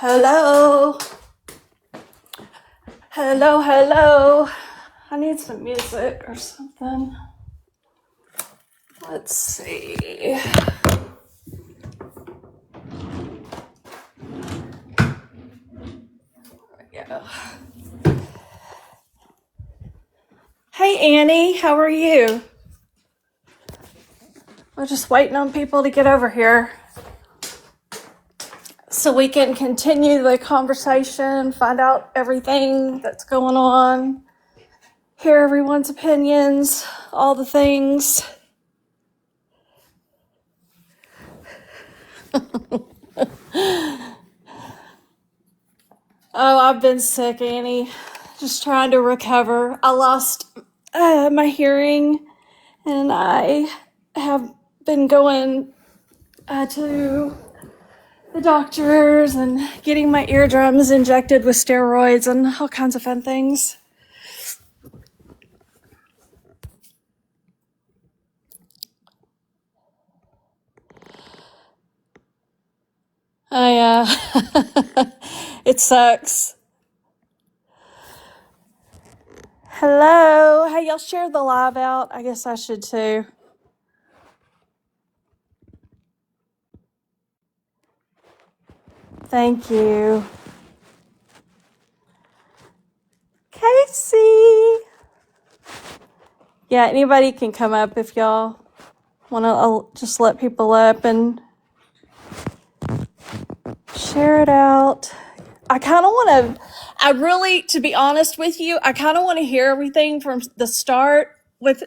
Hello. Hello, hello. I need some music or something. Let's see. There we go. Hey, Annie, how are you? We're just waiting on people to get over here so we can continue the conversation, find out everything that's going on, hear everyone's opinions, all the things. Oh, I've been sick, Annie. Just trying to recover. I lost my hearing, and I have been going to the doctors and getting my eardrums injected with steroids and all kinds of fun things. It sucks. Hello. Hey, y'all share the live out? I guess I should too. Thank you. Casey. Yeah, anybody can come up if y'all want to. I'll just let people up and share it out. To be honest with you, I kind of want to hear everything from the start with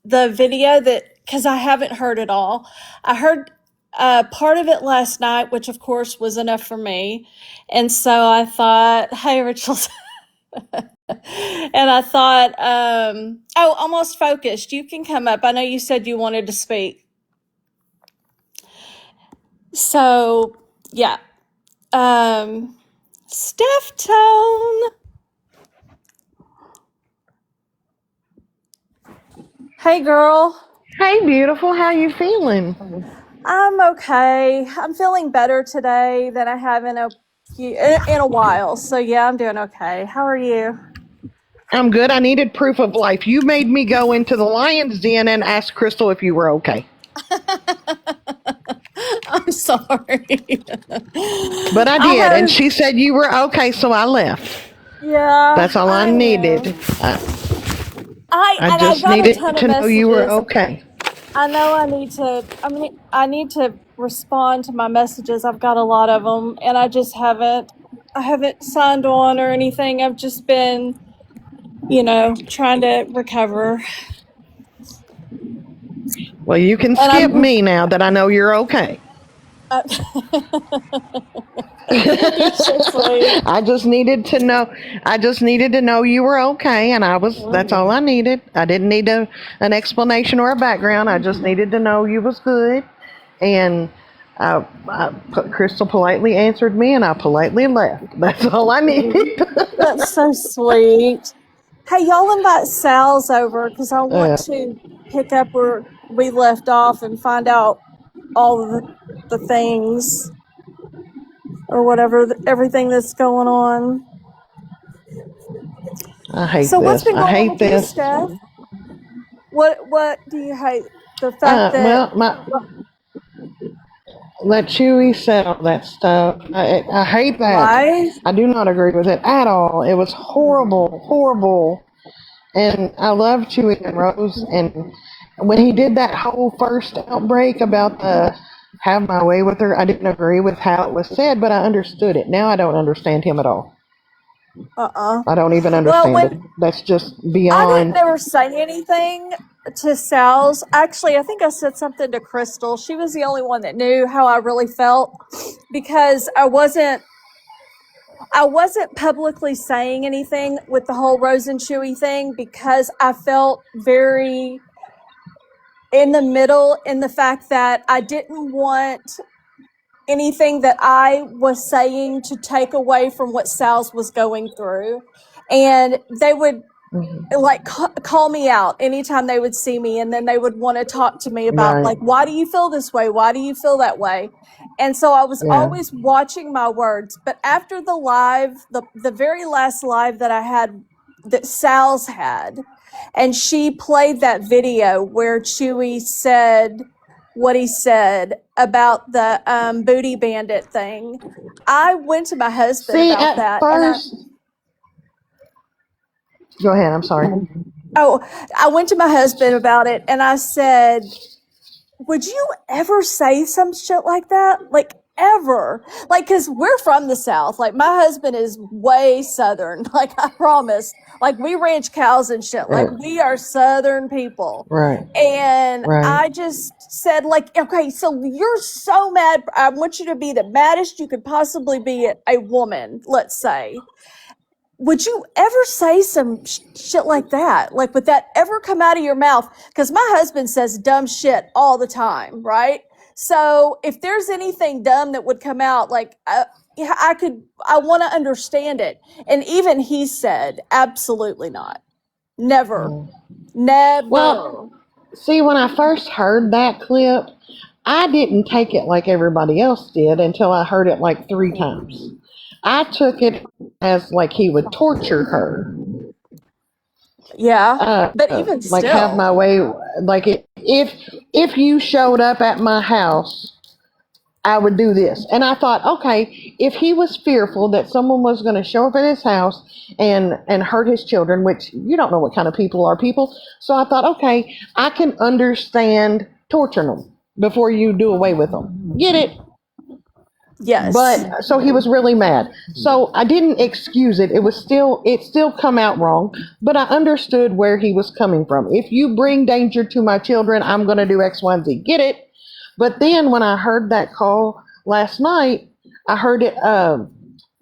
the video because I haven't heard it all. I heard part of it last night, which of course was enough for me. And so I thought, hey, Rachel's. And I thought, Almost Focused. You can come up. I know you said you wanted to speak. So, yeah. Steph Tone. Hey, girl. Hey, beautiful. How you feeling? I'm okay. I'm feeling better today than I have in a while. So, yeah, I'm doing okay. How are you? I'm good. I needed proof of life. You made me go into the lion's den and ask Crystal if you were okay. I'm sorry. But I did, and she said you were okay, so I left. Yeah. That's all I needed. I just needed to know you were okay. I know I need to respond to my messages. I've got a lot of them, and I haven't signed on or anything. I've just been, trying to recover. Well, you can skip me now that I know you're okay. You're so sweet. I just needed to know you were okay, and that's all I needed. I didn't need an explanation or a background. I just needed to know you was good. And Crystal politely answered me, and I politely left. That's all I needed. That's so sweet. Hey, y'all invite Sal's over because I want to pick up where we left off and find out all of the things or whatever, everything that's going on. I hate so this. What's been going I hate on with this. You, Steph? What do you hate? The fact that let Chewy said all that stuff. I hate that. Why? I do not agree with it at all. It was horrible, horrible. And I love Chewy and Rose. And when he did that whole first outbreak about the have my way with her, I didn't agree with how it was said, but I understood it. Now I don't understand him at all. I don't even understand it. That's just beyond. I didn't ever say anything to Sal's. Actually, I think I said something to Crystal. She was the only one that knew how I really felt because I wasn't publicly saying anything with the whole Rose and Chewy thing because I felt very in the middle in the fact that I didn't want anything that I was saying to take away from what Sal's was going through. And they would like call me out anytime they would see me, and then they would want to talk to me about Right. like, why do you feel this way, why do you feel that way? And so I was Yeah. always watching my words. But after the live, the very last live that I had, that Sal's had, and she played that video where Chewy said what he said about the booty bandit thing, I went to my husband See, about at that, and first, go ahead. I'm sorry. I went to my husband about it, and I said, would you ever say some shit like that? Like, ever? Like, because we're from the South. Like, my husband is way Southern. Like, I promise. Like, we ranch cows and shit. Like, Right. we are Southern people. Right. And Right. I just said, like, okay, so you're so mad. I want you to be the maddest you could possibly be a woman, let's say. Would you ever say some shit like that? Like, would that ever come out of your mouth? Because my husband says dumb shit all the time, right? So if there's anything dumb that would come out, like, yeah, I want to understand it. And even he said, absolutely not. Never. Never. Well, see, when I first heard that clip, I didn't take it like everybody else did until I heard it like 3 times. I took it as like he would torture her, Yeah. But even like have still, my way. Like if you showed up at my house, I would do this. And I thought, okay, if he was fearful that someone was going to show up at his house and hurt his children, which you don't know what kind of people are people. So I thought, okay, I can understand torturing them before you do away with them. Get it? yes. But so he was really mad. So I didn't excuse it. It still come out wrong, but I understood where he was coming from. If you bring danger to my children, I'm going to do X, Y, and Z. Get it? But then when I heard that call last night, I heard it.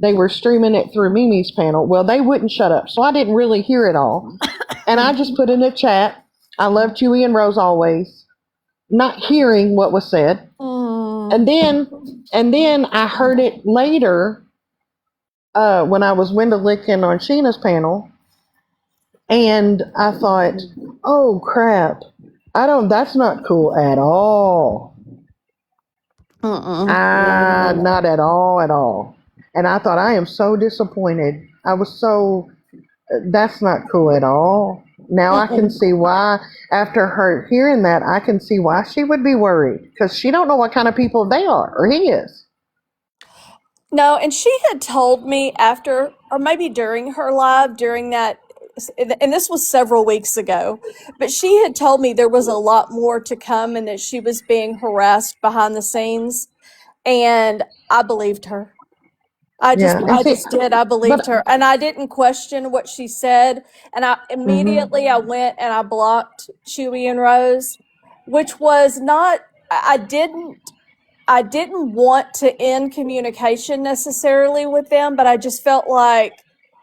They were streaming it through Mimi's panel. Well, they wouldn't shut up, so I didn't really hear it all. And I just put in the chat, I love Chewy and Rose always, not hearing what was said. And then I heard it later when I was window licking on Sheena's panel, and I thought, oh crap, that's not cool at all. Not at all, at all. And I thought, I am so disappointed. That's not cool at all. Now I can see why, after her hearing that, I can see why she would be worried, because she don't know what kind of people they are, or he is. No, and she had told me after, or maybe during her live, during that, and this was several weeks ago, but she had told me there was a lot more to come and that she was being harassed behind the scenes. And I believed her. Yeah, and I see, just did. I believed but her, and I didn't question what she said. And I mhm, immediately I went and I blocked Chewy and Rose, which was not. I didn't want to end communication necessarily with them, but I just felt like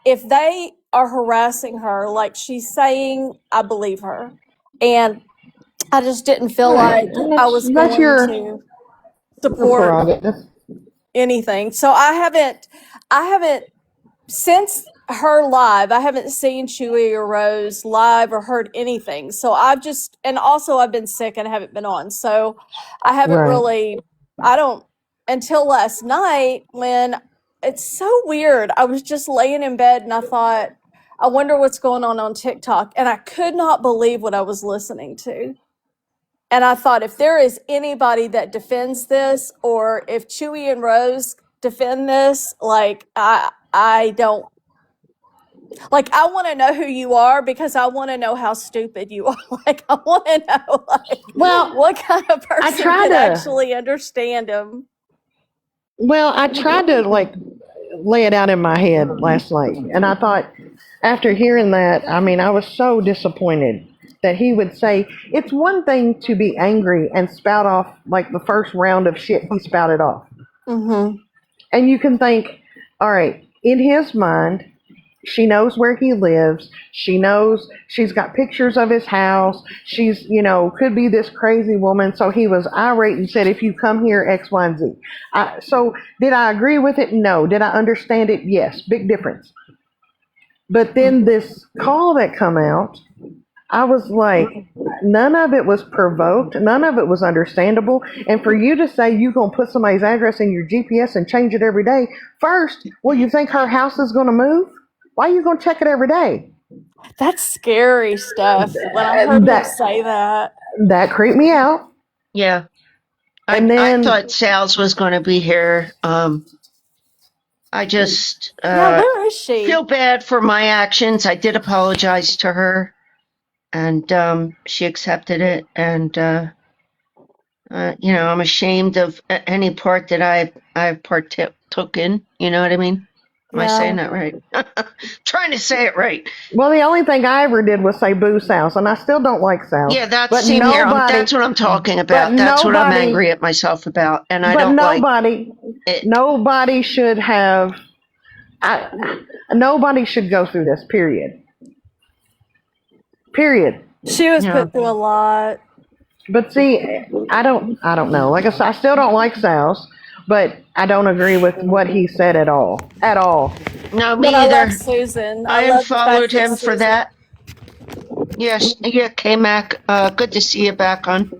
if they are harassing her, like she's saying, I believe her, and I just didn't feel right, like and I was that's going your to support prerogative. anything. So I haven't since her live, I haven't seen Chewy or Rose live or heard anything. So and also I've been sick and haven't been on. So I haven't Right. really, I don't, until last night when it's so weird. I was just laying in bed and I thought, I wonder what's going on TikTok. And I could not believe what I was listening to. And I thought, if there is anybody that defends this, or if Chewy and Rose defend this, like I don't like. I want to know who you are because I want to know how stupid you are. Like I want to know like Well, what kind of I person tried could to. actually understand him. Well, I tried to like lay it out in my head last night, and I thought, after hearing that, I mean, I was so disappointed that he would say it's one thing to be angry and spout off like the first round of shit he spouted off, Mm-hmm. and you can think, all right, in his mind, she knows where he lives. She knows she's got pictures of his house. She's, could be this crazy woman. So he was irate and said, if you come here, X, Y, and Z. So did I agree with it? No. Did I understand it? Yes. Big difference. But then this call that come out, I was like, none of it was provoked. None of it was understandable. And for you to say you're going to put somebody's address in your GPS and change it every day, first, well, you think her house is going to move? Why are you going to check it every day? That's scary stuff. When I heard him say that. That creeped me out. Yeah. And I then thought Sal's was going to be here. I just where is she? feel bad for my actions. I did apologize to her, and she accepted it. And I'm ashamed of any part that I partook in. You know what I mean? Am I saying that right? Trying to say it right. Well, the only thing I ever did was say boo Sal's, and I still don't like Sal's. Yeah, that's same here. That's what I'm talking about. That's what I'm angry at myself about, and I don't like it. Nobody should have. Nobody should go through this. Period. She was put through a lot. But see, I don't know. Like I said, I still don't like Sal's, but I don't agree with what he said at all. At all. No, me but either. I love Susan. I unfollowed him for that. Yes, yeah, KMac. Good to see you back on.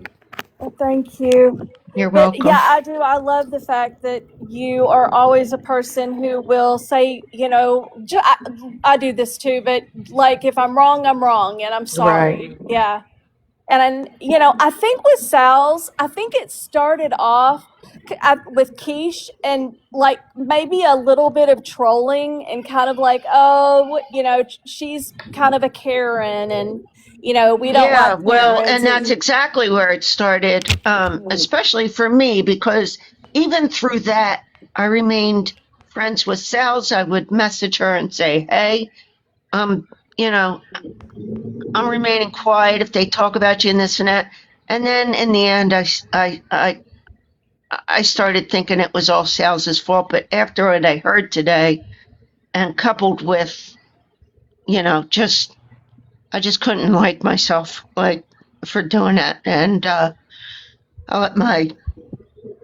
Well, thank you. You're welcome. Yeah, I do. I love the fact that you are always a person who will say, I do this too, but like if I'm wrong, I'm wrong, and I'm sorry. Right. Yeah. And, I think with Sal's, I think it started off with Quiche and like maybe a little bit of trolling and kind of like, she's kind of a Karen and, we don't like Karens. And that's exactly where it started, especially for me, because even through that, I remained friends with Sal's. I would message her and say, hey, I'm remaining quiet if they talk about you and this and that. And then in the end, I started thinking it was all Sal's fault. But after what I heard today, and coupled with, I just couldn't like myself for doing that. And I let I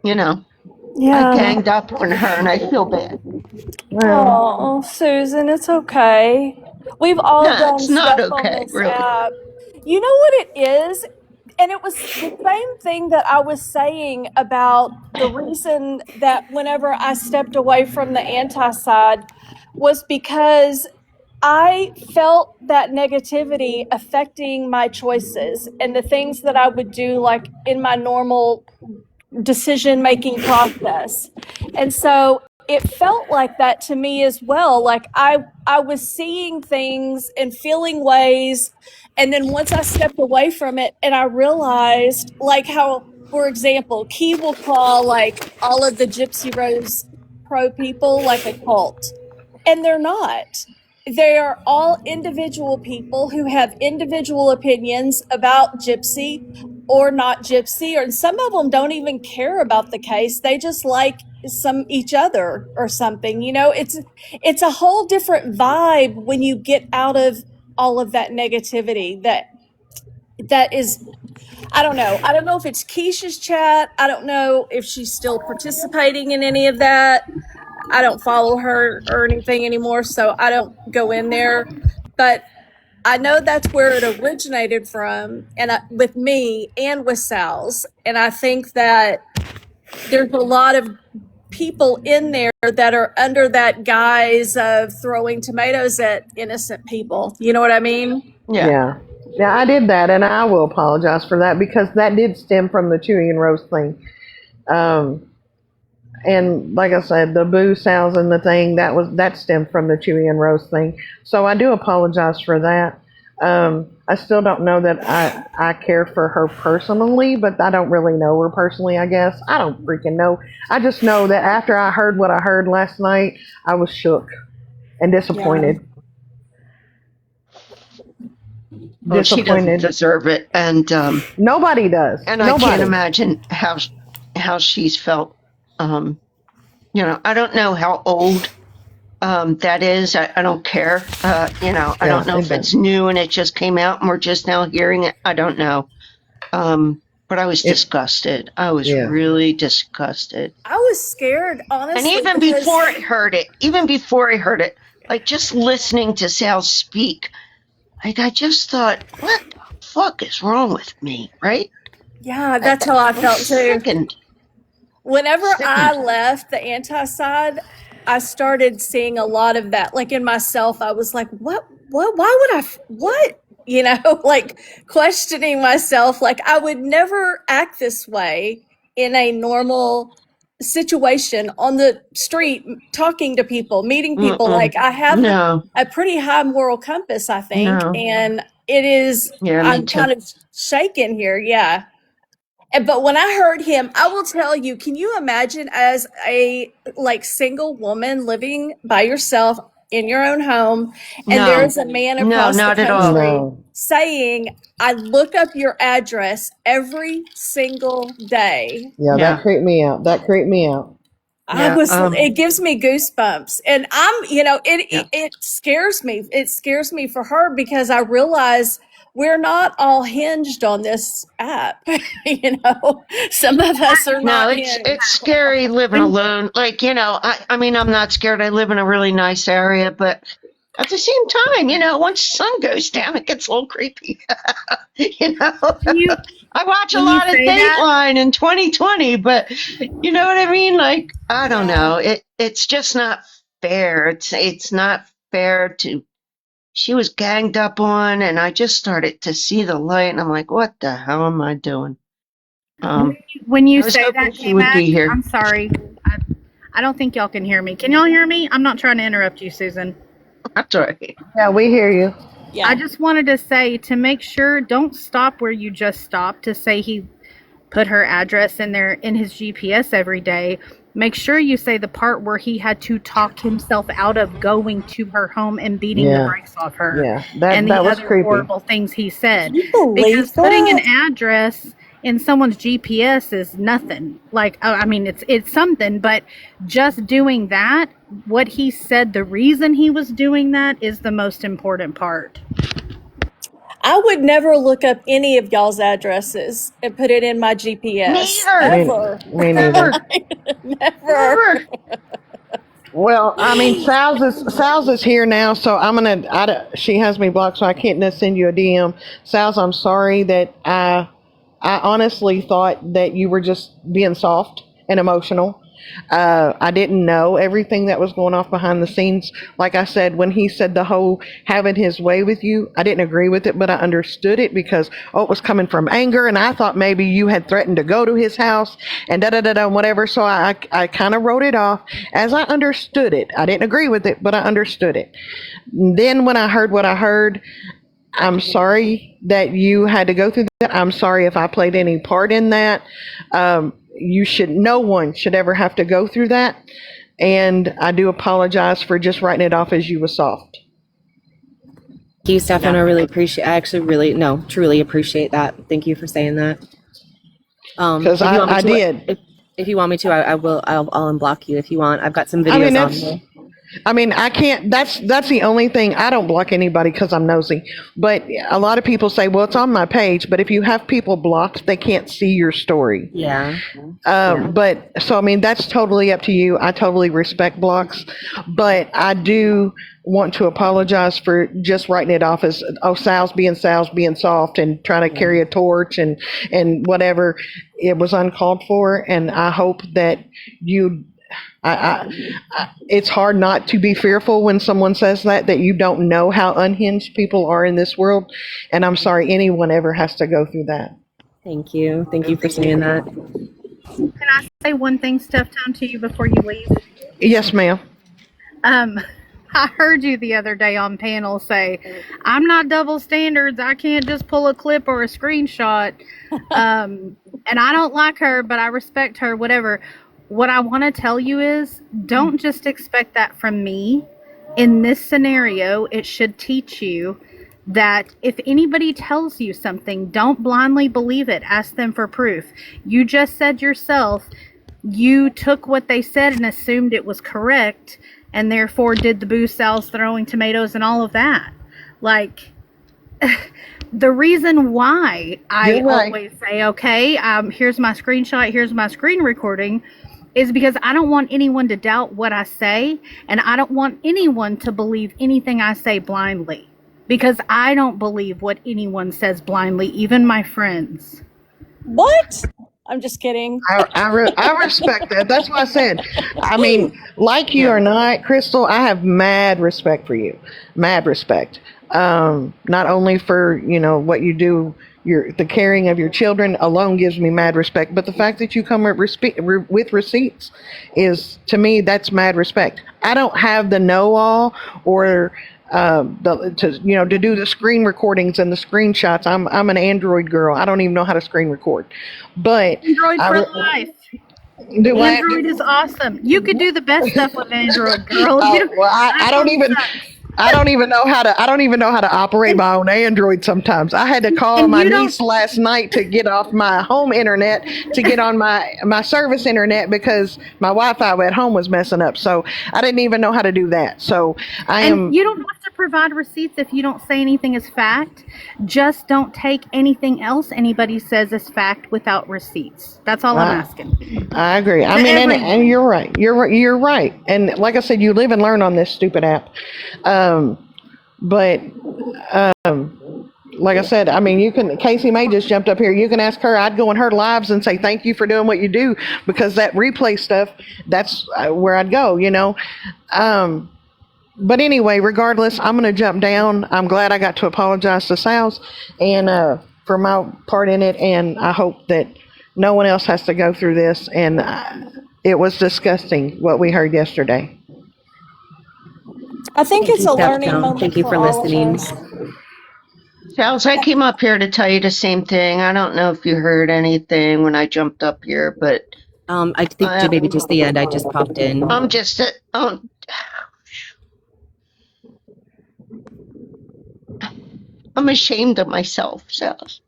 ganged up on her, and I feel bad. Oh, Susan, it's okay. We've all done stuff on this app. You know what it is? And it was the same thing that I was saying about the reason that whenever I stepped away from the anti-side was because I felt that negativity affecting my choices and the things that I would do like in my normal decision-making process. And so it felt like that to me as well. Like I was seeing things and feeling ways. And then once I stepped away from it and I realized like how, for example, Key will call like all of the Gypsy Rose pro people like a cult. And they're not. They are all individual people who have individual opinions about Gypsy or not Gypsy, or some of them don't even care about the case. They just like each other or something. It's a whole different vibe when you get out of all of that negativity that is, I don't know. I don't know if it's Keisha's chat. I don't know if she's still participating in any of that. I don't follow her or anything anymore, so I don't go in there. But I know that's where it originated from, and with me and with Sal's. And I think that there's a lot of people in there that are under that guise of throwing tomatoes at innocent people. You know what I mean? Yeah, I did that, and I will apologize for that because that did stem from the Chewy and Rose thing. And like I said, the boo Sal's and the thing that stemmed from the Chewy and Rose thing. So I do apologize for that. I still don't know that I care for her personally, but I don't really know her personally, I guess. I don't freaking know. I just know that after I heard what I heard last night, I was shook and disappointed. Well, she doesn't deserve it, and nobody does. And I can't imagine how she's felt. I don't know how old that is. I don't care. I don't know if it's new and it just came out and we're just now hearing it. I don't know. But I was disgusted. I was really disgusted. I was scared, honestly. And even before I heard it, like just listening to Sal speak, like I just thought, what the fuck is wrong with me, right? Yeah, that's how I felt too. Sickened. Whenever I left the anti side, I started seeing a lot of that. Like in myself, I was like, what, why would I, what? Like questioning myself. Like I would never act this way in a normal situation on the street, talking to people, meeting people. Like I have a pretty high moral compass, I think. And it is, I'm kind of shaken here. Yeah. But when I heard him, I will tell you, can you imagine as a single woman living by yourself in your own home and there's a man across the country saying, I look up your address every single day. Yeah, that creeped me out. It gives me goosebumps, and it scares me. It scares me for her because I realize we're not all hinged on this app. Some of us are not. No, it's scary living alone. Like, I mean, I'm not scared. I live in a really nice area, but at the same time, once the sun goes down, it gets a little creepy. I watch a lot of Dateline in 2020, but you know what I mean? Like, I don't know. It's just not fair. It's not fair to. She was ganged up on, and I just started to see the light, and I'm like, what the hell am I doing? When you say that, KMac, I'm sorry. I don't think y'all can hear me. Can y'all hear me? I'm not trying to interrupt you, Susan. That's all right. Yeah, we hear you. Yeah. I just wanted to say, to make sure, don't stop where you just stopped to say he put her address in there in his GPS every day. Make sure you say the part where he had to talk himself out of going to her home and beating the brakes off her. Yeah, and the was other creepy. horrible things he said. Because putting an address in someone's GPS is nothing. Like, I mean, it's something, but just doing that, what he said, the reason he was doing that is the most important part. I would never look up any of y'all's addresses and put it in my GPS. Neither. Me neither. Never. Well, I mean, Sal's is here now, so she has me blocked, so I can't send you a DM. Sal's, I'm sorry that I honestly thought that you were just being soft and emotional. I didn't know everything that was going off behind the scenes. Like I said, when he said the whole having his way with you, I didn't agree with it, but I understood it because, it was coming from anger, and I thought maybe you had threatened to go to his house and da-da-da-da, whatever. So I kind of wrote it off as I understood it. I didn't agree with it, but I understood it. Then when I heard what I heard, I'm sorry that you had to go through that. I'm sorry if I played any part in that. No one should ever have to go through that. And I do apologize for just writing it off as you were soft. Thank you, Stefan. Truly appreciate that. Thank you for saying that. Because I did. If you want me to, I will. I'll unblock you if you want. I've got some videos on here. I mean, I can't, that's the only thing. I don't block anybody because I'm nosy. But a lot of people say, well, it's on my page. But if you have people blocked, they can't see your story. Yeah. But so, I mean, that's totally up to you. I totally respect blocks. But I do want to apologize for just writing it off as, Sal's being soft and trying to carry a torch and whatever. It was uncalled for. And I hope that it's hard not to be fearful when someone says that you don't know how unhinged people are in this world. And I'm sorry anyone ever has to go through that. Thank you. Thank you for saying that. Can I say one thing, Steptown, to you before you leave? Yes, ma'am. I heard you the other day on panel say, I'm not double standards. I can't just pull a clip or a screenshot. And I don't like her, but I respect her, whatever. What I want to tell you is, don't just expect that from me. In this scenario, it should teach you that if anybody tells you something, don't blindly believe it. Ask them for proof. You just said yourself, you took what they said and assumed it was correct, and therefore did the boo Sal's throwing tomatoes and all of that. Like, the reason why I You're right. always say, okay, here's my screenshot, here's my screen recording, is because I don't want anyone to doubt what I say, and I don't want anyone to believe anything I say blindly, because I don't believe what anyone says blindly, even my friends. What? I'm just kidding. I respect that. That's what I said. I mean, like you or not, Crystal, I have mad respect for you. Mad respect. Not only for, what you do, the caring of your children alone gives me mad respect, but the fact that you come with receipts is, to me, that's mad respect. I don't have the know-all or to do the screen recordings and the screenshots. I'm an Android girl. I don't even know how to screen record, but Android for life. Android is awesome. You could do the best stuff with Android, girl. I don't even. I don't even know how to operate my own Android sometimes. I had to call my niece last night to get off my home internet to get on my service internet because my Wi-Fi at home was messing up. So I didn't even know how to do that. So you don't have to provide receipts if you don't say anything as fact. Just don't take anything else anybody says as fact without receipts. That's all I'm asking. I agree. I mean, and you're right. You're right. And like I said, you live and learn on this stupid app. But like I said, I mean, Casey May just jumped up here. You can ask her. I'd go in her lives and say, thank you for doing what you do, because that replay stuff, that's where I'd go, But anyway, regardless, I'm going to jump down. I'm glad I got to apologize to Sal's and for my part in it. And I hope that no one else has to go through this. And it was disgusting what we heard yesterday. I think it's a learning moment. Thank you for listening. Charles, I came up here to tell you the same thing. I don't know if you heard anything when I jumped up here, but I think maybe just the end. I just popped in. I'm just I'm ashamed of myself, Charles.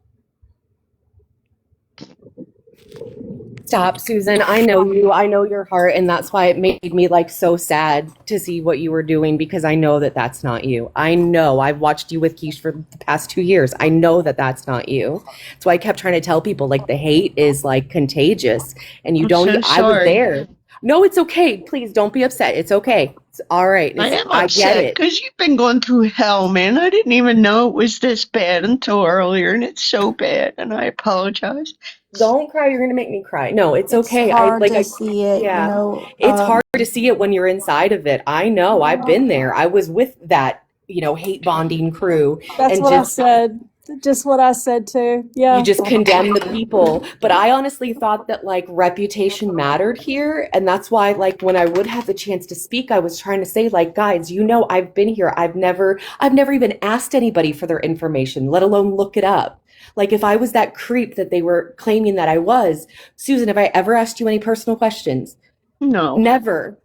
Stop, Susan. I know you. I know your heart, and that's why it made me so sad to see what you were doing, because I know that that's not you. I know. I've watched you with Keish for the past 2 years. I know that that's not you. So I kept trying to tell people the hate is contagious, and you don't. So I was there. No, it's okay. Please don't be upset. It's okay. It's all right. I get it. Because you've been going through hell, man. I didn't even know it was this bad until earlier, and it's so bad, and I apologize. Don't cry. You're going to make me cry. No, it's okay. It's hard to see it, Yeah. It's hard to see it when you're inside of it. I know. I've been there. I was with that, hate bonding crew. That's what I said. Just what I said too. Yeah. You just condemn the people. But I honestly thought that reputation mattered here. And that's why when I would have the chance to speak, I was trying to say guys, I've been here. I've never even asked anybody for their information, let alone look it up. If I was that creep that they were claiming that I was, Susan, have I ever asked you any personal questions? No. Never.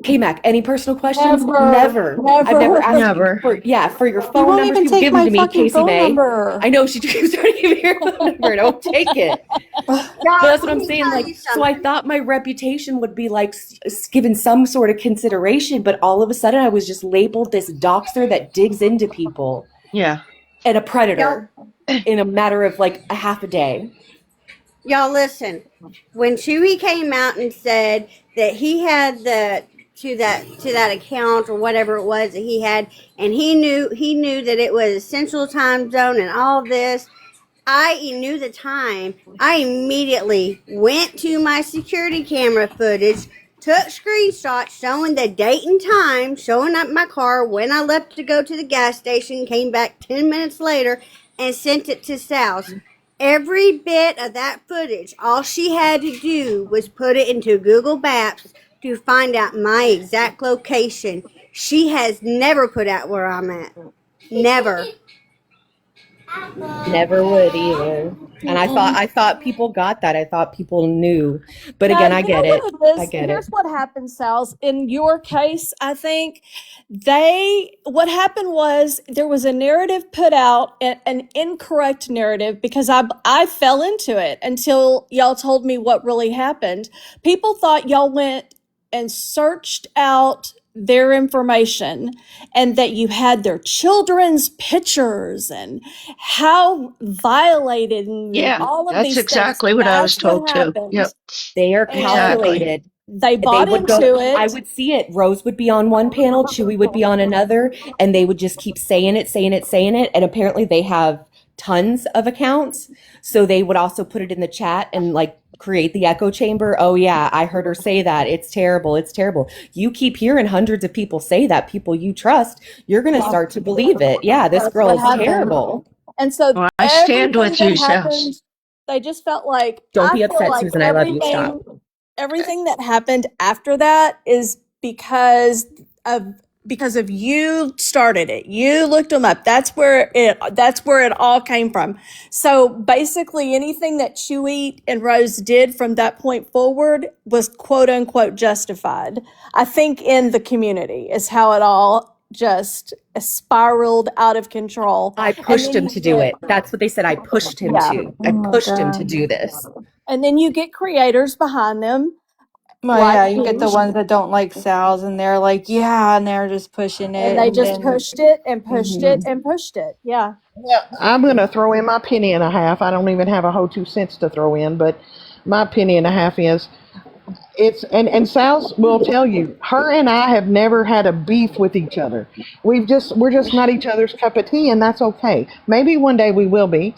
KMac, any personal questions? Never. I've never asked you for your phone number. You've given to me, Casey May. I know she keeps trying to give me her phone number. Don't take it. But that's what I'm saying. So I thought my reputation would be given some sort of consideration, but all of a sudden I was just labeled this doxer that digs into people. Yeah. And a predator in a matter of a half a day. Y'all listen. When Chewy came out and said that he had to that account or whatever it was that he had, and he knew that it was Central Time Zone and all this, I knew the time. I immediately went to my security camera footage, took screenshots showing the date and time, showing up my car when I left to go to the gas station, came back 10 minutes later, and sent it to Sal's. Every bit of that footage, all she had to do was put it into Google Maps to find out my exact location. She has never put out where I'm at. Never. Never would either. And I thought people got that. I thought people knew. But No, again, I you know get it. what it I is? get Here's it. what happened, Sals. In your case, I think what happened was there was a narrative put out, an incorrect narrative, because I fell into it until y'all told me what really happened. People thought y'all went and searched out their information and that you had their children's pictures and how violated and Yeah, all of that's these things. exactly what I was That's what told too. happened. Yep, They are And exactly. calculated. they They bought would go, into I it. would see it. Rose would be on one panel, Chewy would be on another, and they would just keep saying it, saying it, saying it. And apparently they have tons of accounts. So they would also put it in the chat and like create the echo chamber. Oh, yeah, I heard her say that. It's terrible. It's terrible. You keep hearing hundreds of people say that, people you trust, you're going to start to believe it. Yeah, this That's girl what is happened. terrible. And so Well, I stand everything with that you, Sals. happened, they just felt like, Don't I be feel upset, like Susan. I love you. Stop. everything that happened after that is of because of you started it. You looked them up. That's where it all came from. So basically anything that Chewy and Rose did from that point forward was quote unquote justified. I think in the community is how it all just spiraled out of control. I And pushed then him you to do get, it. That's what they said. I pushed him yeah. to. Oh I my pushed him to god. do this. And then you get creators behind them, Well, like yeah, you get the me, ones that don't like Sal's and they're like, yeah, and they're just pushing and it, they and just then, pushed it and pushed it hmm and pushed it. Yeah. Yeah, I'm gonna throw in my penny and a half. I don't even have a whole 2 cents to throw in, but my penny and a half is it's and Sal's will tell you, her and I have never had a beef with each other. We're just not each other's cup of tea, and that's okay. Maybe one day we will be,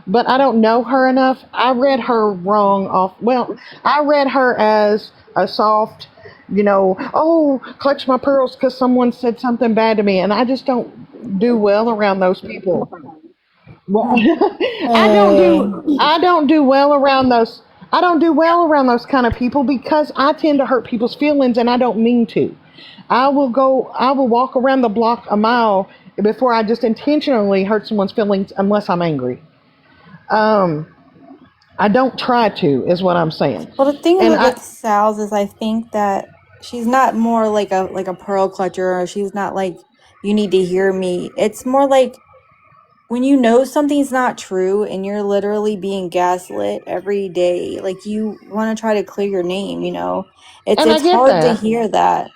but I don't know her enough. I read her wrong off. Well, I read her as a soft, oh, clutch my pearls because someone said something bad to me, and I just don't do well around those people. Well, hey, I don't do well around those. I don't do well around those kind of people because I tend to hurt people's feelings and I don't mean to. I will walk around the block a mile before I just intentionally hurt someone's feelings unless I'm angry. Um, I don't try to, is what I'm saying. well, the thing And with Sal's is I think that she's not more like a pearl clutcher, or she's not like you need to hear me. It's more like when you know something's not true and you're literally being gaslit every day, like you want to try to clear your name, you know. I It's get hard to that. hear that.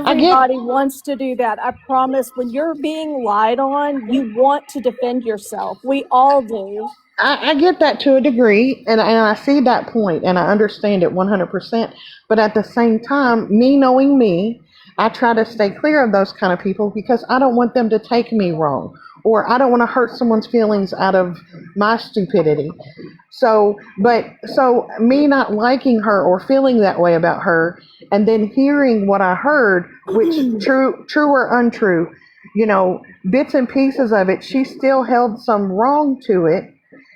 I get Everybody wants to do that. I promise. When you're being lied on, you want to defend yourself. We all do. I get that to a degree, and I see that point, and I understand it 100%. But at the same time, me knowing me, I try to stay clear of those kind of people because I don't want them to take me wrong, or I don't want to hurt someone's feelings out of my stupidity. So me not liking her or feeling that way about her, and then hearing what I heard, which true or untrue, bits and pieces of it, she still held some wrong to it.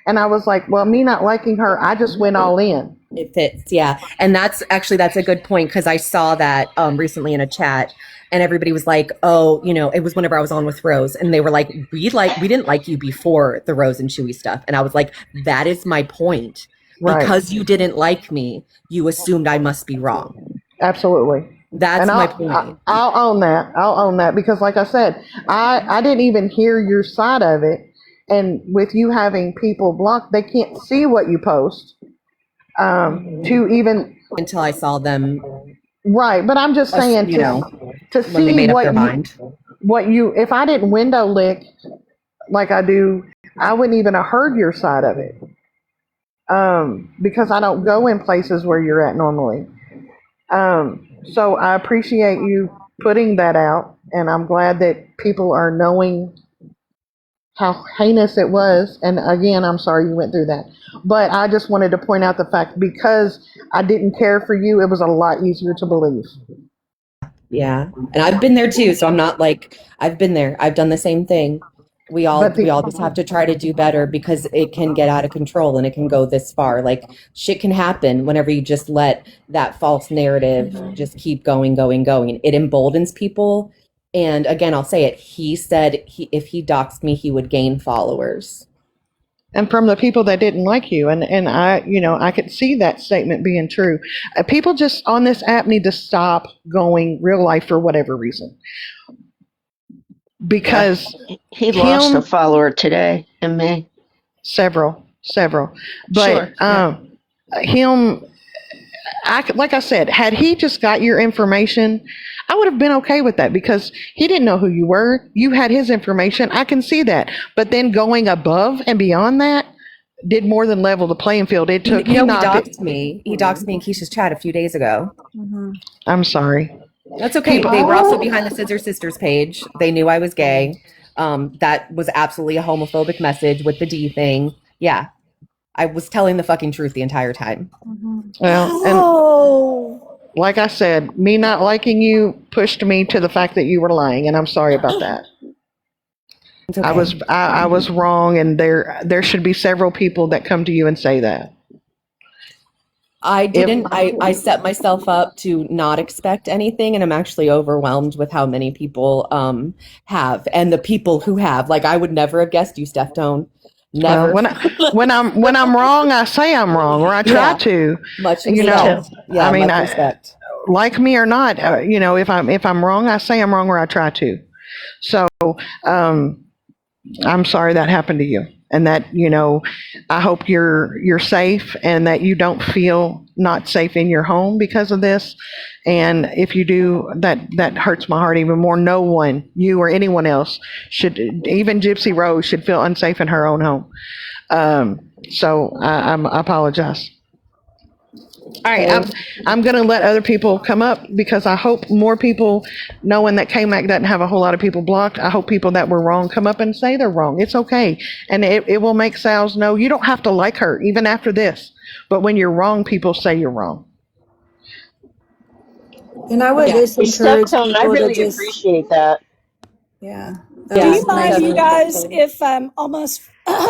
And I was like, well, me not liking her, I just went all in. It fits, yeah. And that's a good point because I saw that recently in a chat and everybody was like, oh, it was whenever I was on with Rose and they were like, we didn't like you before the Rose and Chewy stuff. And I was like, that is my point. Right. Because you didn't like me, you assumed I must be wrong. Absolutely. That's And my point. I'll own that. I'll own that because, like I said, I didn't even hear your side of it. And with you having people blocked, they can't see what you post. To even Until I saw them, right, but I'm just saying to when they see made up their mind. if I didn't window lick like I do, I wouldn't even have heard your side of it. Because I don't go in places where you're at normally. So I appreciate you putting that out, and I'm glad that people are knowing how heinous it was. And again, I'm sorry you went through that. But I just wanted to point out the fact because I didn't care for you, it was a lot easier to believe. Yeah. And I've been there too. So I'm not like, I've been there. I've done the same thing. We all just have to try to do better because it can get out of control and it can go this far. Like shit can happen whenever you just let that false narrative just keep going, going, going. It emboldens people. And again, I'll say it. He said if he doxed me, he would gain followers. and from the people that didn't like you. And I, I could see that statement being true. People just on this app need to stop going real life for whatever reason. Because he lost a follower today in me. Several. But Sure. him, like I said, had he just got your information, I would have been okay with that because he didn't know who you were. You had his information. I can see that. But then going above and beyond that did more than level the playing field. It took. He doxed me. He doxed me in Keisha's chat a few days ago. I'm sorry. That's okay. They were also behind the Scissor Sisters page. They knew I was gay. That was absolutely a homophobic message with the D thing. Yeah. I was telling the fucking truth the entire time. Well, and like I said, me not liking you pushed me to the fact that you were lying, and I'm sorry about that. Okay. I was wrong, and there should be several people that come to you and say that. I didn't. I set myself up to not expect anything, and I'm actually overwhelmed with how many people have, and the people who have. Like, I would never have guessed you, Steph Tone. Never. When I'm wrong, I say I'm wrong, or I try to. Much respect. Yeah, I mean, respect. Like me or not, if I'm wrong, I say I'm wrong, or I try to. So, I'm sorry that happened to you, and that I hope you're safe, and that you don't feel not safe in your home because of this. And if you do, that hurts my heart even more. No one, you or anyone else, should, even Gypsy Rose, should feel unsafe in her own home. So I apologize. All right, I'm going to let other people come up because I hope more people, knowing that KMac doesn't have a whole lot of people blocked, I hope people that were wrong come up and say they're wrong. It's okay. And it will make Sal's know you don't have to like her, even after this. But when you're wrong, people say you're wrong. And I would just encourage people I really to just appreciate that. Yeah. Do you mind, you guys, if almost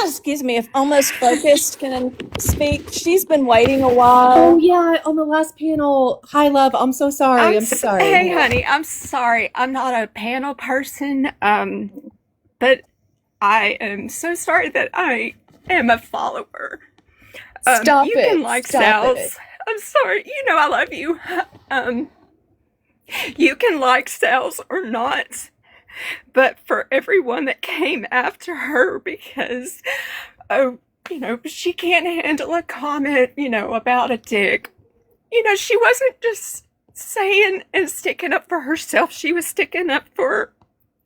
excuse me, if almost focused can speak? She's been waiting a while. Oh yeah, on the last panel. Hi, love. I'm so sorry. I'm so sorry. Hey, honey. I'm sorry. I'm not a panel person. But I am so sorry that I am a follower. Stop you it. Can like Stop Sal's. it. I'm sorry. I love you. You can like Sal's or not. But for everyone that came after her because, she can't handle a comment, about a dick. She wasn't just saying and sticking up for herself. She was sticking up for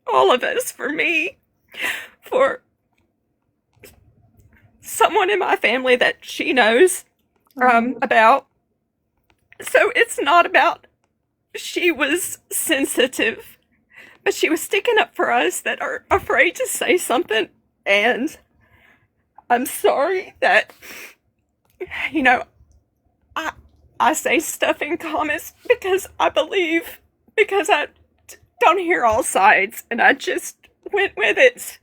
all of us, for me, for someone in my family that she knows about. So it's not about she was sensitive, but she was sticking up for us that are afraid to say something. And I'm sorry that, I say stuff in comments because I don't hear all sides, and I just went with it.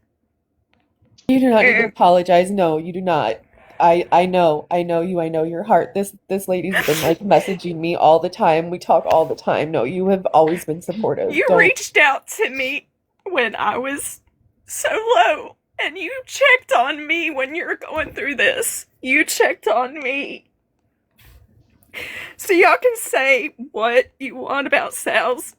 You do not need to apologize. No, you do not. I know you. I know your heart. This lady's been like messaging me all the time. We talk all the time. No, you have always been supportive. You reached out to me when I was so low, and you checked on me when you were going through this. You checked on me. So y'all can say what you want about Sal's.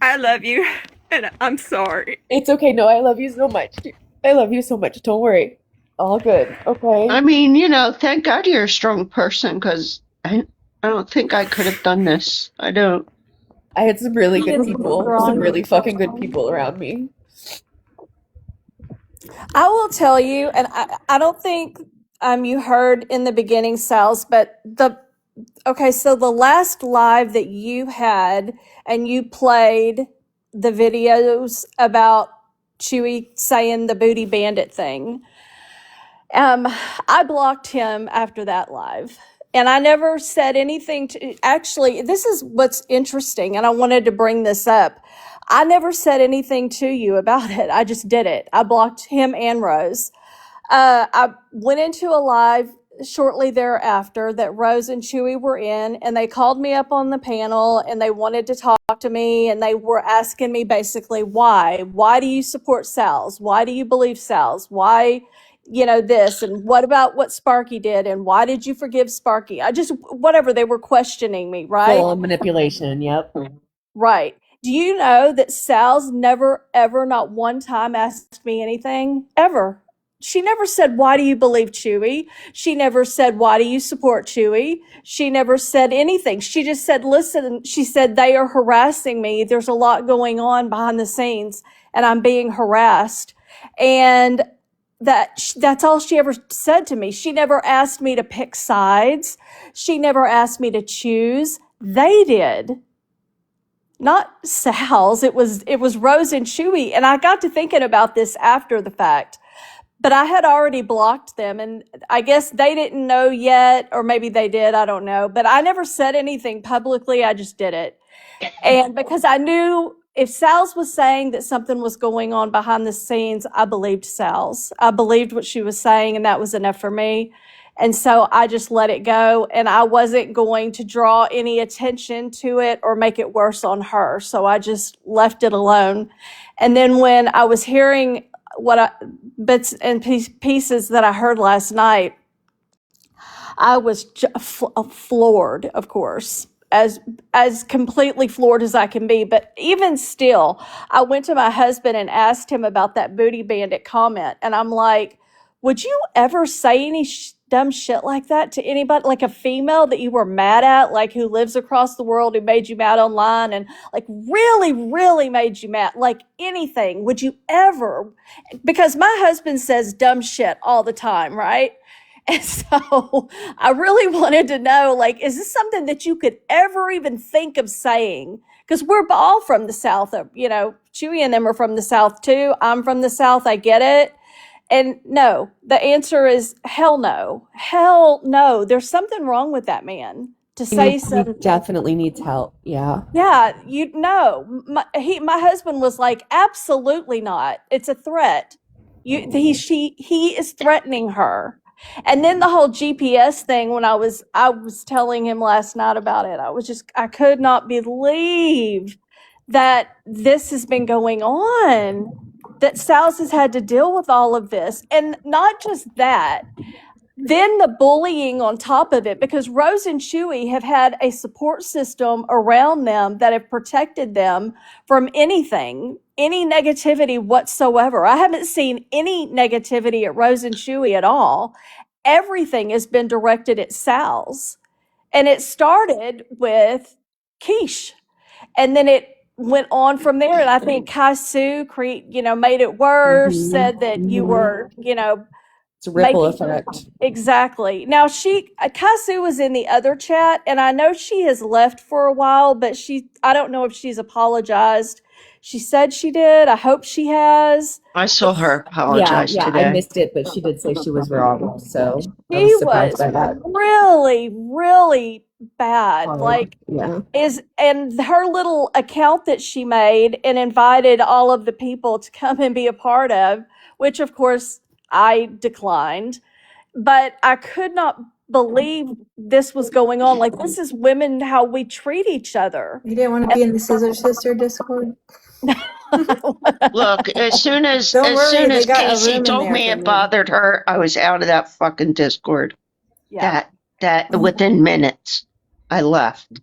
I love you, and I'm sorry. It's okay. No, I love you so much. I love you so much. Don't worry. All good. Okay. I mean, thank God you're a strong person, because I don't think I could have done this. I don't. I had some really good people, some really fucking good people around me. I will tell you, and I don't think you heard in the beginning, Sal's, but so the last live that you had, and you played the videos about Chewy saying the booty bandit thing. I blocked him after that live. And I never said anything actually, this is what's interesting, and I wanted to bring this up. I never said anything to you about it. I just did it. I blocked him and Rose. I went into a live shortly thereafter that Rose and Chewy were in, and they called me up on the panel and they wanted to talk to me, and they were asking me basically why. Why do you support Sal's? Why do you believe Sal's? Why, this, and what about what Sparky did, and why did you forgive Sparky? Whatever, they were questioning me, right? Full manipulation. Yep. Right. Do you know that Sal's never, ever, not one time asked me anything? Ever. She never said, why do you believe Chewy? She never said, why do you support Chewy? She never said anything. She just said, listen, she said, they are harassing me. There's a lot going on behind the scenes and I'm being harassed. And that's all she ever said to me. She never asked me to pick sides. She never asked me to choose. They did. Not Sal's. It was Rose and Chewy. And I got to thinking about this after the fact. But I had already blocked them, and I guess they didn't know yet, or maybe they did, I don't know. But I never said anything publicly, I just did it. And because I knew if Sal's was saying that something was going on behind the scenes, I believed Sal's. I believed what she was saying, and that was enough for me. And so I just let it go, and I wasn't going to draw any attention to it or make it worse on her. So I just left it alone. And then when I was hearing bits and pieces that I heard last night, I was floored, of course, as completely floored as I can be. But even still, I went to my husband and asked him about that booty bandit comment. And I'm like, would you ever say any dumb shit like that to anybody, like a female that you were mad at, like who lives across the world, who made you mad online and like really, really made you mad, like anything? Would you ever? Because my husband says dumb shit all the time, right? And so I really wanted to know, like, is this something that you could ever even think of saying? Because we're all from the South, Chewy and them are from the South too. I'm from the South. I get it. And no, the answer is hell no. Hell no. There's something wrong with that man to say He something. definitely needs help. Yeah. Yeah, my husband was like, absolutely not. It's a threat. He is threatening her. And then the whole GPS thing, when I was telling him last night about it, I could not believe that this has been going on, that Sal's has had to deal with all of this. And not just that, then the bullying on top of it, because Rose and Chewy have had a support system around them that have protected them from anything, any negativity whatsoever. I haven't seen any negativity at Rose and Chewy at all. Everything has been directed at Sal's. And it started with Quiche. And then it went on from there. And I think Kai Su made it worse, said that you were, It's a ripple making effect. exactly. Now Kasu was in the other chat, and I know she has left for a while, but I don't know if she's apologized. She said she did. I hope she has. I saw her apologize Yeah, today. I missed it, but she did say she was wrong. So I She was surprised was by that. really, really bad. Like, Yeah. and her little account that she made and invited all of the people to come and be a part of, which of course I declined. But I could not believe this was going on. Like, this is women, how we treat each other. You didn't want to be in the Scissor Sister Discord? Look, as soon as Don't worry, they got a Casey room in told there me for it me. bothered her, I was out of that fucking Discord. Yeah. That within minutes, I left.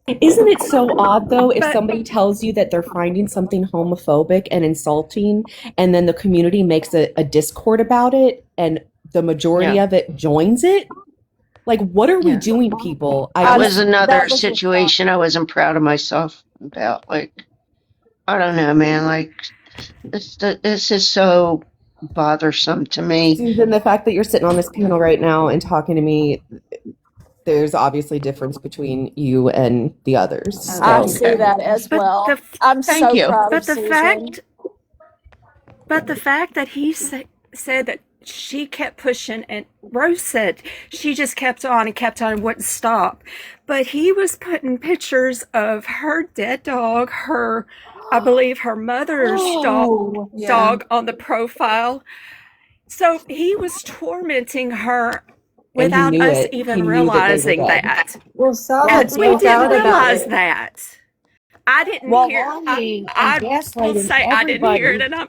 Isn't it so odd though if But- somebody tells you that they're finding something homophobic and insulting, and then the community makes a Discord about it, and the majority of it joins it? Like, what are we Yeah. doing, people? That was that another was just situation I wasn't proud of myself about. Like, I don't know, man. Like, this is so bothersome to me. Susan, the fact that you're sitting on this panel right now and talking to me, there's obviously difference between you and the others. I So, see that as But well. the- I'm Thank so you. proud But of the Susan. fact that he said that she kept pushing, and Rose said she just kept on and wouldn't stop. But he was putting pictures of her dead dog, I believe her mother's Oh, Yeah. dog on the profile. So he was tormenting her And he without knew us it. He even knew that they were realizing dead. that. Well, Sal Yeah, had we spoke didn't out about realize it. that. I didn't While hear. lying and I will gaslighting say I didn't hear it, everybody. and I'm.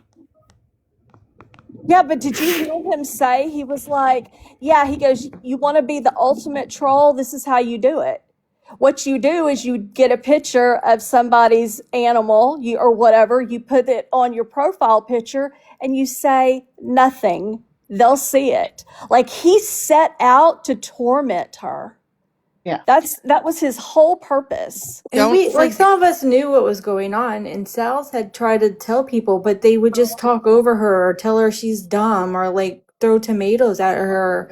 Yeah, but did you hear him say, he was like, yeah, he goes, you want to be the ultimate troll? This is how you do it. What you do is you get a picture of somebody's animal, you or whatever, you put it on your profile picture and you say nothing. They'll see it. Like he set out to torment her. Yeah. That was his whole purpose. And we, like, some of us knew what was going on, and Sal's had tried to tell people, but they would just talk over her or tell her she's dumb or like throw tomatoes at her.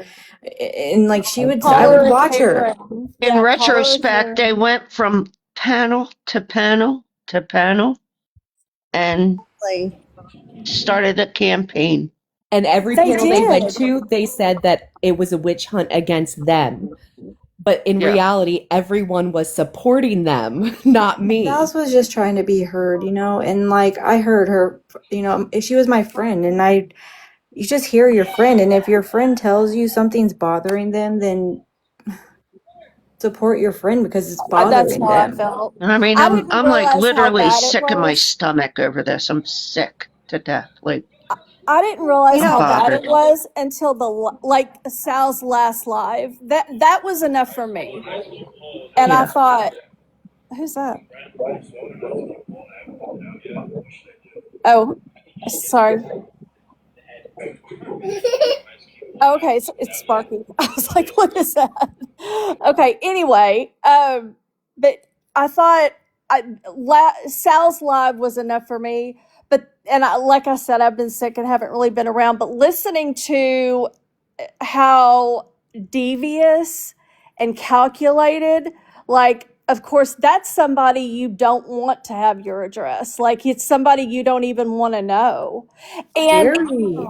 And like she would, I would watch her. In retrospect, they went from panel to panel to panel and Like, started a campaign. And every They panel they went did. to, they said that it was a witch hunt against them. But in Yeah. reality, everyone was supporting them, not me. Sal's was just trying to be heard, you know, and like I heard her, you know, she was my friend, and you just hear your friend, and if your friend tells you something's bothering them, then support your friend because it's That's bothering how I them. felt. I mean, I I'm didn't like realize how literally bad it sick in my was. stomach over this. I'm sick to death. Like, I didn't realize You know- how bad bothered. it was until like Sal's last live. That was enough for me. And I Yeah. thought, who's that? Oh, sorry. Oh, okay, it's Sparky. I was like, what is that? Okay, anyway, but I thought Sal's live was enough for me. But like I said, I've been sick and haven't really been around. But listening to how devious and calculated, like, of course, that's somebody you don't want to have your address. Like, it's somebody you don't even want to know. And Very.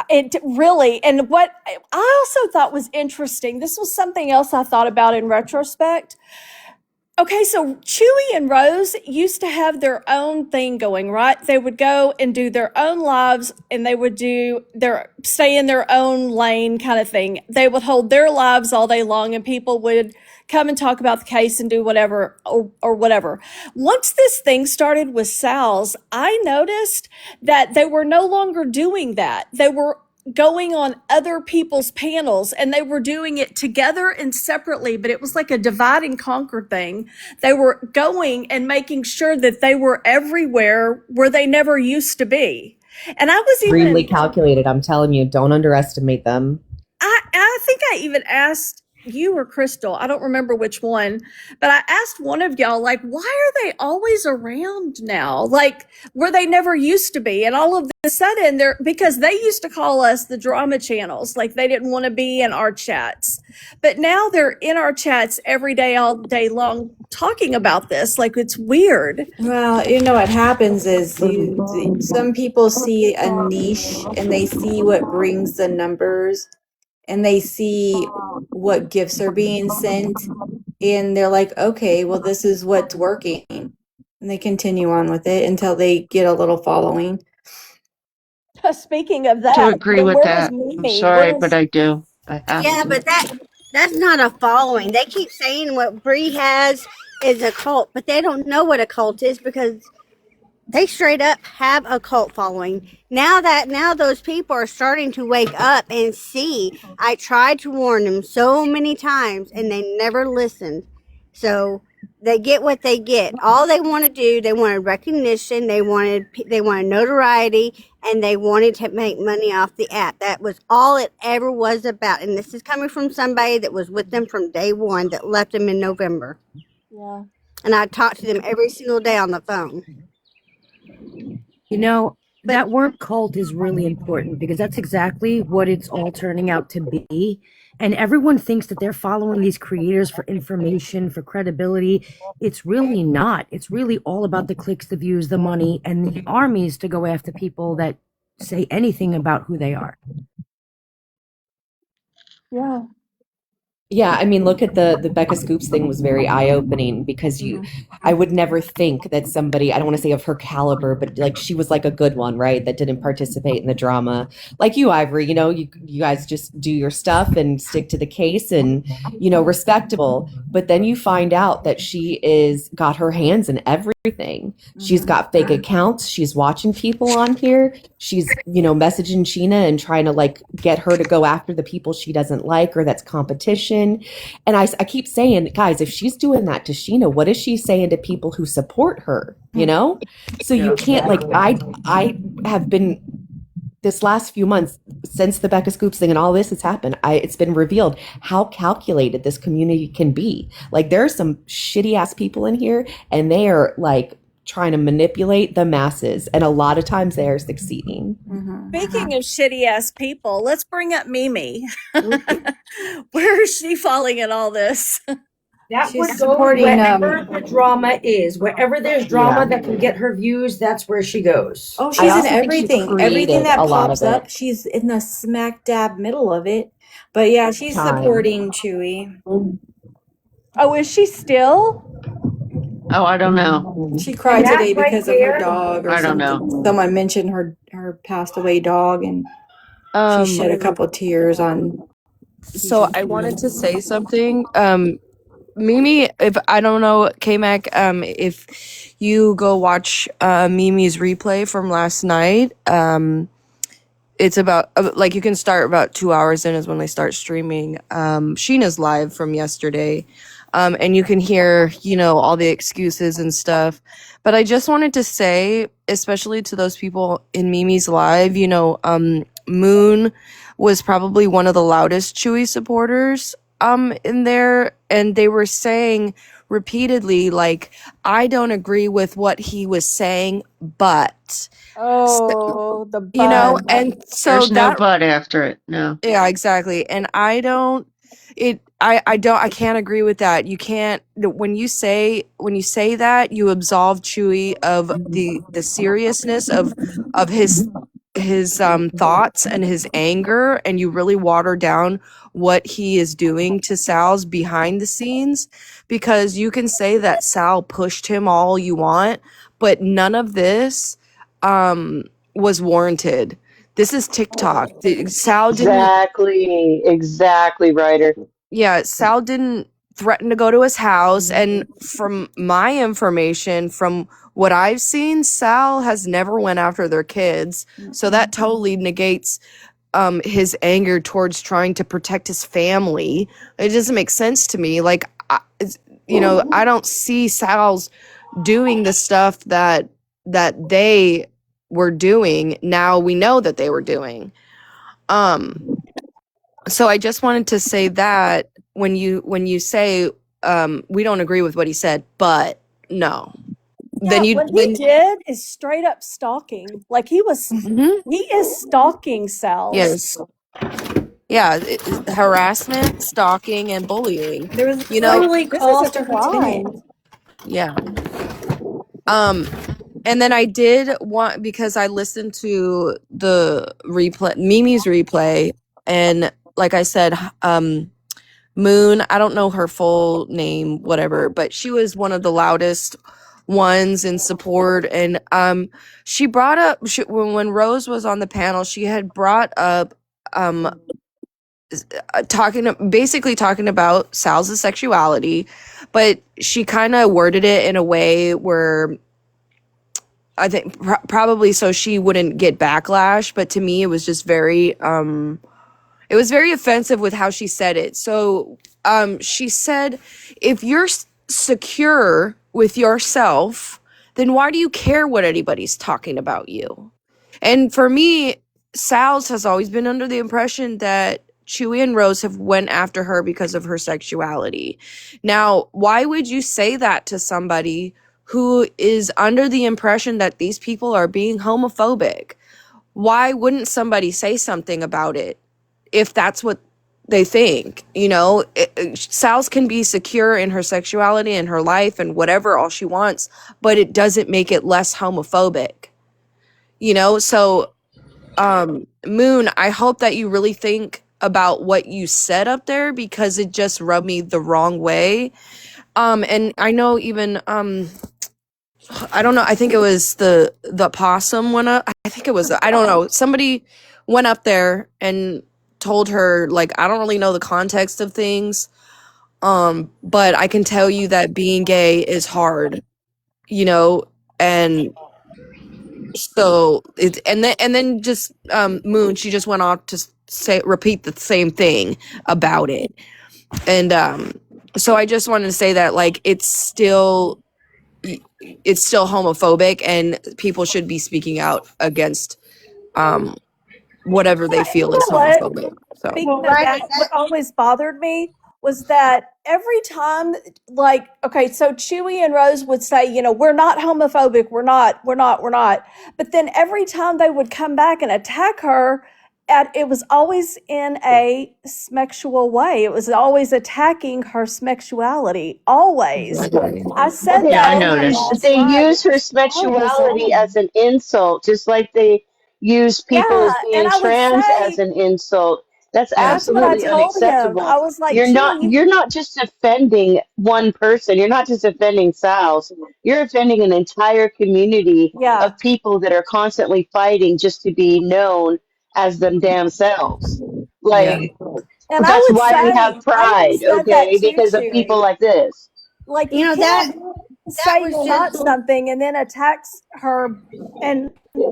it really, and what I also thought was interesting, this was something else I thought about in retrospect. Okay, so Chewy and Rose used to have their own thing going, right? They would go and do their own lives and they would stay in their own lane kind of thing. They would hold their lives all day long and people would come and talk about the case and do whatever or whatever. Once this thing started with Sal's, I noticed that they were no longer doing that. They were going on other people's panels and they were doing it together and separately, but it was like a divide and conquer thing. They were going and making sure that they were everywhere where they never used to be. And I was Extremely calculated. I'm telling you, don't underestimate them. I think I even asked you or Crystal, I don't remember which one, but I asked one of y'all, like, why are they always around now? Like, where they never used to be. And all of a sudden, because they used to call us the drama channels, like they didn't want to be in our chats. But now they're in our chats every day, all day long, talking about this. Like, it's weird. Well, you know what happens is some people see a niche and they see what brings the numbers and they see what gifts are being sent and they're like, okay, well, this is what's working. And they continue on with it until they get a little following. Speaking of that, To agree with that. I'm sorry, but I do. I have yeah, to. but that's not a following. They keep saying what Bree has is a cult, but they don't know what a cult is because they straight up have a cult following. Now those people are starting to wake up and see. I tried to warn them so many times and they never listened. So they get what they get. All they want to do, they wanted recognition, they wanted notoriety, and they wanted to make money off the app. That was all it ever was about. And this is coming from somebody that was with them from day one that left them in November. yeah. And I talked to them every single day on the phone. You know, that word cult is really important because that's exactly what it's all turning out to be. And everyone thinks that they're following these creators for information, for credibility. It's really not. It's really all about the clicks, the views, the money, and the armies to go after people that say anything about who they are. Yeah. Yeah, I mean, look at the Becca Scoops thing was very eye-opening because I would never think that somebody, I don't want to say of her caliber, but like she was like a good one, right? That didn't participate in the drama. Like you, Ivory, you guys just do your stuff and stick to the case and, respectable. But then you find out that she is got her hands in everything. She's got fake accounts. She's watching people on here. She's, messaging Sheena and trying to like get her to go after the people she doesn't like or that's competition. And I keep saying, guys, if she's doing that to Sheena, what is she saying to people who support her? So you can't like I have been this last few months since the Becca Scoops thing and all this has happened, it's been revealed how calculated this community can be. Like there are some shitty ass people in here and they are like trying to manipulate the masses and a lot of times they are succeeding. Speaking of shitty ass people, let's bring up Mimi. Where is she falling in all this? That She's would go supporting, wherever the drama is. Wherever there's drama that can get her views, that's where she goes. Oh, I she's in also think she everything. created Everything that a lot pops of it. up, she's in the smack dab middle of it. But yeah, she's supporting Chewy. Oh, is she still? Oh, I don't know. She cried that today right because of there- her dog or I don't something. know. Someone mentioned her passed away dog and she shed a couple tears on. So I wanted to say something. Mimi, if I don't know, KMac, if you go watch Mimi's replay from last night, it's about like you can start about 2 hours in is when they start streaming. Sheena's live from yesterday, and you can hear all the excuses and stuff. But I just wanted to say, especially to those people in Mimi's live, Moon was probably one of the loudest Chewy supporters in there, and they were saying repeatedly like, I don't agree with what he was saying, but The and so There's no that but after it. No. yeah, exactly. And I can't agree with that. You can't when you say that, you absolve Chewy of the seriousness of his thoughts and his anger, and you really water down what he is doing to Sal's behind the scenes, because you can say that Sal pushed him all you want, but none of this was warranted. This is TikTok. Sal didn't Exactly, writer. Yeah, Sal didn't threaten to go to his house, and from my information, from what I've seen, Sal has never went after their kids. So that totally negates his anger towards trying to protect his family. It doesn't make sense to me. Like I don't see Sal's doing the stuff that they were doing. Now we know that they were doing. So I just wanted to say that when you say we don't agree with what he said, but no, then what he did is straight up stalking. Like he is stalking Sal. yes, yeah, harassment, stalking, and bullying. There was Totally This calls is a to her crime. tenant. Yeah. And then I did want, because I listened to the replay, Mimi's replay, and like I said, Moon, I don't know her full name, whatever, but she was one of the loudest ones in support. And she brought up, when Rose was on the panel, she had brought up basically talking about Sal's sexuality, but she kind of worded it in a way where I think probably so she wouldn't get backlash, but to me it was just very it was very offensive with how she said it. So she said, if you're secure with yourself, then why do you care what anybody's talking about you? And for me, Sal's has always been under the impression that Chewy and Rose have went after her because of her sexuality. Now, why would you say that to somebody who is under the impression that these people are being homophobic? Why wouldn't somebody say something about it if that's what they think? Sal's can be secure in her sexuality and her life and whatever all she wants, but it doesn't make it less homophobic. So Moon, I hope that you really think about what you said up there because it just rubbed me the wrong way. And I know even I don't know, I think it was the possum went up. I think it was I don't know. Somebody went up there and told her like I don't really know the context of things. But I can tell you that being gay is hard, you know, and so it and then just Moon, she just went off to repeat the same thing about it. And so I just wanted to say that like it's still homophobic and people should be speaking out against whatever they feel is homophobic. So Speaking of Right, that, what always bothered me was that every time, like, okay, so Chewy and Rose would say, you know, we're not homophobic, we're not. But then every time they would come back and attack her, it was always in a sexual way. It was always attacking her sexuality. Always. exactly. I said Yeah, I that on noticed. this They use her Friday. sexuality as an insult, just like they use people Yeah, as and being I would trans as say, an insult. That's that's what I absolutely told him. I unacceptable. was like, Chewy, You're not just offending one person. You're not just offending Sal's. You're offending an entire community yeah. of people that are constantly fighting just to be known as them damn selves. Yeah. Like And that's why we have I even pride, said that okay? too, Because of people Chewy. like this. Like you you know that can't that say was you're not just something and then attacks her and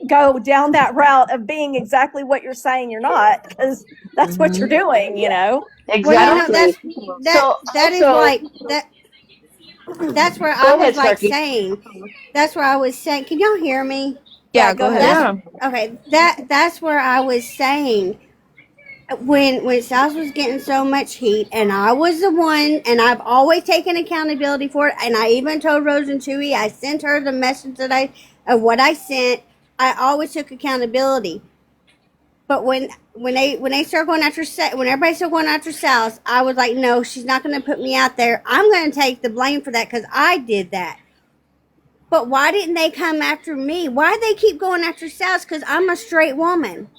go down that route of being exactly what you're saying you're not, because that's what you're Mm-hmm. doing, you know. well, I you don't. know Exactly. So that is also, like that. That's where I go was ahead, like Sparky. saying. That's where I was saying. Can y'all hear me? Yeah, Yeah, go go ahead. ahead. That's okay. That's where I was saying when Styles was getting so much heat, and I was the one, and I've always taken accountability for it. And I even told Rose and Chewy, I sent her the message that of what I sent. I always took accountability. But when they start going after when everybody started going after Styles, I was like, no, she's not going to put me out there. I'm going to take the blame for that because I did that. But why didn't they come after me? Why did they keep going after Styles? Because I'm a straight woman.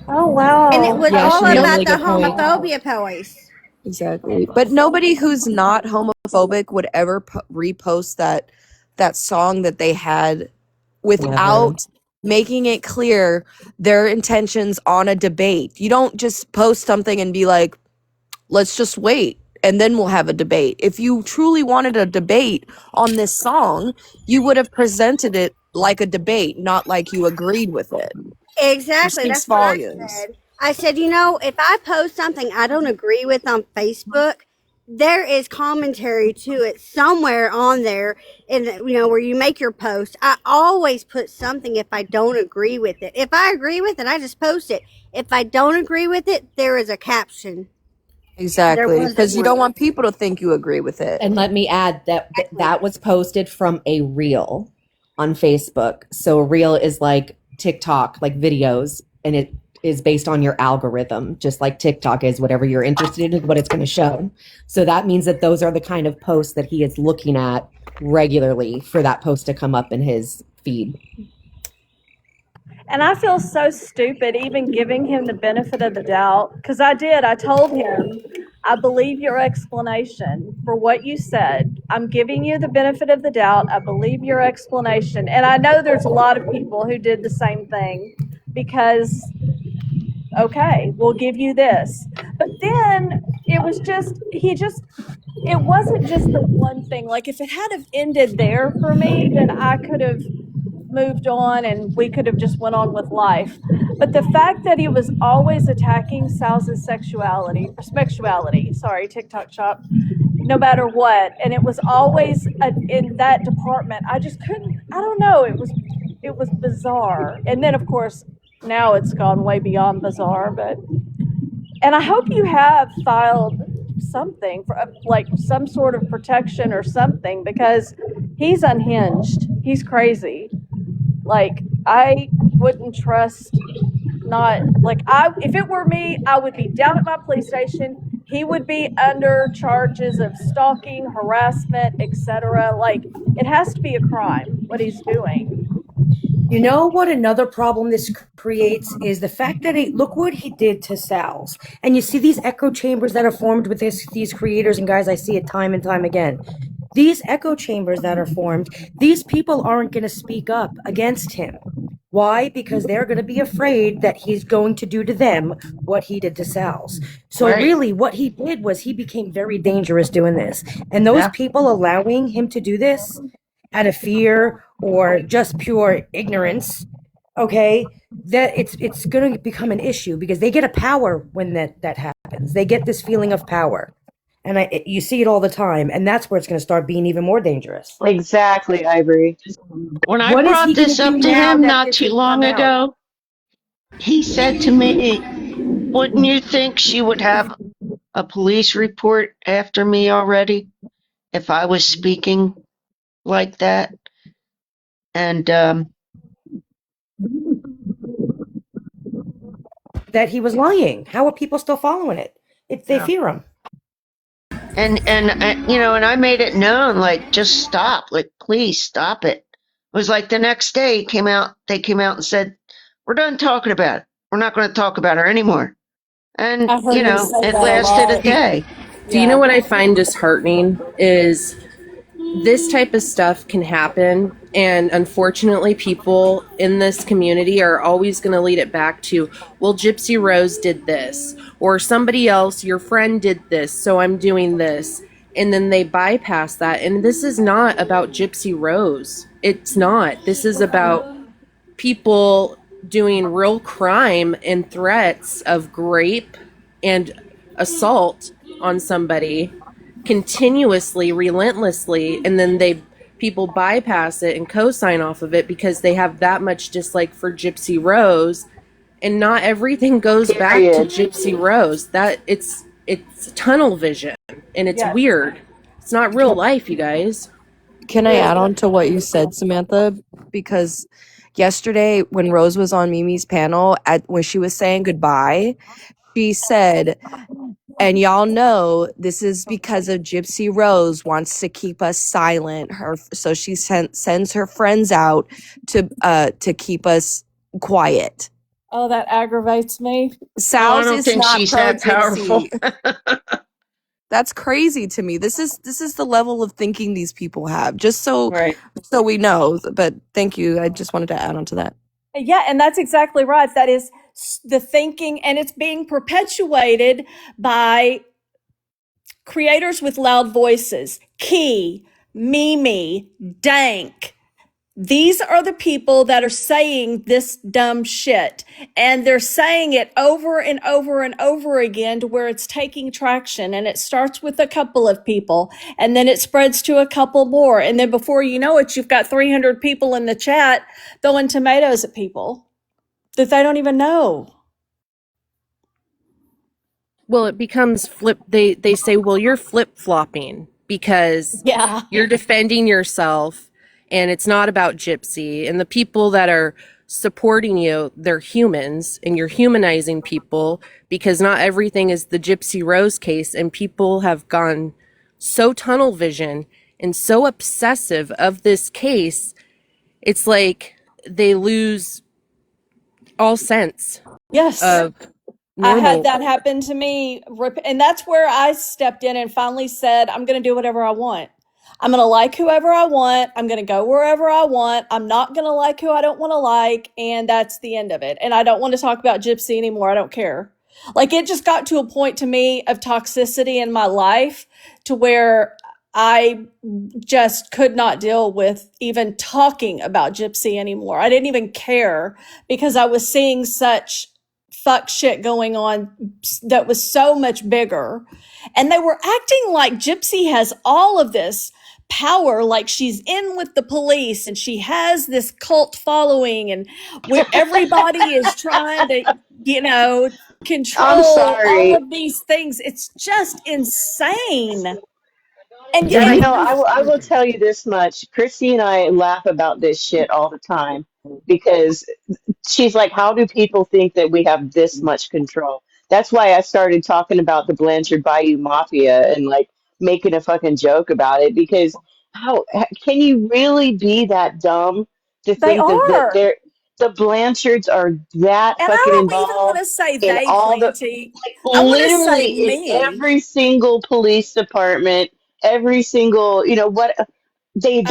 Oh And it wow. was Yeah, all she made a about really the good point. homophobia post. Exactly. But nobody who's not homophobic would ever repost that song that they had without making it clear their intentions on a debate. You don't just post something and be like, let's just wait and then we'll have a debate. If you truly wanted a debate on this song, you would have presented it like a debate, not like you agreed with it. It Exactly. speaks That's what I volumes. said. I said, you know, if I post something I don't agree with on Facebook, there is commentary to it somewhere on there, and you know where you make your post. I always put something if I don't agree with it. If I agree with it, I just post it. If I don't agree with it, there is a caption. There Exactly. wasn't Because you don't one. want people to think you agree with it. And let me add that that was posted from a reel on Facebook. So a reel is like TikTok, like videos, and it is based on your algorithm, just like TikTok is. Whatever you're interested in, what it's going to show. So that means that those are the kind of posts that he is looking at regularly for that post to come up in his feed. And I feel so stupid even giving him the benefit of the doubt, because I did. I told him, I believe your explanation for what you said. I'm giving you the benefit of the doubt. I believe your explanation. And I know there's a lot of people who did the same thing because, okay, we'll give you this. But then it was just, it wasn't just the one thing. Like if it had have ended there for me, then I could have moved on and we could have just went on with life. But the fact that he was always attacking Sal's sexuality, sorry, TikTok shop, no matter what, and it was always in that department, I just couldn't, I don't know, it was bizarre. And then of course now it's gone way beyond bizarre, but and I hope you have filed something for like some sort of protection or something, because he's unhinged. He's crazy. Like I wouldn't trust, not like if it were me, I would be down at my police station. He would be under charges of stalking, harassment, etc. Like it has to be a crime what he's doing. You know what another problem this creates is the fact that look what he did to Sal's. And you see these echo chambers that are formed with these creators and guys, I see it time and time again. These echo chambers that are formed, these people aren't going to speak up against him. Why? Because they're going to be afraid that he's going to do to them what he did to Sal's. So Right. really what he did was he became very dangerous doing this. And those Yeah. people allowing him to do this out of fear or just pure ignorance, okay, that it's going to become an issue because they get a power when that happens. They get this feeling of power. And you see it all the time, and that's where it's going to start being even more dangerous. Exactly, Ivory. When I What is brought he going this to do up to now him that not this too has long come out? ago, he said to me, wouldn't you think she would have a police report after me already if I was speaking like that? And That he was lying. How are people still following it? They fear him. and and I made it known, like, just stop, like, please stop it. It was like the next day they came out and said, we're done talking about it. We're not going to talk about her anymore. And, I heard him say it that a lasted a lot. day. Do you Yeah. know what I find disheartening is this type of stuff can happen, and unfortunately people in this community are always going to lead it back to, well, Gypsy Rose did this, or somebody else, your friend did this, so I'm doing this, and then they bypass that. And this is not about Gypsy Rose. It's not. This is about people doing real crime and threats of rape and assault on somebody continuously, relentlessly, and then people bypass it and co-sign off of it because they have that much dislike for Gypsy Rose, and not everything goes back to Period. Gypsy Rose. That it's tunnel vision, and it's Yes. weird. It's not real life, you guys. Can I add on to what you said, Samantha? Because yesterday, when Rose was on Mimi's panel, when she was saying goodbye, she said, and y'all know this is because of Gypsy Rose wants to keep us silent. So she sends her friends out to keep us quiet. Oh, that aggravates me. I Sal's don't is think not she's pro that powerful. Gypsy. That's crazy to me. This is the level of thinking these people have. Just so Right. we know. But thank you. I just wanted to add on to that. Yeah, and that's exactly right. That is the thinking, and it's being perpetuated by creators with loud voices. Key, Mimi, Dank. These are the people that are saying this dumb shit. And they're saying it over and over and over again to where it's taking traction. And it starts with a couple of people, and then it spreads to a couple more. And then before you know it, you've got 300 people in the chat throwing tomatoes at people that they don't even know. Well, it becomes they say, well, you're flip-flopping because Yeah. you're defending yourself, and it's not about Gypsy. And the people that are supporting you, they're humans, and you're humanizing people because not everything is the Gypsy Rose case. And people have gone so tunnel vision and so obsessive of this case, it's like they lose all sense Yes. of I had normal. that happen to me. And that's where I stepped in and finally said, I'm going to do whatever I want. I'm going to like whoever I want. I'm going to go wherever I want. I'm not going to like who I don't want to like. And that's the end of it. And I don't want to talk about Gypsy anymore. I don't care. Like, it just got to a point to me of toxicity in my life to where I just could not deal with even talking about Gypsy anymore. I didn't even care because I was seeing such fuck shit going on that was so much bigger. And they were acting like Gypsy has all of this power, like she's in with the police and she has this cult following, and where everybody is trying to, I'm control all sorry. of these things. It's just insane. And Yeah, You they know, I will tell you this much. Chrissy and I laugh about this shit all the time because she's like, how do people think that we have this much control? That's why I started talking about the Blanchard Bayou Mafia and like making a fucking joke about it because can you really be that dumb to They think that are. the Blanchards are that And I fucking don't even want involved to say in they, all the, Clancy. like, I want to say literally in me. every single police department, every single, what I what they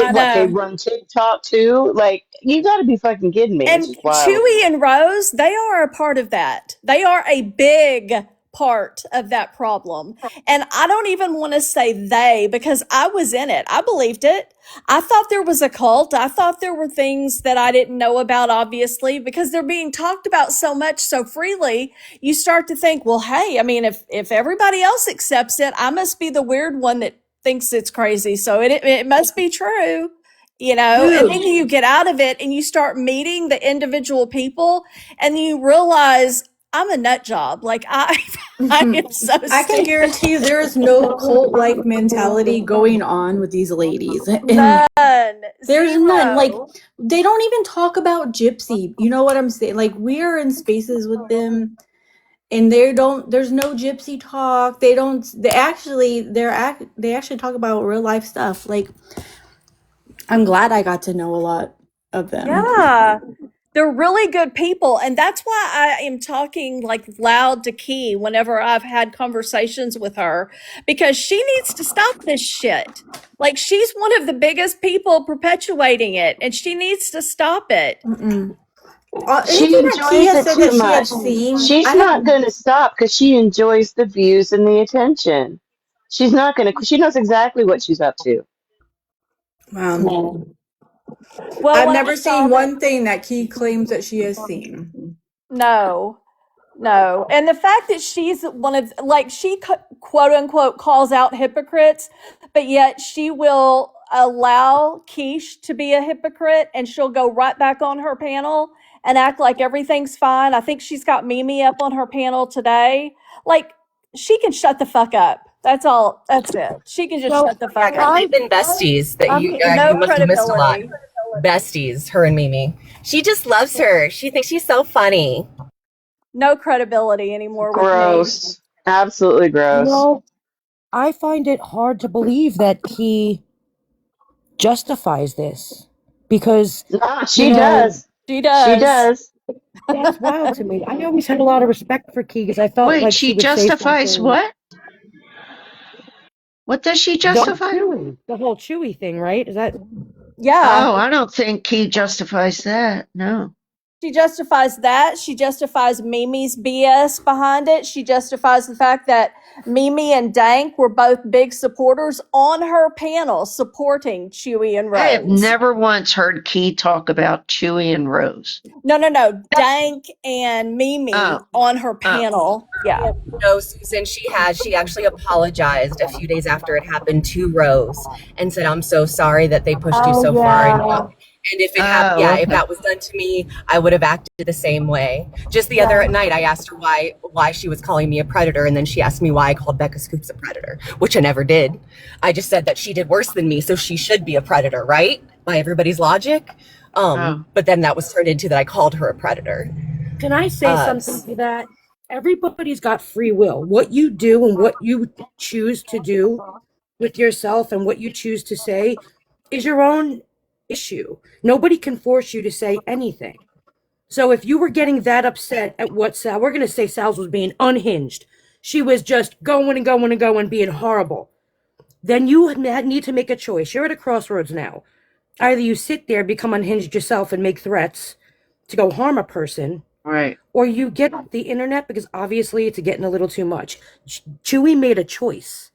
know. run TikTok too. Like, you got to be fucking kidding me. It's And just wild. Chewy and Rose, they are a part of that. They are a big part of that problem. And I don't even want to say they because I was in it. I believed it. I thought there was a cult. I thought there were things that I didn't know about, obviously, because they're being talked about so much so freely. You start to think, well, hey, I mean, if everybody else accepts it, I must be the weird one that thinks it's crazy. So it must be true, and then Dude, you get out of it and you start meeting the individual people and you realize I'm a nut job. Like I am so I can stupid. guarantee you there is no cult like mentality going on with these ladies. And None. there's none. Like, Zero. they don't even talk about Gypsy. You know what I'm saying? Like, we are in spaces with them and there's no Gypsy talk. They actually talk about real life stuff. Like, I'm glad I got to know a lot of them. Yeah. They're really good people. And that's why I am talking like loud to Key whenever I've had conversations with her because she needs to stop this shit. Like she's one of the biggest people perpetuating it and she needs to stop it. Mm-mm. She Anything that enjoys Kia it said too that she had much. seen, She's I have. not going to stop because she enjoys the views and the attention. She's not going to, she knows exactly what she's up to. Well, I've when I never saw seen that, one thing that Key claims that she has seen. no. No. And the fact that she's one of, like, she quote unquote calls out hypocrites, but yet she will allow Quiche to be a hypocrite and she'll go right back on her panel and act like everything's fine. I think she's got Mimi up on her panel today. Like, she can shut the fuck up. That's all. That's it. She can just so shut the Yeah, fuck guys, up. I, they've been besties. That I'm No you must have missed a lot. credibility. Besties, her and Mimi. She just loves her. She thinks she's so funny. No credibility anymore with me. Gross. Absolutely you gross. know, I find it hard to believe that he justifies this because, Nah, you she know, does. She She does. does. that's wild to me. I always had a lot of respect for Key because I felt Wait, like she she would say justifies something. what? What does she The justify? Chewy, the whole Chewy thing, right? Is that Yeah. Oh, I don't think he justifies that. No. She justifies that. She justifies Mimi's BS behind it. She justifies the fact that Mimi and Dank were both big supporters on her panel supporting Chewy and I have Rose. never once heard Key talk about Chewy and Rose. No. Dank and Mimi Oh, on her oh. panel. Yeah. No, Susan, she actually apologized a few days after it happened to Rose and said, I'm so sorry that they pushed you so far. And if it happened, Oh, yeah, if okay. that was done to me, I would have acted the same way. Just the other night, I asked her why she was calling me a predator, and then she asked me why I called Becca Scoops a predator, which I never did. I just said that she did worse than me, so she should be a predator, right? By everybody's logic. Oh. But then that was turned into that I called her a predator. Can I say something to that? Everybody's got free will. What you do and what you choose to do with yourself and what you choose to say is your own issue. Nobody can force you to say anything. So if you were getting that upset at what Sal, we're going to say Sal's was being unhinged. She was just going and going and going, being horrible. Then you need to make a choice. You're at a crossroads now. Either you sit there, become unhinged yourself, and make threats to go harm a person, Right. or you get off the internet because obviously it's getting a little too much. Chewy made a choice.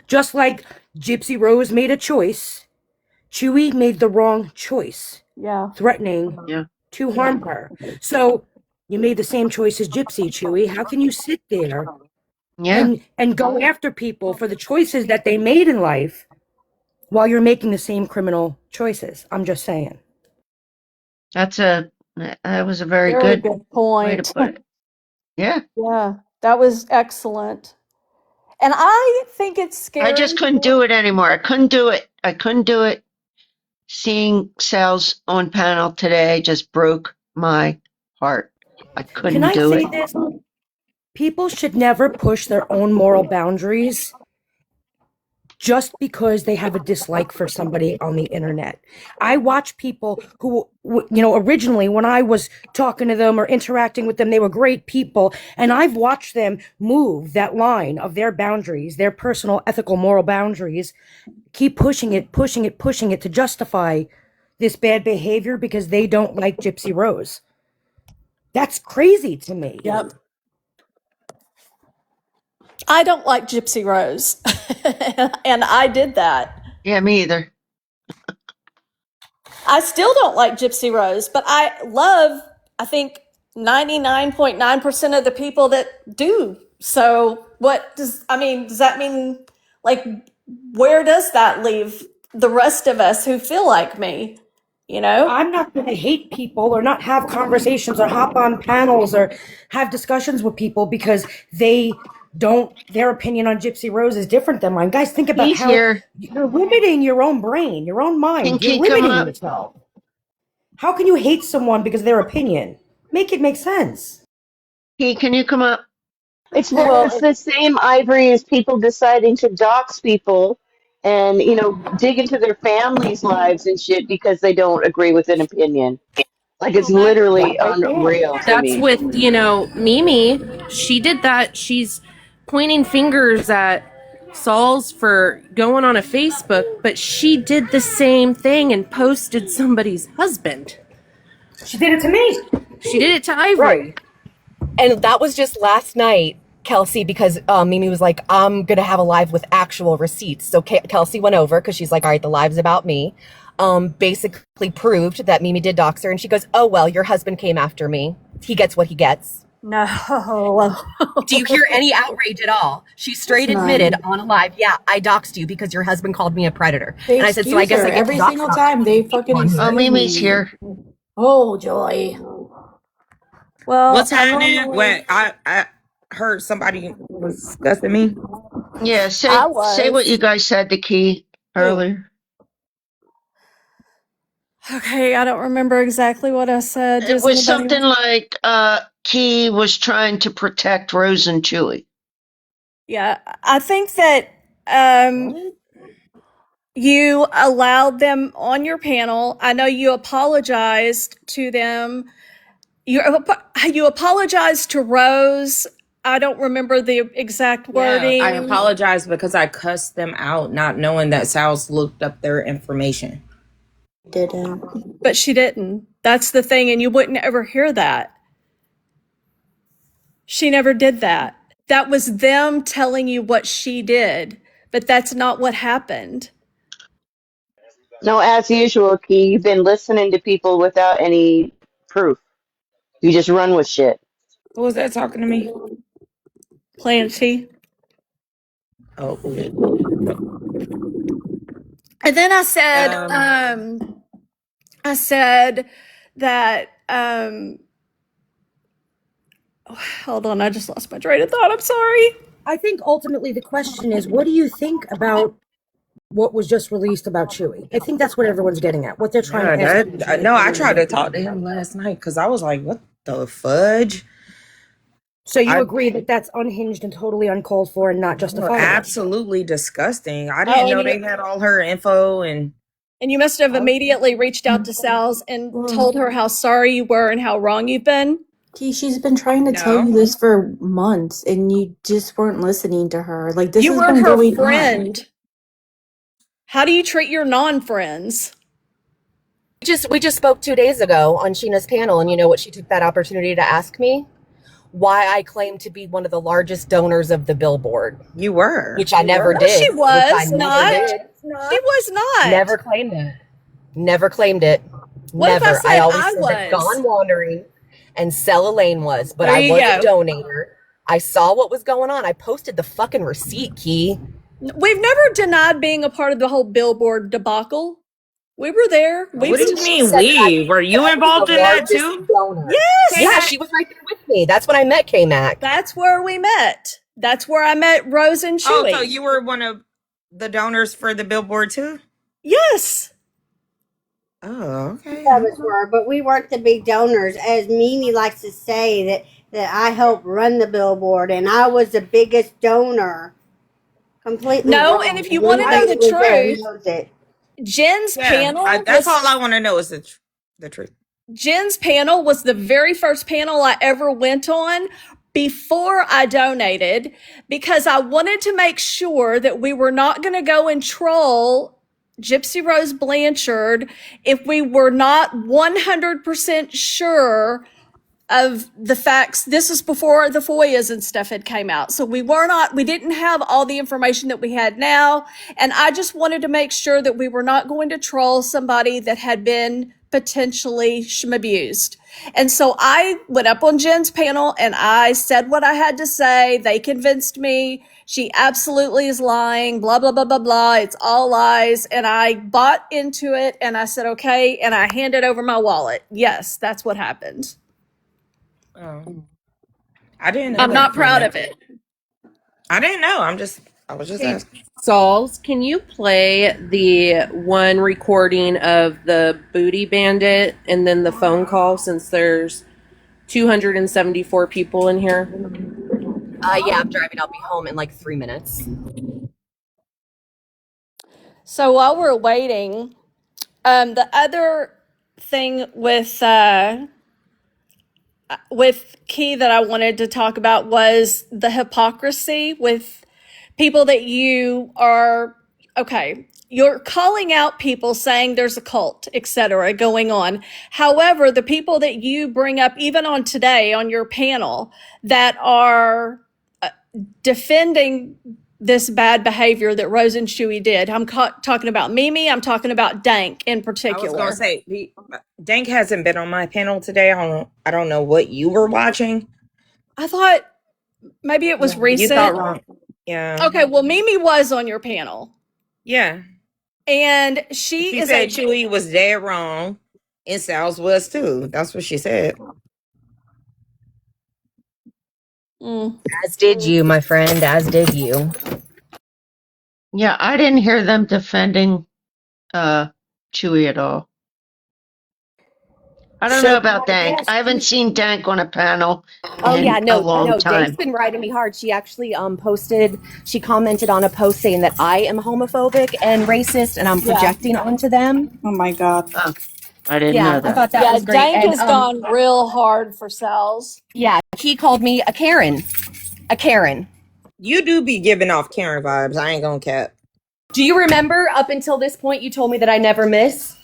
Just like Gypsy Rose made a choice, Chewy made the wrong choice, Yeah. threatening Yeah. to harm her. So you made the same choice as Gypsy, Chewy. How can you sit there Yeah. and go after people for the choices that they made in life while you're making the same criminal choices? I'm just saying. That was a very Very good good way to point. put it. Yeah. Yeah. That was excellent. And I think it's I just scary. couldn't do it anymore. I couldn't do it. I couldn't do it. Seeing Sal's on panel today just broke my heart. I Can couldn't I do say it. this? People should never push their own moral boundaries just because they have a dislike for somebody on the internet. I watch people who, originally when I was talking to them or interacting with them, they were great people. And I've watched them move that line of their boundaries, their personal, ethical, moral boundaries, keep pushing it to justify this bad behavior because they don't like Gypsy Rose. That's crazy to me. Yep. I don't like Gypsy Rose. And I did that. Yeah, me either. I still don't like Gypsy Rose, but I think 99.9% of the people that do. So does that mean, like, where does that leave the rest of us who feel like me? I'm not going to hate people or not have conversations or hop on panels or have discussions with people because their opinion on Gypsy Rose is different than mine. Guys, think about He's how here. you're limiting your own brain, your own mind. Pinky, You're come limiting up. yourself. How can you hate someone because of their opinion? Make it make sense. Hey, can you come up? It's the same, Ivory, as people deciding to dox people and dig into their families' lives and shit because they don't agree with an opinion. Like, it's literally Right there. unreal to That's me. with, Mimi. She did that. She's pointing fingers at Saul's for going on a Facebook, but she did the same thing and posted somebody's husband. She did it to me. She did it to Ivory. Right. And that was just last night, Kelsey, because Mimi was like, I'm going to have a live with actual receipts. So Kelsey went over because she's like, all right, the live's about me. Basically proved that Mimi did dox her. And she goes, oh, well, your husband came after me. He gets what he gets. No. Do you hear any outrage at all? She straight admitted on a live, yeah, I doxed you because your husband called me a predator. They and I said, so I excuse guess her I get every to dox single her. time they fucking excuse Oh, Mimi's me. here. Oh, joy. Well, What's happening? When I heard somebody was discussing me. Yeah, say what you guys said to Key earlier. Okay, I don't remember exactly what I said. It was something like Key was trying to protect Rose and Chewy. Yeah, I think that you allowed them on your panel. I know you apologized to them. You apologized to Rose. I don't remember the exact wording. Yeah, I apologize because I cussed them out, not knowing that Sal's looked up their information. Didn't. But she didn't. That's the thing, and you wouldn't ever hear that. She never did that. That was them telling you what she did, but that's not what happened. No, as usual, Key, you've been listening to people without any proof. You just run with shit. Who was that talking to me? Clancy. Oh, And then I said that hold on, I just lost my train of thought. I'm sorry. I think ultimately the question is, what do you think about what was just released about Chewy? I think that's what everyone's getting at. What they're trying to ask. No, I tried to talk to him last night because I was like, what the fudge? So you agree that that's unhinged and totally uncalled for and not justifiable? Absolutely disgusting. I didn't know they had all her info and you must have immediately reached out to Sal's and told her how sorry you were and how wrong you've been. She's been trying to tell you this for months, and you just weren't listening to her. Like, this you has were been her going friend. on. How do you treat your non-friends? We just spoke 2 days ago on Sheena's panel, and you know what she took that opportunity to ask me? Why I claim to be one of the largest donors of the billboard. You were. Which I never did. She was not. She was not. Never claimed it. Never claimed it. What Never. if I said I always I said that was? Gone Wandering and Sell Elaine was, but There I you was go. a donator. I saw what was going on. I posted the fucking receipt, Key. We've never denied being a part of the whole billboard debacle. We were there. What do you mean we? Were you involved in that too? Yes. Yeah, she was right there with me. That's when I met KMac. That's where we met. That's where I met Rose and Chewy. Oh, so you were one of the donors for the billboard too? Yes. Oh, okay. Of us were, but we weren't the big donors. As Mimi likes to say, that I helped run the billboard and I was the biggest donor. completely No, wrong. and if you want to know Everybody the that was there truth, knows it. Jen's Yeah, panel that's was all I want to know is the truth. Jen's panel was the very first panel I ever went on before I donated, because I wanted to make sure that we were not going to go and troll Gypsy Rose Blanchard if we were not 100% sure of the facts. This was before the FOIAs and stuff had came out. So we didn't have all the information that we had now. And I just wanted to make sure that we were not going to troll somebody that had been potentially abused. And so I went up on Jen's panel and I said what I had to say. They convinced me she absolutely is lying, blah, blah, blah, blah, blah. It's all lies. And I bought into it and I said, okay. And I handed over my wallet. Yes, that's what happened. Oh, I didn't know I'm that. not proud of it. I didn't know. I was just Hey, asking. Sauls, can you play the one recording of the booty bandit and then the phone call, since there's 274 people in here? Yeah, I'm driving. I'll be home in like 3 minutes. So while we're waiting, the other thing with Key that I wanted to talk about was the hypocrisy with people that you're calling out people saying there's a cult, etc., going on. However, the people that you bring up, even on today on your panel, that are defending this bad behavior that Rose and Shuey did. I'm talking about Mimi. I'm talking about Dank in particular. I was gonna say, Dank hasn't been on my panel today. I don't know what you were watching. I thought maybe it was recent. You thought wrong. Yeah. Okay, well, Mimi was on your panel. Yeah. And she said Chewy was dead wrong, and Sal's was too. That's what she said. As did you, my friend. As did you. Yeah, I didn't hear them defending Chewy at all. I don't know about Dank. I haven't seen Dank on a panel in a long time. Dank's been writing me hard. She actually she commented on a post saying that I am homophobic and racist and I'm projecting onto them. Oh my God. Oh, I didn't know that. I thought that was great. Dank has gone real hard for Sal's. Yeah, he called me a Karen. A Karen. You do be giving off Karen vibes. I ain't gonna cap. Do you remember up until this point you told me that I never miss?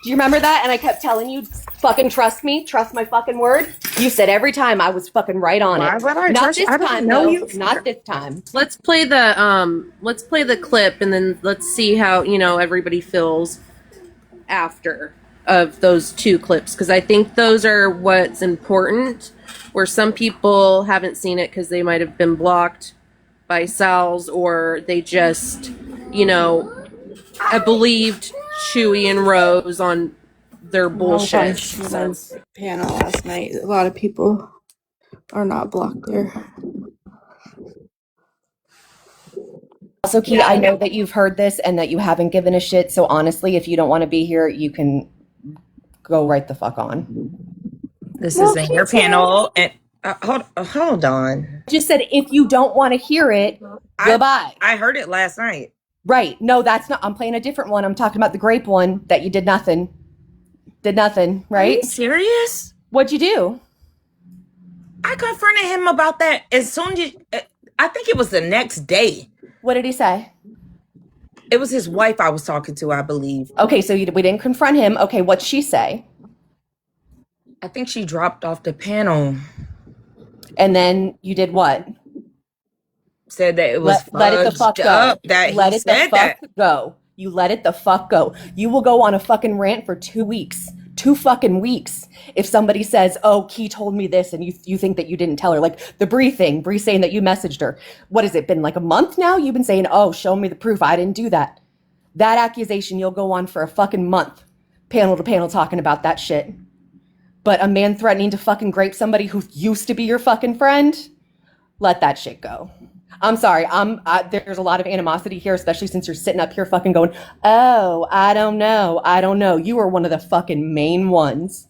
Do you remember that? And I kept telling you, fucking trust me, trust my fucking word. You said every time I was fucking right on it. Not this time, though. Not this time. Let's play the clip and then let's see how, everybody feels after of those two clips, because I think those are what's important, where some people haven't seen it because they might have been blocked by Sal's, or they just, I believed Chewy and Rose on their bullshit. Jen's panel last night. A lot of people are not blocked there. Also, Key, I know that you've heard this and that you haven't given a shit. So honestly, if you don't want to be here, you can go right the fuck on. This isn't your panel. And hold on. Just said if you don't want to hear it, goodbye. I heard it last night. Right. No, that's not. I'm playing a different one. I'm talking about the grape one that you did nothing. Did nothing, right? Are you serious? What'd you do? I confronted him about that as soon as I think it was the next day. What did he say? It was his wife I was talking to, I believe. Okay, so we didn't confront him. Okay, what'd she say? I think she dropped off the panel. And then you did what? Said that it was let it the fuck go. Up that let he it the said fuck that. go. You let it the fuck go. You will go on a fucking rant for 2 weeks. 2 fucking weeks. If somebody says, oh, Key told me this, and you think that you didn't tell her. Like the Bree thing, Bree saying that you messaged her. What has it been, like a month now? You've been saying, oh, show me the proof. I didn't do that. That accusation, you'll go on for a fucking month. Panel to panel talking about that shit. But a man threatening to fucking grape somebody who used to be your fucking friend? Let that shit go. I'm sorry. There's a lot of animosity here, especially since you're sitting up here fucking going, oh, I don't know. You are one of the fucking main ones.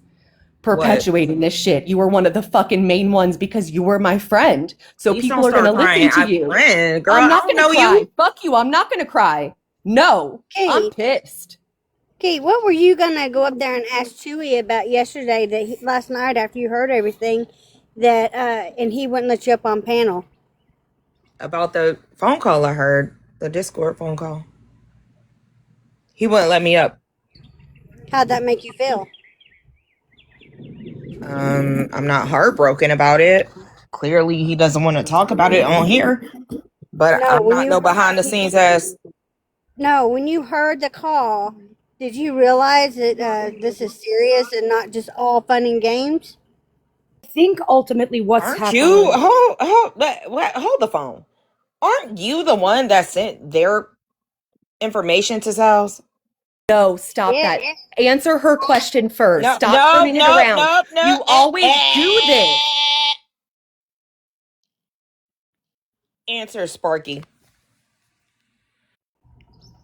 perpetuating this shit. You were one of the fucking main ones because you were my friend. So Please people don't are going to start crying. listen to you. Friend, girl, I'm not I going don't to know cry. you. Fuck you. I'm not going to cry. No. I'm pissed. Kate, what were you gonna go up there and ask Chewy about yesterday? Last night after you heard everything, that and he wouldn't let you up on panel. About the phone call I heard, the Discord phone call. He wouldn't let me up. How'd that make you feel? I'm not heartbroken about it. Clearly, he doesn't want to talk about it on here. But No, I'm not no behind the scenes ass. No, when you heard the call, did you realize that this is serious and not just all fun and games? I think ultimately what's Aren't happening. you hold the phone? Aren't you the one that sent their information to Sal's? No, stop that. Answer her question first. No, Stop turning it around. You always do this. Answer, Sparky.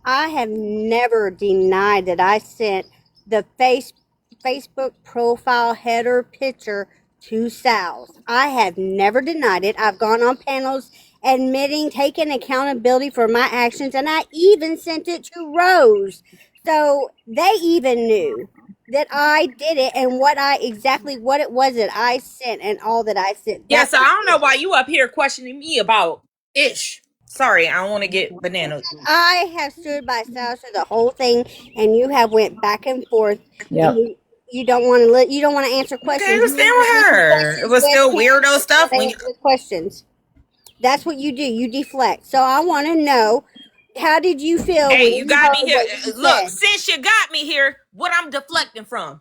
I have never denied that I sent the Facebook profile header picture to Sal's. I have never denied it. I've gone on panels admitting, taking accountability for my actions, and I even sent it to Rose. So they even knew that I did it and what it was that I sent and all that I sent. Yeah, so I don't know why you up here questioning me about ish. Sorry, I don't want to get bananas. I have stood by Sal through the whole thing, and you have went back and forth. Yep. And you don't want to you don't want to answer questions. I understand with her. It was still weirdo stuff when you questions. That's what you do. You deflect. So I want to know, how did you feel? Hey, when you got me heard here. what you Look, said? since you got me here, what I'm deflecting from?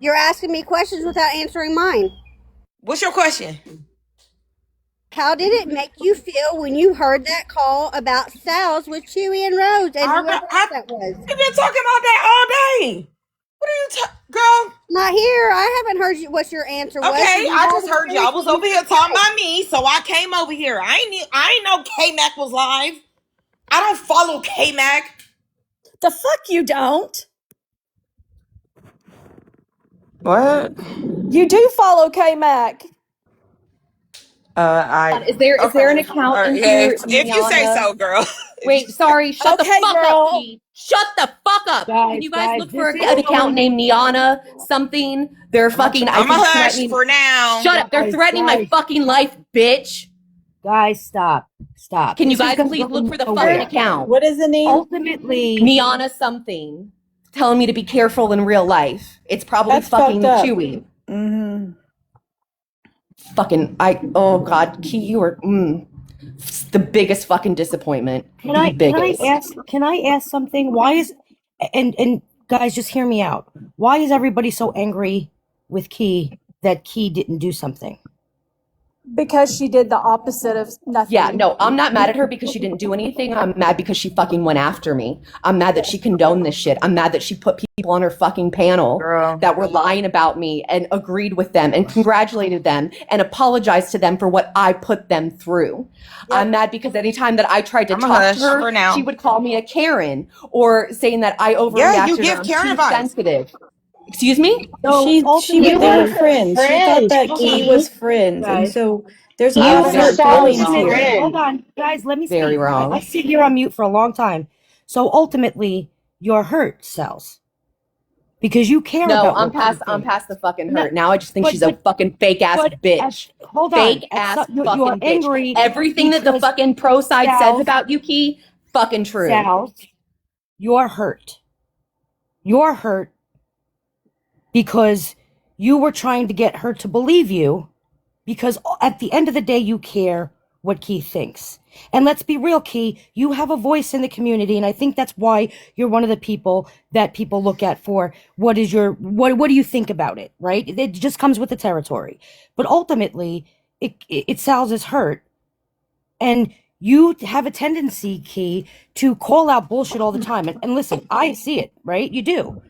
You're asking me questions without answering mine. What's your question? How did it make you feel when you heard that call about Sal's with Chewy and Rose and whoever else that was? We've been talking about that all day. What are you girl? Not here. I haven't heard what your answer was. Okay, I just heard y'all was over here talking about me, so I came over here. I ain't know KMac was live. I don't follow KMac. The fuck you don't. What? You do follow KMac. Is there an account in here? If you say so, girl. Wait, sorry. Shut the fuck up, Key. Shut the fuck up. Can you guys look for an account named Niana something? They're fucking. I'm a hush for now. Shut up. They're threatening my fucking life, bitch. Guys, stop. Can you guys please look for the fucking account? What is the name? Ultimately, Niana something. Telling me to be careful in real life. It's probably That's fucking fucked up. Chewy. Mm-hmm. Oh God, Key, you are the biggest fucking disappointment. Can I ask something? Why is and guys, just hear me out. Why is everybody so angry with Key that Key didn't do something? Because she did the opposite of nothing. Yeah, no, I'm not mad at her because she didn't do anything. I'm mad because she fucking went after me. I'm mad that she condoned this shit. I'm mad that she put people on her fucking panel that were lying about me and agreed with them and congratulated them and apologized to them for what I put them through. Yep. I'm mad because anytime that I tried to talk to her, she would call me a Karen or saying that I overreacted. Yeah, you give Karen vibes. Sensitive. Excuse me? No, they were friends. She thought that Key was friends. And so there's a lot of hurt feelings here. Hold on, guys, let me speak. Very wrong. I sit here on mute for a long time. So ultimately, you're hurt, Cells. Because you care about I'm past the fucking hurt. Now I just think she's a fucking fake ass bitch. Hold on. Fake ass fucking you're angry. Bitch. Everything that the fucking pro side says about you, Key, fucking true. Cells, you're hurt. You're hurt because you were trying to get her to believe you, because at the end of the day, you care what Key thinks. And let's be real, Key, you have a voice in the community, and I think that's why you're one of the people that people look at for what do you think about it, right? It just comes with the territory. But ultimately, it Sal's is hurt, and you have a tendency, Key, to call out bullshit all the time. And listen, I see it, right? You do.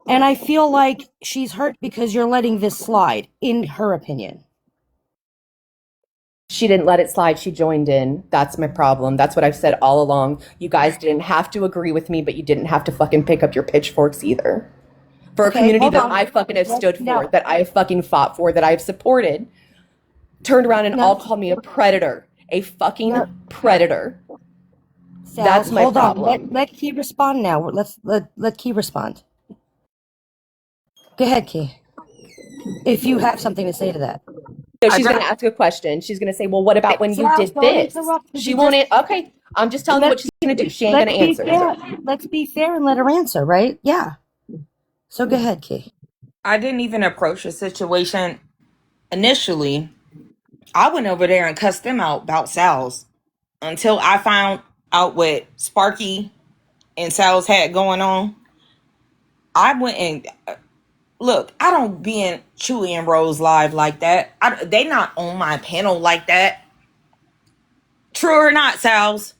And I feel like she's hurt because you're letting this slide, in her opinion. She didn't let it slide. She joined in. That's my problem. That's what I've said all along. You guys didn't have to agree with me, but you didn't have to fucking pick up your pitchforks either. for a Okay, community hold that on. I fucking have stood for, Now, that I have fucking fought for, that I've supported, turned around and all now, called me a predator. A fucking now, predator. Sal, That's my hold on. problem. Let Key respond now. Let Key respond. Go ahead, Key. If you have something to say to that. So she's going to ask a question. She's going to say, well, what about when you Sal, did don't this? interrupt. She won't. Okay. I'm just telling you what she's going to do. She ain't going to Let's be answer. fair. Let's be fair and let her answer, right? Yeah. So go ahead, Key. I didn't even approach the situation initially. I went over there and cussed them out about Sal's until I found out what Sparky and Sal's had going on. I went and look, I don't be in Chewy and Rose live like that. They not on my panel like that. True or not, Sal's?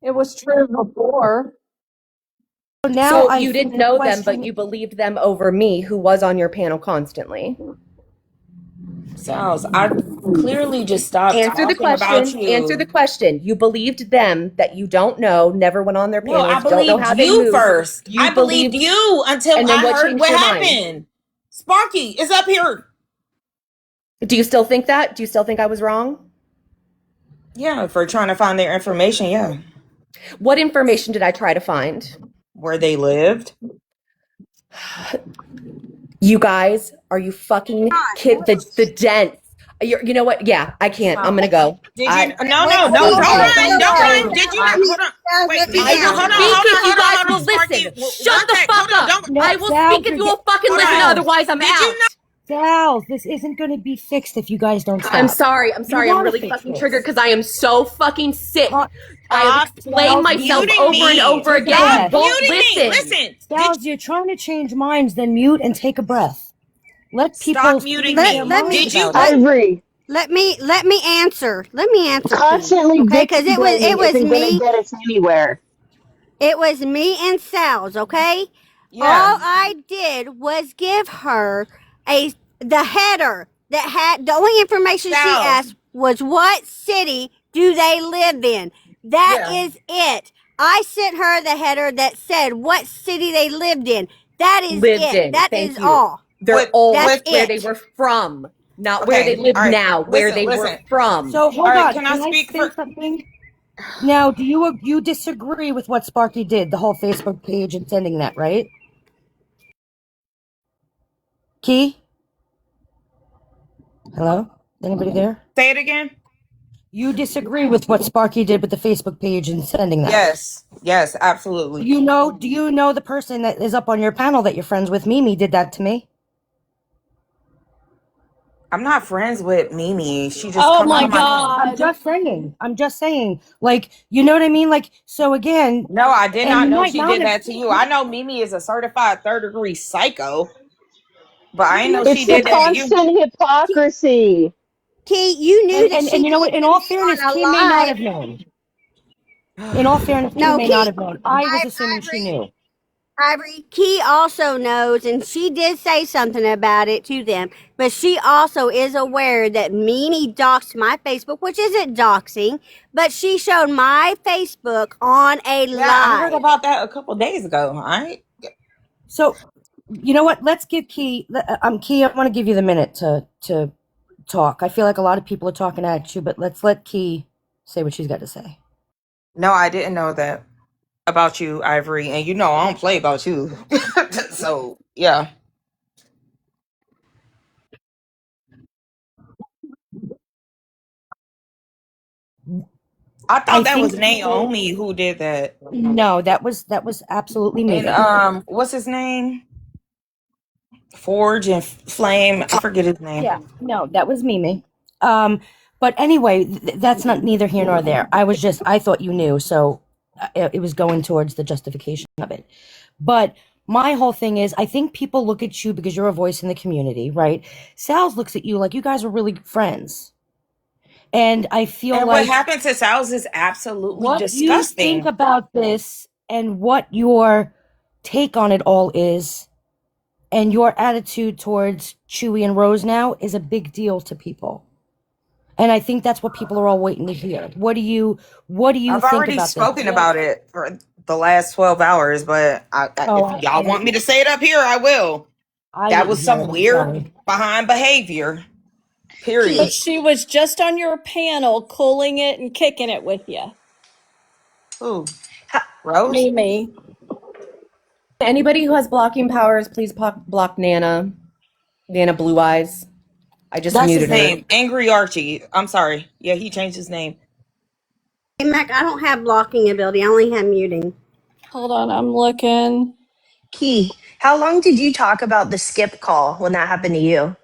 It was true before. So now So I you think didn't the know them, but question. you believed them over me, who was on your panel constantly. Sal's, I clearly just stopped Answer the talking about question. Answer the you. question. You believed them that you don't know, never went on their No, I panels, don't know believed how they you move. first. You I believed believed, you until and then I what heard changed what your mind? happened. Sparky is up here. Do you still think that? Do you still think I was wrong? Yeah, for trying to find their information, yeah. What information did I try to find? Where they lived. You guys, are you fucking kid? The dents. You know what? Yeah, I can't. I'm gonna go. Did you? No, Wait, no, wait, don't wait, run, don't wait, run. Did you let not? me, Hold on. Wait, let me did I you? will answer. Hold on, speak hold if on, you hold on, guys hold on, will Sparky. listen. Shut the Hold fuck on, up. don't. No, I will Sal, speak if you will fucking Hold listen. on. Otherwise, I'm Did you out. not? Sal, this isn't going to be fixed if you guys don't stop. I'm sorry. I'm You sorry. I'm want to really fix fucking this. triggered because I am so fucking sick. I have Stop explained myself muting over and me. over Take a again. You Stop breath. won't muting me. listen. Listen. Sal, you're trying to change minds, then mute and take a breath. Let Stop people muting speak their me. Let minds me Did you? about it. Ivory, let me answer. Let me answer, Key. constantly Okay, because victim it blaming was isn't going to me. get us anywhere. It was me and Sal's, okay? Yeah. All I did was give her the header that had the only information she Sal. asked was what city do they live in? That Yeah. is it. I sent her the header that said what city they lived in. That is Lived it. in. That Thank is you. all. They're That's old. With Where they it. were from, not where they okay. live All right. now. Where Listen. they were Listen. from. So All hold right. on. Can I Can I speak say for? something? Now, do you disagree with what Sparky did, the whole Facebook page and sending that, right? Key? Hello? Anybody there? Say it again. You disagree with what Sparky did with the Facebook page and sending that? Yes. Yes. Absolutely. Do you know the person that is up on your panel that you're friends with? Mimi did that to me. I'm not friends with Mimi. She just Oh comes my on my phone. I'm God. just saying. I'm just saying. Like, you know what I mean? Like, so again, No, I did and not you know might she not did have. that to you. I know Mimi is a certified third degree psycho, but I didn't know she It's the did that to you. constant hypocrisy. Key, you knew that And she you know came what? In to all me fairness, on a Key may not live. have known. In all fairness, Key No, may not Key, have known. I was assuming she Ivory, knew. Ivory, Key also knows, and she did say something about it to them, but she also is aware that Mimi doxed my Facebook, which isn't doxing, but she showed my Facebook on a Yeah, I heard live. about that a couple days ago. All right. So, you know what? Let's give Key. Key, I want to give you the minute to talk. I feel like a lot of people are talking at you, but let's let Key say what she's got to say. No, I didn't know that about you, Ivory, and you know I don't play about you. So yeah, I I thought that think was people. Naomi who did that. No, that was absolutely And me. what's his name? Forge and Flame. I forget his name. Yeah, no, that was Mimi. But anyway, that's not neither here nor there. I thought you knew, so it was going towards the justification of it. But my whole thing is, I think people look at you because you're a voice in the community, right? Sal's looks at you like you guys are really friends. And I feel And what like happened to Sal's is absolutely what you think disgusting. about this and what your take on it all is and your attitude towards Chewy and Rose now is a big deal to people. And I think that's what people are all waiting to hear. What do you I've think already about this? spoken about it. the last 12 hours, but Oh, if y'all want me to say it up here, I will. I That didn't was hear some it. I'm weird sorry. behind behavior. But Period. she was just on your panel, cooling it and kicking it with you. Who? Rose? Mimi. Anybody who has blocking powers, please block Nana. Nana Blue Eyes. I just That's his muted her. name. Angry Archie. I'm sorry. Yeah, he changed his name. KMac, I don't have blocking ability. I only have muting. Hold on, I'm looking. Key, how long did you talk about the skip call when that happened to you?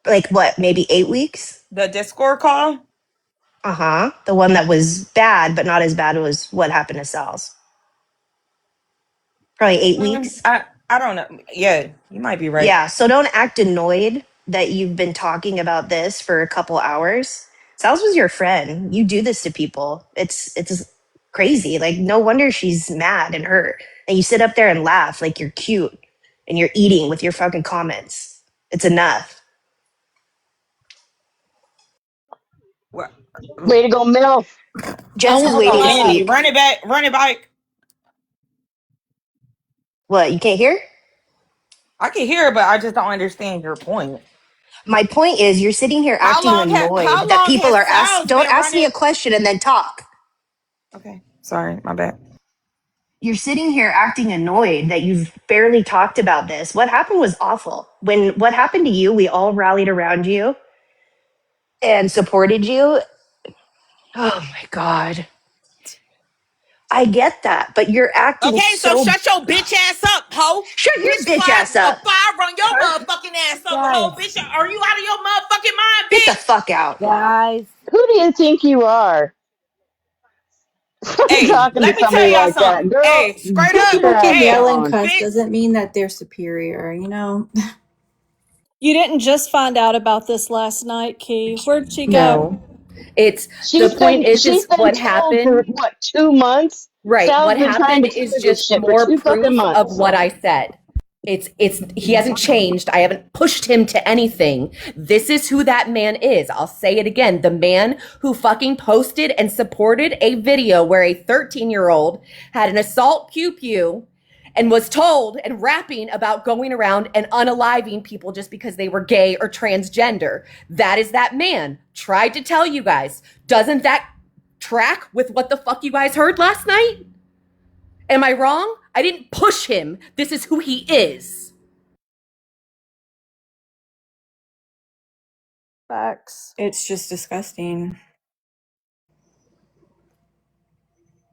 Like what, maybe 8 weeks? The Discord call? Uh-huh. The one that was bad, but not as bad as what happened to Sal's. Probably 8 weeks. I don't know. Yeah, you might be right. Yeah, so don't act annoyed that you've been talking about this for a couple hours. Sal's was your friend. You do this to people. It's crazy. Like no wonder she's mad and hurt. And you sit up there and laugh like you're cute and you're eating with your fucking comments. It's enough. What? Way to go, Mel. I Jess is want Hold waiting on, to Andy. speak. Run it back. Run it back. What, you can't hear? I can hear it, but I just don't understand your point. My point is you're sitting here acting How annoyed that long people has are asked Sal's don't been ask me running? a question and then talk. Okay, sorry, my bad. You're sitting here acting annoyed that you've barely talked about this. What happened was awful. When what happened to you, we all rallied around you and supported you. Oh my God. I get that, but you're acting Okay, so so. shut your bitch ass up, hoe. Shut your Bitch, before bitch ass a up. fire run your motherfucking ass over, Guys, hoe. Bitch, are you out of your motherfucking mind, Get the bitch? fuck out. guys. Who do you think you are? Hey, Talking to let me tell somebody y'all like that. something. Girl, Hey, straight get up. your People ass can yell Hey, and on. cuss bitch. doesn't mean that they're superior, you know? You didn't just find out about this last night, Key. Where'd she go? No. It's the point She's is been what told for happened. what, 2 months? Right. Sal's What been trying happened to tell is her this just shit for more two fucking proof of months. what I said. It's he hasn't changed. I haven't pushed him to anything. This is who that man is. I'll say it again. The man who fucking posted and supported a video where a 13-year-old had an assault pew pew and was told and rapping about going around and unaliving people just because they were gay or transgender. That is that man. Tried to tell you guys. Doesn't that track with what the fuck you guys heard last night? Am I wrong? I didn't push him. This is who he is. Facts. It's just disgusting.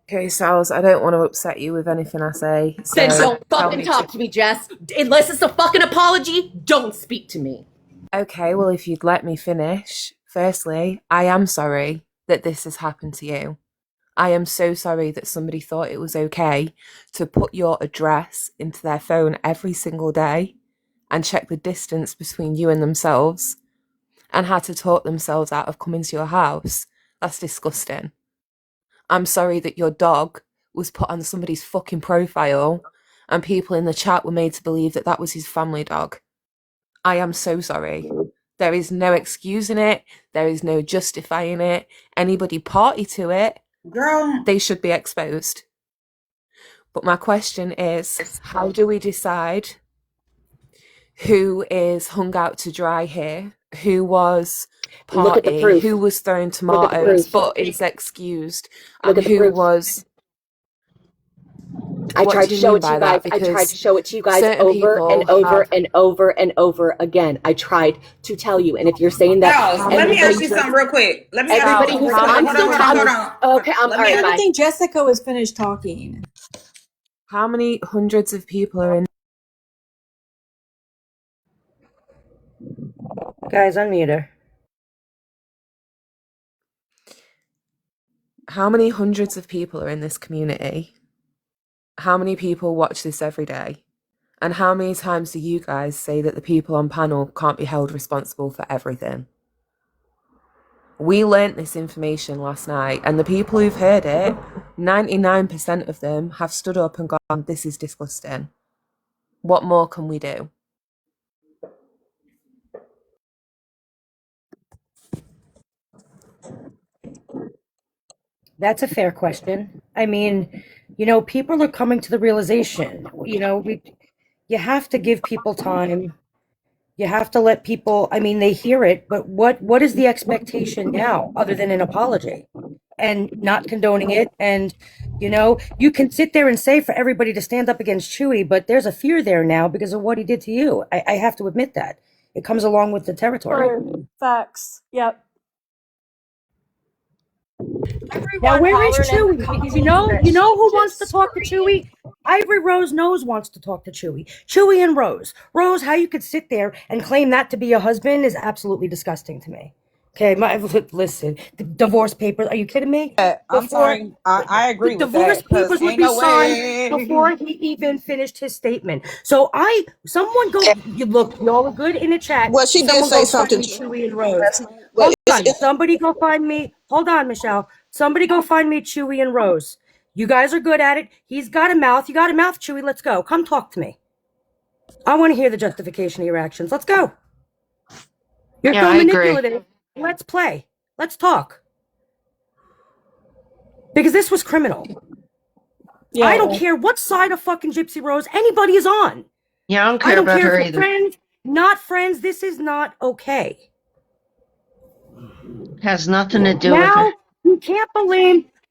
Okay, Sals, I don't want to upset you with anything I say, Then so don't fucking talk to me, Jess. Unless it's a fucking apology, don't speak to me. Okay, well, if you'd let me finish. Firstly, I am sorry that this has happened to you. I am so sorry that somebody thought it was okay to put your address into their phone every single day and check the distance between you and themselves and had to talk themselves out of coming to your house. That's disgusting. I'm sorry that your dog was put on somebody's fucking profile and people in the chat were made to believe that that was his family dog. I am so sorry. There is no excusing it. There is no justifying it. Anybody party to it, Girl. they should be exposed. But my question is, how do we decide who is hung out to dry here? Who was Look at the party? proof. Who was throwing Look at the tomatoes proof. but is excused? Look And at the who proof. was... I What tried do to you show mean it to by you that? guys. I tried Because to show it to you guys certain over and people over have... and over and over again. I tried to tell you. And if you're saying that Sals, How let me many... ask everybody you just something real quick. Let me ask you everybody something Sal, who's real how quick. I'm many still Hold talking. hundreds... on. Okay, Let all me right, I ask don't bye. think Jessica was finished talking. How many hundreds of people are in... Guys, unmute her. How many hundreds of people are in this community? How many people watch this every day? And how many times do you guys say that the people on panel can't be held responsible for everything? We learnt this information last night, and the people who've heard it, 99% of them have stood up and gone, this is disgusting. What more can we do? That's a fair question. I mean, people are coming to the realization, you have to give people time. You have to let people, I mean, they hear it, but what is the expectation now other than an apology and not condoning it? And, you can sit there and say for everybody to stand up against Chewy, but there's a fear there now because of what he did to you. I have to admit that. It comes along with the territory. True. Facts. Yep. Now, Everyone where is hollering in the Chewy? Because you comments know, that you know she who wants to just talk to screamed. Chewy? Ivory Rose knows wants to talk to Chewy. Chewy and Rose. Rose, how you could sit there and claim that to be your husband is absolutely disgusting to me. Okay, listen, the divorce papers. Are you kidding me? I'm Before sorry. I the agree with divorce that because papers would ain't be no signed way. before he even finished his statement. So someone go, you look, y'all are good in the chat. Well, she did Someone say go find something me to Chewy and Rose. last night, but Hold on, somebody go find me. Hold on, Michelle. Somebody go find me Chewy and Rose. You guys are good at it. He's got a mouth. You got a mouth, Chewy. Let's go. Come talk to me. I want to hear the justification of your actions. Let's go. You're Yeah, so I agree. manipulative. Let's play. Let's talk. Because this was criminal. Yeah. I don't care what side of fucking Gypsy Rose anybody is on. Yeah, I don't I care don't about care if her we're either. friends, not friends. This is not okay. Has nothing to do with her. Now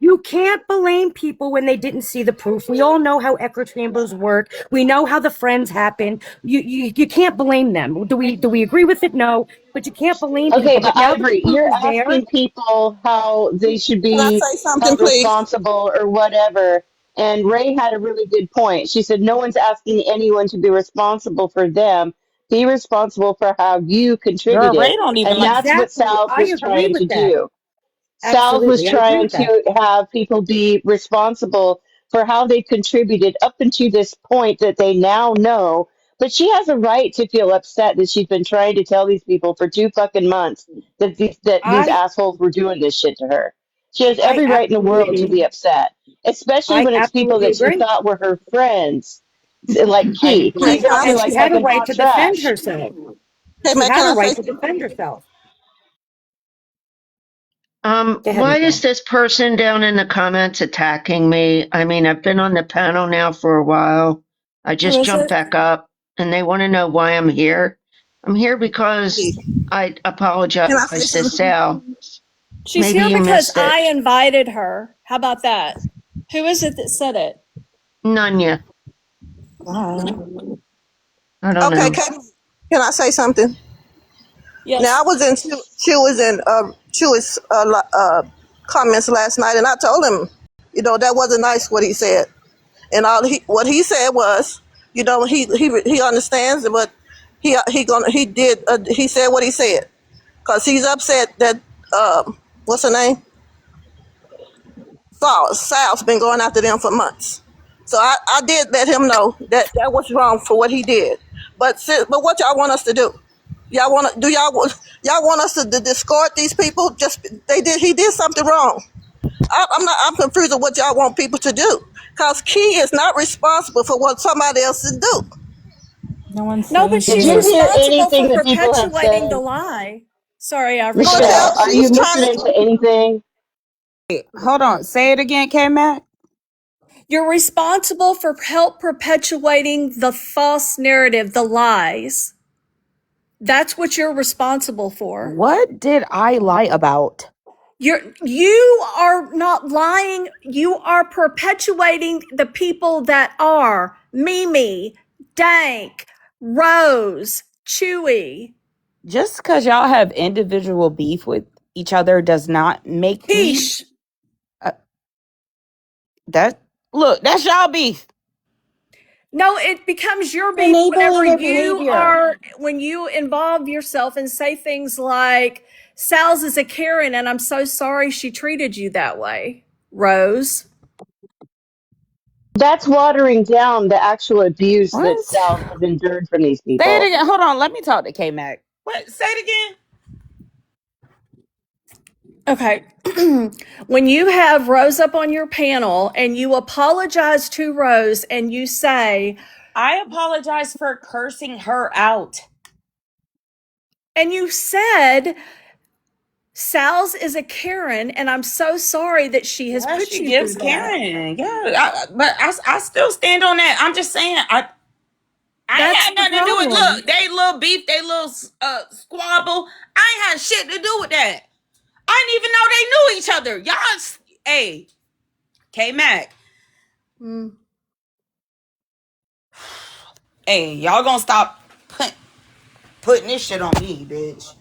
you can't blame people when they didn't see the proof. We all know how echo chambers work. We know how the friends happen. You can't blame them. Do we agree with it? No, but you can't blame Okay, people. but But now that the Ivory, proof you're is there, asking people how they should can I be say something, held please? responsible or whatever. And Ray had a really good point. She said, no one's asking anyone to be responsible for them. Be responsible for how you Girl, Ray contributed. don't even And like. that's what exactly. Salve I was agree trying with to that. do. Salve was Absolutely, I agree trying with that. to have people be responsible for how they contributed up until this point that they now know. But she has a right to feel upset that she's been trying to tell these people for 2 fucking months that these I assholes were doing this shit to her. She has I every right in the world to absolutely be upset, especially I when it's people absolutely that she agree. thought were her friends, like I Key. Hey, Key's agree, can I acting and like she had a fucking right hot to defend trash. herself. hey She man, had can a I right say to defend herself. Go ahead, Why is Michelle. this person down in the comments attacking me? I mean, I've been on the panel now for a while. I Who just is jumped it? back up and they want to know why I'm here. I'm here because something? I Can I apologize say to something? Sal. She's Maybe here you because missed it. I invited her. How about that? Who is it that said it? Nunya. Wow. I don't Okay, know. can I say something? Now I Yes. was in Chewy's and Chewy's comments last night, and I told him, that wasn't nice what he said, and what he said was, he understands, but he said what he said because he's upset that what's her name, Sal's been going after them for months. So I did let him know that was wrong for what he did. But what y'all want us to do? Y'all want us to discard these people? Just he did something wrong. I'm confused of what y'all want people to do. Cause Key is not responsible for what somebody else do. No one's No, but saying she Did she's you is. hear responsible anything for that people have perpetuating the said? lie. Sorry, Ivory, go Michelle, ahead. are you She's trying listening to. to anything? Hold on. Say it again, KMac. You're responsible for help perpetuating the false narrative, the lies. That's what you're responsible for. What did I lie about? You are not lying. You are perpetuating the people that are Mimi, Dank, Rose, Chewy, Just because y'all have individual beef with each other does not make me Quiche. uh, that. Look, that's y'all beef. No, it becomes your beef whenever Enabling their you behavior. are, when you involve yourself and say things like, Sal's is a Karen and I'm so sorry she treated you that way, Rose. That's watering down the actual abuse that What? Sal has endured from these Say it people. again. Hold on. Let me talk to KMac. What? Say it again. Okay. When you have Rose up on your panel and you apologize to Rose and you say, I apologize for cursing her out. and you said, Sal's is a Karen, and I'm so sorry that she has Yeah, put she you through gives that. Karen. Yeah, but I still stand on that. I'm just saying, I ain't That's had the nothing to do with. problem. Look, they little beef, they little squabble. I ain't had shit to do with that. I didn't even know they knew each other. Y'all, hey, KMac. Hey, y'all gonna stop putting this shit on me, bitch.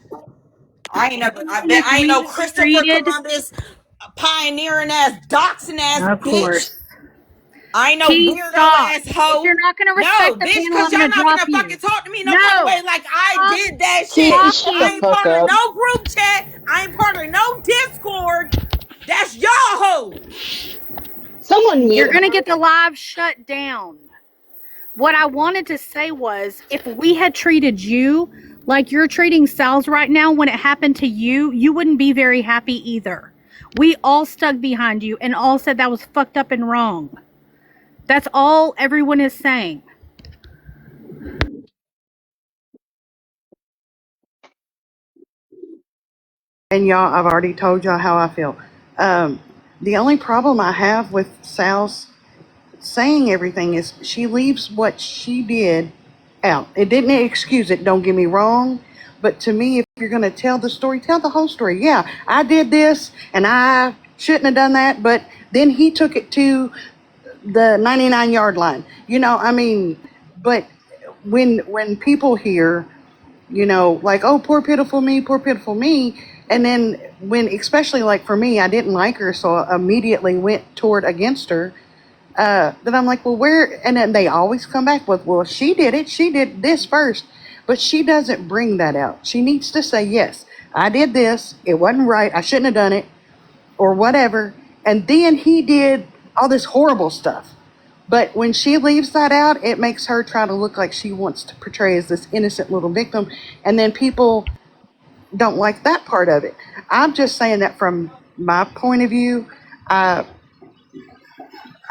I ain't never. I ain't We no have Christopher treated, Columbus, pioneering ass, doxing ass of bitch. course. I ain't no Key, weirdo stop. ass If hoe. you're not going to No, respect the bitch, panel, cause I'm going y'all to not drop gonna fucking you. talk to me no fucking No, way like I stop did that Key, shit. shut the I talking. ain't fuck part of up. no group chat. I ain't part of no Discord. That's y'all hoes. Someone You're mute going to her. get the live shut down. What I wanted to say was, if we had treated you like you're treating Sal's right now when it happened to you, you wouldn't be very happy either. We all stuck behind you and all said that was fucked up and wrong. That's all everyone is saying. And y'all, I've already told y'all how I feel. Um, the only problem I have with Sal's saying everything is she leaves what she did out. It didn't excuse it, don't get me wrong. But to me, if you're going to tell the story, tell the whole story. Yeah, I did this and I shouldn't have done that, but then he took it to the 99-yard line. I mean, but when people hear, like, oh, poor pitiful me, and then when, especially like for me, I didn't like her, so I immediately went toward against her. Then I'm like, well, where? And then they always come back with, well, she did it. She did this first. But she doesn't bring that out. She needs to say, yes, I did this. It wasn't right. I shouldn't have done it or whatever. And then he did all this horrible stuff. But when she leaves that out, it makes her try to look like she wants to portray as this innocent little victim. And then people don't like that part of it. I'm just saying that from my point of view. Uh,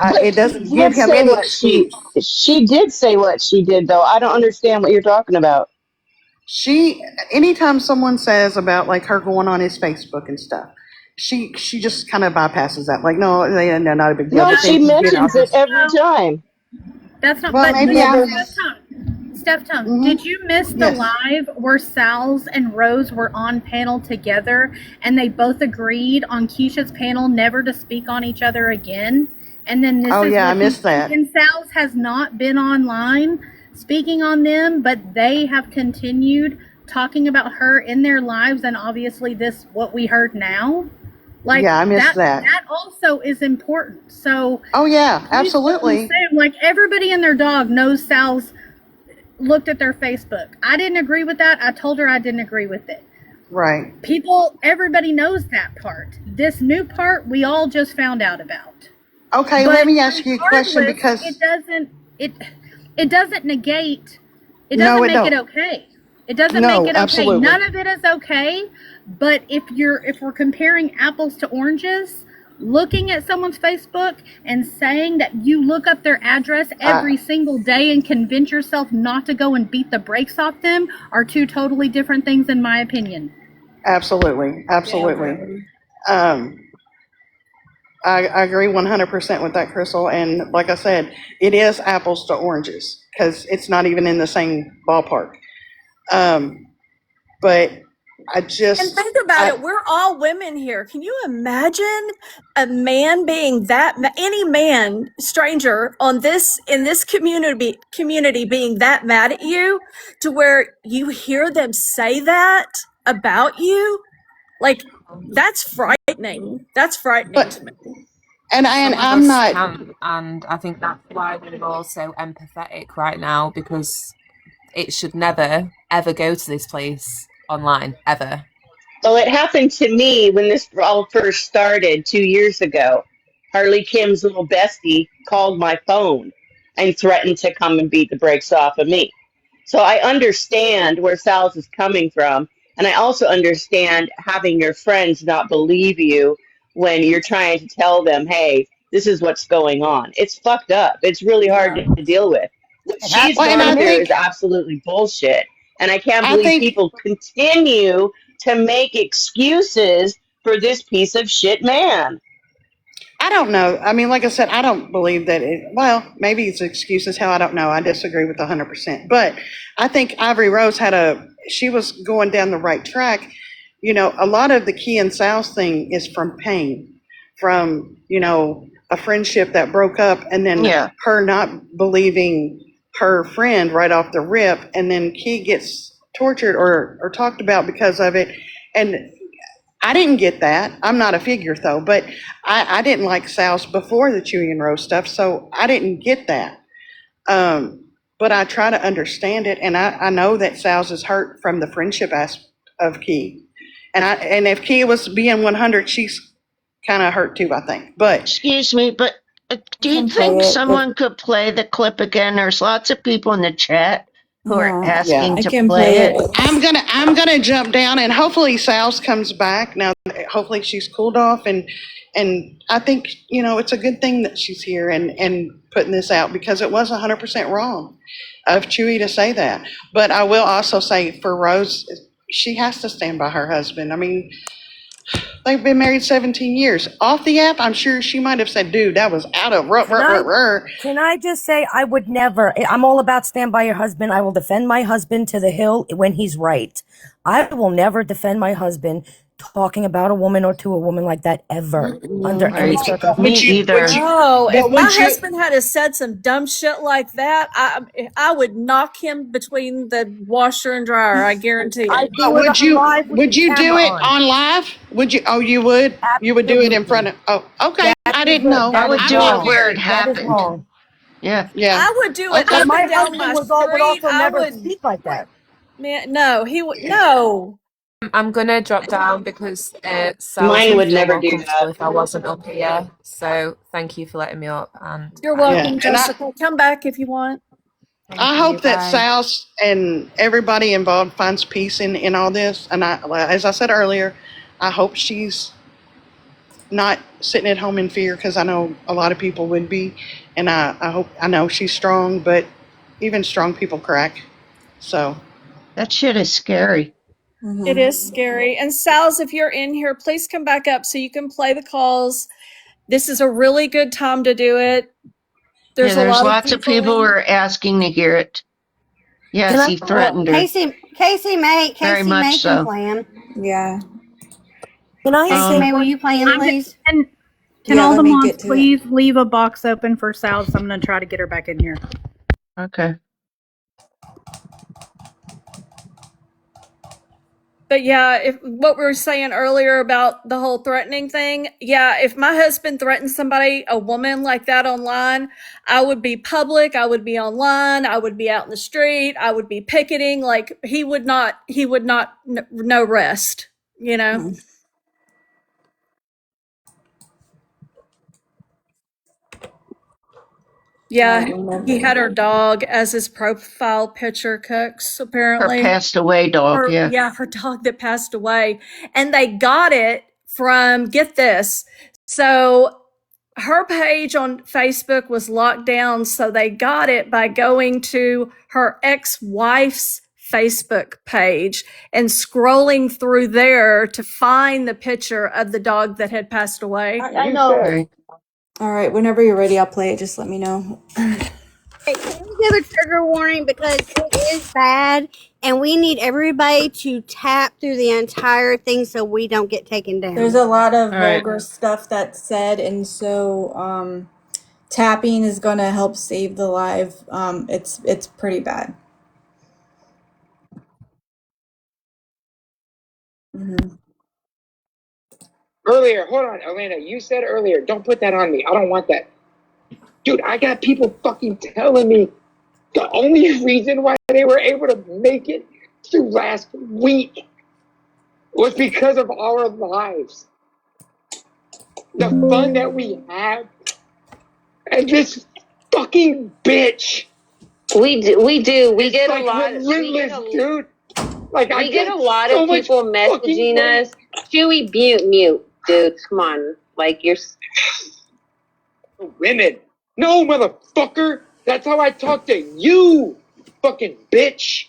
But it she doesn't give did him say any what excuse. she did say what she did though. I don't understand what you're talking about. Anytime someone says about like her going on his Facebook and stuff, she just kind of bypasses that. Like, no, no, not a big deal. No, But she then, mentions it every No, time. that's not. well, But She maybe I never. miss. Steph Tongue, Hmm. did you miss the Yes. live where Sal's and Rose were on panel together and they both agreed on Keisha's panel never to speak on each other again? And then this Oh is yeah, I what missed that. and Sal's has not been online speaking on them, but they have continued talking about her in their lives, and obviously this what we heard now. Like Yeah, I missed that. that also is important. So Oh yeah, please don't absolutely. assume, like, everybody and their dog knows Sal's looked at their Facebook. I didn't agree with that. I told her I didn't agree with it. Right. Everybody knows that part. This new part, we all just found out about. Okay, let But me ask you a question regardless, because it it doesn't negate. It no, doesn't it make it don't. okay. It doesn't make No, it okay. absolutely. None of it is okay. But if we're comparing apples to oranges, looking at someone's Facebook and saying that you look up their address Uh, every single day and convince yourself not to go and beat the brakes off them are two totally different things, in my opinion. absolutely, Yeah, absolutely. really. Um, I agree 100% with that, Crystal. And like I said, it is apples to oranges because it's not even in the same ballpark. Um, but I And just, think about I, it. We're all women here. Can you imagine a man being that any man stranger on this in this community being that mad at you to where you hear them say that about you? Like that's frightening. That's frightening but, to me. and Some of I'm us not, can, and I think that's why we're all so empathetic right now because it should never, ever go to this place online, ever. Well, it happened to me when this all first started 2 years ago. Harley Kim's little bestie called my phone and threatened to come and beat the brakes off of me. So I understand where Sal's is coming from. And I also understand having your friends not believe you when you're trying to tell them, hey, this is what's going on. It's fucked up. It's really hard Yeah. to deal with. What she's well, and gone I through think, is absolutely bullshit. And I can't I believe think, people continue to make excuses for this piece of shit man. I don't know. I mean, like I said, I don't believe that well, maybe it's excuses. How I don't know. I disagree with 100%. But I think Ivory Rose she was going down the right track. You know, a lot of the Key and Sal's thing is from pain, from, a friendship that broke up and then Yeah. her not believing her friend right off the rip. And then Key gets tortured or talked about because of it. And I didn't get that. I'm not a figure though, but I didn't like Sal's before the Chewy and Rose stuff, so I didn't get that. But I try to understand it, and I know that Sal's is hurt from the friendship aspect of Key, and if Key was being 100, she's kind of hurt too, I think. But Excuse me, but do you can play think it. someone could play the clip again? There's lots of people in the chat who are Yeah, asking I to can play play it. it. I'm gonna jump down, and hopefully Sal's comes back now. Hopefully she's cooled off, and I think it's a good thing that she's here and putting this out, because it was 100% wrong of Chewy to say that. But I will also say for Rose, she has to stand by her husband. I mean, they've been married 17 years. Off the app, I'm sure she might have said, "Dude, that was out of Can I just say, I would never, I'm all about stand by your husband. I will defend my husband to the hill when he's right. I will never defend my husband talking about a woman or to a woman like that ever, under any Right. circumstance. Me either. No, if But my would you? husband had said some dumb shit like that, I would knock him between the washer and dryer. I guarantee I it. do it Would on you? live with Would the you do camera it on. on live? Would you? Oh, you would. You would do it in front Absolutely. of. Oh, okay. I didn't know. I That would is do it wrong. where it That is happened. wrong. Yeah. Yeah. I would do it Okay. But up my and down my husband would street. also I never would, speak like that. man. No, he would. No, I'm gonna drop down because Sal's Mine would would feel never more do comfortable that. if I wasn't up here. So thank you for letting me up, and you're I Yeah. welcome, And Jessica. Come back if you want. thank I you. hope that Bye. Sal's and everybody involved finds peace in all this. And as I said earlier, I hope she's not sitting at home in fear, because I know a lot of people would be. And I know she's strong, but even strong people crack. So That shit is scary. It is scary. And Sal's, if you're in here, please come back up so you can play the calls. This is a really good time to do it. Yeah, There's a there's lot of lots of people people who in. are asking to hear it. Can Yes, I? he threatened her. Casey May Very much can so. play him. Yeah. Can I Casey say? May, will you play him, please? Can Yeah, all let the me moms get to it. please leave a box open for Sal? So I'm going to try to get her back in here. Okay. But yeah, if what we were saying earlier about the whole threatening thing, yeah, if my husband threatened somebody, a woman like that online, I would be public, I would be online, I would be out in the street, I would be picketing. Like he would not, no rest, you know? Yeah, he had her dog as his profile picture, Cooks, Her apparently. passed away dog, yeah. Her dog that passed away. And they got it from, get this. So her page on Facebook was locked down. So they got it by going to her ex-wife's Facebook page and scrolling through there to find the picture of the dog that had passed away. I know. Right. All right, whenever you're ready, I'll play it. Just let me know. Hey, can we give a trigger warning, because it is bad, and we need everybody to tap through the entire thing so we don't get taken down. There's a lot of All right. vulgar stuff that's said, and so tapping is gonna help save the live. It's pretty bad. Earlier, hold on, Elena, you said earlier, don't put that on me. I don't want that. Dude, I got people fucking telling me the only reason why they were able to make it through last week was because of our lives. The fun that we have, and this fucking bitch. We do. We It's get like a lot. relentless, dude. Like We I get a lot so of people messaging us. Chewy, mute, dude. Come on, like you're. Women. No, motherfucker. That's how I talk to you, fucking bitch.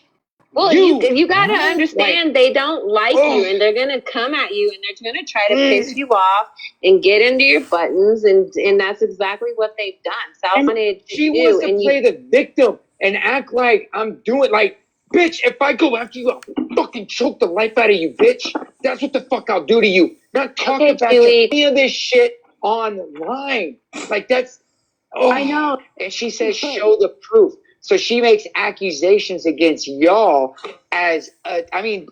Well, you gotta understand, they don't like you, and they're gonna come at you, and they're gonna try to piss you off and get into your buttons, and that's exactly what they've done. Sal wanted she wants to play the victim and act like I'm doing like, bitch, if I go after you, I'll fucking choke the life out of you, bitch. That's what the fuck I'll do to you. Not talk about any of this shit online. Like that's I know. And she says show the proof. So she makes accusations against y'all as I mean,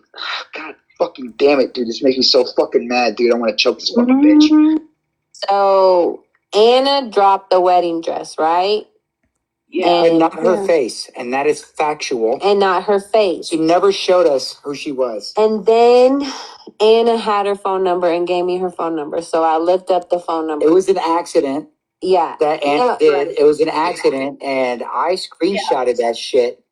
God fucking damn it, dude. This makes me so fucking mad, dude. I want to choke this fucking bitch. So Anna dropped the wedding dress, right? Yeah, but not her face, and that is factual. And not her face. She never showed us who she was. And then Anna had her phone number and gave me her phone number. So I looked up the phone number. It was an accident. Yeah. That Anna did. It was an accident, and I screenshotted that shit.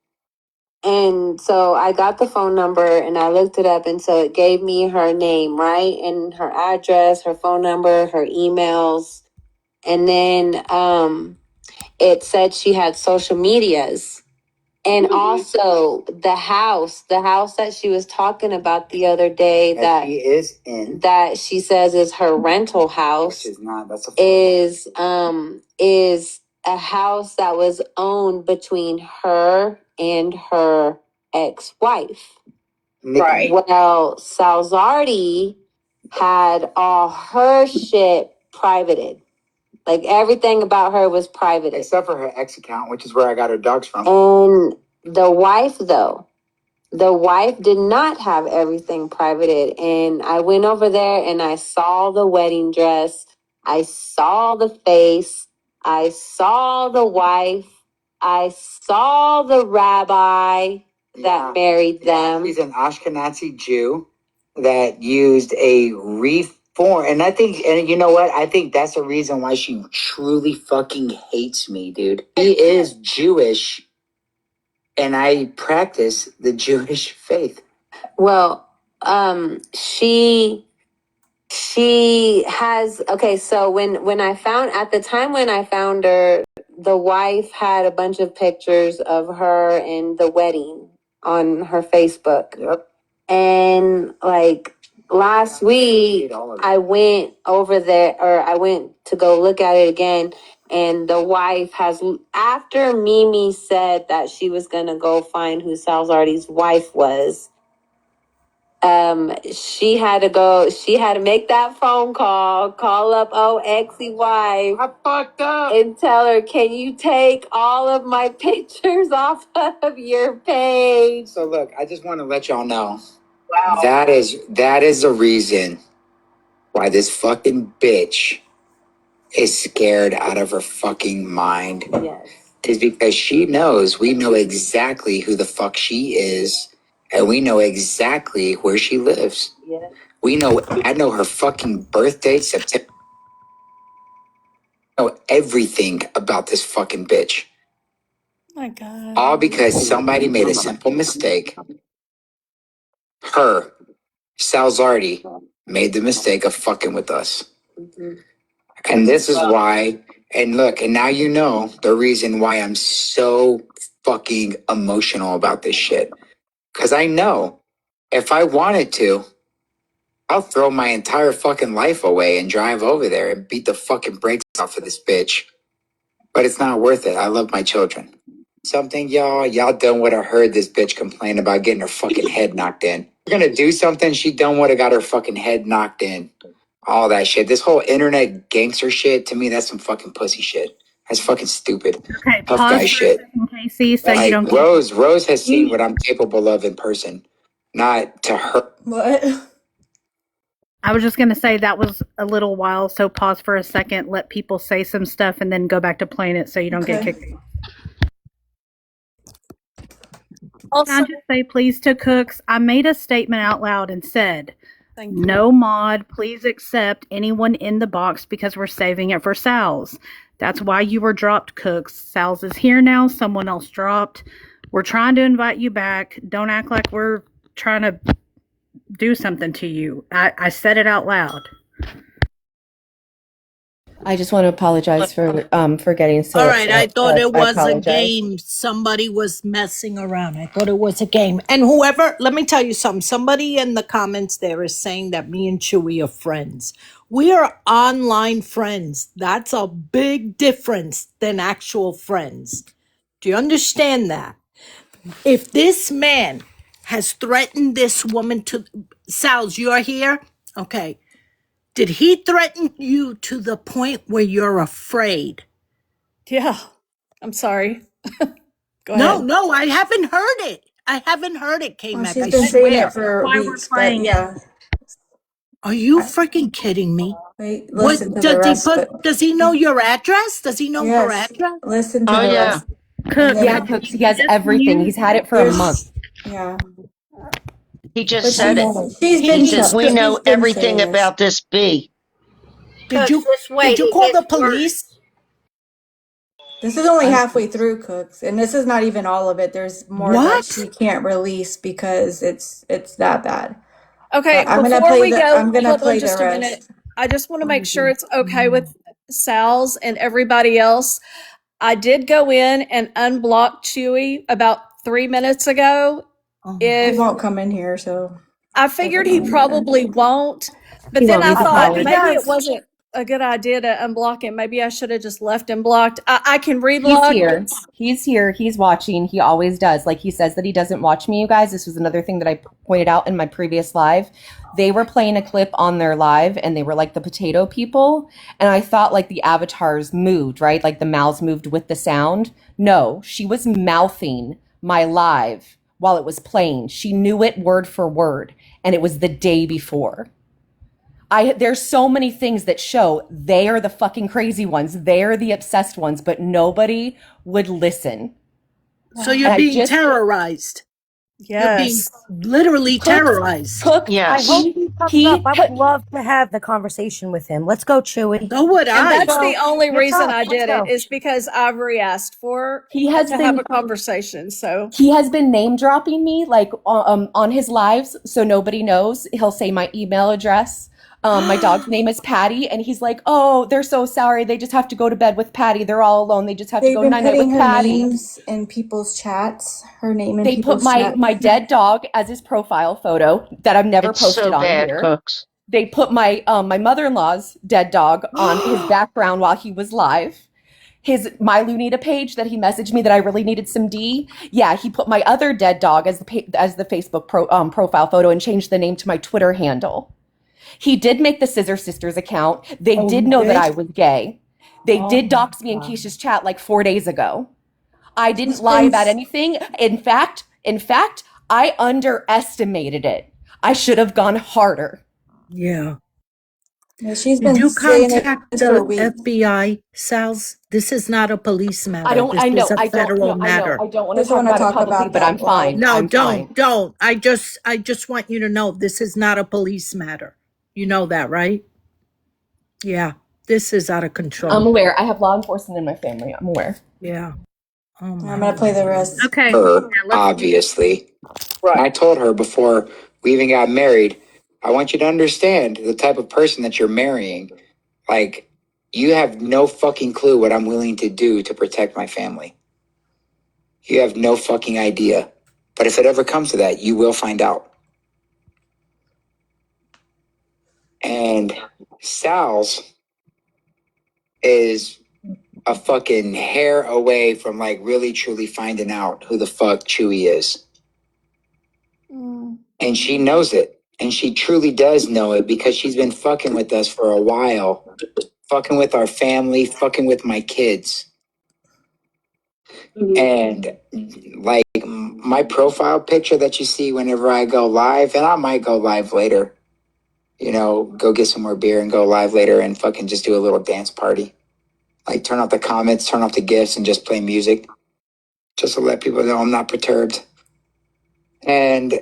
And so I got the phone number and I looked it up, and so it gave me her name, right? And her address, her phone number, her emails. And then it said she had social medias. And also the house that she was talking about the other day that she is in, that she says is her rental house, which is not, that's a is a house that was owned between her and her ex-wife. Right. Well, Salzardi had all her shit privated. Like everything about her was private. Except for her ex account, which is where I got her dogs from. And the wife, though, the wife did not have everything privated. And I went over there and I saw the wedding dress. I saw the face. I saw the wife. I saw the rabbi that married them. He's an Ashkenazi Jew that used a reform. And I think, and you know what? I think that's the reason why she truly fucking hates me, dude. He is Jewish, and I practice the Jewish faith. Well, she has, okay, so when I found, at the time when I found her, the wife had a bunch of pictures of her and the wedding on her Facebook. Yep. And like last week, I went over there, or I went to go look at it again. And the wife has, after Mimi said that she was going to go find who Salzardi's wife was, she had to make that phone call up exy wife. I fucked up. And tell her, can you take all of my pictures off of your page? So look, I just want to let y'all know. Wow. That is the reason why this fucking bitch is scared out of her fucking mind. Yes. Is because we know exactly who the fuck she is, and we know exactly where she lives. Yes. I know her fucking birthday, September. I know everything about this fucking bitch. My God. All because somebody made a simple mistake. Her, Salzardi, made the mistake of fucking with us. Mm-hmm. And this is why, and look, and now you know the reason why I'm so fucking emotional about this shit. Because I know if I wanted to, I'll throw my entire fucking life away and drive over there and beat the fucking brakes off of this bitch. But it's not worth it. I love my children. Something, y'all done would have heard this bitch complain about getting her fucking head knocked in. We're gonna do something, she done would have got her fucking head knocked in. All that shit. This whole internet gangster shit, to me, that's some fucking pussy shit. That's fucking stupid. Okay, Tough pause guy for a shit. second, Casey, so Like, you don't. Rose has seen what I'm capable of in person, not to her. What? I was just going to say that was a little while, so pause for a second, let people say some stuff, and then go back to playing it so you don't get kicked. Also, Can I just say, please, to Cooks, I made a statement out loud and said, thank you. no mod, please accept anyone in the box because we're saving it for Sal's. That's why you were dropped, Cooks. Sal's is here now. Someone else dropped. We're trying to invite you back. Don't act like we're trying to do something to you. I said it out loud. I just want to apologize for getting so All right, I upset. thought it I was a apologize. game. Somebody was messing around. I thought it was a game. And whoever, let me tell you something. Somebody in the comments there is saying that me and Chewy are friends. We are online friends. That's a big difference than actual friends. Do you understand that? If this man has threatened this woman to, Sal's, you're here? Okay. Did he threaten you to the point where you're afraid? Yeah. I'm sorry. Go No, ahead. no, I haven't heard it. I haven't heard it, Well, KMac. she's I been saying swear. it for Why we're weeks, but playing it. yeah. Are you I, freaking kidding me? wait, listen What to the does he rest. put? But Does he know your address? Does he know her yes, address? listen to Oh, the yeah. rest. And Cooks, Yeah, then Cooks, you he has just everything. He's mute. had it for a month. there's, yeah. He just But said it. she's He been, says, we know she's been everything serious. about this bee. Did Cooks, you just did wait. you It call the gets worse. police? This is only I, halfway through, Cooks, and this is not even all of it. There's more that What? she can't release because it's that bad. Okay, But before we go, I'm gonna hold on play the just a minute. rest. I just want to make sure it's okay with Sal's and everybody else. I did go in and unblock Chewy about 3 minutes ago. He If won't come in here, so I doesn't figured he really matter. probably won't, but He then won't. I He's a thought coward. maybe it wasn't a good idea to unblock him. Maybe I should have just left him blocked. I can He's reblock. here. He's here. He's watching. He always does. Like he says that he doesn't watch me, you guys. This was another thing that I pointed out in my previous live. They were playing a clip on their live and they were like the potato people. And I thought like the avatars moved, right? Like the mouths moved with the sound. No, she was mouthing my live while it was playing. She knew it word for word. And it was the day before. There's so many things that show they are the fucking crazy ones. They're the obsessed ones, but nobody would listen. So you're And I being just terrorized. You're being Yes. literally terrorized. Cooks, I yes. hope he comes up. I would love to have the conversation with him. Let's go, Chewy. So would And I. that's the only You're reason tough. I Let's did it go. is because Ivory asked for he has to have been a conversation. So he has been name dropping me like on his lives, so nobody knows. He'll say my email address. My dog's name is Patty, and he's like, "Oh, they're so sorry. They just have to go to bed with Patty. They're all alone. They just have to They've go been night night with putting her Patty." names in people's chats. Her name in They put people's my chats. my dead dog as his profile photo that I've never It's so posted on bad, here. Cooks. They put my my mother-in-law's dead dog on his background while he was live. His My Lunita page that he messaged me that I really needed some D. Yeah, he put my other dead dog as the Facebook profile photo and changed the name to my Twitter handle. He did make the Scissor Sisters account. They did know that I was gay. They did dox me in Keisha's chat like 4 days ago. I didn't lie about anything. In fact, I underestimated it. I should have gone harder. Yeah. Yeah, she's Did been you saying contact it for the weeks. FBI, Sal's? This is not a police matter. I don't. This I is know. a I don't. federal No. I know. matter. I don't want to Doesn't talk want to about it talk publicly, about but I'm that live. fine. No, I'm fine. don't. I just want you to know this is not a police matter. You know that, right? Yeah. This is out of I'm control. aware. I have law enforcement in my family. I'm aware. Yeah. Oh my I'm gonna play the rest. Okay. Her, Yeah, let's obviously. And I told her before we even got married, I want you to understand the type of person that you're marrying. Like, you have no fucking clue what I'm willing to do to protect my family. You have no fucking idea. But if it ever comes to that, you will find out. And Sal's is a fucking hair away from like really truly finding out who the fuck Chewy is. And she knows it. And she truly does know it because she's been fucking with us for a while. Fucking with our family, fucking with my kids. And like my profile picture that you see whenever I go live, and I might go live later, go get some more beer and go live later and fucking just do a little dance party. Like turn off the comments, turn off the gifts and just play music. Just to let people know I'm not perturbed. And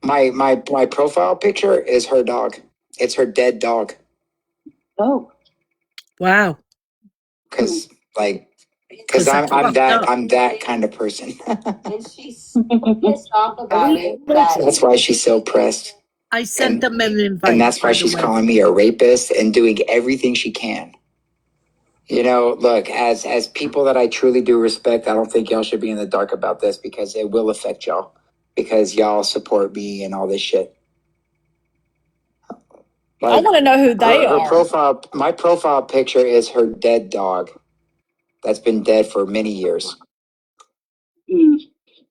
my profile picture is her dog. It's her dead dog. Oh. Wow. Cause that's I'm fucked up. that kind of person. And she's pissed off about it. That That's why she's so pressed. I sent them an invite. And that's why by the she's way. calling me a rapist and doing everything she can. You know, look, as people that I truly do respect, I don't think y'all should be in the dark about this because it will affect y'all because y'all support me and all this shit. I want to know who they her are. profile, my profile picture is her dead dog that's been dead for many years.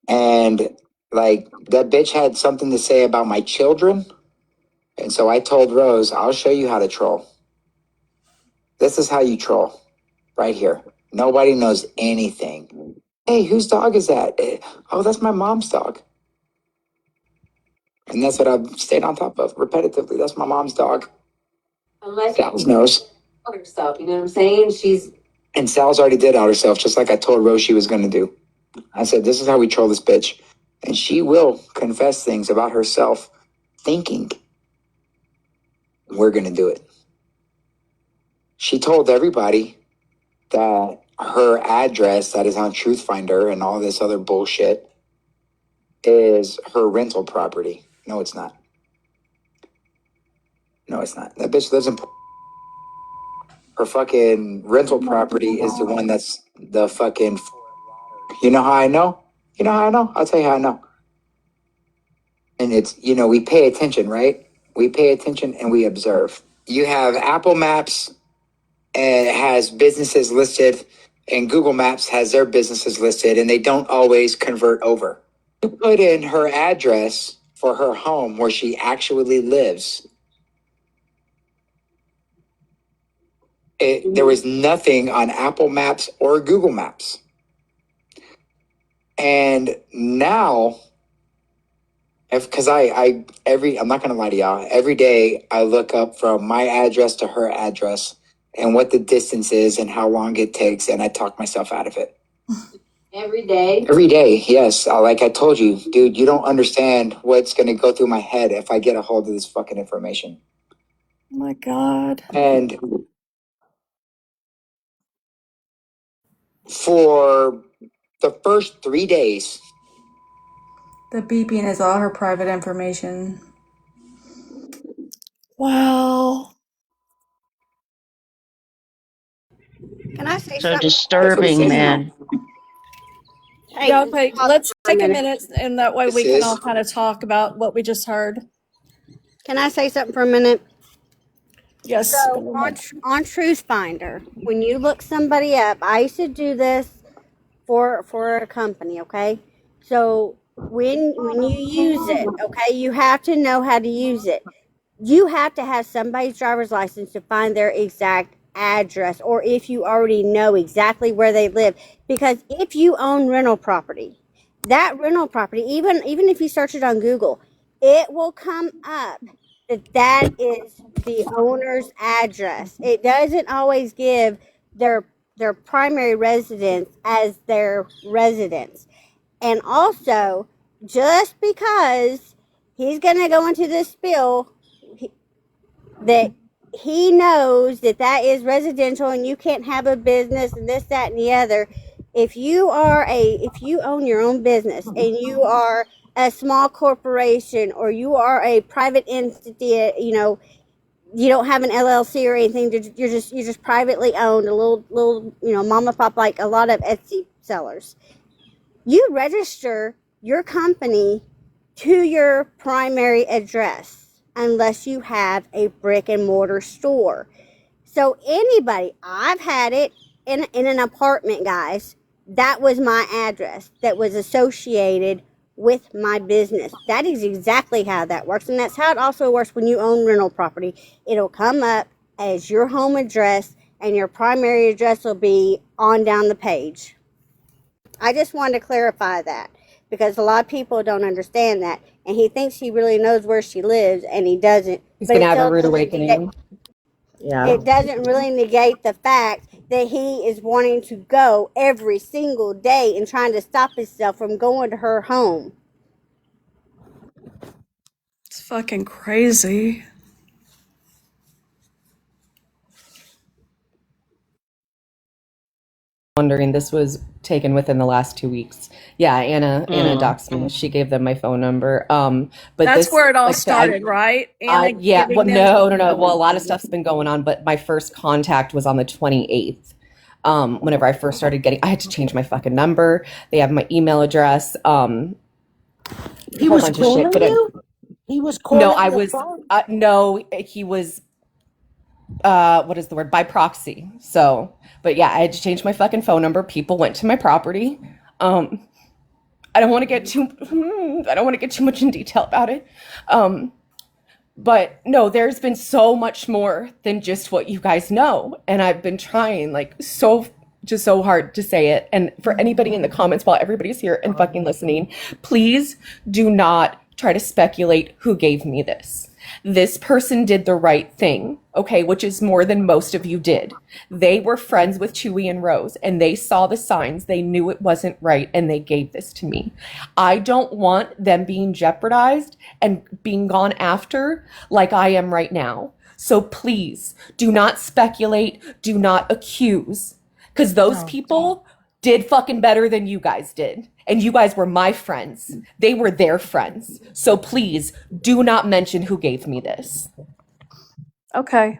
And like that bitch had something to say about my children. And so I told Rose, I'll show you how to troll. This is how you troll right here. Nobody knows anything. Hey, whose dog is that? Oh, that's my mom's dog. And that's what I've stayed on top of repetitively. That's my mom's dog. Unless Sal's knows. herself, you know what I'm saying? And Sal's already did out herself, just like I told Rose she was going to do. I said, this is how we troll this bitch. And she will confess things about herself, thinking we're going to do it. She told everybody that her address that is on Truth Finder and all this other bullshit is her rental property. No, it's not. No, it's not. That bitch lives in... Her fucking rental property is the one that's the fucking... You know how I know? You know how I know? I'll tell you how I know. And it's, you know, we pay attention, right? We pay attention and we observe. You have Apple Maps and it has businesses listed, and Google Maps has their businesses listed, and they don't always convert over. You put in her address for her home where she actually lives. There was nothing on Apple Maps or Google Maps. And now, because I'm not gonna lie to y'all, every day I look up from my address to her address and what the distance is and how long it takes, and I talk myself out of it. Every day? Every day, yes. Like I told you, dude, you don't understand what's gonna go through my head if I get a hold of this fucking information. Oh my God. And for the first 3 days, The beeping is all her private information. Wow. Can I say So something? that's what it disturbing, says here. man. Hey, Yeah, okay, pause let's for a take a minute. minute and that way This we can is all kind of talk about what we just heard. Can I say something for a minute? Yes. So on Truth Finder, when you look somebody up, I used to do this for a company, okay? So when you use it, okay, you have to know how to use it. You have to have somebody's driver's license to find their exact address, or if you already know exactly where they live. Because if you own rental property, that rental property, even if you search it on Google, it will come up that is the owner's address. It doesn't always give their their primary residence as their residence. And also, just because he's going to go into this spiel that he knows that that is residential and you can't have a business and this, that, and the other. If you own your own business and you are a small corporation or you are a private entity, you don't have an LLC or anything. You're just privately owned, a little mom and pop, like a lot of Etsy sellers. You register your company to your primary address unless you have a brick and mortar store. So anybody, I've had it in an apartment, guys. That was my address that was associated with my business. That is exactly how that works. And that's how it also works when you own rental property. It'll come up as your home address and your primary address will be on down the page. I just wanted to clarify that because a lot of people don't understand that. And he thinks he really knows where she lives and he doesn't. He's But gonna it have a still rude doesn't awakening. Yeah. it doesn't really negate the fact that he is wanting to go every single day and trying to stop himself from going to her home. It's fucking crazy. wondering, this was taken within the last 2 weeks. Yeah, Anna Mm. doxed me. She gave them my phone number. But That's this, where it all like I said, started, right? Anna yeah, well, giving them. no. Well, a lot of stuff's been going on, but my first contact was on the 28th. Whenever I first started I had to change my fucking number. They have my email address. He Whole was bunch of shit. calling But you? He was no, calling I your was, phone? no, he was, what is the word? By proxy. So, but yeah, I had to change my fucking phone number. People went to my property. Um, I don't want to get too, I don't want to get too much in detail about it. But no, there's been so much more than just what you guys know. And I've been trying just so hard to say it. And for anybody in the comments, while everybody's here and fucking listening, please do not try to speculate who gave me this. This person did the right thing, okay, which is more than most of you did. They were friends with Chewy and Rose, and they saw the signs. They knew it wasn't right, and they gave this to me. I don't want them being jeopardized and being gone after like I am right now. So please do not speculate, do not accuse, because those people did fucking better than you guys did. And you guys were my friends. They were their friends. So please do not mention who gave me this. Okay.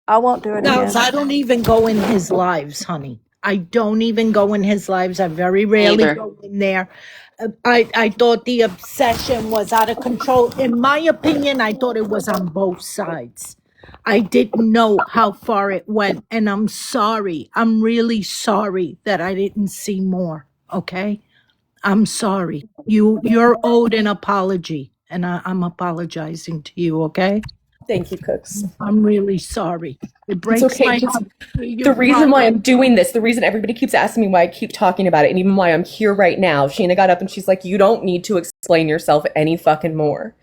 I won't do it Nels, again. I don't even go in his lives, honey. I don't even go in his lives. I very rarely Neither. go in there. I thought the obsession was out of control. In my opinion, I thought it was on both sides. I didn't know how far it went, and I'm sorry. I'm really sorry that I didn't see more. Okay, I'm sorry. You're owed an apology, and I'm apologizing to you. Okay, Thank you, Cooks. I'm really sorry. It It's breaks okay. my Just heart to hear you the reason why cry. I'm doing this, the reason everybody keeps asking me why I keep talking about it, and even why I'm here right now, Sheena got up and she's like, you don't need to explain yourself any fucking more.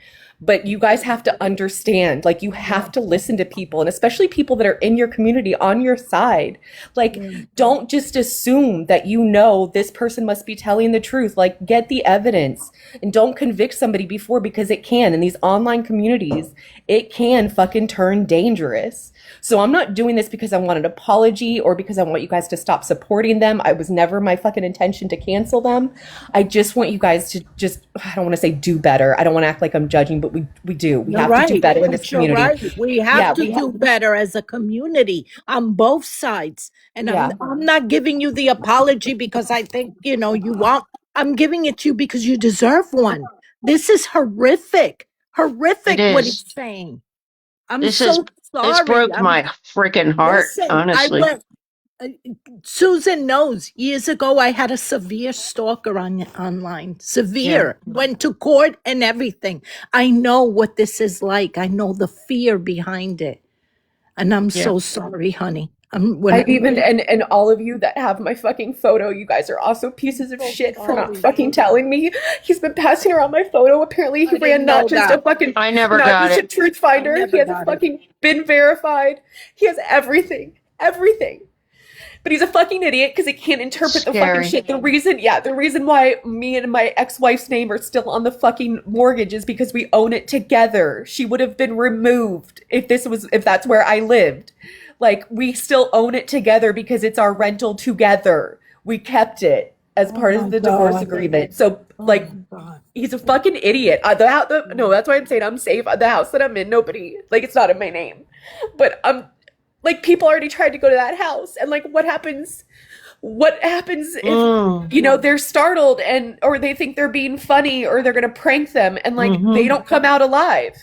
But you guys have to understand, like, you have to listen to people, and especially people that are in your community on your side. Like, don't just assume that you know this person must be telling the truth. Like, get the evidence and don't convict somebody before, because it can. In these online communities, it can fucking turn dangerous. So I'm not doing this because I want an apology or because I want you guys to stop supporting them. I was never my fucking intention to cancel them. I just want you guys to just, I don't want to say do better. I don't want to act like I'm judging, but we do. We You're have to do right. better in this But you're community. right. We have Yeah, to do better as a community on both sides. And yeah. I'm not giving you the apology because I think, you want. I'm giving it to you because you deserve one. This is horrific. It Horrific what he's is. saying. I'm This is so this sorry. broke my freaking heart, Listen, I honestly. went. uh, Susan knows years ago I had a severe stalker online. Yeah. Severe. Went to court and everything. I know what this is like. I know the fear behind it. And I'm Yeah. so sorry, honey. I've even and all of you that have my fucking photo, you guys are also pieces of shit for not fucking telling me. He's been passing around my photo. Apparently he ran not just a fucking I never not got just a it. truth finder. He has a fucking been verified. He has everything. Everything. But he's a fucking idiot because he can't interpret the fucking Scary. shit. The reason why me and my ex-wife's name are still on the fucking mortgage is because we own it together. She would have been removed if that's where I lived. Like, we still own it together because it's our rental together. We kept it as part of the divorce agreement. So, like, he's a fucking idiot. No, that's why I'm saying I'm safe. The house that I'm in, nobody, like, it's not in my name. But like, people already tried to go to that house, and like, what happens if they're startled or they think they're being funny or they're gonna prank them and like they don't come out alive.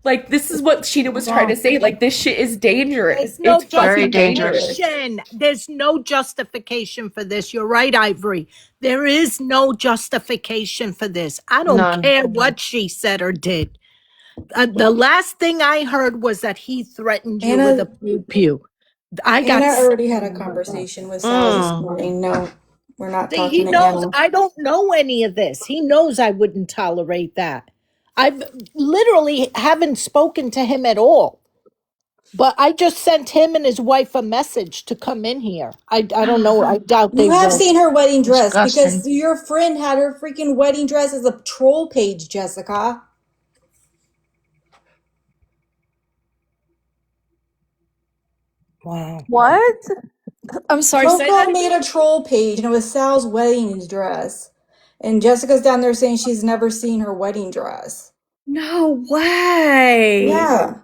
Like, this is what Sheena was trying to say. Like, this shit is dangerous. There's no It's fucking dangerous. justification. There's no justification for this. You're right, Ivory. There is no justification for this. I don't None. care what she said or did. The last thing I heard was that he threatened you with a pew pew. Anna already had a conversation with Sal this morning. No, we're not See, he talking to knows Anna. I don't know any of this. He knows I wouldn't tolerate that. I've literally haven't spoken to him at all. But I just sent him and his wife a message to come in here. I don't know. I doubt they You have will. seen her wedding dress Disgusting. because your friend had her freaking wedding dress as a troll page, Jessica. Wow. What? I'm sorry, say that Coco again. made a troll page and it was Sal's wedding dress. And Jessica's down there saying she's never seen her wedding dress. No way. Yeah.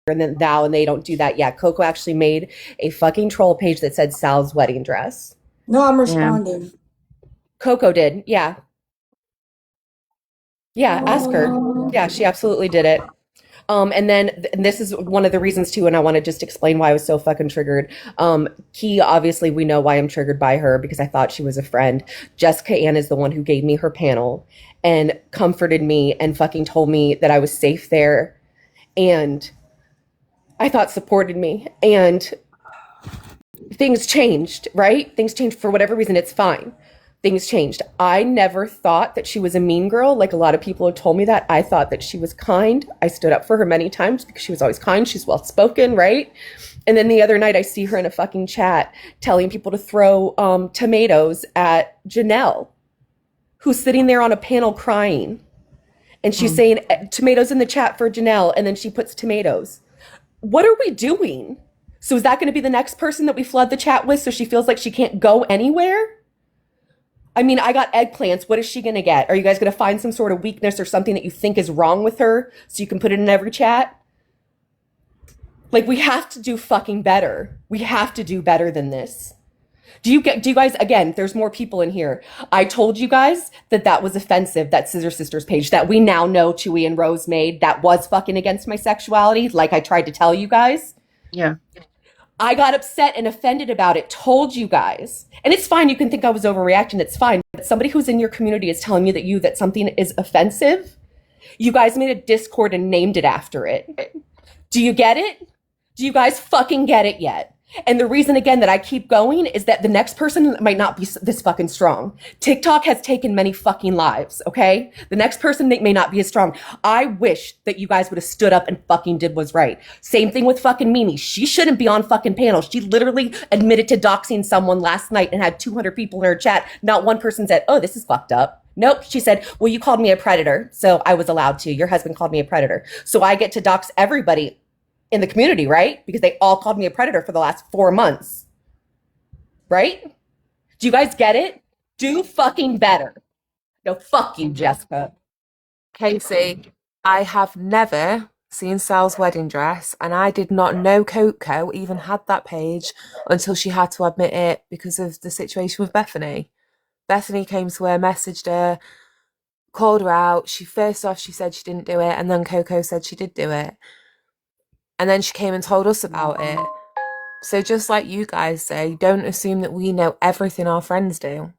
And then thou, and they don't do that. Yeah, Coco actually made a fucking troll page that said Sal's wedding dress. No, I'm responding. Coco did. Yeah. Yeah, ask her. Yeah, she absolutely did it. And then and this is one of the reasons too, and I want to just explain why I was so fucking triggered. Key, obviously, we know why I'm triggered by her because I thought she was a friend. Jessica Ann is the one who gave me her panel and comforted me and fucking told me that I was safe there, and I thought supported me. And things changed, right? Things changed for whatever reason. It's fine. Things changed. I never thought that she was a mean girl. Like a lot of people have told me that. I thought that she was kind. I stood up for her many times because she was always kind. She's well spoken, right? And then the other night I see her in a fucking chat telling people to throw tomatoes at Janelle, who's sitting there on a panel crying. And she's saying tomatoes in the chat for Janelle. And then she puts tomatoes. What are we doing? So is that going to be the next person that we flood the chat with so she feels like she can't go anywhere? I mean, I got eggplants. What is she going to get? Are you guys going to find some sort of weakness or something that you think is wrong with her so you can put it in every chat? Like, we have to do fucking better. We have to do better than this. Do you guys, again, there's more people in here. I told you guys that that was offensive, that Scissor Sisters page that we now know Chewy and Rose made that was fucking against my sexuality, like I tried to tell you guys. Yeah. I got upset and offended about it, told you guys. And it's fine, you can think I was overreacting, it's fine. But somebody who's in your community is telling you that something is offensive. You guys made a Discord and named it after it. Do you get it? Do you guys fucking get it yet? And the reason, again, that I keep going is that the next person might not be this fucking strong. TikTok has taken many fucking lives, okay? The next person may not be as strong. I wish that you guys would have stood up and fucking did what's right. Same thing with fucking Mimi. She shouldn't be on fucking panels. She literally admitted to doxing someone last night and had 200 people in her chat. Not one person said, oh, this is fucked up. Nope. She said, well, you called me a predator, so I was allowed to. Your husband called me a predator. So I get to dox everybody in the community, right? Because they all called me a predator for the last 4 months. Right? Do you guys get it? Do fucking better. No, fuck you, Jessica. Casey, I have never seen Sal's wedding dress, and I did not know Coco even had that page until she had to admit it because of the situation with Bethany. Bethany came to her, messaged her, called her out. She said she didn't do it, and then Coco said she did do it. And then she came and told us about it. So just like you guys say, don't assume that we know everything our friends do.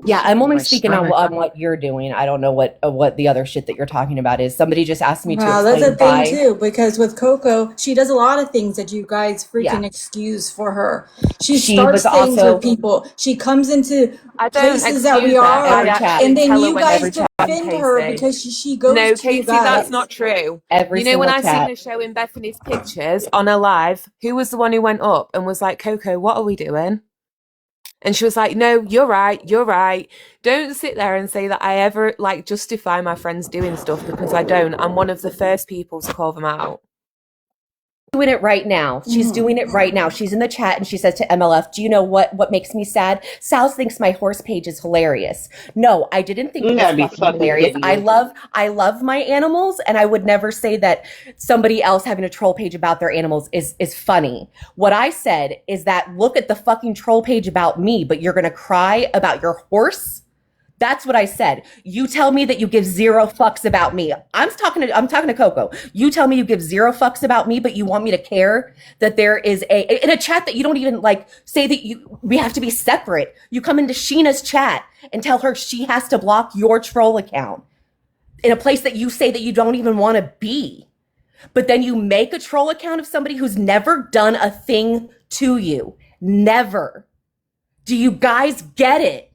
Yeah, I'm only My speaking on, stomach. on what you're doing. I don't know what the other shit that you're talking about is. Somebody just asked me to Wow, that's a explain thing why. too, because with Coco, she does a lot of things that you guys Yeah, freaking excuse for her. She she was starts things with also. people. She comes into I don't places that we excuse her. I Every are, chat, and actually then tell her you when guys every she's chat, wrong, defend her Casey. because she goes No, to you Casey, that's guys. not true. every You know, when single I seen chat. her showing Bethany's pictures on her live, who was the one who went up and was like, Coco, what are we doing? And she was like, no, you're right, you're right. Don't sit there and say that I ever like justify my friends doing stuff because I don't. I'm one of the first people to call them out. Doing it right now. She's doing it right now. She's in the chat and she says to MLF, do you know what makes me sad? Sal thinks my horse page is hilarious. No, I didn't think You it was gotta be fucking fucking hilarious. kidding I me. love my animals, and I would never say that somebody else having a troll page about their animals is funny. What I said is that look at the fucking troll page about me, but you're gonna cry about your horse? That's what I said. You tell me that you give zero fucks about me. I'm talking to Coco. You tell me you give zero fucks about me, but you want me to care that there is in a chat that you don't even like say that we have to be separate. You come into Sheena's chat and tell her she has to block your troll account in a place that you say that you don't even want to be. But then you make a troll account of somebody who's never done a thing to you. Never. Do you guys get it?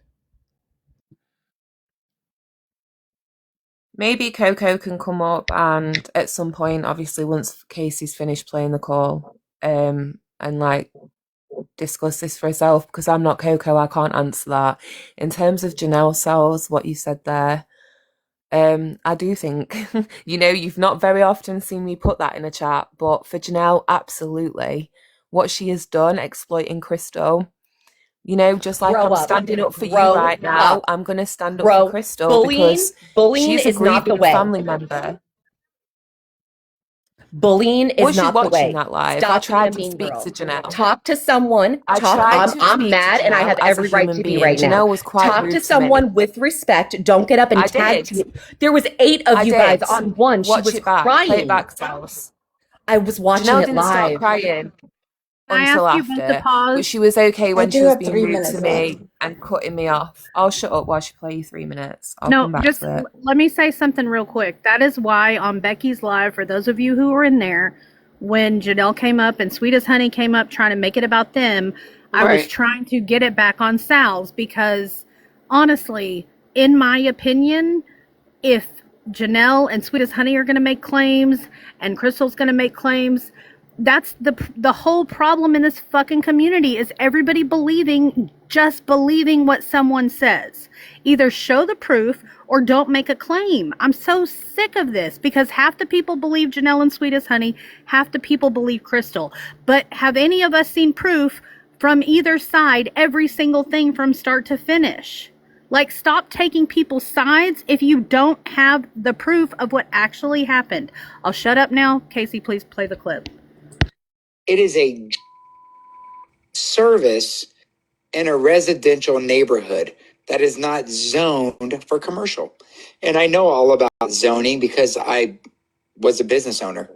Maybe Coco can come up and at some point, obviously, once Casey's finished playing the call, and like discuss this for herself because I'm not Coco, I can't answer that. In terms of Janelle cells, what you said there, I do think, you've not very often seen me put that in a chat, but for Janelle, absolutely. What she has done exploiting Crystal, just like Grow I'm up. standing up for you Grow right now, up. I'm going to stand up for Grow. Crystal Bullying, because bullying she's is agreed not the with a way. family member. Bullying is Was you not the watching way. that live? I Stop being a tried to mean speak to girl. Janelle. Talk to someone. I tried to I'm speak to mad and I Janelle have as a every right human to be being. right now. Janelle was quite Talk rude to to me. someone with respect. Don't get up and I tag did. team. There was 8 of I you did. guys on one. She Watch was it back. Play it crying. back, Sals. I was watching Janelle it didn't start live. crying Can I until ask you both to after, but pause? she was okay I when do she was have being 3 rude to minutes left. me and cutting me off. I'll shut up while she plays 3 minutes. I'll No, come back just to it. let me say something real quick. That is why on Becky's Live, for those of you who were in there, when Janelle came up and Sweet as Honey came up trying to make it about them, I was Right. trying to get it back on Sal's because honestly, in my opinion, if Janelle and Sweet as Honey are going to make claims and Crystal's going to make claims, that's the whole problem in this fucking community is everybody just believing what someone says. Either show the proof or don't make a claim. I'm so sick of this because half the people believe Janelle and Sweet as Honey, half the people believe Crystal. But have any of us seen proof from either side, every single thing from start to finish? Like, stop taking people's sides if you don't have the proof of what actually happened. I'll shut up now. Casey, please play the clip. It is a service in a residential neighborhood that is not zoned for commercial. And I know all about zoning because I was a business owner.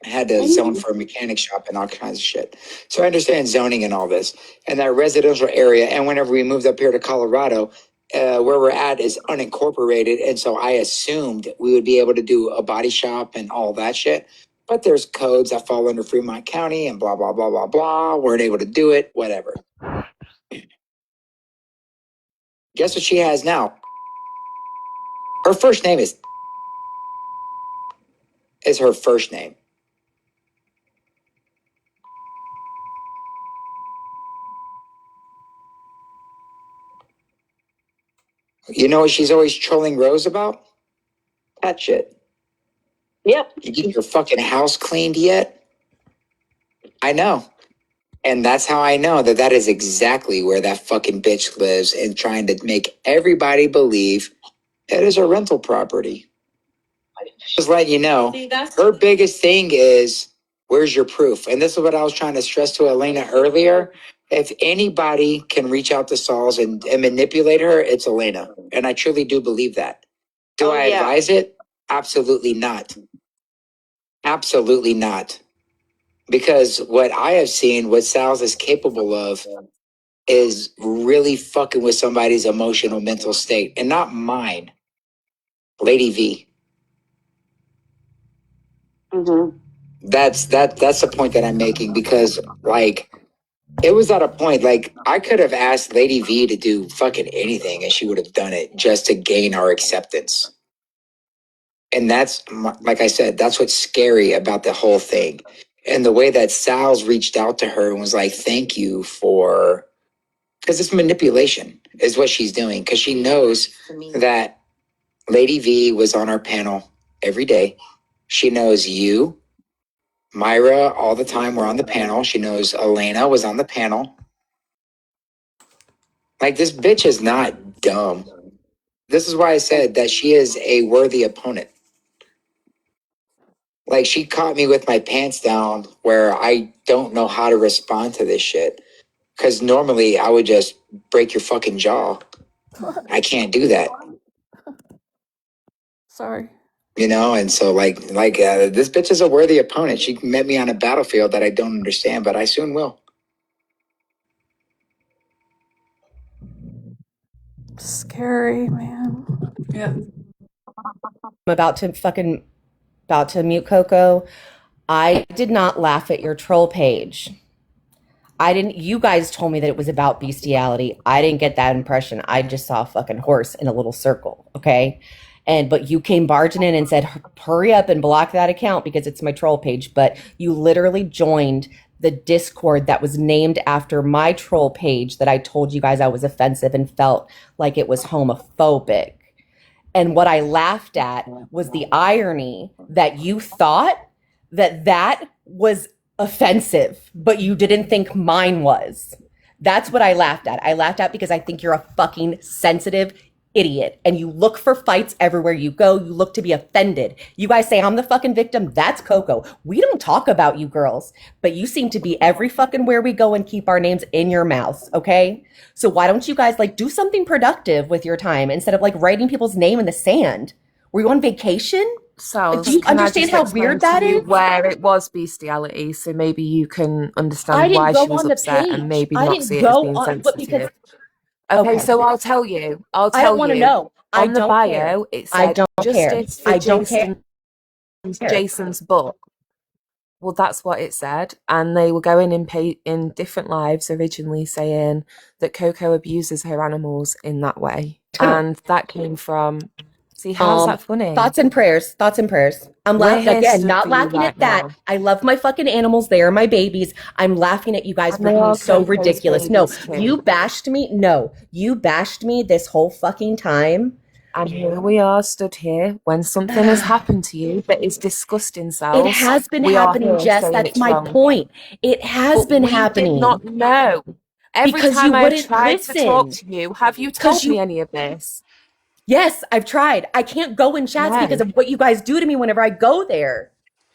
I had to zone for a mechanic shop and all kinds of shit. So I understand zoning and all this and that residential area. And whenever we moved up here to Colorado, where we're at is unincorporated. And so I assumed we would be able to do a body shop and all that shit. But there's codes that fall under Fremont County and blah, blah, blah, blah, blah. Weren't able to do it, whatever. Guess what she has now? Her first name is her first name. You know what she's always trolling Rose about? That shit. Yep. You get your fucking house cleaned yet? I know. And that's how I know that that is exactly where that fucking bitch lives and trying to make everybody believe it is a rental property. Just letting you know, her biggest thing is, where's your proof? And this is what I was trying to stress to Elena earlier. If anybody can reach out to Sauls and manipulate her, it's Elena. And I truly do believe that. Do I advise it? Absolutely not. Absolutely not. Because what I have seen, what Sal's is capable of, is really fucking with somebody's emotional mental state. And not mine, Lady V. Mm-hmm. That's the point that I'm making because like it was at a point like I could have asked Lady V to do fucking anything and she would have done it just to gain our acceptance. And that's like I said, that's what's scary about the whole thing. And the way that Sal's reached out to her and was like, thank you for, because it's manipulation is what she's doing. Because she knows that Lady V was on our panel every day. She knows you, Myra, all the time we're on the panel. She knows Elena was on the panel. Like, this bitch is not dumb. This is why I said that she is a worthy opponent. Like, she caught me with my pants down where I don't know how to respond to this shit. Because normally I would just break your fucking jaw. I can't do that. Sorry. You know, and so this bitch is a worthy opponent. She met me on a battlefield that I don't understand, but I soon will. Scary, man. I'm about to mute Coco. I did not laugh at your troll page. You guys told me that it was about bestiality. I didn't get that impression. I just saw a fucking horse in a little circle. Okay. But you came barging in and said, hurry up and block that account because it's my troll page. But you literally joined the Discord that was named after my troll page that I told you guys I was offensive and felt like it was homophobic. And what I laughed at was the irony that you thought that that was offensive, but you didn't think mine was. That's what I laughed at. I laughed at because I think you're a fucking sensitive idiot and you look for fights everywhere you go. You look to be offended. You guys say I'm the fucking victim. That's Coco. We don't talk about you girls, but you seem to be every fucking where we go and keep our names in your mouths, okay? So why don't you guys like do something productive with your time instead of like writing people's name in the sand? Were you on vacation? So, Do you can I understand just how explain weird to that you is? where it was bestiality so maybe you can I understand didn't why go she was on the upset and page. maybe I not didn't see it as go being on, but because, sensitive? Okay, okay, so I'll tell you. I'll I don't tell want to you. know. I On the don't care. bio, it I said don't care. justice for I don't care. Jason's book. Well, that's what it said, and they were going in different lives originally saying that Coco abuses her animals in that way, and that came from. See, how's that funny? Thoughts and prayers. Thoughts and prayers. I'm We're laughing here again, stood not for you laughing right at that. now, I love my fucking animals. They are my babies. I'm laughing at you guys and for they being are so Coco's ridiculous. No, babies too. you bashed me. No, you bashed me this whole fucking time. And here we are stood here when something has happened to you that is disgusting, It Sals. has been We are happening, here Jess. saying That's it's my wrong. point. It has But been we did happening not know. Every because you time I've wouldn't tried to talk listen. to you, have you Because told me you, any of this? yes, I've tried. I can't go in chats because No. of what you guys do to me whenever I go there.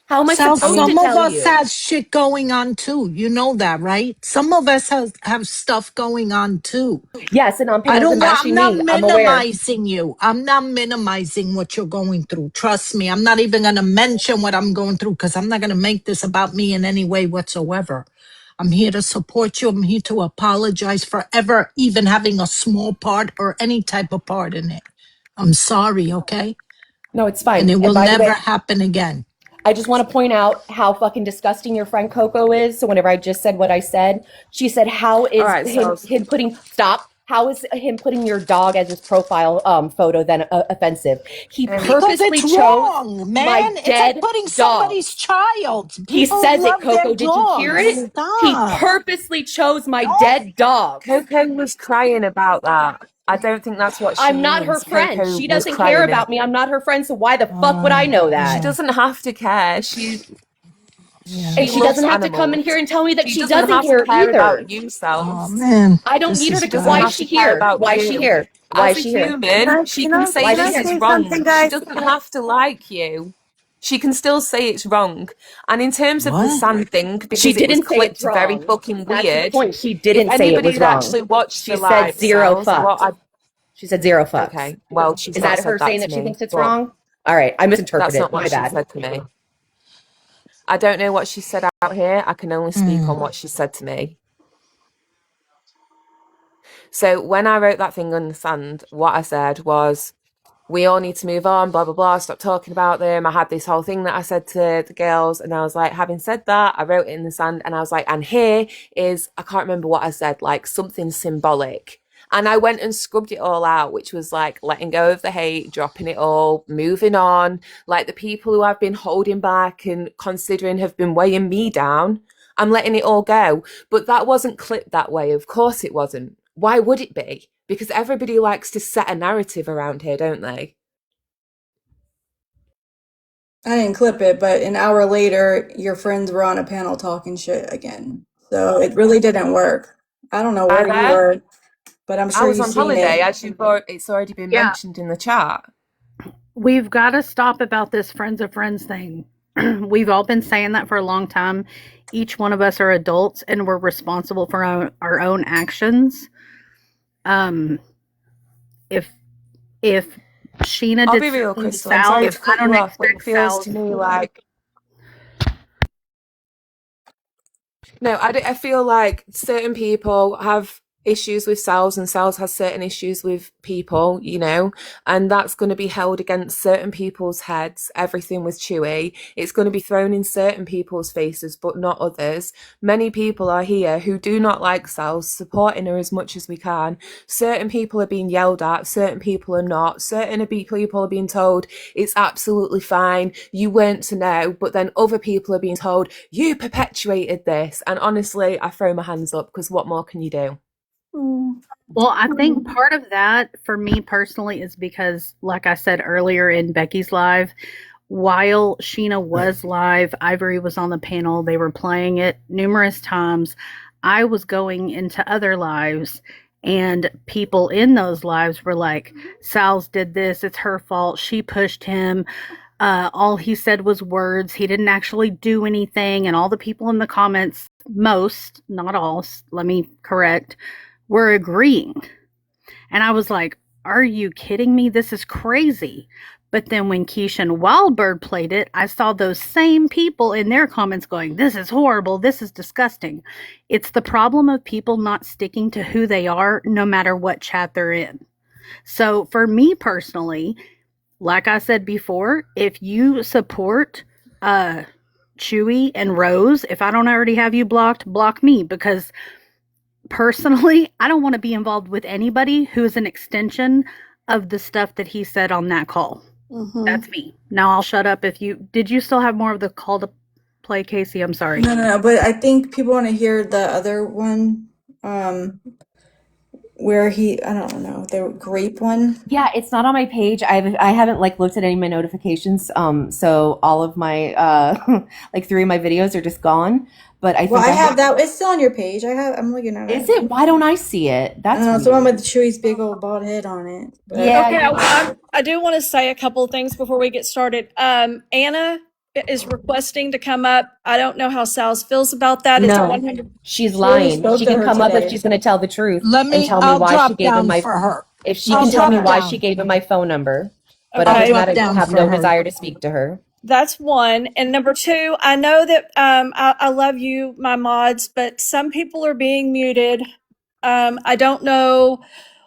How am I So I supposed to mean, some of tell us you? has shit going on too. You know that, right? Some of us have stuff going on too. Yes, and on I panels don't and want, I'm bashing not me. I'm aware. minimizing you. I'm not minimizing what you're going through. Trust me. I'm not even going to mention what I'm going through because I'm not going to make this about me in any way whatsoever. I'm here to support you. I'm here to apologize for ever even having a small part or any type of part in it. I'm sorry, okay? No, it's And fine. it And will by the never way, happen again. I just want to point out how fucking disgusting your friend Coco is. So whenever I just said what I said, she said, "How all is right, so him putting stop? How is him putting your dog as his profile photo then offensive? He Because purposely it's chose wrong, my man. It's like dead putting somebody's dogs. child. He People says it, love their Coco. Did you hear dogs. it? He Stop. purposely chose my No. dead dogs. Coco was crying about that. I don't think that's what she I'm not her means. friend. Coco She was doesn't care crying it. about me. I'm not her friend. So why the fuck would I know She that? Yeah. doesn't have to care. Yeah. And She she loves doesn't have to come in animals. here and tell me that She she doesn't doesn't have to care care either. about you, Oh Selves. man, I don't this need her is to. She doesn't Why is bad. have she to care here? about Why is she you. here? Why is As a she here? human, she can say Why is she this here? is Something, wrong. She guys? doesn't have to like you. She can still say it's wrong. And in terms of the What? sand thing, She because it was didn't say it's clipped very wrong. fucking That's the weird, point. She if didn't say it anybody was had wrong. actually watched She the said live zero cells, fucks. She said zero fucks. okay, well, she's Is not that said her that saying to that she me, thinks it's but wrong? All right, I that's misinterpreted. not My what she bad. said to me. I don't know what she said out here. I can only speak on what she said to me. So when I wrote that thing on the sand, what I said was, we all need to move on, blah, blah, blah, stop talking about them. I had this whole thing that I said to the girls, and I was like, having said that, I wrote it in the sand, and I was like, and here is, I can't remember what I said, like something symbolic. And I went and scrubbed it all out, which was like letting go of the hate, dropping it all, moving on. Like the people who I've been holding back and considering have been weighing me down, I'm letting it all go. But that wasn't clipped that way. Of course it wasn't. Why would it be? Because everybody likes to set a narrative around here, don't they? I didn't clip it, but an hour later, your friends were on a panel talking shit again. So it really didn't work. I don't know where you Either were, but I'm I sure was you've on seen holiday, it. as it's already been Yeah, mentioned in the chat. we've got to stop about this friends of friends thing. We've all been saying that for a long time. Each one of us are adults and we're responsible for our own actions. Um, if if Sheena I'll did be real, something to Crystal. I'm sorry Sal's, to I cut you don't off, but it expect feels to Sal's. me like no, I feel like certain people have issues with cells and cells has certain issues with people, you know, and that's going to be held against certain people's heads. Everything with Chewy, it's going to be thrown in certain people's faces, but not others. Many people are here who do not like cells, supporting her as much as we can. Certain people are being yelled at, certain people are not. Certain people are being told it's absolutely fine, you weren't to know, but then other people are being told you perpetuated this. And honestly, I throw my hands up because what more can you do? Well, I think part of that for me personally is because, like I said earlier in Becky's live, while Sheena was live, Ivory was on the panel. They were playing it numerous times. I was going into other lives, and people in those lives were like, Sal's did this. It's her fault. She pushed him. All he said was words. He didn't actually do anything. And all the people in the comments, most, not all, let me correct, were agreeing. And I was like, are you kidding me? This is crazy. But then when Keisha and Wildbird played it, I saw those same people in their comments going, this is horrible. This is disgusting. It's the problem of people not sticking to who they are, no matter what chat they're in. So for me personally, like I said before, if you support Chewy and Rose, if I don't already have you blocked, block me, because personally, I don't want to be involved with anybody who's an extension of the stuff that he said on that call. That's me. Now I'll shut up. Did you still have more of the call to play, Casey? I'm sorry. No, but I think people want to hear the other one, where I don't know, the grape one. Yeah, it's not on my page. I haven't like looked at any of my notifications. So all of my like 3 of my videos are just gone. But I think I have that. It's still on your page. I'm looking at it. Is it? Why don't I see it? That's I don't know, it's the one with Chewy's big old bald head on it. But. Yeah. Okay, I do want to say a couple of things before we get started. Anna is requesting to come up. I don't know how Sal's feels about that. No, she's lying. She can come up if she's going to tell the truth and tell me why she gave him my. If she can tell me why she gave him my phone number, but other than that, I have no desire to speak to her. That's one. And number two, I know that I love you, my mods, but some people are being muted. I don't know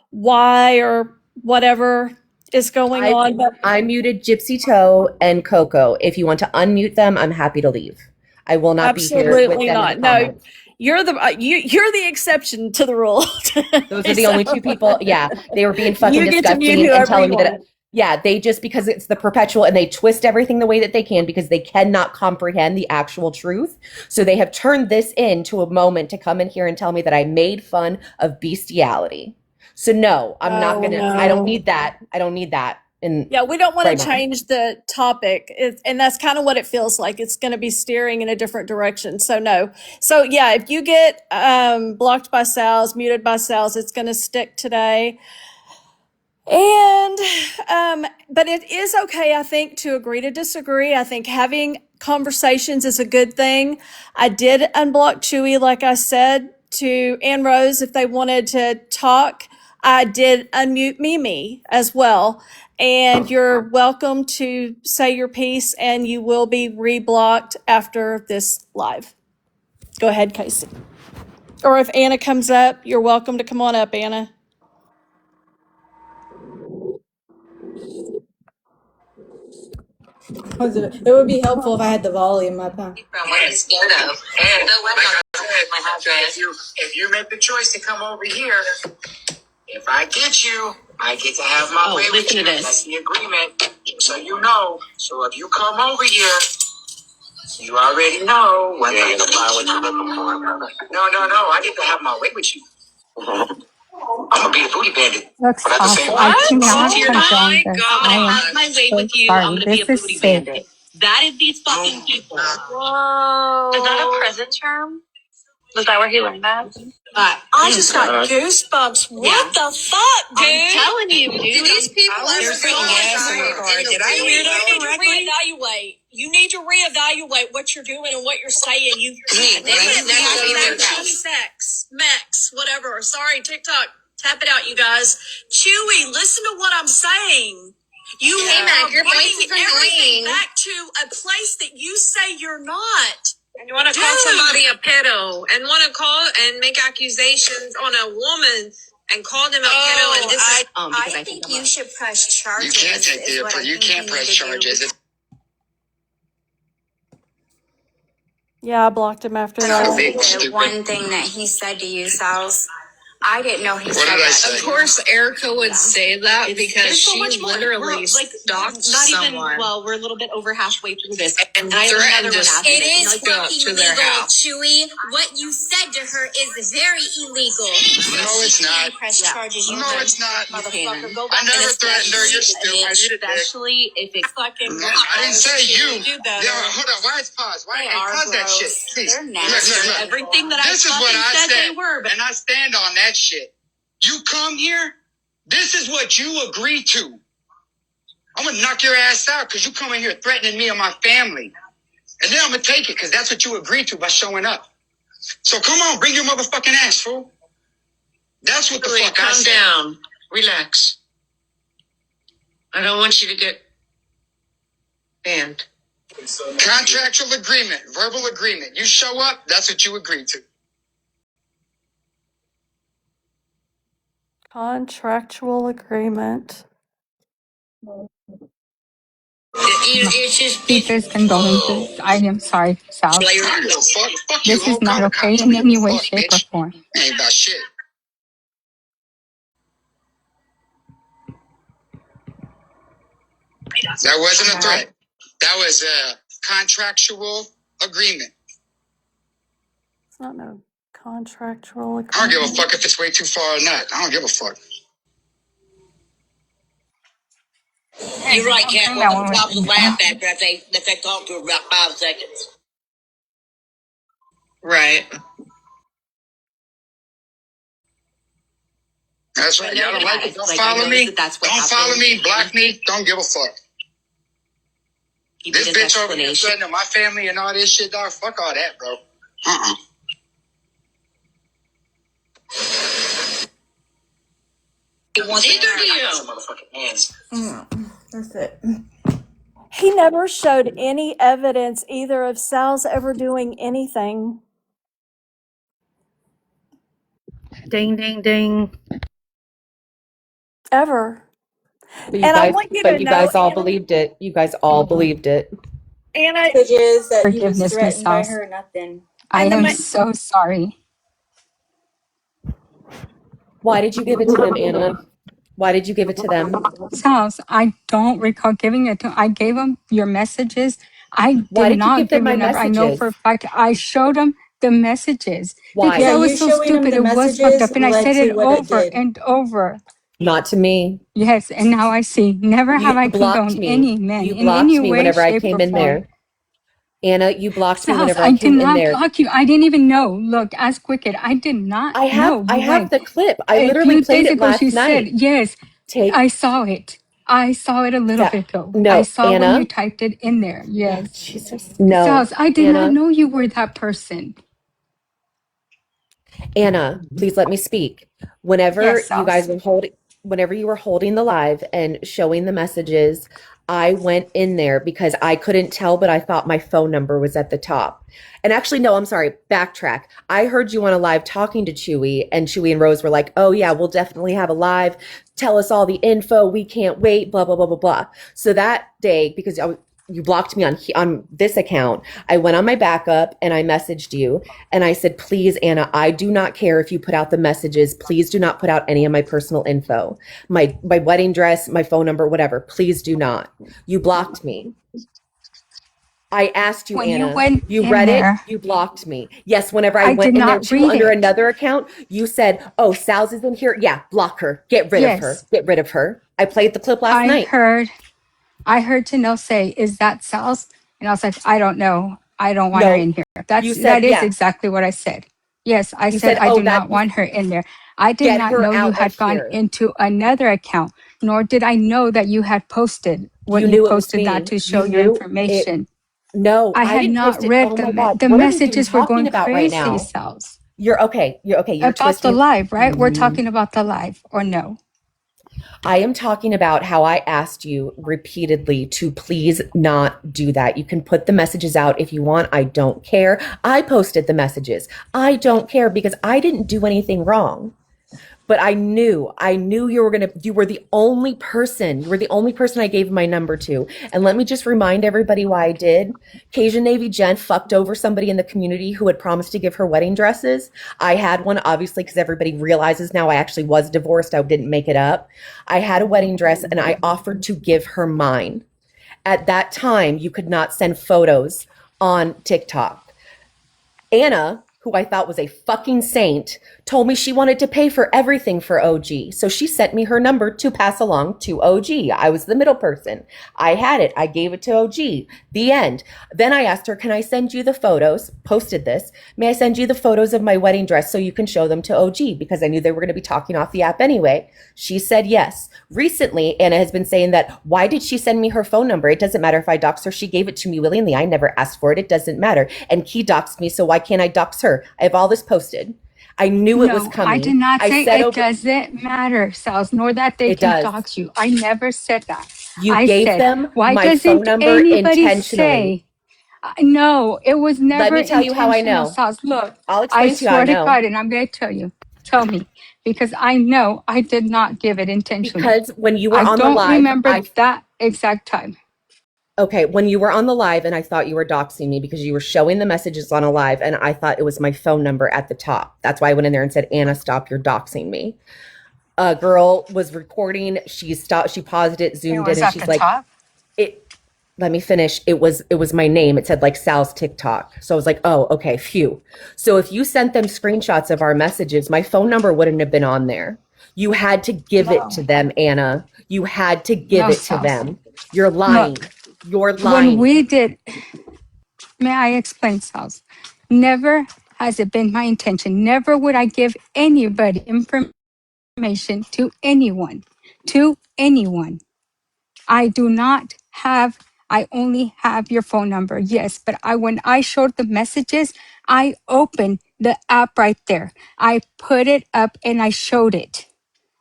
why or whatever is going on. But I muted Gypsy Toe and Coco. If you want to unmute them, I'm happy to leave. I will not be here with them. Not. No, you're the exception to the rule. Those are the only 2 people. Yeah, they were being fucking disgusting and telling me that. Yeah, they just, because it's the perpetual, and they twist everything the way that they can because they cannot comprehend the actual truth. So they have turned this into a moment to come in here and tell me that I made fun of bestiality. So no, I'm not gonna. No. I don't need that. I don't need that. Yeah, we don't want to change the topic, and that's kind of what it feels like. It's going to be steering in a different direction. So no. So yeah, if you get blocked by Sal's, muted by Sal's, it's going to stick today. And but it is okay, I think, to agree to disagree. I think having conversations is a good thing. I did unblock Chewy, like I said, and Rose if they wanted to talk. I did unmute Mimi as well. And you're welcome to say your piece, and you will be reblocked after this live. Go ahead, Casey. Or if Anna comes up, you're welcome to come on up, Anna. It would be helpful if I had the volume up. Huh? If you make the choice to come over here, if I get you, I get to have my way with you. That's the agreement. So you know. So if you come over here, you already know what I get you. No. I get to have my way with you. I'm gonna be the booty bandit. That's awful. I cannot condone this. I am my way with you. I'm gonna be a booty bandit. That is these fucking people. Whoa. Is that a prison term? Was that where he learned that? I just got goosebumps. What the fuck, dude? I'm telling you, dude. These people are so Did I hear that correctly? You need to reevaluate what you're doing and what you're saying. Mex, whatever. Sorry, TikTok. Tap it out, you guys. Chewy, listen to what I'm saying. KMac, your voice is annoying. Back to a place that you say you're not. And you want to call somebody a pedo and want to call and make accusations on a woman and call them a pedo, and this is I think you should press charges. You can't press charges. Yeah, I blocked him after that. The one thing that he said to you, Sal's, I didn't know he said that. Of course, Erica would say that because she literally stalked someone. Well, we're a little bit over halfway through this. And threatened to It is go fucking to their illegal, house. Chewy. What you said to her is very illegal. No, it's not. Press charges. No, it's not. Motherfucker, go I back never and threatened her. You're stupid. Especially if it's fucking. No, I didn't say you. Do better. Yeah, hold on. Why it's paused? Why They hey, are pause that gross. shit? Please. They're nasty. Look. Everything that This I is what I fucking said, they were, but and I stand on that shit. You come here, this is what you agree to. I'm gonna knock your ass out because you come in here threatening me and my family. And then I'm gonna take it because that's what you agreed to by showing up. So come on, bring your motherfucking ass, fool. That's what the fuck I said. Calm down. Relax. I don't want you to get banned. Contractual agreement, verbal agreement. You show up, that's what you agreed to. Contractual agreement. It's just Deepest condolences. I am sorry, Sal. I don't give a fuck. Fuck you, This is hoe. not Call the okay cops. in any Fuck, way, shape, or bitch. form. Ain't about shit. That wasn't a threat. That was a contractual agreement. It's not no contractual agreement. I don't give a fuck if it's way too far or not. I don't give a fuck. You're right, Cat. We'll probably laugh after that they talk to her about 5 seconds. Right. That's right. Y'all don't like it. Don't follow me. Don't follow me. Block me. Don't give a fuck. This bitch over here threatening my family and all this shit, dog. Fuck all that, bro. Neither do you. That's it. He never showed any evidence either of Sal's ever doing anything. Ding, ding, ding. Ever. But And I want you to know, all Anna, believed it. You guys all believed it. Anna, Messages that he was Forgiveness, Miss threatened by Sauce. her, nothing. I and the am so sorry. Why did you give it to them, Anna? Why did you give it to them? Sauce, I don't recall giving it to. I gave him your messages. I Why did did you not give them give my your number. I know for a messages? fact I showed him the messages because Why? I Yeah, was you so showing him stupid. the It was fucked messages up, and I led said to it what it over did. and over. Not to me. Yes, and now I see. Never have You I blocked condoned me. any men You in any blocked me way, whenever I shape, or came in form. there. Anna, you blocked me Sauce, whenever I I did came in not there. block you. I didn't even know. Look, ask Wicked. I did not I know have you went. the clip. I A literally few played days it ago, she last said, night. yes, Take I saw it. I saw it a little that. bit ago. I No, saw when you Anna. typed it in there. Oh, Yes. Jesus. No, Sauce, I did not Anna. know you were that person. Anna, please let me speak. Yes, Sauce. Whenever you were holding the live and showing the messages, I went in there because I couldn't tell, but I thought my phone number was at the top. And actually, no, I'm sorry, backtrack. I heard you on a live talking to Chewy, and Chewy and Rose were like, oh yeah, we'll definitely have a live. Tell us all the info. We can't wait, blah, blah, blah, blah, blah. So that day, because you blocked me on this account, I went on my backup and I messaged you and I said, please, Anna, I do not care if you put out the messages. Please do not put out any of my personal info, my wedding dress, my phone number, whatever. Please do not. You blocked me. I asked you, When you Anna. went You in read it. there, You blocked me. Yes, whenever I I did went in there not too read under it. another account, you said, oh, Sal's is in here. Yeah, block her. Get rid of her. Yes, Get rid of her. I played the clip last I night. heard. I heard Tanel say, "Is that Sal's?" And I was like, "I don't know. I don't want her No, in here." you That said, is yeah. exactly what I said. Yes, I You said said, I oh, do not want her in there. I did get not know her you out of had gone here. into another account, nor did I know that you had posted what You you knew it was posted that me. to show You your knew it. information. No, I I had didn't not post it. read Oh my God. the What are we even messages were talking going about right crazy, now? Sal's. You're okay. You're okay. You're About the twisting. live, right? We're talking about the live, or no? I am talking about how I asked you repeatedly to please not do that. You can put the messages out if you want. I don't care. I posted the messages. I don't care because I didn't do anything wrong. But I knew you were the only person. You were the only person I gave my number to. And let me just remind everybody why I did. Cajun Navy Jen fucked over somebody in the community who had promised to give her wedding dresses. I had one, obviously, because everybody realizes now I actually was divorced. I didn't make it up. I had a wedding dress and I offered to give her mine. At that time, you could not send photos on TikTok. Anna, who I thought was a fucking saint, told me she wanted to pay for everything for OG. So she sent me her number to pass along to OG. I was the middle person. I had it. I gave it to OG. The end. Then I asked her, can I send you the photos? Posted this. May I send you the photos of my wedding dress so you can show them to OG? Because I knew they were going to be talking off the app anyway. She said yes. Recently, Anna has been saying that, why did she send me her phone number? It doesn't matter if I dox her. She gave it to me willingly. I never asked for it. It doesn't matter. And Key doxed me, so why can't I dox her? I have all this posted. I knew it was coming. I did not say said it doesn't matter, Sals, nor that they It can does. dox you. I never said that. You I gave said, them why my phone doesn't number anybody intentionally. say? No, it was Let never me tell you how I intentional, know. Sals. Look, I'll I explain to you how I swear to know. God, and I'm going to tell you. Tell me, because I know I did not give it intentionally. Because when you were I on the don't live, remember that exact time. Okay, when you were on the live and I thought you were doxing me because you were showing the messages on a live and I thought it was my phone number at the top. That's why I went in there and said, Anna, stop, you're doxing me. A girl was recording, she stopped, she paused it, It zoomed in, was and at she's the like, top. let me finish. It was my name. It said like Sal's TikTok. So I was like, oh, okay, phew. So if you sent them screenshots of our messages, my phone number wouldn't have been on there. You had to give it to them, Anna. You had to give No, it to Sals. them. You're lying. Look, You're when lying. we did, may I explain, Sals? Never has it been my intention. Never would I give anybody information to anyone. To anyone. I do not have, I only have your phone number. Yes, but when I showed the messages, I opened the app right there. I put it up and I showed it.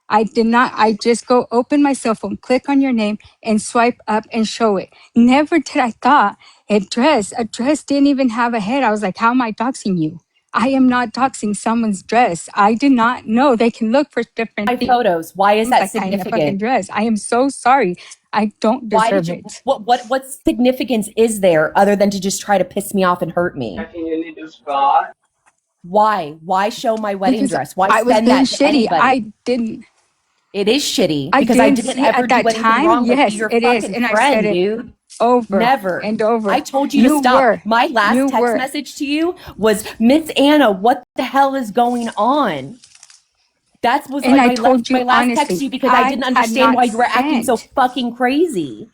I did not, I just go open my cell phone, click on your name and swipe up and show it. Never did I thought a dress didn't even have a head. I was like, how am I doxing you? I am not doxing someone's dress. I did not know they can look for different My things. photos. Why is that Like in a fucking significant? dress. I am so sorry. I don't Why did deserve you it. what significance is there other than to just try to piss me off and hurt me? Why show my wedding Because dress? Why I was send being that to shitty. anybody? It is shitty I because I did didn't see ever at do that anything time. wrong but be Yes, your it is. fucking And I said friend, it dude. over Never. and over. I told you to stop. Were. My last text Were. message to you was, Miss Anna, what the hell is going on? That was And like I my told you last text honestly, to you because I I didn't had understand not why you were acting so sent. fucking crazy.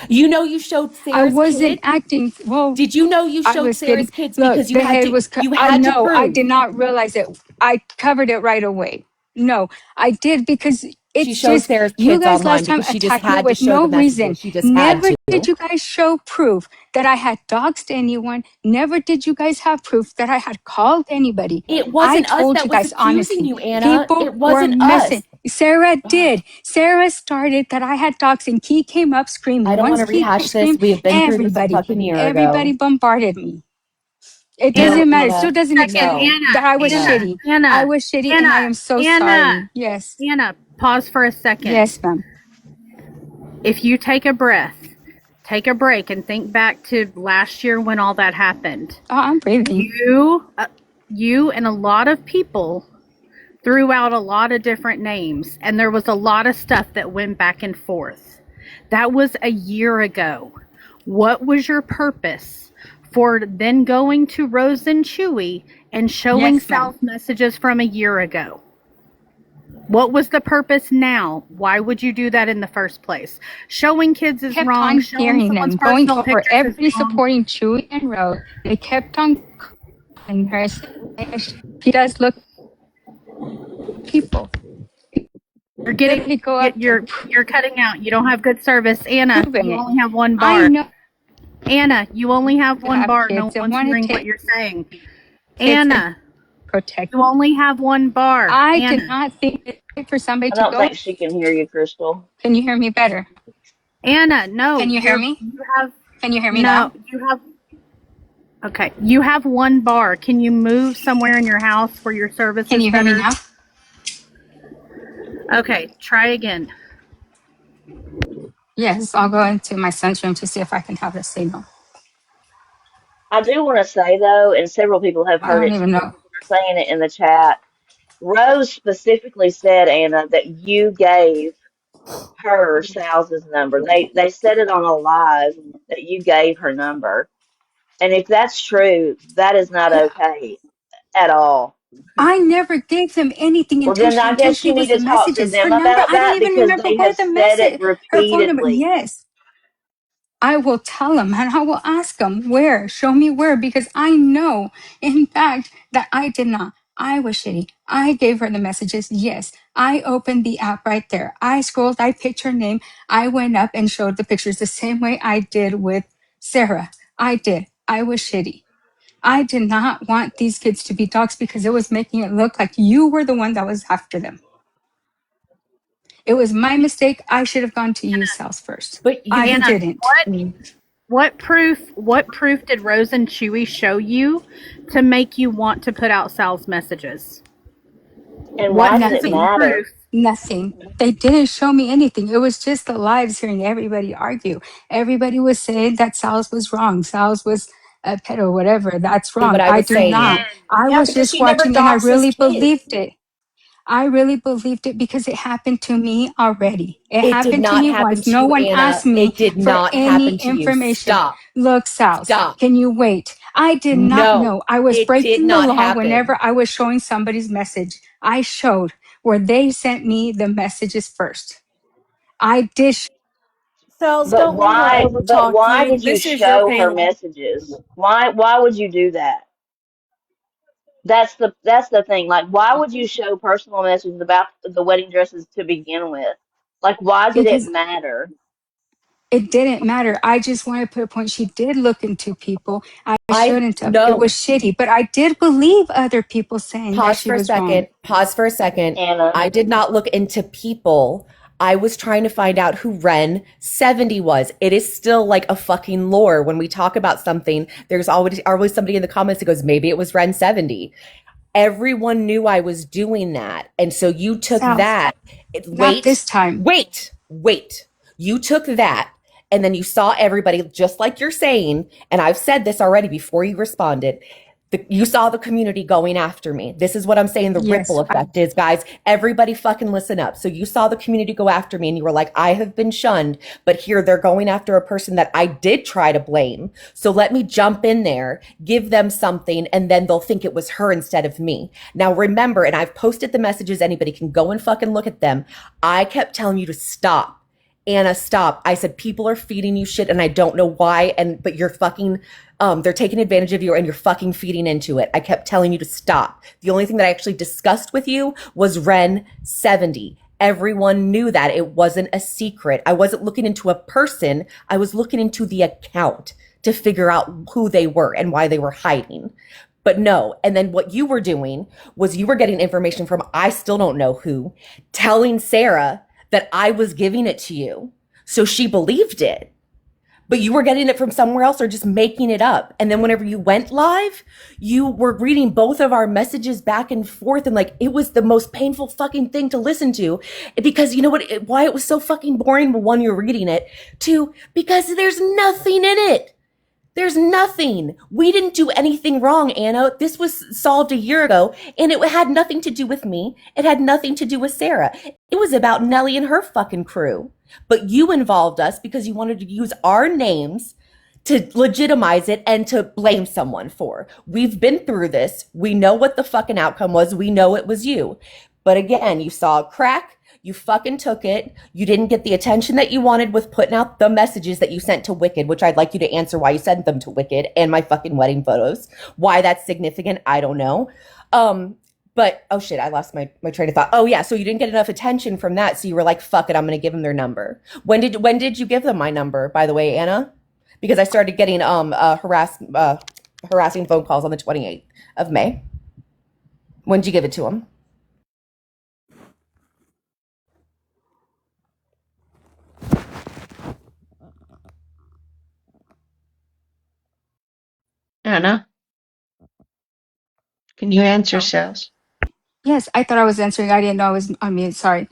You know you showed I Sarah's wasn't kids? acting, well, Did you know you I showed was getting, Sarah's kids look, because the head was, you I had to know, I prove? did not realize it. I covered it right away. No, I did because She it's showed just, Sarah's you kids guys last online time because she just attacked me had to with show no the reason. messages. She just had Never did to. you guys show proof that I had doxed anyone. Never did you guys have proof that I had called anybody. It I wasn't us told that you was guys accusing honestly. you, Anna. People It were wasn't us. messing. Sarah did. Sarah started that I had doxed and Key came up I screaming. don't want Once to Key rehash this. screamed, We have been through this a everybody, fucking year everybody ago. bombarded me. It No, doesn't matter. It still Anna. doesn't Second, explain No. that I was No. shitty. I was shitty and I am so sorry. Yes. Anna, pause for a second. Yes, ma'am. If you take a breath, take a break and think back to last year when all that happened. Oh, I'm breathing. You and a lot of people threw out a lot of different names, and there was a lot of stuff that went back and forth. That was a year ago. What was your purpose for then going to Rose and Chewy and showing Yes, ma'am. Sal's messages from a year ago? What was the purpose now? Why would you do that in the first place? Showing kids is Kept wrong. on Showing hearing someone's them, going personal over pictures is every wrong. supporting Chewy and Rose. They kept on calling her. She does look people. You're getting Go up you're cutting out. You don't have good service. Anna, proving you it. only have one I bar. know Anna, you only have one have bar. No kids and one's want to hearing take what you're saying. kids and Anna, protect. you only have one bar. I Anna. did not think it for somebody I to don't go. think she can hear you, Crystal. Can you hear me better? Anna, no. Can you hear me? You have Can you hear me now? no. You have okay. You have one bar. Can you move somewhere in your house where your service Can is you hear me better? now? Okay, try again. Yes, I'll go into my son's room to see if I can have the signal. I do want to say though, and several people have I heard don't it too, even know. because they're saying it in the chat. Rose specifically said, Anna, that you gave her Sal's number. They said it on a live that you gave her number. And if that's true, that is not okay at all. I never gave them anything Well, then I guess intentionally you was need the to talk to messages. Her them number, about I don't that even because remember they have where the said it message, her phone number. repeatedly. Yes, I will tell them and I will ask them where, show me where, because I know, in fact, that I did not. I was shitty. I gave her the messages. Yes, I opened the app right there. I scrolled, I picked her name. I went up and showed the pictures the same way I did with Sarah. I did. I was shitty. I did not want these kids to be dogs because it was making it look like you were the one that was after them. It was my mistake. I should have gone to you, Sal's first. But you, I Anna, didn't. what proof did Rose and Chewy show you to make you want to put out Sal's messages? And What why did it physical Nothing. matter? proof? Nothing. They didn't show me anything. It was just the lives hearing everybody argue. Everybody was saying that Sal's was wrong. Sal's was a pedo, whatever. That's what wrong. I I was do not. saying. I Yeah, was because just she never watching and I doxes really kids. believed it. I really believed it because it happened to me already. It It did happened to not me happen once. to No you, one asked Anna. me It did for not any happen to you. information. Stop. Look, Sals, Stop. can you wait? I did not No, know. I was it did breaking the not law happen. whenever I was showing somebody's message. I showed where they sent me the messages first. I did. Sal's, But don't let her why? But overtalk why you. did you This is your show her panel. messages? Why would you do that? That's the thing. Like, why would you show personal messages about the wedding dresses to begin with? Like, why did it because matter? it didn't matter. I just wanted to put a point. She did look into people. I I shouldn't have. It was no. shitty, but I did believe other people saying that Pause she for a was wrong. second. Pause for a second. Anna, I did not look into people. I was trying to find out who Ren 70 was. It is still like a fucking lore. When we talk about something, there's always somebody in the comments that goes, maybe it was Ren 70. Everyone knew I was doing that. And so you took South, that. not Wait, this time. wait. You took that and then you saw everybody just like you're saying. And I've said this already before you responded. You saw the community going after me. This is what I'm saying. The ripple Yes, effect is, guys, everybody fucking listen up. So you saw the community go after me and you were like, I have been shunned, but here they're going after a person that I did try to blame. So let me jump in there, give them something, and then they'll think it was her instead of me. Now remember, and I've posted the messages, anybody can go and fucking look at them. I kept telling you to stop. Anna, stop. I said, people are feeding you shit and I don't know why. But you're fucking, they're taking advantage of you and you're fucking feeding into it. I kept telling you to stop. The only thing that I actually discussed with you was Ren 70. Everyone knew that. It wasn't a secret. I wasn't looking into a person. I was looking into the account to figure out who they were and why they were hiding. But no. And then what you were doing was you were getting information from, I still don't know who, telling Sarah that I was giving it to you. So she believed it. But you were getting it from somewhere else or just making it up. And then whenever you went live, you were reading both of our messages back and forth. And like, it was the most painful fucking thing to listen to because you know what, why it was so fucking boring. One, you're reading it. Two, because there's nothing in it. There's nothing. We didn't do anything wrong, Anna. This was solved a year ago, and it had nothing to do with me. It had nothing to do with Sarah. It was about Nellie and her fucking crew. But you involved us because you wanted to use our names to legitimize it and to blame someone for. We've been through this. We know what the fucking outcome was. We know it was you. But again, you saw a crack. You fucking took it. You didn't get the attention that you wanted with putting out the messages that you sent to Wicked, which I'd like you to answer why you sent them to Wicked and my fucking wedding photos. Why that's significant, I don't know. But oh shit, I lost my train of thought. Oh yeah, so you didn't get enough attention from that, so you were like, fuck it, I'm gonna give them their number. When did you give them my number, by the way, Anna? Because I started getting harassing phone calls on the 28th of May. When did you give it to them? Anna, can you answer, Sales? yes, I thought I was answering. I didn't know I was on mute. Sorry.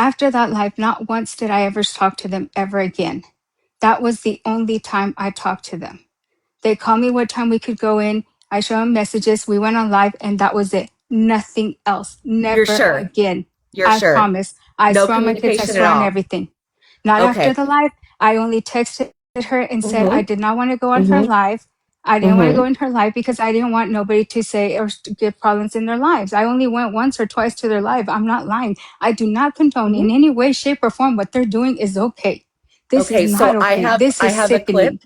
After that live, not once did I ever talk to them ever again. That was the only time I talked to them. They called me what time we could go in. I showed them messages. We went on live, and that was it. Nothing else. You're Never sure? again. You're I sure? promise. I No swear on my kids. I communication at swear on all. everything. Not after Okay. the live. I only texted her and said I Mhm. did not want to go on her Mhm. live. I didn't want to go Mhm. in her live because I didn't want nobody to say or to get problems in their lives. I only went once or twice to their live. I'm not lying. I do not condone in any way, shape, or form what they're doing is okay. This is Okay, not so okay. This I is have a clip. sickening.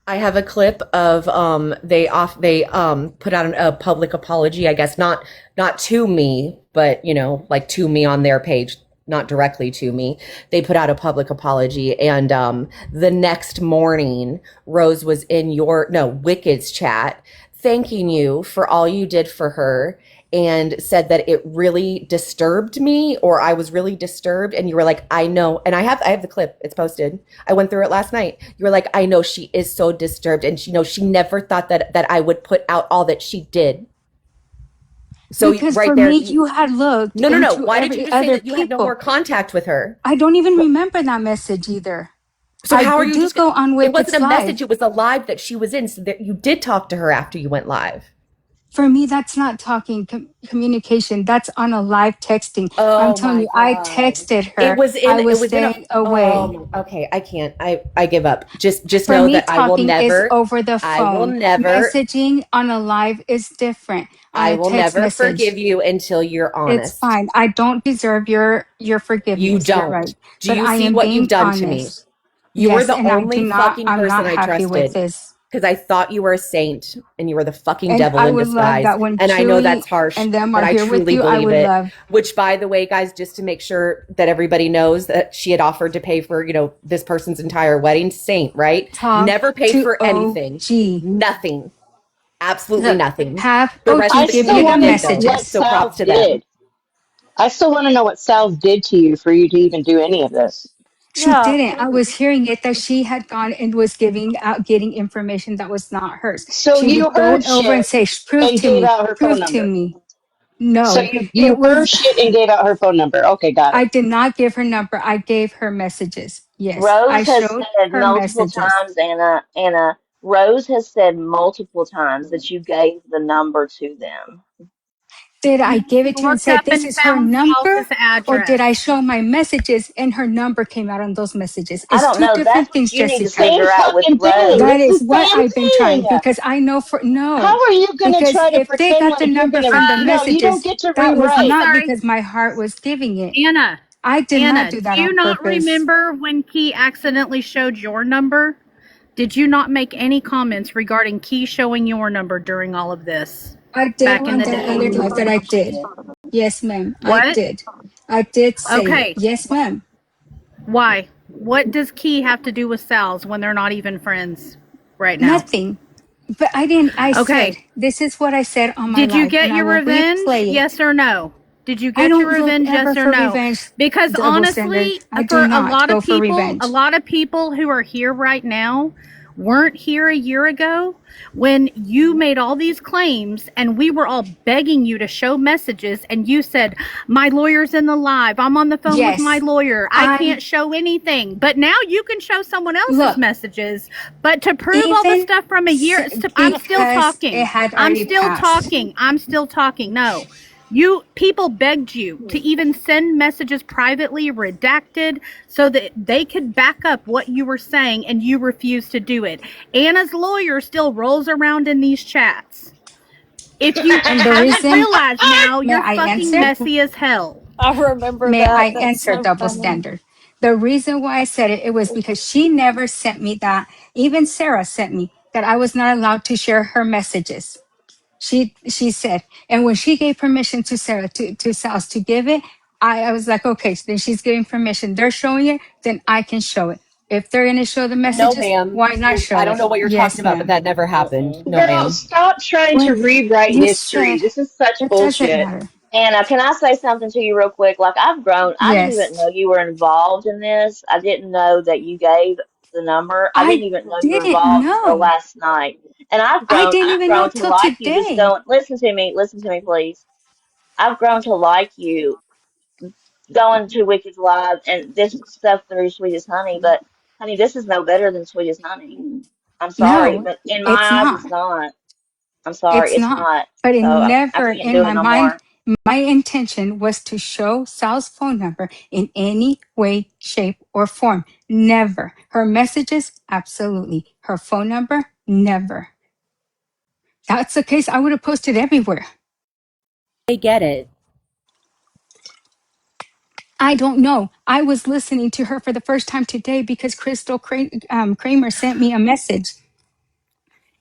I have a clip of they put out a public apology, I guess not to me, but like to me on their page, not directly to me. They put out a public apology, and the next morning Rose was in Wicked's chat thanking you for all you did for her, and said that it really disturbed me, or I was really disturbed, and you were like, I know, and I have the clip, it's posted. I went through it last night. You were like, I know she is so disturbed, and she never thought that I would put out all that she did. So Because right for there, me, you had looked no. into Why did you every just say other that you had no more people. contact with her? I don't even remember that message either. So I how are you do just? go on It wasn't Wicked's a message; live. it was a live that she was in. So that you did talk to her after you went live. For me, that's not talking communication. That's on a live texting. I'm Oh telling my you, I God. texted her. I It was was in a, staying away. okay, I can't. I give up. Just For know me, that talking is over the I will phone. never, Messaging on a live is different. On I a will text never message, forgive you until you're it's honest. fine. I don't deserve your You forgiveness. You're right. don't. Do But you I see am what you've being done to me? honest. You were Yes, the and I do only not, fucking I'm person not I happy with trusted this. because I thought you were a saint and you were the fucking And devil I in would love disguise. that when And I know Chewy that's harsh, and them but are I here with truly you, I believe would it. love Which, by the way, guys, just to make sure that everybody knows that she had offered to pay for, this person's entire wedding. Saint, right? talk Never paid to for anything. OG. Nothing. Absolutely Look, nothing. have The rest I of OG the give still you the want community to did, know though. what messages. So props Sal's to them. did. I still want to know what Sal's did to you for you to even do any of this. She Yeah. didn't. I was hearing it that she had gone and was giving out, getting information that was not hers. So She you would go heard over and shit say, and gave out her phone prove to number. me. So No, you it heard was, shit and gave out her phone number. Okay, got I it. did not give her number. I gave her messages. Yes, I Rose has showed said her multiple messages. times, Anna, Rose has said multiple times that you gave the number to them. Did I No, give she it to her and looked say, up this and is her found number? Sal's Or did address. I show my messages and her number came out on those messages? I It's don't two know. That's different what things, you need to Jessica. Same figure out with fucking thing. That Rose. It's is the what same I've been trying thing. because I know for How no, are you going to because try to if they pretend got the like you're number going to? from the No, you don't messages, get to that was I'm rewrite. not sorry, because my heart was giving it. Anna. I did not Anna, do do that you on not purpose. remember when Key accidentally showed your number? Did you not make any comments regarding Key showing your number during all of this I did back in on the that day? other life that I did. Yes, ma'am. I What? did. I did say it. Okay. Yes, ma'am. Why? What does Key have to do with Sal's when they're not even friends right now? Nothing. But I didn't. I said, Okay. this is what I said on my Did you live, get and I your will revenge? replay it. Yes or no? Did you I get your don't look revenge? ever Yes or for no? revenge, Because double standard. honestly, I do for not go for revenge. a lot of people who are here right now weren't here a year ago when you made all these claims and we were all begging you to show messages and you said, my lawyer's in the live. I'm on the phone with my Yes, lawyer. I I can't show anything. But now you can show someone else's look, messages. But to prove all the even stuff from a year, I'm still because it talking. had I'm already still passed. talking. I'm still talking. No. You people begged you to even send messages privately redacted so that they could back up what you were saying and you refused to do it. Anna's lawyer still rolls around in these chats. If you And the haven't reason, realized now, may you're I fucking answer? messy as hell. I remember May I that. That's answer so double funny. standard? The reason why I said it, it was because she never sent me that. Even Sarah sent me that I was not allowed to share her messages. She said, and when she gave permission to Sarah to Sals to give it, I was like, okay, so then she's giving permission. They're showing it, then I can show it. If they're gonna show the No, messages, ma'am. why not I show don't it? know what you're talking Yes, about, but ma'am. that never happened. No, Girl, ma'am. stop trying to When rewrite you history. said This is such it doesn't bullshit. matter. Anna, can I say something to you real quick? Like, I've grown. I didn't even Yes. know you were involved in this. I didn't know that you gave the number. I didn't I even know you were didn't involved until know. last night. And I've I grown. didn't I've even know grown to till like you. Just today. going. Listen to me. Listen to me, please. I've grown to like you going to Wicked's Live and this stuff through Sweet as Honey, but honey, this is no better than Sweet as Honey. I'm sorry, No, but in it's my eyes, not. it's not. I'm sorry, It's it's not. not. But it So I never can't in do it my no mind, more. my intention was to show Sal's phone number in any way, shape, or form. Never. Her messages, absolutely. Her phone number, never. That's the case. I would have posted everywhere. They get it. I don't know. I was listening to her for the first time today because Kramer sent me a message.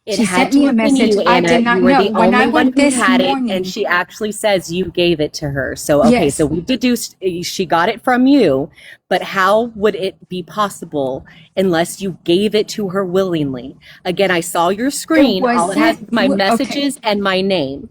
It She had sent to me a have been message. you, I Anna. did not You were know. the When I only one went who this had it, and morning, she actually says you gave it to her. So, okay, so yes, we deduced she got it from you, but how would it be possible unless you gave it to her willingly? Again, I saw your it screen. All it has wasn't, is my okay. messages and my name.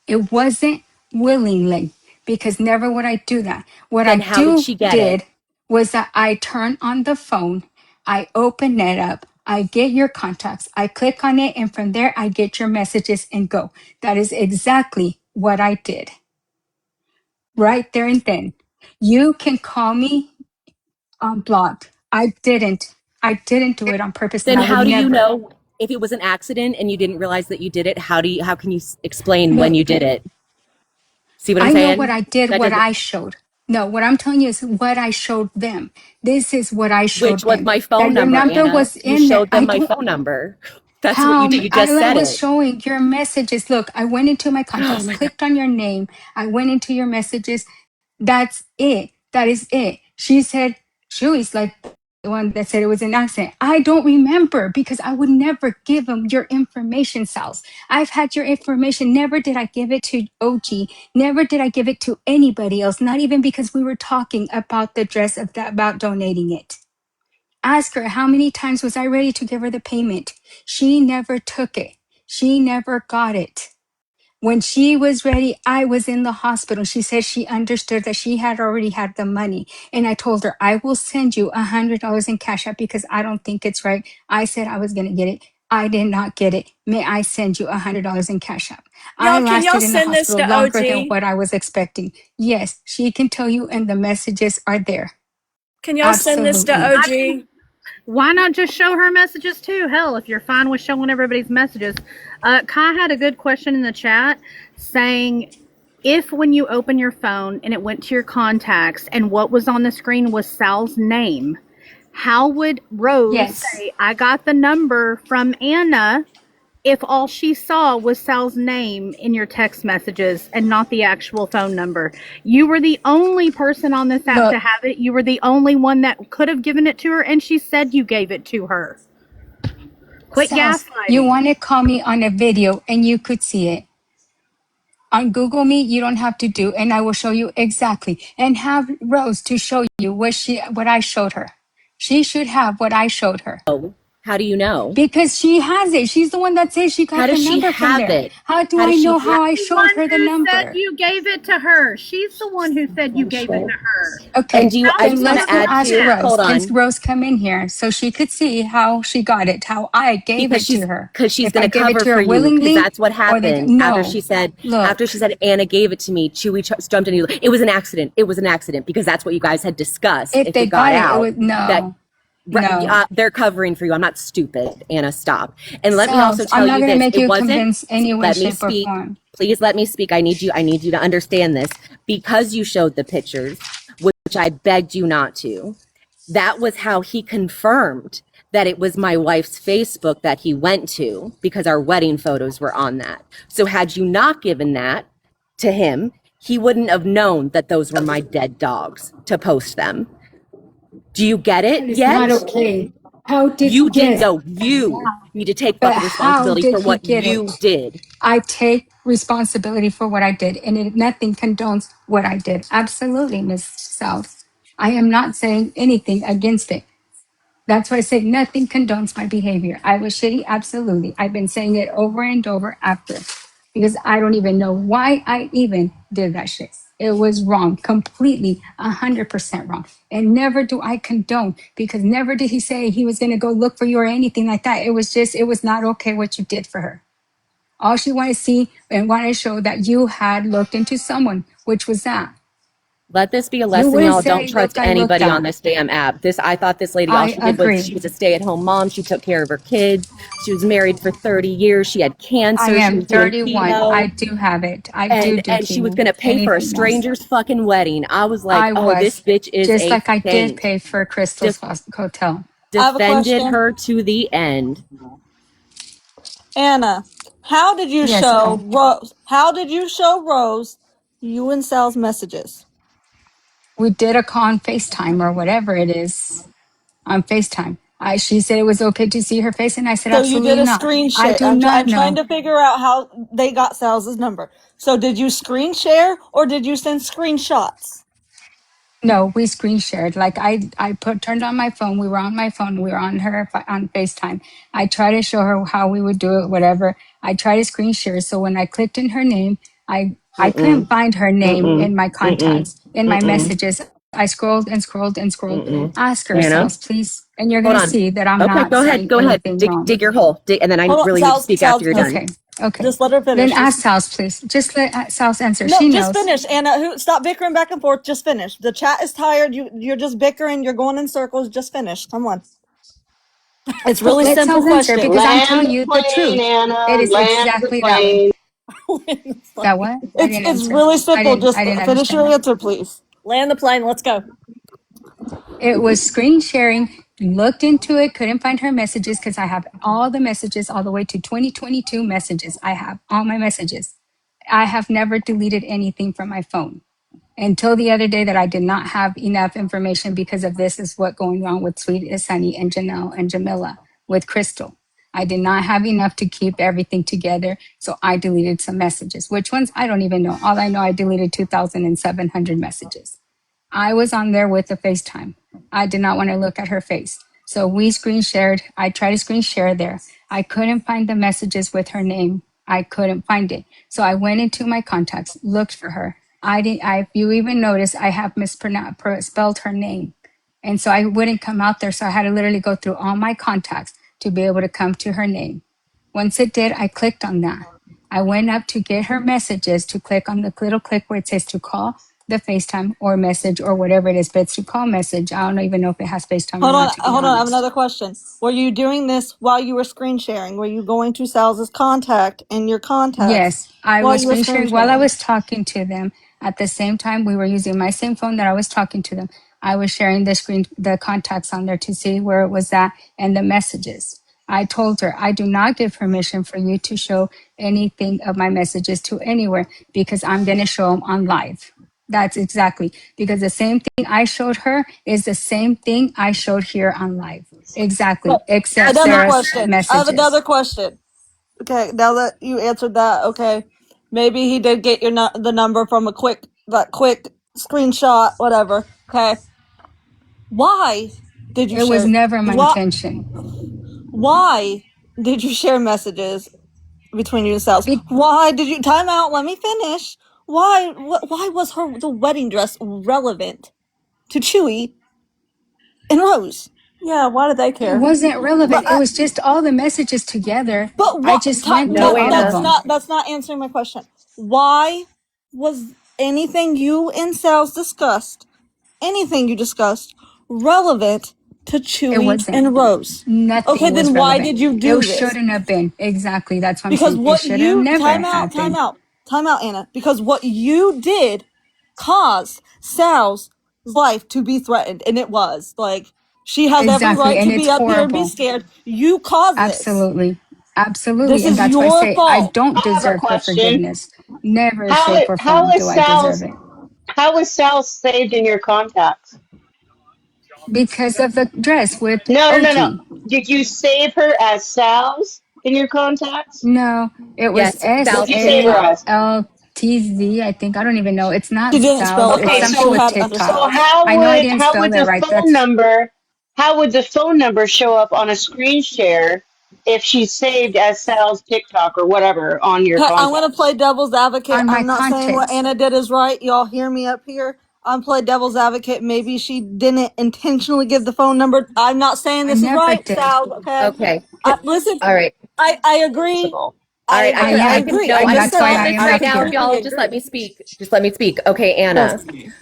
It wasn't willingly because never would I do that. What Then I how did do she get it? did was that I turn on the phone, I open it up, I get your contacts, I click on it, and from there I get your messages and go. That is exactly what I did right there and then. You can call me blocked. I didn't. I didn't do it on purpose, and Then I would how do you never. know if it was an accident and you didn't realize that you did it? How can you explain when you did it? See what I'm I know what saying? I did, That what doesn't, I showed. No, what I'm telling you is what I showed them. This is what I which showed was them. my That phone your number, number Anna. was You in there. showed I them my don't. phone number. That's what you How did. You just I said was it. showing your messages. Look, I went into my Oh contacts, my God. clicked on your name. I went into your messages. That's it. That is it. She said, Chewy's like the one that said it was an accident. I don't remember because I would never give them your information, Sals. I've had your information. Never did I give it to OG. Never did I give it to anybody else. Not even because we were talking about the dress of that, about donating it. Ask her how many times was I ready to give her the payment. She never took it. She never got it. When she was ready, I was in the hospital. She said she understood that she had already had the money. And I told her, I will send you $100 in cash app because I don't think it's right. I said I was going to get it. I did not get it. May I send you $100 in cash app? I Y'all, can y'all lasted in the send this hospital to longer than OG? what I was expecting. Yes, she can tell you, and the messages are there. Can y'all send this to Absolutely. OG? Why not just show her messages too? Hell, if you're fine with showing everybody's messages. Kai had a good question in the chat saying, if when you open your phone and it went to your contacts and what was on the screen was Sal's name, how would Rose Yes. say, I got the number from Anna if all she saw was Sal's name in your text messages and not the actual phone number? You were the only person on this app to Look, have it. You were the only one that could have given it to her, and she said you gave it to her. Quit Sals, you gaslighting. want to call me on a video and you could see it. On Google Meet, you don't have to do, and I will show you exactly. And have Rose to show you what I showed her. She should have what I showed her How do you know? because she has it. She's the one that says she How got the does she number from have there. it? How do How I does she know have how I The showed one her the who said number? you gave it to her. She's the one who said you gave it to her. And Okay, do you, I then just want let's to go add ask to, Rose. hold Can on, Rose come in here so she could see how she got it, how I gave because it to her? she's If going I to gave it cover to for her you, because willingly that's what or the happened no. after Look, she said Anna gave it to me. Chewy jumped in. It was an accident. It was an accident because that's what you guys had discussed. if If they it got got it, it out, was that no. they're covering for you. I'm not stupid, Anna. Stop. And let me also Cells, I'm tell not you going to this: make it you wasn't. convince any way, Let me shape, or speak. form. Please let me speak. I need you to understand this because you showed the pictures, which I begged you not to. That was how he confirmed that it was my wife's Facebook that he went to because our wedding photos were on that. So had you not given that to him, he wouldn't have known that those were my dead dogs to post them. Do you get it That is not yet? okay. How did he You get did. it? No, you need to take But fucking how responsibility did for he what get you it? did. I take responsibility for what I did, and nothing condones what I did. Absolutely, Miss South. I am not saying anything against it. That's why I say nothing condones my behavior. I was shitty, absolutely. I've been saying it over and over after because I don't even know why I even did that shit. It was wrong, completely, 100% wrong. And never do I condone because never did he say he was going to go look for you or anything like that. It was just, it was not okay what you did for her. All she wanted to see and wanted to show that you had looked into someone, which was that. Let this be a You lesson, wouldn't y'all. Don't say, trust look, I looked anybody on up. this damn app. I thought this lady, all I she did was, she agree. was a stay-at-home mom. She took care of her kids. She was married for 30 years. She had I cancer. She am was doing 31. I chemo. do have it. I do And she was chemo. going to pay for a Anything else? stranger's fucking wedding. I was like, I oh, this was. bitch is Just a like I did saint. pay for Crystal's hotel. I have a Defended question. her to the end. Anna, how did you Yes, show ma'am. Rose? How did you show Rose you and Sal's messages? We did a call on FaceTime or whatever it is on FaceTime. She said it was okay to see her face, and I said So you did absolutely a not. screen I share. do not I'm trying know. to figure out how they got Sal's number. So did you screen share or did you send screenshots? No, we screen shared. Like turned on my phone. We were on my phone. We were on her on FaceTime. I tried to show her how we would do it, whatever. I tried to screen share. So when I clicked in her name, I couldn't Mm-mm. find her name Mm-mm. in my Mm-mm. contacts, in my Mm-mm. messages. I scrolled and scrolled and scrolled. Mm-mm. Ask her, Anna, Sals, please, and you're hold gonna on. see that I'm Okay, not go ahead. saying Go ahead. anything Dig, wrong. dig your hole. And then I Hold on, really need to speak after Sal's, you're done. Okay. just let her Then finish. ask Sals, please. Just let Sals answer. No, She just knows. finish, Anna. Stop bickering back and forth. Just finish. The chat is tired. You're just bickering. You're going in circles. Just finish. Come on. It's really Let simple Sals answer question. because I'm Land telling the you the plane, truth. It Anna. is Land the exactly that way. plane. That what? I didn't It's answer. really simple. Just I didn't finish understand your that. answer, please. Land the plane. Let's go. It was screen sharing. Looked into it, couldn't find her messages because I have all the messages all the way to 2022 messages. I have all my messages. I have never deleted anything from my phone until the other day that I did not have enough information because of this is what going on with Sweet is Sunny and Janelle and Jamila with Crystal. I did not have enough to keep everything together. So I deleted some messages. Which ones? I don't even know. All I know, I deleted 2,700 messages. I was on there with the FaceTime. I did not want to look at her face. So we screen shared. I tried to screen share there. I couldn't find the messages with her name. I couldn't find it. So I went into my contacts, looked for her. I didn't, if you even notice, I have spelled her name. And so I wouldn't come out there. So I had to literally go through all my contacts to be able to come to her name. Once it did, I clicked on that. I went up to get her messages to click on the little click where it says to call the FaceTime or message or whatever it is, but it's to call message. I don't even know if it has FaceTime or Hold on. not, to be Hold on. I have honest. another question. Were you doing this while you were screen sharing? Were you going to Sal's contact in your contacts Yes, I while was you were screen screen sharing while I sharing? was talking to them. At the same time, we were using my same phone that I was talking to them. I was sharing the contacts on there to see where it was at and the messages. I told her, I do not give permission for you to show anything of my messages to anywhere because I'm going to show them on live. That's exactly because the same thing I showed her is the same thing I showed here on live. Exactly, But except another Sarah's question. I have messages. another question. Okay, now that you answered that, okay, maybe he did get the number from that quick screenshot, whatever. Okay, why did you It was share? never my What? intention. Why did you share messages between yourselves? Be- Why did you time out? Let me finish. Why? Why was the wedding dress relevant to Chewy and Rose? Yeah, why did they It care? wasn't But relevant. It was just all the messages together. I what? just went through No, all of Anna. them That's not answering my question. Why was anything you and Sals discussed, anything you discussed, relevant to It Chewy wasn't. and Rose? Okay, Nothing was then why relevant. did you It do this? shouldn't have been. Exactly. That's what I'm Because saying. It what should have you never have been. time out, Anna. Because what you did caused Sal's life to be threatened, and it was like she has every Exactly. right And to it's be up here and be horrible. scared. You caused this. Absolutely. Absolutely. This And is that's why I your say I fault. don't I have a deserve her question. forgiveness. Never, shape, or How form do is I deserve Sal's it. how is Sal saved in your contacts? Because of the dress with No. OG. Did you save her as Sal's in your contacts? No, it was Yes, What Sal's did you save her TikTok. as? SALTZ. I think. I don't even know. It's She not didn't spell Sal's. it It's Okay, right. something She so with had other TikTok. spells. I know I didn't how would spell it the right. phone That's number show up on a screen share if she's saved as Sal's TikTok or whatever on your Okay, I'm gonna contacts? play devil's advocate. on my I'm not saying what contacts. Anna did is right. Y'all hear me up here. I'm play devil's advocate. Maybe she didn't intentionally give the phone number. I'm not saying I this is never right, did. Sal. Okay. Okay. Listen, All right. I agree. All right, I I can. agree. No, I I just can said solve I this right now. If completely y'all just let agree. me speak. Just let me speak. Okay, Anna.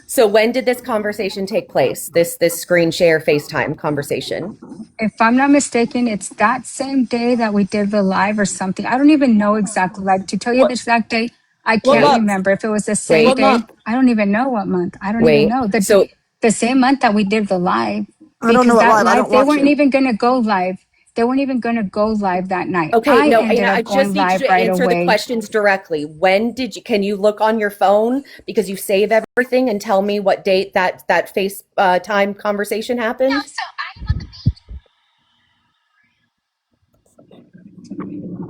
So when did this conversation take place? This screen share FaceTime conversation? If I'm not mistaken, it's that same day that we did the live or something. I don't even know exactly. Like to tell you the What exact date, I what can't Wait, month? remember. If it was the same What wait, day, month? I don't even know what month. I don't even wait. know. So The same month that we did the live, I don't know because what that live. I live, don't they watch weren't it. even going to go live. They weren't even going to go live that night. okay, I no, ended Anna, I up just going need you live to right answer the away. questions directly. When did you? Can you look on your phone because you save everything and tell me what date that FaceTime conversation happened?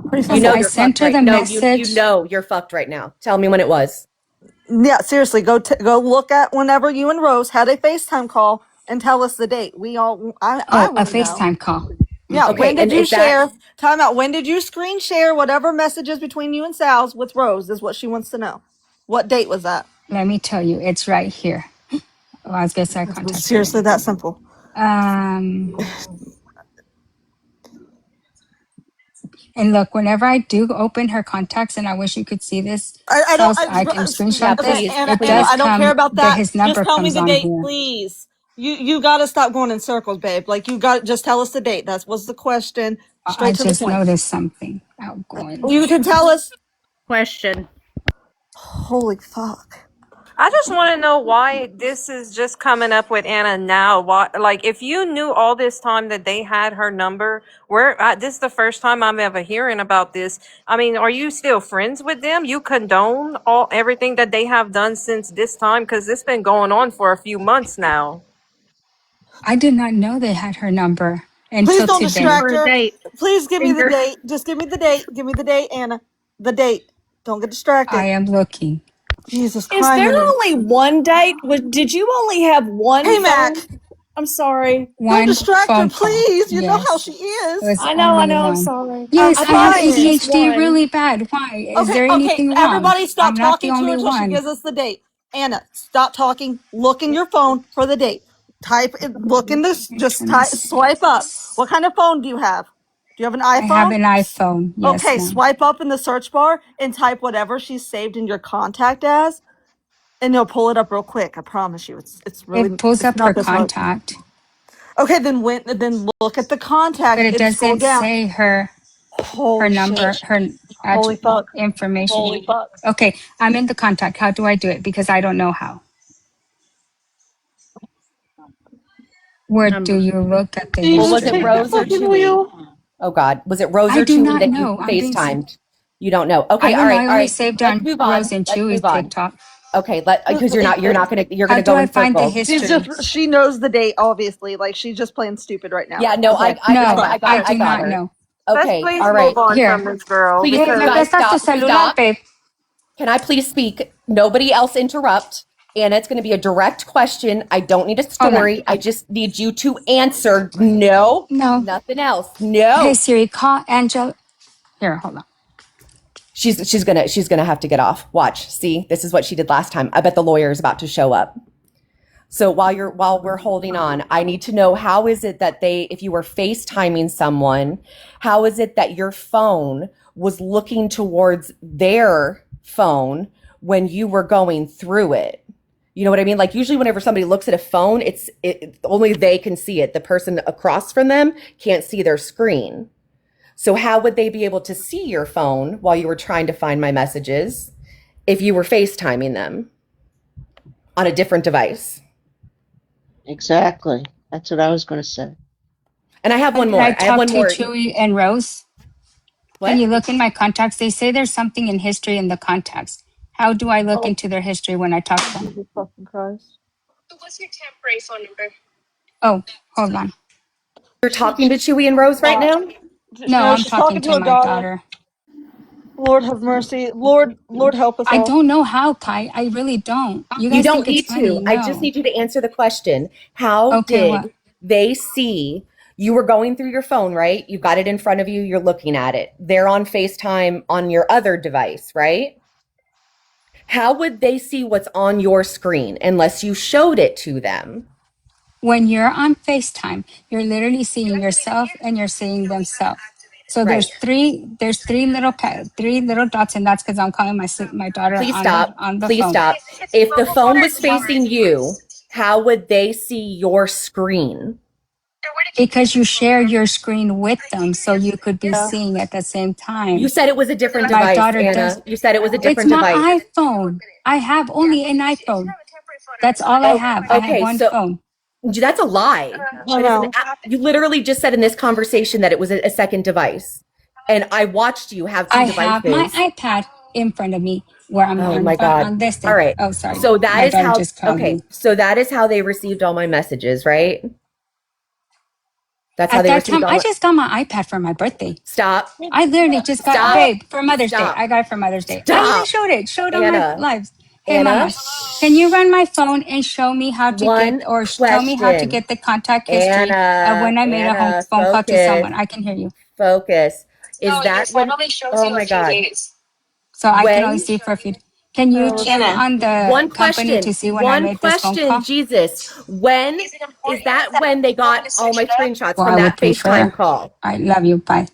Pretty You know simple. I you're sent fucked her right. the No, you message. know you're fucked right now. Tell me when it was. Yeah, seriously, go look at whenever you and Rose had a FaceTime call and tell us the date. I Oh, a want to know. FaceTime call. Yeah, Okay. Okay, when did and you is that share? Time out. When did you screen share whatever messages between you and Sal's with Rose? Is what she wants to know. What date was that? Let me tell you, it's right here. Oh, I was going to say It's contact seriously her. that simple. Um, And look, whenever I do open her contacts, and I wish you could see this, I don't. so I can yeah, screenshot this. Okay, please, Anna, It Anna, please. does I don't care come about that that. his Just number tell me comes the on date, here. please. You got to stop going in circles, babe. Like you got. Just tell us the date. That was the question. I Straight to the just point. noticed something outgoing. You can tell us. Question. Holy fuck. I just want to know why this is just coming up with Anna now. Why, like, if you knew all this time that they had her number, this is the first time I'm ever hearing about this. I mean, are you still friends with them? You condone everything that they have done since this time? Because it's been going on for a few months now. I did not know they had her number Please until don't Looking today. for distract a her. date. Please give me the Finger. date. Just give me the date. Give me the date, Anna. The date. Don't get I distracted. am looking. Jesus Christ. Is there only one date? Did you only have one Hey, phone? Mac. I'm sorry. Don't One distract her, phone call. please. You know how Yes, she it is. was I only know, I'm one. sorry. I'm Yes, I have It's trying. just ADHD one. really bad. Why? Is Okay, there okay. anything wrong? Everybody stop I'm not the talking to only her till she one. gives us the date. Anna, stop talking. Look in your phone for the date. Type it. Look in this. May Just type. Swipe up. 26th. What kind of phone do you have? Do you have an I have iPhone? an iPhone. Yes, Okay, ma'am. swipe up in the search bar and type whatever she's saved in your contact as, and you'll pull it up real quick. I promise you, it's It really pulls it's up not her this hard. contact, Okay, then look at the but contact it and scroll doesn't down. say her Holy number, shit! her Holy fuck! information. Holy fuck! Okay, I'm in the contact. How do I do it? Because I don't know how. Where do Number. you look at the Well, Jesus, was it history? take the Rose or fucking Chewy? wheel. Oh God, was it Rose I or do Chewy not that you know. I'm being. FaceTimed? You don't know. I Okay, don't know. I all only right. saved Let's on move Rose on. and Let's move Chewy's on. TikTok. Okay, because you're How gonna do go I in find the circles. She's history? just she knows the date, obviously. Like she's just playing stupid right now. Yeah, no, Okay, it's No, fine. I I do got not her. know. Let's Okay, please all move right. on Here, from this girl Please, here, because you me guys, prestas tu stop, celular, stop. babe. Can I please speak? Nobody else interrupt. And it's going to be a direct question. I don't need a Hold on. story. I just need you to answer. No, No. nothing else. Hey No. Siri, call Angela. Here, hold on. She's gonna have to get off. Watch. See, this is what she did last time. I bet the lawyer is about to show up. So while we're holding on, I need to know how is it that if you were FaceTiming someone, how is it that your phone was looking towards their phone when you were going through it? You know what I mean? Like usually whenever somebody looks at a phone, only they can see it. The person across from them can't see their screen. So how would they be able to see your phone while you were trying to find my messages if you were FaceTiming them on a different device? Exactly. That's what I was going to say. And I have one Did I more. I have talk one to more. Chewy and Rose? Can you What? look in my contacts? They say there's something in history in the contacts. How do I look into their history when I talk to them? Jesus fucking Christ! what's your temporary phone number? Oh, hold on. You're talking to Chewy and Rose right now? No, No, I'm she's talking talking to to a my daughter. daughter. Lord have mercy. Lord help us I all. don't know how, Kai. I really don't. You You guys don't think it's need to. funny? I just No. need you to answer the question. How Okay, what? did they see you were going through your phone, right? You got it in front of you, you're looking at it. They're on FaceTime on your other device, right? How would they see what's on your screen unless you showed it to them? When you're on FaceTime, you're literally seeing yourself and you're seeing themselves. So Right. there's three little dots, and that's because I'm calling my daughter Please on stop. the Please phone. stop. If the phone was facing you, how would they see your screen? Because you share your screen with them, so you could be seeing at the same time. You said it was a different My device, daughter Anna. does. You said it was a It's different my device. iPhone. I have only an iPhone. That's all I have. I have Okay, one so phone. that's a lie. You literally just said in this conversation that it was a second device. And I watched you have two I devices. have my iPad in front of me where I'm Oh my God. on this thing. All right. Oh, sorry. So that My is daughter how, just called okay. me. So that is how they received all my messages, right? That's how At they that received time, all I my, just got my iPad for my birthday. stop. I literally just got, Stop. babe, for Mother's Day. Stop. I got it for Mother's Day. I even Stop. showed on my Anna. lives. Hey, Anna. mama, can you run my phone and show me how to One get, or tell me how to question. get the contact history of when I made a phone call to someone? I can hear you. Focus. Is that when, oh my God. So I can only When, see for a few. Can you check Anna, on the company to see when I made this phone call? Jesus. When is that when they got all my screenshots Well, from I would that FaceTime prefer. call? I love you. Bye.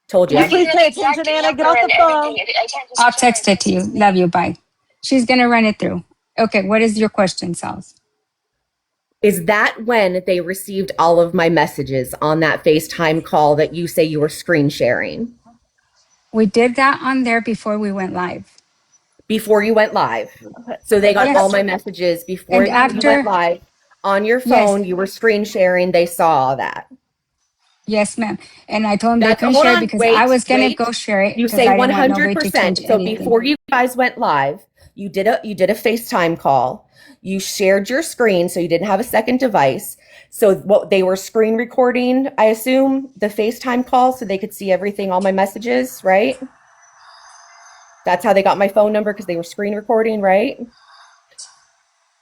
Told you. Can you please pay attention, Anna? Get off the phone. I'll text it to you. Love you. Bye. She's going to run it through. Okay. What is your question, Sals? Is that when they received all of my messages on that FaceTime call that you say you were screen sharing? We did that on there before we went live. Before you went live. So they got all my messages before And you went after, live on your yes, phone. You were screen sharing. They saw all that. yes, ma'am. And I told them they That's couldn't hold share on. because I was going to Wait. go share it You because say I didn't want nobody to 100%. change So anything. before you guys went live, you did a FaceTime call. You shared your screen so you didn't have a second device. So what they were screen recording, I assume, the FaceTime call so they could see everything, all my messages, right? That's how they got my phone number because they were screen recording, right?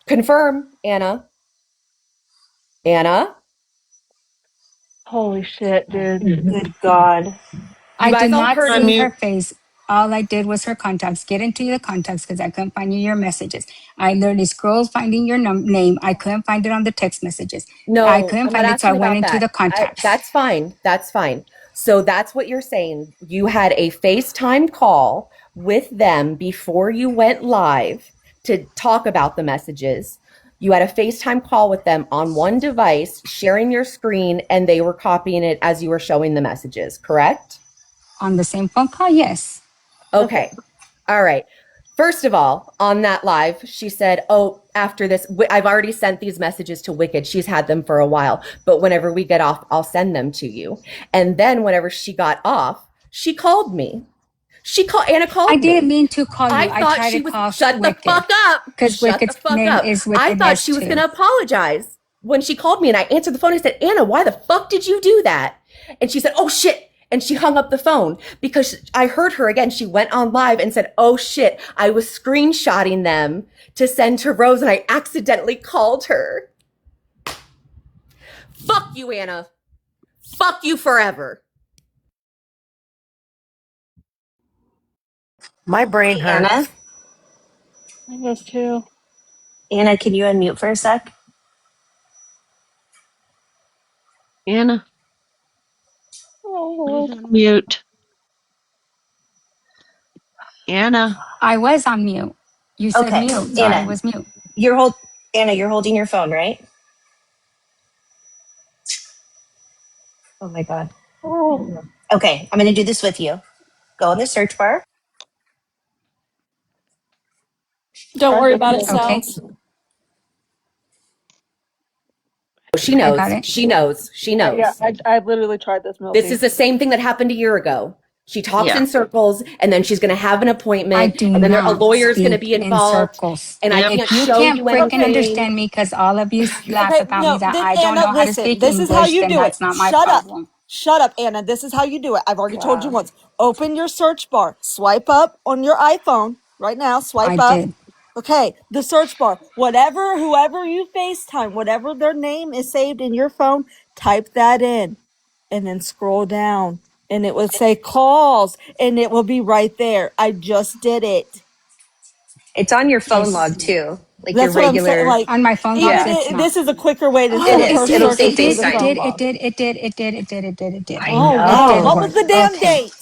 Confirm, Anna. Anna? Holy shit, dude. Good God. You I guys did all not heard see me. her face. All I did was her contacts. Get into the contacts because I couldn't find your messages. I literally scrolled finding your name. I couldn't find it on the text messages. I No, couldn't I'm not find it, so I asking went about into that. the contacts. That's fine. That's fine. So that's what you're saying. You had a FaceTime call with them before you went live to talk about the messages. You had a FaceTime call with them on one device, sharing your screen, and they were copying it as you were showing the messages, correct? On the same phone call, yes. Okay. All right. First of all, on that live, she said, oh, after this, I've already sent these messages to Wicked. She's had them for a while, but whenever we get off, I'll send them to you. And then whenever she got off, she called me. Anna called me. I didn't mean to call you. I I thought tried she to was, call shut the Wicked fuck up. because Shut the Wicked's fuck name up. is with I an thought S she was going too. to apologize when she called me and I answered the phone. I said, Anna, why the fuck did you do that? And she said, oh shit. And she hung up the phone because I heard her again. She went on live and said, oh shit, I was screenshotting them to send to Rose and I accidentally called her. Fuck you, Anna. Fuck you forever. My brain Anna? hurts. I guess too. Anna, can you unmute for a sec? Anna, Oh. please unmute. Anna. I was on mute. You said Okay, mute, so I Anna, was mute. Anna, you're holding your phone, right? Oh my God. Oh. Okay, I'm going to do this with you. Go in the search bar. Don't Tried worry this about it, milk. Okay, Sals. She I got knows. it. She knows. She Yeah, knows. I literally tried this This milky. is the same thing that happened a year ago. She talks Yeah. in circles and then she's going to have an I appointment do and then a not lawyer is going to speak be in involved circles. and I Yep. can't If you show can't you freaking Okay. anything. understand me, because all of you laugh Okay, about me no, that then I don't Anna, know how to listen. speak This is how English, you then do it. that's not my Shut up. problem. Shut up, Anna. This is how you do it. I've already told you God, once. Open your search bar. Swipe up on your iPhone right now. I Swipe up. did. Okay, the search bar. Whoever you FaceTime, whatever their name is saved in your phone, type that in and then scroll down and it will say calls and it will be right there. I just did it. It's on your I phone log see. too. Like your That's what I'm saying. regular. Like, On my phone calls, even Yeah, it's not. this is a quicker way to it of is. her It'll It, say searching it through did, the it FaceTime. phone did, book. it did, it did, it did, it did, it did, it did. I Oh It wow! did know. What was work. the damn Okay. date?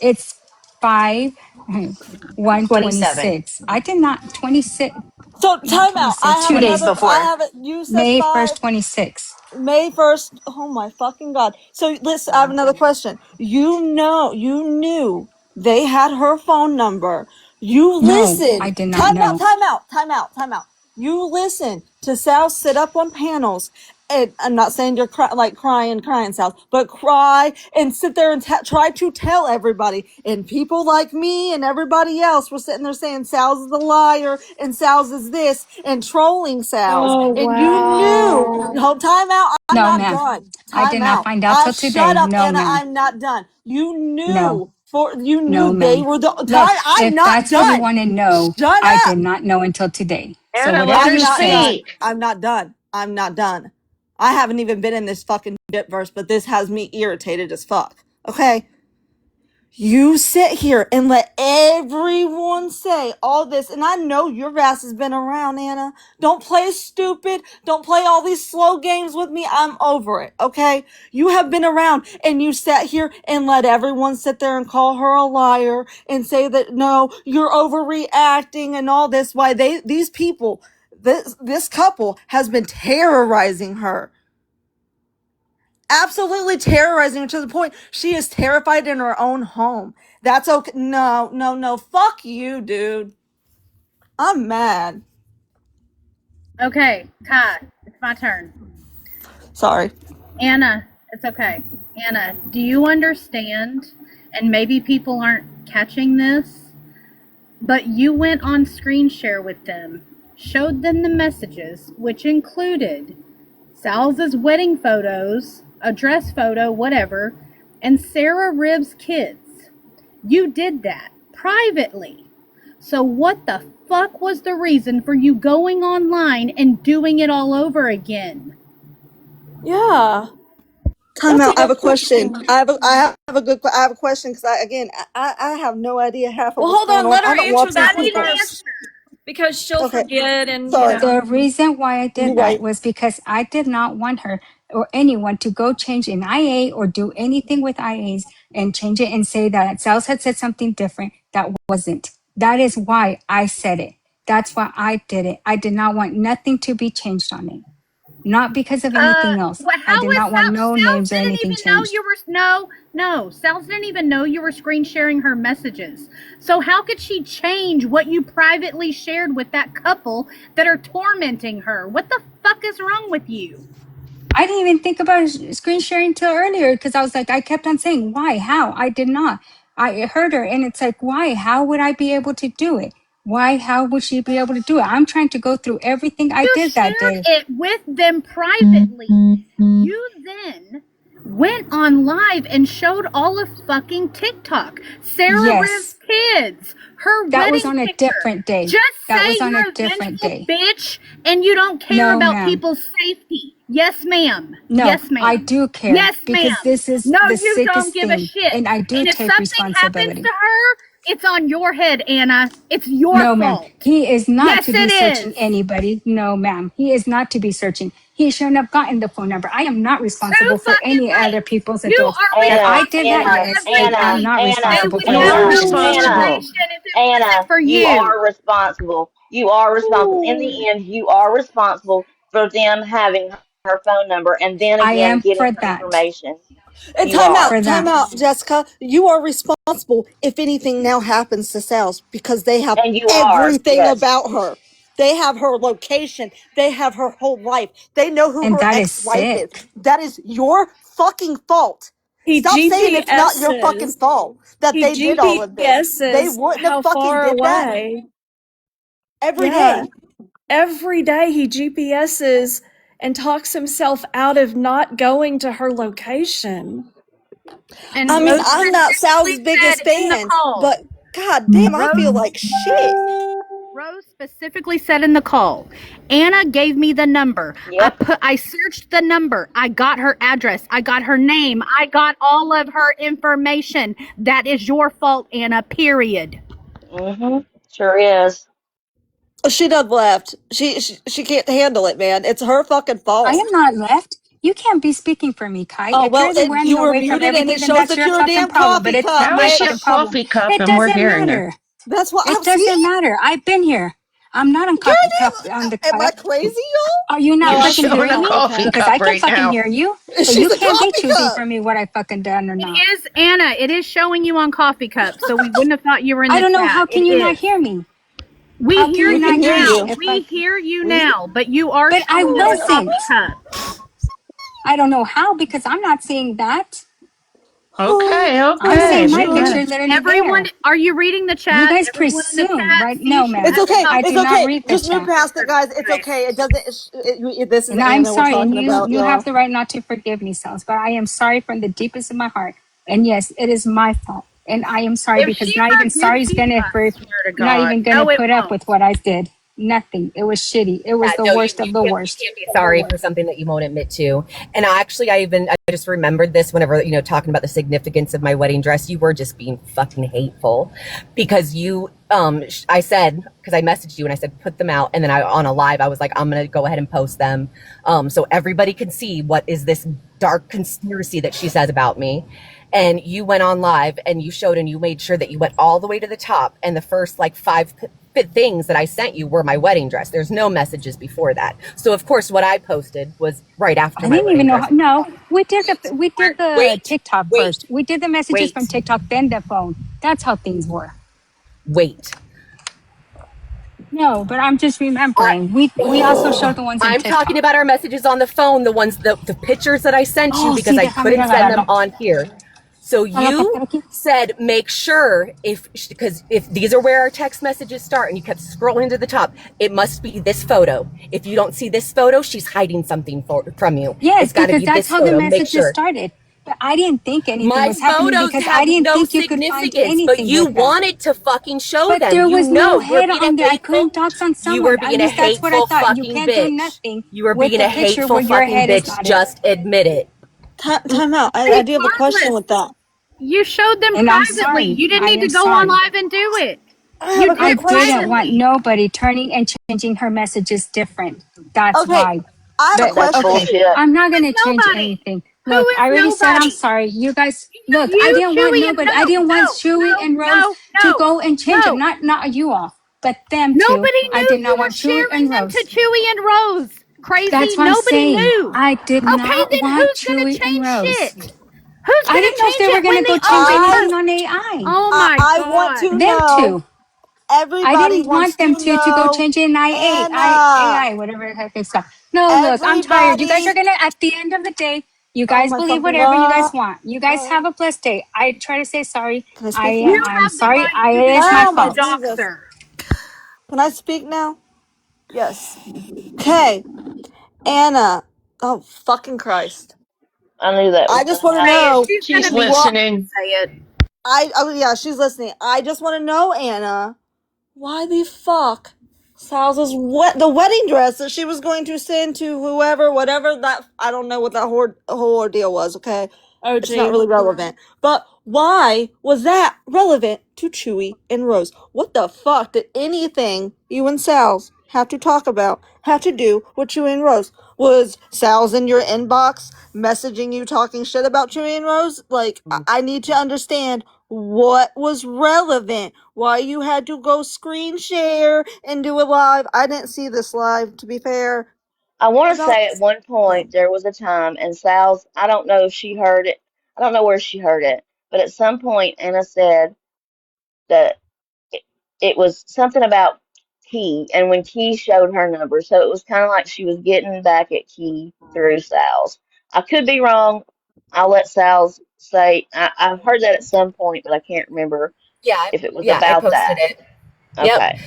It's 5 27. 126. I did not 26 So time out. I 126 have 2 days 20 another. I before. have it. You said May 1st 5 26. May 1st. Oh my fucking god! So listen, I have another question. You knew they had her phone number. You No, I listened. did not Time out. know. Time out. Time out. Time out. You listened to Sal sit up on panels. And I'm not saying you're crying, Sal, but cry and sit there and try to tell everybody. And people like me and everybody else were sitting there saying Sal's is a liar and Sal's is this and trolling Sal's. Oh And you knew. wow. Hold time out. I'm No, not ma'am. done. I did Time not out. find out till Shut today. up, No, Anna. ma'am. I'm not done. No, You no, knew they ma'am. were the Look, time. I'm if not that's what you done. want to know, Shut I up. did not know until today. So Anna, let whatever her I'm you not say, done. speak. I'm not done. I'm not done. I haven't even been in this fucking dip verse, but this has me irritated as fuck. Okay? You sit here and let everyone say all this, and I know your ass has been around, Anna. Don't play stupid. Don't play all these slow games with me. I'm over it, okay? You have been around, and you sat here and let everyone sit there and call her a liar and say that, no, you're overreacting and all this. Why these people, this couple has been terrorizing her. Absolutely terrorizing her to the point she is terrified in her own home. That's okay. No, no, no. Fuck you, dude. I'm mad. Okay, Kai, it's my turn. Sorry. Anna, it's okay. Anna, do you understand? And maybe people aren't catching this, but you went on screen share with them, showed them the messages, which included Sal's wedding photos, a dress photo, whatever, and Sarah Ribb's kids. You did that privately. So what the fuck was the reason for you going online and doing it all over again? Yeah. Time that's a out. I have good a question. question. I have a question because I have no idea half of Well, what's hold going on. on. Let I her don't answer watch these that I people. need an People. answer. Because she'll Okay. forget and, Sorry. The reason why I You're did that right. was because I did not want her or anyone to go change an IA or do anything with IAs and change it and say that Sales had said something different that wasn't. That is why I said it. That's why I did it. I did not want nothing to be changed on it. Not because of anything else. What? I How did was not want no Sales names or didn't anything even know changed. you were no. Sales didn't even know you were screen sharing her messages. So how could she change what you privately shared with that couple that are tormenting her? What the fuck is wrong with you? I didn't even think about screen sharing till earlier because I was like, I kept on saying, why, how? I did not. I heard her and it's like, why? How would I be able to do it? Why? How would she be able to do it? I'm trying to go through everything I You did that shared day. it with them privately. You then went on live and showed all of fucking TikTok. Sarah Riv's Yes, kids, her that was wedding on a picture. different day. Just That say was on a you're a different vengeful day. bitch and you don't care No, about ma'am. people's safety. Yes, ma'am. No, Yes, I ma'am. do care Yes, because ma'am. this is No, the you don't sickest give a thing. shit. And I do And if take something happens to responsibility. her, it's on your head, Anna. It's your No, ma'am. fault. He is not Yes, to be it searching is. anybody. No, ma'am. He is not to be searching. He shouldn't have gotten the phone number. I am not Too responsible for fucking any other late. people's You adults. are If I Anna, did that, responsible Anna, yes, but I'm Anna, everything. not Anna, They responsible would for You his Anna, are never phone get the numbers. responsible. Anna, information if it wasn't Anna, for you you. are responsible. You are responsible. In the end, you are responsible for them having her phone number and then I again am getting for her that. information. And You are. For time that. out, Jessica. You are responsible if anything now happens to Sales because they have And you are. everything Yes. about her. They have her location. They have her whole life. They know who And her that is ex-wife is. sick. That is your fucking fault. He Stop saying it's not your fucking GPSs. fault that He they did all of this. They GPSs wouldn't have how fucking far did that away. every Yeah. day. Every day he GPSs and talks himself out of not going to her location. And I mean, Rose I'm not specifically Sal's said biggest in the fan, call. but god damn, I feel Rose like shit. Rose specifically said in the call, Anna gave me the number. Yep. I searched the number. I got her address. I got her name. I got all of her information. That is your fault, Anna, period. Mm-hmm. Sure is. She done left. She can't handle it, man. It's her fucking fault. I am not left. You can't be speaking for me, Kai. Oh If well, you're running you were away from muted, and everything, it then shows that's that your you're a fucking damn problem. But coffee it's cup, not my Now it's bitch. your fucking problem. coffee cup, It and we're doesn't hearing her. matter. That's what It I'm see. doesn't matter. I've been here. I'm not on You're coffee a cup on the damn. Am I cup. crazy, y'all? Are you No, not You're I fucking swear to showing a hearing me? God, coffee okay. Because cup I can right fucking now. hear you, but She's you a can't be coffee choosing cup. for me what I fucking done or It not. is Anna. It is showing you on coffee cup, so we wouldn't have thought you were in I the don't know. chat. How It can you not is. hear me? We How can hear you We you can not hear hear me? now. you. If We I, hear you We. now, but you are but I showing on wasn't. coffee cup. I don't know how because I'm not seeing that. Okay, I'm Oh okay, seeing my relax. picture God. literally Everyone, there. are you reading the You chat? guys Everyone in the presume, chat right? No, sees you It's ma'am. as a okay. I It's do coffee not okay. read the Just move chat. past it, guys. It's cup. okay. It doesn't. This is And I'm Anna we're sorry, and talking you about, you have y'all. the right not to forgive me, Sals, but I am sorry from the deepest of my heart. And yes, it is my fault. And I am sorry If because she not even sorry forgives is you, gonna I for swear to not God. even gonna No, it put up won't. with what I did. Nothing. It was shitty. It was the No, you, worst of the you worst. can't be sorry for something that you won't admit to. And actually, I just remembered this whenever, talking about the significance of my wedding dress, you were just being fucking hateful because I said, because I messaged you and I said, put them out. And then on a live, I was like, I'm going to go ahead and post them. So everybody can see what is this dark conspiracy that she says about me. And you went on live and you showed and you made sure that you went all the way to the top. And the first like five things that I sent you were my wedding dress. There's no messages before that. So of course, what I posted was right after I my didn't wedding even know dress. how, no, we did the Wait, TikTok wait, first. We did the messages from wait, TikTok, then the phone. That's how things were. wait. No, but I'm just I, remembering. We also showed the ones in I'm talking TikTok. about our messages on the phone, the pictures that I sent you Oh, because sí, I déjame couldn't send them on here. So you said make sure because if these are where our text messages start and you kept scrolling to the top, it must be this photo. If you don't see this photo, she's hiding something from you. Yes, It's got to because be that's this how the photo. Make messages sure. started. But I didn't think anything My was happening photos because I have didn't no think you could find significance, but anything you with that. wanted to fucking show But them. there You was no know you're head being a on there. I hateful. couldn't dox on You were someone. At being a least that's what I hateful thought. You fucking can't do bitch. nothing You were with being the a picture hateful where your fucking head is bitch. not in. Just admit it. Time out. I do have a question Regardless, with that. you showed them And I'm privately. sorry. You didn't I need to am go on sorry. live and do it. I have You a did I quick it didn't question. want privately. nobody turning and changing her messages different. That's Okay, why. I have a But That's question. okay, bullshit. I'm not Who going is to change nobody? anything. Who Look, is I already said I'm nobody? sorry. You guys, look, I You, didn't want Chewy, and nobody. I didn't want Chewy and Rose to go and change it. no. Not you all, but them two. Nobody I knew did you not were want Chewy sharing and them to Rose. Chewy and Rose. Crazy. That's what I'm Nobody saying. knew. I did Okay, not then want who's gonna Chewy and change Rose. shit? Who's I gonna didn't know if change they were it going when to go the change other I anything person? on AI. Oh my I want god. to Them know. two. I Everybody didn't wants want them to to go know. change it in Anna. AI, whatever the heck it's called. No, look, I'm tired. You guys are Everybody. gonna, at the end of the day, you Oh guys my believe fucking whatever you guys god. want. You guys have a blessed day. I try to say sorry. Can I speak now? You I'm have the sorry. right to It is my Oh decide to my fault. dox Jesus. her. Can I speak now? Yes. Okay, Anna. Oh fucking Christ. I knew that I was just going to want to Say it. happen. know She's She's gonna be what. listening. say it. Oh yeah, she's listening. I just want to know, Anna. Why the fuck Sal's the wedding dress that she was going to send to whoever, whatever that, I don't know what that whole ordeal was, okay? OG. It's not really relevant. But why was that relevant to Chewy and Rose? What the fuck did anything you and Sal's have to talk about have to do with Chewy and Rose? Was Sal's in your inbox messaging you talking shit about Chewy and Rose? Like, I need to understand what was relevant, why you had to go screen share and do a live. I didn't see this live, to be fair. I want to About say at one point there was a time, and Sal's, I don't know if she heard it. I don't know where she heard it, but at some point Anna said that it, it was something about Key, and when Key showed her number, so it was kind of like she was getting back at Key through Sal's. I could be wrong. I'll let Sal's say. I've heard that at some point, but I can't remember Yeah, if it was yeah, I about posted that. it. Yep. Okay.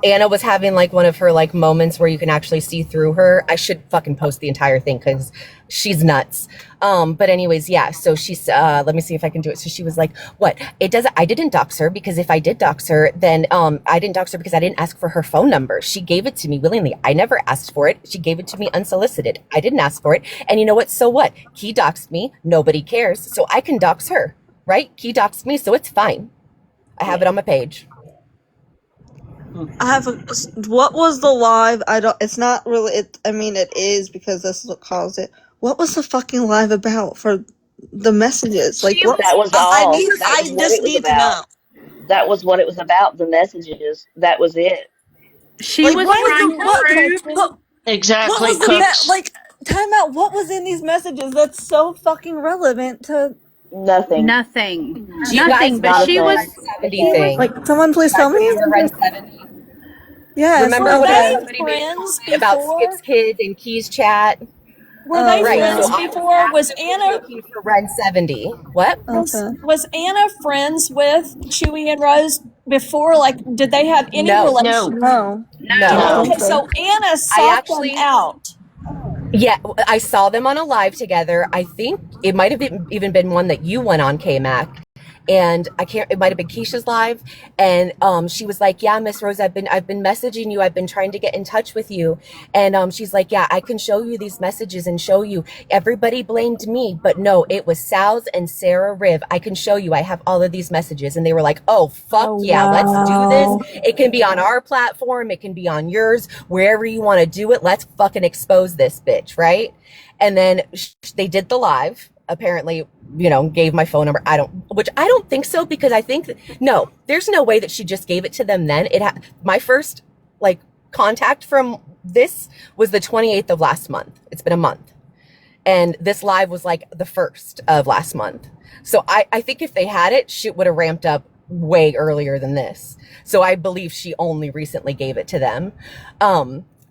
Anna was having like one of her like moments where you can actually see through her. I should fucking post the entire thing because she's nuts. But anyways, yeah. So she's, let me see if I can do it. So she was like, what? I didn't dox her because if I did dox her, then, I didn't dox her because I didn't ask for her phone number. She gave it to me willingly. I never asked for it. She gave it to me unsolicited. I didn't ask for it. And you know what? So what? Key doxed me. Nobody cares. So I can dox her, right? Key doxed me. So it's fine. I have it on my page. I have a. What was the live? I don't. It's not really. I mean, it is because this is what caused it. What was the fucking live about for the messages? Like, what? That was I all. need. That was I what just it was need to about. know. That was what it was about. The messages. That was it. She Like, was what was trying the to what? prove What Exactly, was the Cooks. like? Time out. What was in these messages that's so fucking relevant to? Nothing. nothing. Do you guys Nothing. But Not a remember she the was thing. Red 70 thing? Like, someone You please guys tell me. remember Red 70? Yes. Remember Were when Red they Okay. 70 made a friends comment about before? Skip's kids and Key's chat? Were Oh they Right. So friends yeah. I was before? actively looking for Red 70. What? Okay. Was Anna friends with Chewie and Rose before? Like, did they have any No. relation? No, No. I No. don't no. Okay, think so. so Anna I sought them actually out. Yeah, I saw them on a live together. I think it might have even been one that you went on, KMac. And I can't. It might have been Keisha's live, and she was like, "Yeah, Miss Rose, I've been messaging you. I've been trying to get in touch with you." And she's like, "Yeah, I can show you these messages and show you. Everybody blamed me, but no, it was Sal's and Sarah Riv. I can show you. I have all of these messages." And they were like, "Oh fuck Oh yeah, let's do this. wow. It can be on our platform. It can be on yours. Wherever you want to do it. Let's fucking expose this bitch, right?" And then they did the live. Apparently, gave my phone number. Which I don't think so, because I think no, there's no way that she just gave it to them then. My first like contact from this was the 28th of last month. It's been a month. And this live was like the 1st of last month. So I think if they had it, shit would have ramped up way earlier than this. So I believe she only recently gave it to them.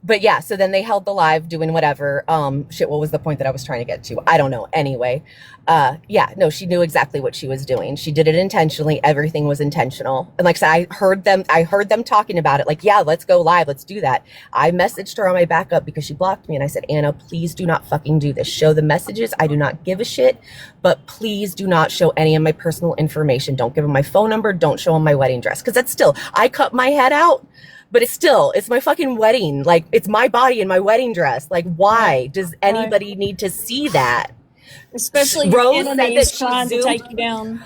But yeah, so then they held the live doing whatever. What was the point that I was trying to get to? I don't know. Anyway, yeah, no, she knew exactly what she was doing. She did it intentionally. Everything was intentional. And like I said, I heard them talking about it. Like, yeah, let's go live. Let's do that. I messaged her on my backup because she blocked me. And I said, Anna, please do not fucking do this. Show the messages. I do not give a shit, but please do not show any of my personal information. Don't give them my phone number. Don't show them my wedding dress. Cause that's still, I cut my head out. But it's my fucking wedding. Like, it's my body in my wedding dress. Like, why does anybody need to see that? Especially your Rose said that enemies she trying to zoomed. take you down.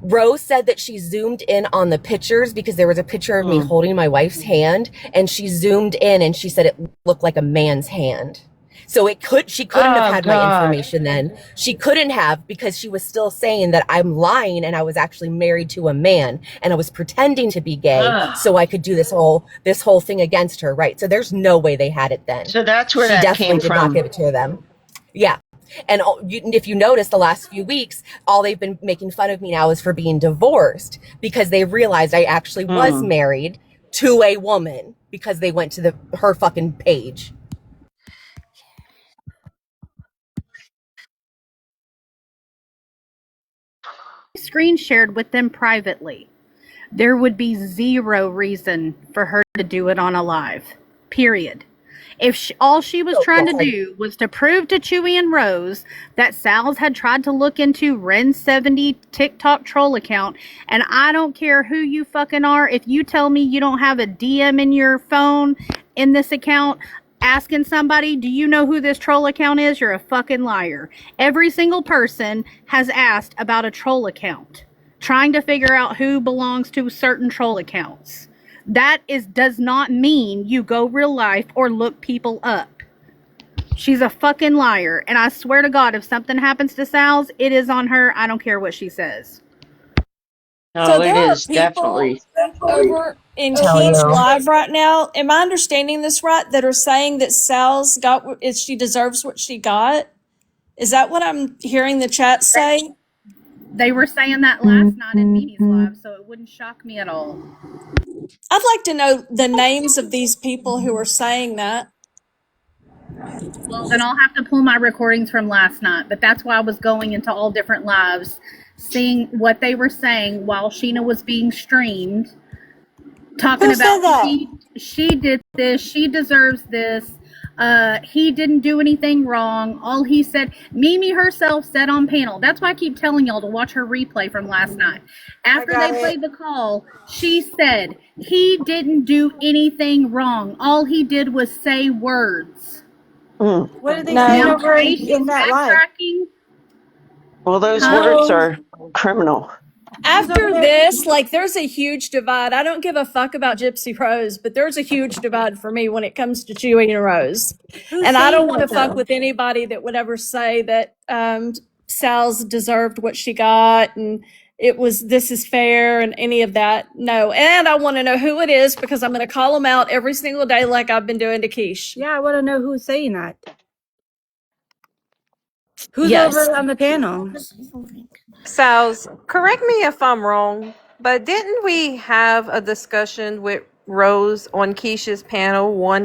Rose said that she zoomed in on the pictures because there was a picture of me holding my wife's hand, and she zoomed in and she said it looked like a man's hand. So she couldn't have Oh, had my God. information then. She couldn't have, because she was still saying that I'm lying and I was actually married to a man and I was pretending to be gay so I could do this whole thing against her, right? So there's no way they had it then. So that's where She that definitely came did not from. give it to them. Yeah. And if you notice the last few weeks, all they've been making fun of me now is for being divorced, because they realized I actually was married to a woman because they went to her fucking page. Screen shared with them privately. There would be zero reason for her to do it on a live. Period. If all she was trying to do was to prove to Chewie and Rose that Sal's had tried to look into Ren's 70 TikTok troll account, and I don't care who you fucking are, if you tell me you don't have a DM in your phone in this account asking somebody, do you know who this troll account is? You're a fucking liar. Every single person has asked about a troll account, trying to figure out who belongs to certain troll accounts. That does not mean you go real life or look people up. She's a fucking liar, and I swear to God, if something happens to Sal's, it is on her. I don't care what she says. So No, it there are is people definitely. over in Tell King's you. Live right now. Am I understanding this right? That are saying that Sal's she deserves what she got. Is that what I'm hearing the chat say? They were saying that last night in Mimi's live, so it wouldn't shock me at all. I'd like to know the names of these people who are saying that. Well, then I'll have to pull my recordings from last night, but that's why I was going into all different lives, seeing what they were saying while Sheena was being streamed, talking Who said about that? she did this, she deserves this. He didn't do anything wrong. All he said, Mimi herself said on panel. That's why I keep telling y'all to watch her replay from last night. After they played the call, she said he didn't do anything wrong. All he did was say words. What did they No. say Now over today in she's that live? backtracking. Well, those Huh? words No. are criminal. After this, like, there's a huge divide. I don't give a fuck about Gypsy Rose, but there's a huge divide for me when it comes to Chewy and Rose. Who's And I don't saying want to that fuck though? with anybody that would ever say that Sal's deserved what she got and this is fair and any of that. No. And I want to know who it is because I'm going to call them out every single day like I've been doing to Keish. Yeah, I want to know who's saying that. Who's Yes. over on the panel? Sal's, correct me if I'm wrong, but didn't we have a discussion with Rose on Keisha's panel one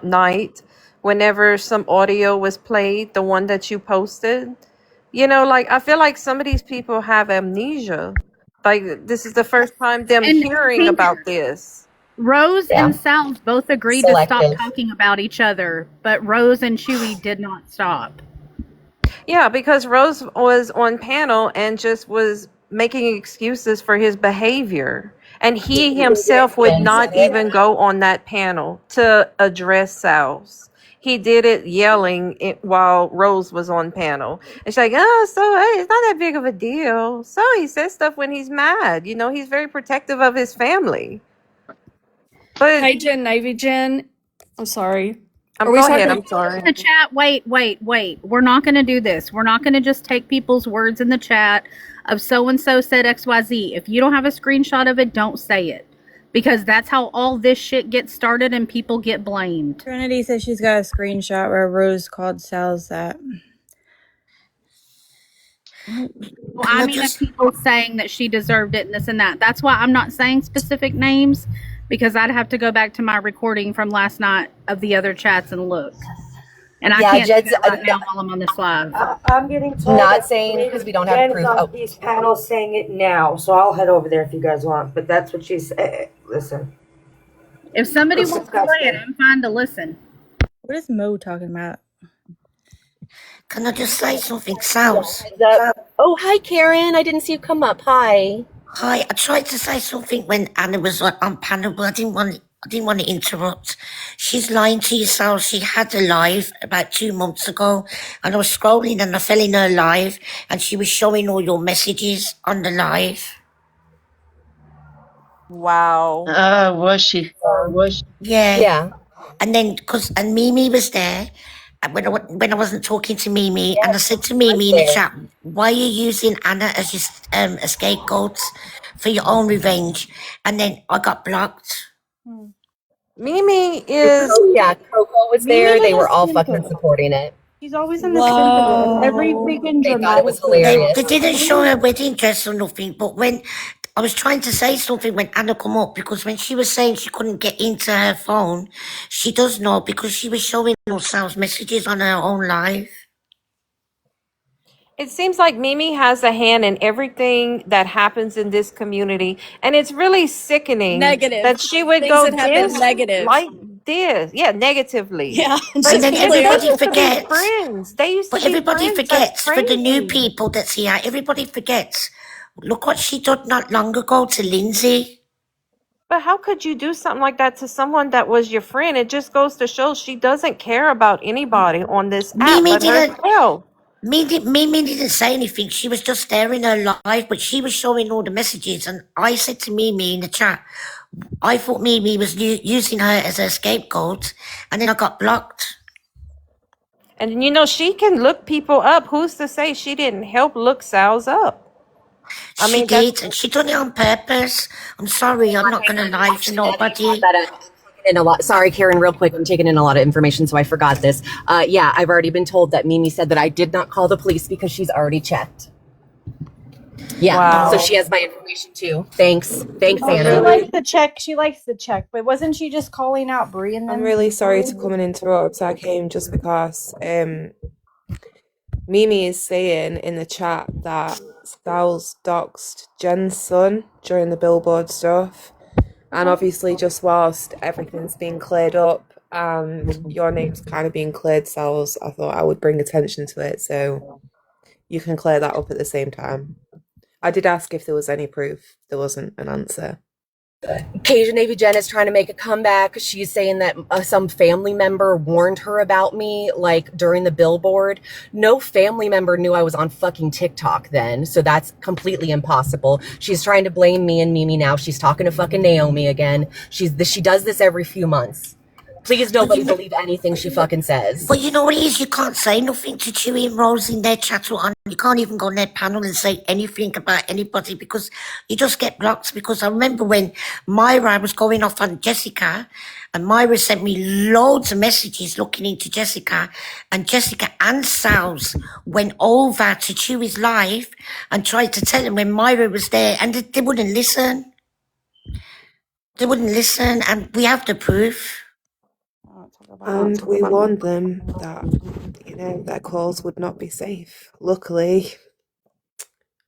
night whenever some audio was played, the one that you posted? You know, like, I feel like some of these people have amnesia. Like, this is the first time them And hearing Pink, about this. Rose Yeah. and Sal's both agreed to stop Selective. talking about each other, but Rose and Chewy did not stop. Yeah, because Rose was on panel and just was making excuses for his behavior. And he himself would Jen not said it. even go on that panel to address Sal's. He did it yelling while Rose was on panel. And she's like, oh, so hey, it's not that big of a deal. So he says stuff when he's mad. You know, he's very protective of his family. But Hey, Jen, Navy Jen. I'm sorry. Are we go ahead. talking? I'm sorry. In the chat, wait. We're not going to do this. We're not going to just take people's words in the chat of so and so said XYZ. If you don't have a screenshot of it, don't say it. Because that's how all this shit gets started and people get blamed. Trinity says she's got a screenshot where Rose called Sal's that. Well, I mean, of people saying that she deserved it and this and that. That's why I'm not saying specific names because I'd have to go back to my recording from last night of the other chats and look. And I can't do that right now while I'm on this live. I'm getting told Not that saying Jen because we don't have is proof. on Oh. these panels saying it now, so I'll head over there if you guys want. But that's what she's. Listen. If somebody It's wants to play it, disgusting. I'm fine to listen. What is Mo talking about? Can I just say something, Sals? Oh, hi, Karen. I didn't see you come up. Hi. Hi, I tried to say something when Anna was on panel, but I didn't want to interrupt. She's lying to you, Sals. She had a live about 2 months ago, and I was scrolling and I fell in her live, and she was showing all your messages on the live. Wow. Was she? Yeah. And then, and Mimi was there, and when I wasn't talking to Mimi, and I said to Mimi in the chat, why are you using Anna as your a scapegoat for your own revenge? And then I got blocked. Mimi is. Yeah, Coco was there. They were all fucking supporting it. She's always in the center. Every freaking They thought it was dramatic. hilarious. They didn't show her wedding dress or nothing, but when I was trying to say something when Anna come up, because when she was saying she couldn't get into her phone, she does know because she was showing herself messages on her own live. It seems like Mimi has a hand in everything that happens in this community, and it's really sickening Negative. that she would Things go that happen this negative. like this. Yeah, negatively. Yeah, And just then be They clear. everybody used to be forgets. friends. They used to But be everybody friends. That's forgets for the new crazy. people that's here. Everybody forgets. Look what she did not long ago to Lindsay. But how could you do something like that to someone that was your friend? It just goes to show she doesn't care about anybody on this app Mimi but didn't. herself. Mimi didn't say anything. She was just there in her live, but she was showing all the messages. And I said to Mimi in the chat, I thought Mimi was using her as a scapegoat, and then I got blocked. And you know, she can look people up. Who's to say she didn't help look Sal's up? She did, and she done it on purpose. I'm sorry, I'm not gonna lie to nobody. In a lot. Sorry, Karen, real quick. I'm taking in a lot of information, so I forgot this. Yeah, I've already been told that Mimi said that I did not call the police because she's already checked. Yeah, Wow. so she has my information too. Thanks, She Anna. likes the check. She likes the check. But wasn't she just calling out Brie and them? I'm really sorry to come and interrupt. I came just because Mimi is saying in the chat that Sal's doxed Jen's son during the billboard stuff. And obviously just whilst everything's being cleared up and your name's kind of being cleared, Sal's, I thought I would bring attention to it so you can clear that up at the same time. I did ask if there was any proof. There wasn't an answer. Cajun Navy Jen is trying to make a comeback. She's saying that some family member warned her about me, like during the billboard. No family member knew I was on fucking TikTok then, so that's completely impossible. She's trying to blame me and Mimi now. She's talking to fucking Naomi again. She does this every few months. Please, nobody believe anything she fucking says. But you know what it is? You can't say nothing to Chewy and Rose in their chat or on. You can't even go on their panel and say anything about anybody because you just get blocked. Because I remember when Myra was going off on Jessica, and Myra sent me loads of messages looking into Jessica, and Jessica and Sal's went over to Chewy's live and tried to tell him when Myra was there, and they wouldn't listen. They wouldn't listen, and we have the proof. And we warned them that, their calls would not be safe. Luckily,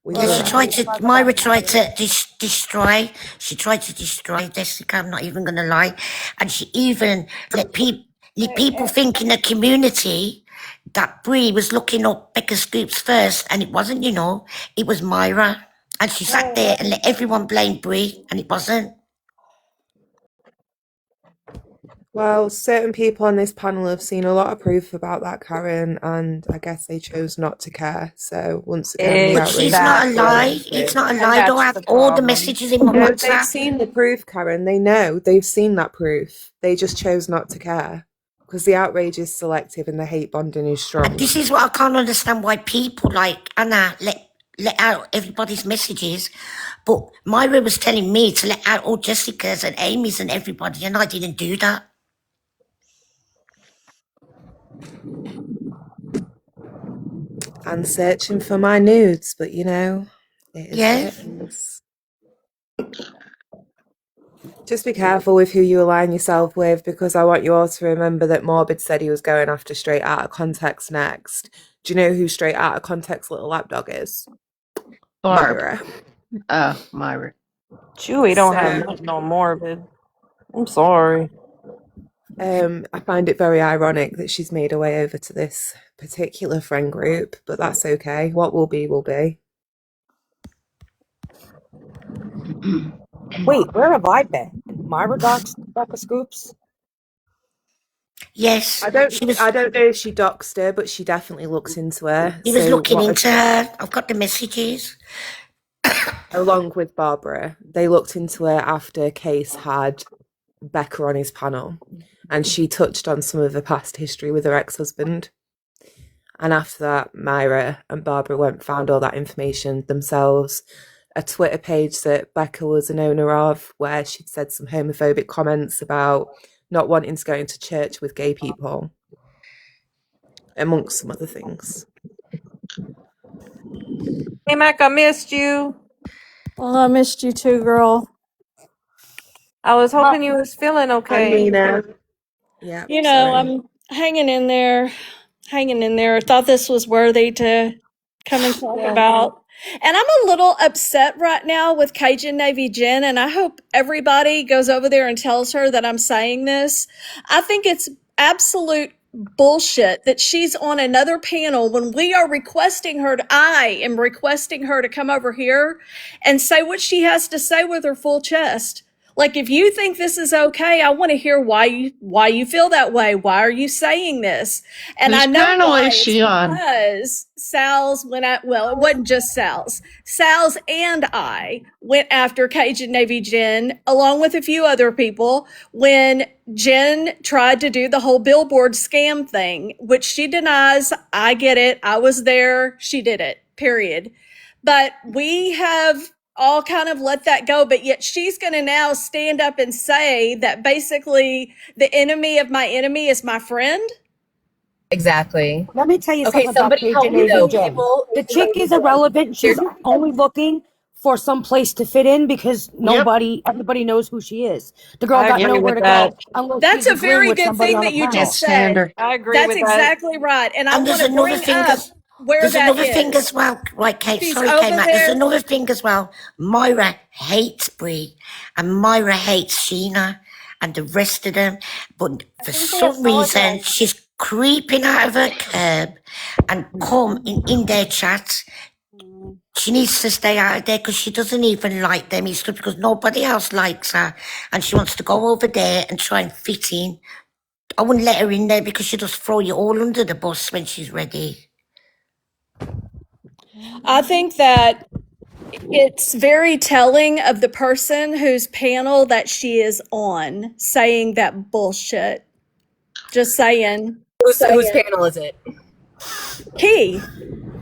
Myra tried to destroy. She tried to destroy Jessica. I'm not even going to lie, and she even let people think in the community that Bree was looking up Becca's scoops first, and it wasn't. It was Myra, and she sat there and let everyone blame Bree, and it wasn't. Well, certain people on this panel have seen a lot of proof about that, Karen, and I guess they chose not to care. So once again, But she's not a lie. It's not a lie. Don't have all the messages in my No, they've WhatsApp. seen the proof, Karen. They know. They've seen that proof. They just chose not to care. Because the outrage is selective and the hate bonding is strong. And this is what I can't understand, why people like Anna let out everybody's messages, but Myra was telling me to let out all Jessica's and Amy's and everybody, and I didn't do that. And searching for my nudes, but it is what it is. Just be careful with who you align yourself with, because I want you all to remember that Morbid said he was going after Straight Outta Context next. Do you know who Straight Outta Context little lapdog is? Barb. Myra. Myra. Chewy don't have nothing on Morbid. I'm sorry. I find it very ironic that she's made her way over to this particular friend group, but that's okay. What will be, will be. Wait, where have I been? Myra docs Becca Scoops? Yes. I don't know if she doxed her, but she definitely looks into her. He was looking into her. I've got the messages. Along with Barbara, they looked into her after Case had Becca on his panel, and she touched on some of her past history with her ex-husband. And after that, Myra and Barbara went and found all that information themselves. A Twitter page that Becca was an owner of, where she'd said some homophobic comments about not wanting to go into church with gay people, amongst some other things. KMac, I missed you. Well, I missed you too, girl. I was hoping you was feeling okay. Nina. Yeah. I'm hanging in there. Thought this was worthy to come and talk about. And I'm a little upset right now with Cajun Navy Jen, and I hope everybody goes over there and tells her that I'm saying this. I think it's absolute bullshit that she's on another panel when we are I am requesting her to come over here and say what she has to say with her full chest. Like, if you think this is okay, I want to hear why you feel that way. Why are you saying this? And Whose I know panel why. is she on? Because Sal's it wasn't just Sal's. Sal's and I went after Cajun Navy Jen, along with a few other people, when Jen tried to do the whole billboard scam thing, which she denies. I get it. I was there. She did it, period. But we have all kind of let that go, but yet she's going to now stand up and say that basically the enemy of my enemy is my friend. Exactly. Let me tell you Okay, something about somebody help Cajun me though. Navy Jen. People, The chick is irrelevant. She's only looking for some place to fit in because everybody knows who she is. The girl got nowhere to go. That's a very good thing that you just said. I agree That's with exactly right. And I want to bring up where There's that another is. thing as well. Right, Kate, She's sorry, over K-Mac. there. There's another thing as well. Myra hates Brie and Myra hates Sheena and the rest of them. But for some reason, she's creeping out of her curb and come in their chat She needs to stay out of there because she doesn't even like them. It's just because nobody else likes her, and she wants to go over there and try and fit in. I wouldn't let her in there because she'll just throw you all under the bus when she's ready. I think that it's very telling of the person whose panel that she is on saying that bullshit. Just saying. Whose panel is it? Key.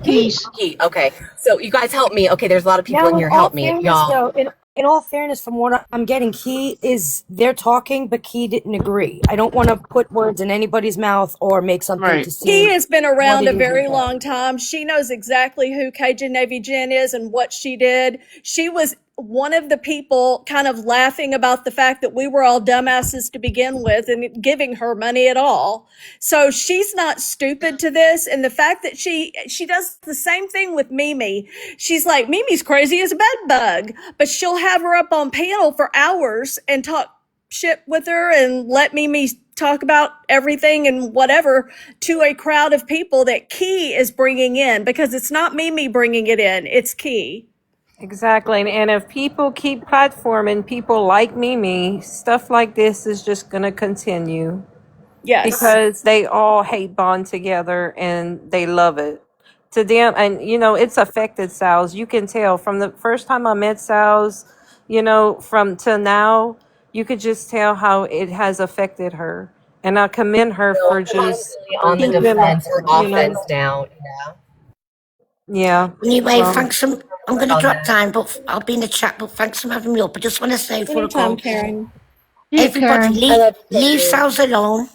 Keys. Okay. So you guys help me. Okay, there's a lot of people Now, in in here. all Help me, fairness, y'all. though, in all fairness, from what I'm getting, Key is they're talking, but Key didn't agree. I don't want to put words in anybody's mouth or make something to Key seem has been more around than a usual. very long time. She knows exactly who Cajun Navy Jen is and what she did. She was one of the people kind of laughing about the fact that we were all dumbasses to begin with and giving her money at all. So she's not stupid to this. And the fact that she does the same thing with Mimi. She's like, Mimi's crazy as a bed bug, but she'll have her up on panel for hours and talk shit with her and let Mimi talk about everything and whatever to a crowd of people that Key is bringing in, because it's not Mimi bringing it in, it's Key. Exactly. And if people keep platforming people like Mimi, stuff like this is just going to continue. Yes. Because they all hate bond together and they love it. To them, and it's affected Sal's. You can tell from the first time I met Sal's, from to now, you could just tell how it has affected her. And I commend her No, for I'm just constantly on the defense or offense now. yeah. Anyway, Well, thanks. I'm going to drop down, but I'll be in the chat. But thanks for having me up. I just want to say before I Anytime, go, Karen. Yeah, everybody Karen. I love leave you. Sal's alone,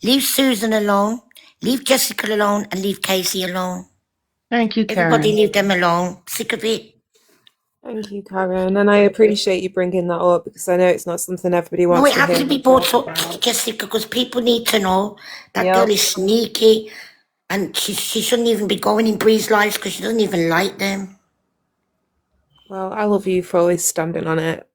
leave Susan alone, leave Jessica alone, and leave Casey alone. Thank you, Everybody Karen. leave them alone. Sick of it. Thank you, Karen, and I appreciate you bringing that up because I know it's not something everybody No, wants it to has hear to be me brought talk up, about. Jessica, because people need to know that girl yep. is sneaky, and she shouldn't even be going in Bree's lives because she doesn't even like them. Well, I love you for always standing on it,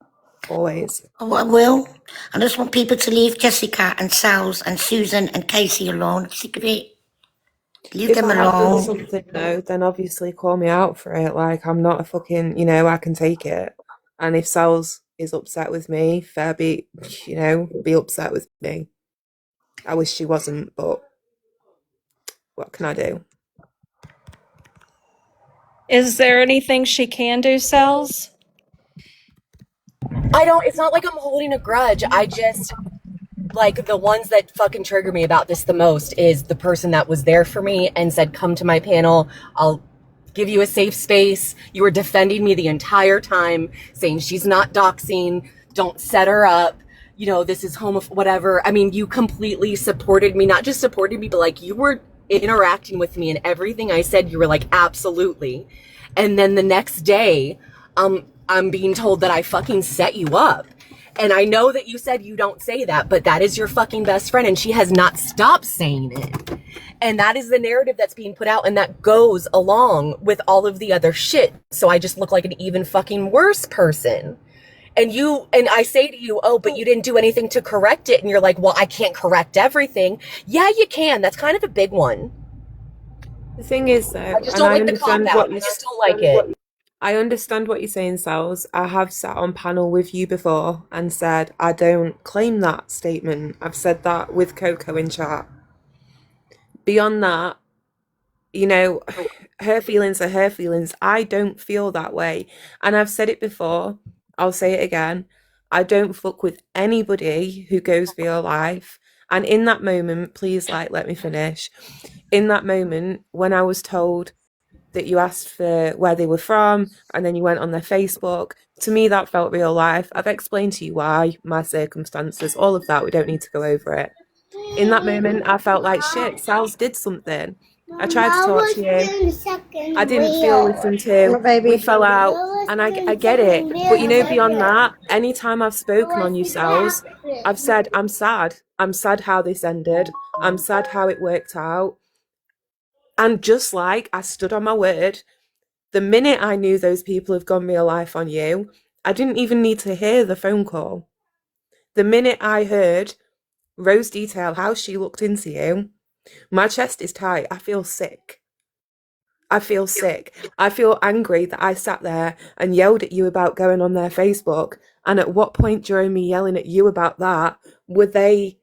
always. Oh, I will. I just want people to leave Jessica and Sal's and Susan and Casey alone. I'm sick of it. Leave If them I have done alone. something though, then obviously call me out for it. Like I'm not a fucking, I can take it. And if Sal's is upset with me, fair be, be upset with me. I wish she wasn't, but what can I do? Is there anything she can do, Cells? It's not like I'm holding a grudge. I just, like, the ones that fucking trigger me about this the most is the person that was there for me and said, come to my panel. I'll give you a safe space. You were defending me the entire time, saying she's not doxing. Don't set her up. This is whatever. I mean, you completely supported me, not just supported me, but like you were interacting with me and everything I said, you were like, absolutely. And then the next day, I'm being told that I fucking set you up. And I know that you said you don't say that, but that is your fucking best friend, and she has not stopped saying it. And that is the narrative that's being put out, and that goes along with all of the other shit. So I just look like an even fucking worse person. And I say to you, oh, but you didn't do anything to correct it. And you're like, well, I can't correct everything. Yeah, you can. That's kind of a big one. The thing is, though, I just and don't I like the cop understand out. what I you just don't like it. I understand what you're saying, Sals. I have sat on panel with you before and said I don't claim that statement. I've said that with Coco in chat. Beyond that, her feelings are her feelings. I don't feel that way. And I've said it before. I'll say it again. I don't fuck with anybody who goes for your life. And in that moment, please, let me finish. In that moment, when I was told that you asked for where they were from and then you went on their Facebook, to me, that felt real life. I've explained to you why, my circumstances, all of that. We don't need to go over it. In that moment, I felt like shit. Sal's did something. I tried to talk to you. I didn't feel listened to. We fell out, and I get it. But beyond that, anytime I've spoken on you, Sal's, I've said I'm sad. I'm sad how this ended. I'm sad how it worked out. And just like I stood on my word, the minute I knew those people have gone real life on you, I didn't even need to hear the phone call. The minute I heard Rose detail how she looked into you, my chest is tight. I feel sick. I feel sick. I feel angry that I sat there and yelled at you about going on their Facebook. And at what point during me yelling at you about that were they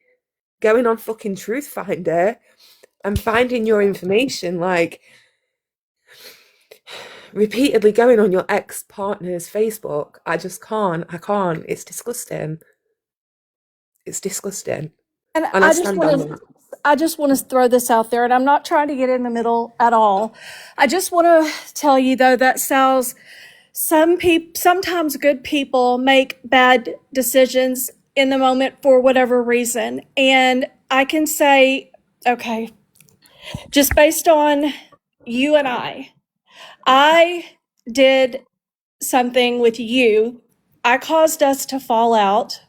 going on fucking Truth Finder and finding your information, like repeatedly going on your ex-partner's Facebook? I just can't. I can't. It's disgusting. It's disgusting. And And I stand on that. I just want to throw this out there, and I'm not trying to get in the middle at all. I just want to tell you though that Sal's sometimes good people make bad decisions in the moment for whatever reason. And I can say, okay, just based on you and I did something with you. I caused us to fall out.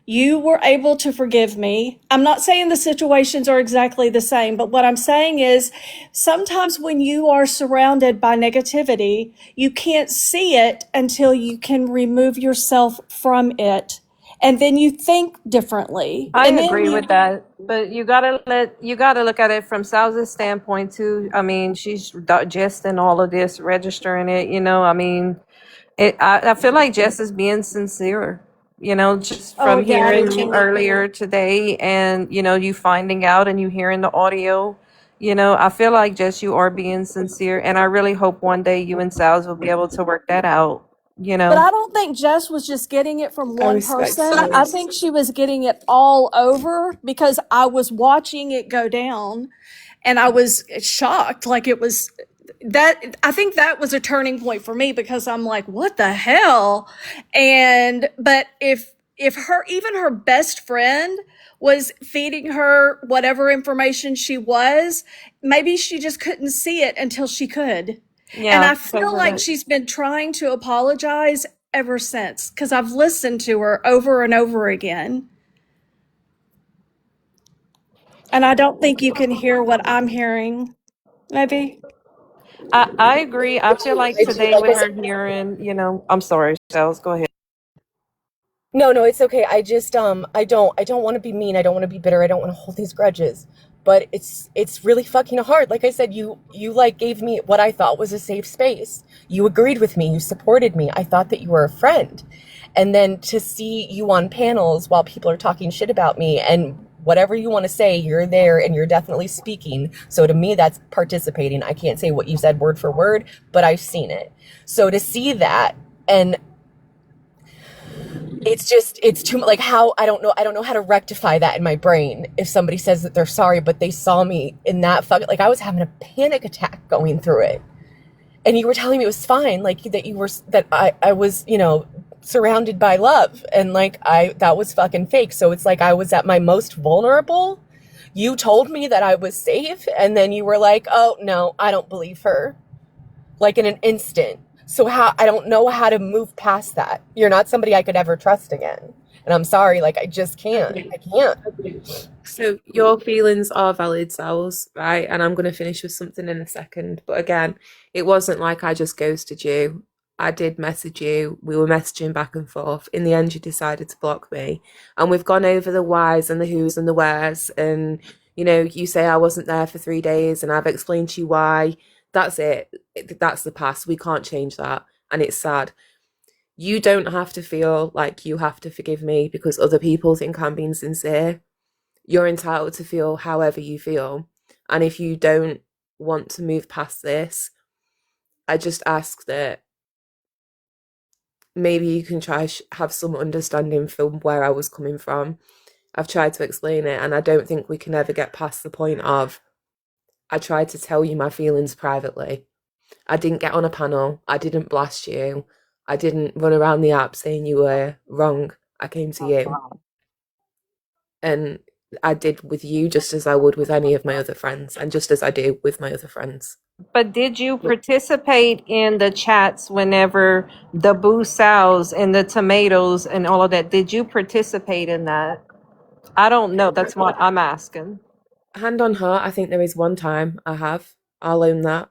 You were able to forgive me. I'm not saying the situations are exactly the same, but what I'm saying is sometimes when you are surrounded by negativity, you can't see it until you can remove yourself from it. And then you think differently. I And then agree you, with that, but you gotta look at it from Sal's standpoint too. I mean, she's digesting all of this, registering it. I mean, I feel like Jess is being sincere. Just oh, from yeah, I do hearing you too. earlier today, and you finding out and you hearing the audio. I feel like Jess, you are being sincere, and I really hope one day you and Sal's will be able to work that out. You But know. I don't think Jess was just getting it from I one respect person. I Sal's. think she was getting it all over because I was watching it go down and I was shocked. Like it was that, I think that was a turning point for me because I'm like, what the hell? But if even her best friend was feeding her whatever information she was, maybe she just couldn't see it until she could. And Yeah, I so feel would like it. she's been trying to apologize ever since because I've listened to her over and over again. And I don't think you can hear what I'm hearing. Maybe. I agree. I feel like I do. today Like I with said, her hearing, I'm sorry, Sales, go ahead. no, it's okay. I don't want to be mean. I don't want to be bitter. I don't want to hold these grudges. But it's really fucking hard. Like I said, you like gave me what I thought was a safe space. You agreed with me. You supported me. I thought that you were a friend. And then to see you on panels while people are talking shit about me and whatever you want to say, you're there and you're definitely speaking. So to me, that's participating. I can't say what you said word for word, but I've seen it. So to see that and it's too like how I don't know how to rectify that in my brain if somebody says that they're sorry but they saw me in that like I was having a panic attack going through it and you were telling me it was fine, like that I was surrounded by love, and like that was fucking fake. So it's like I was at my most vulnerable. You told me that I was safe and then you were like, oh no, I don't believe her, like in an instant. So how I don't know how to move past that. You're not somebody I could ever trust again. And I'm sorry, like I just can't. I can't. So your feelings are valid, Sals, right? And I'm going to finish with something in a second. But again, it wasn't like I just ghosted you. I did message you. We were messaging back and forth. In the end, you decided to block me. And we've gone over the whys and the whos and the wheres. And, you say I wasn't there for 3 days and I've explained to you why. That's it. That's the past. We can't change that. And it's sad. You don't have to feel like you have to forgive me because other people think I'm being sincere. You're entitled to feel however you feel. And if you don't want to move past this, I just ask that maybe you can try have some understanding from where I was coming from. I've tried to explain it, and I don't think we can ever get past the point of I tried to tell you my feelings privately. I didn't get on a panel. I didn't blast you. I didn't run around the app saying you were wrong. I came to you. And I did with you just as I would with any of my other friends, and just as I do with my other friends. But did you participate in the chats whenever the boo sows and the tomatoes and all of that? Did you participate in that? I don't know. That's what I'm asking. Hand on heart, I think there is one time I have. I'll own that.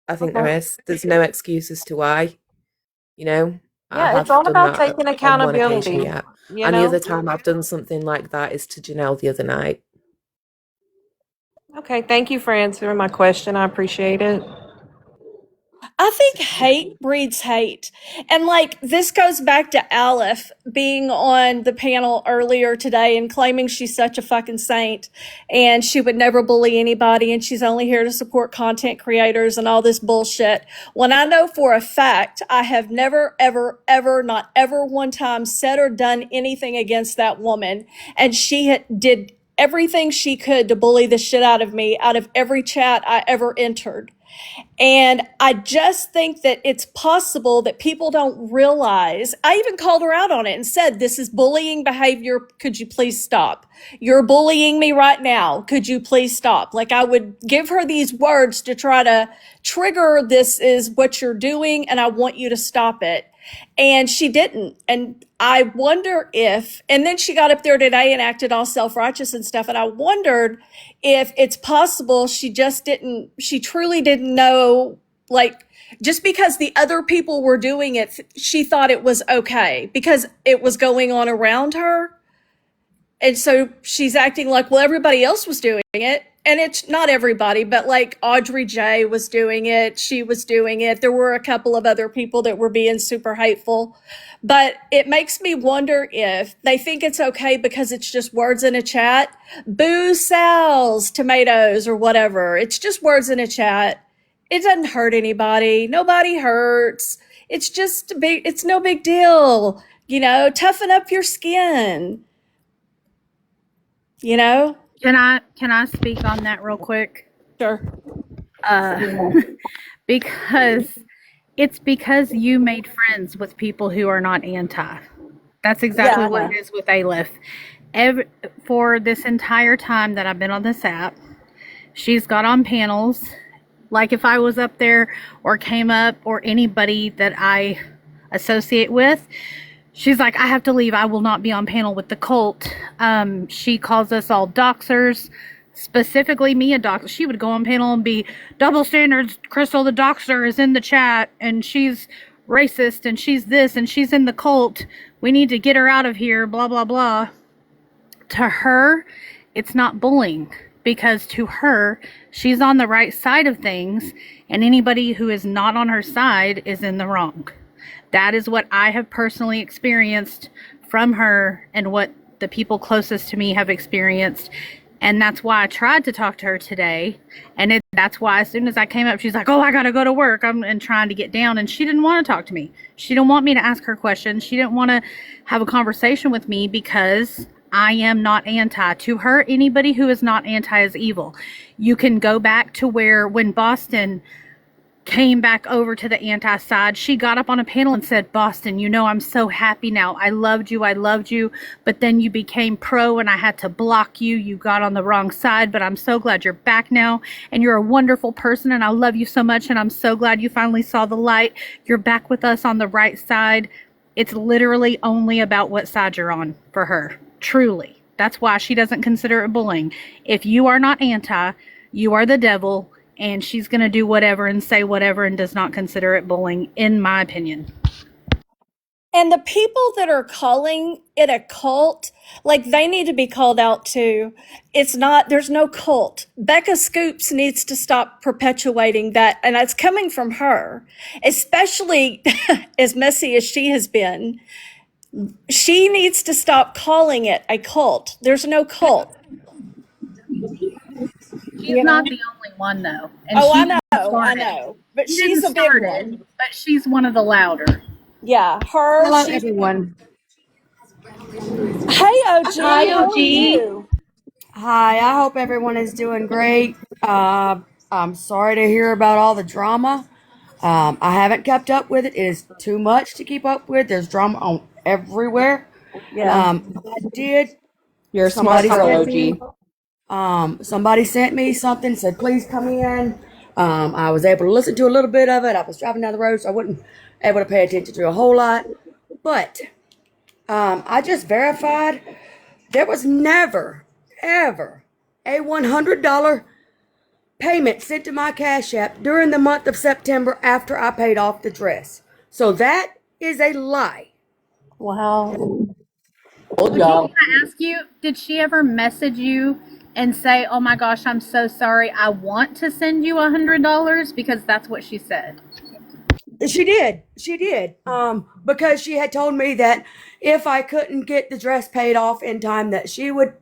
I think there Okay. is. There's no excuse as to why. I Yeah, it's have all done about that taking on one occasion, accountability, yeah. you And the know? other time I've done something like that is to Janelle the other night. Okay, thank you for answering my question. I appreciate it. I think hate breeds hate. And like this goes back to Aleph being on the panel earlier today and claiming she's such a fucking saint and she would never bully anybody and she's only here to support content creators and all this bullshit. When I know for a fact I have never, ever, ever, not ever one time said or done anything against that woman, and she did everything she could to bully the shit out of me out of every chat I ever entered. And I just think that it's possible that people don't realize. I even called her out on it and said, this is bullying behavior. Could you please stop? You're bullying me right now. Could you please stop? Like I would give her these words to try to trigger, this is what you're doing and I want you to stop it. And she didn't. And I wonder if, and then she got up there today and acted all self-righteous and stuff. And I wondered if it's possible she truly didn't know, like, just because the other people were doing it, she thought it was okay because it was going on around her. And so she's acting like, well, everybody else was doing it. And it's not everybody, but like Audrey J was doing it. She was doing it. There were a couple of other people that were being super hateful. But it makes me wonder if they think it's okay because it's just words in a chat. Boo Sal's tomatoes or whatever. It's just words in a chat. It doesn't hurt anybody. Nobody hurts. It's no big deal. Toughen up your skin. Can I speak on that real quick? Sure. Because you made friends with people who are not anti. That's exactly what it is with Aleph. For this entire time that I've been on this app, she's got on panels. Like if I was up there or came up or anybody that I associate with, she's like, I have to leave. I will not be on panel with the cult. She calls us all doxers, specifically me a doxer. She would go on panel and be, double standards, Crystal the doxer is in the chat and she's racist and she's this and she's in the cult. We need to get her out of here, blah, blah, blah. To her, it's not bullying because to her, she's on the right side of things and anybody who is not on her side is in the wrong. That is what I have personally experienced from her and what the people closest to me have experienced. And that's why I tried to talk to her today. And that's why as soon as I came up, she's like, oh, I got to go to work. I'm trying to get down. And she didn't want to talk to me. She didn't want me to ask her questions. She didn't want to have a conversation with me because I am not anti. To her, anybody who is not anti is evil. You can go back to when Boston came back over to the anti side, she got up on a panel and said, Boston, I'm so happy now. I loved you, but then you became pro and I had to block you. You got on the wrong side, but I'm so glad you're back now and you're a wonderful person and I love you so much and I'm so glad you finally saw the light. You're back with us on the right side. It's literally only about what side you're on for her. Truly. That's why she doesn't consider it bullying. If you are not anti, you are the devil. And she's going to do whatever and say whatever and does not consider it bullying, in my opinion. And the people that are calling it a cult, like they need to be called out too. There's no cult. Becca Scoops needs to stop perpetuating that. And that's coming from her, especially as messy as she has been. She needs to stop calling it a cult. There's no cult. She's not the only one, though. And I know. But she's a big one. But she's one of the louder. Yeah, her. Hello, everyone. Hey, OG. Hi, How OG. are you? Hi, I hope everyone is doing great. I'm sorry to hear about all the drama. I haven't kept up with it. It is too much to keep up with. There's drama on everywhere. Yeah. I did. You're a smart girl, OG. Somebody sent me something, said, please come in. I was able to listen to a little bit of it. I was driving down the road, so I wasn't able to pay attention to a whole lot. But I just verified there was never, ever a $100 payment sent to my Cash App during the month of September after I paid off the dress. So that is a lie. Wow. Can I ask you, did she ever message you and say, oh my gosh, I'm so sorry, I want to send you $100? Because that's what she said. She did. She did. Because she had told me that if I couldn't get the dress paid off in time, that she would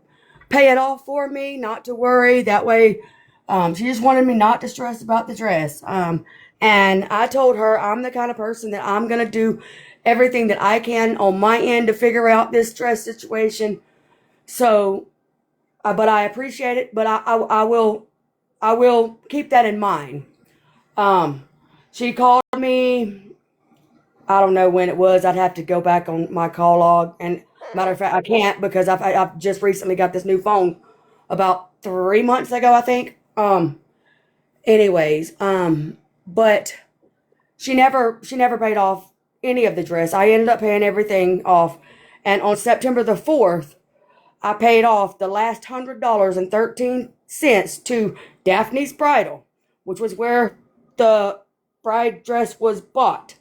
pay it off for me, not to worry. That way, she just wanted me not to stress about the dress. And I told her I'm the kind of person that I'm gonna do everything that I can on my end to figure out this stress situation. So, but I appreciate it. But I will keep that in mind. Um, she called me. I don't know when it was. I'd have to go back on my call log. And matter of fact, I can't because I've just recently got this new phone about 3 months ago, I think. Anyways, but she never paid off any of the dress. I ended up paying everything off, and on September the 4th, I paid off the last $100.13 to Daphne's Bridal, which was where the bride dress was bought.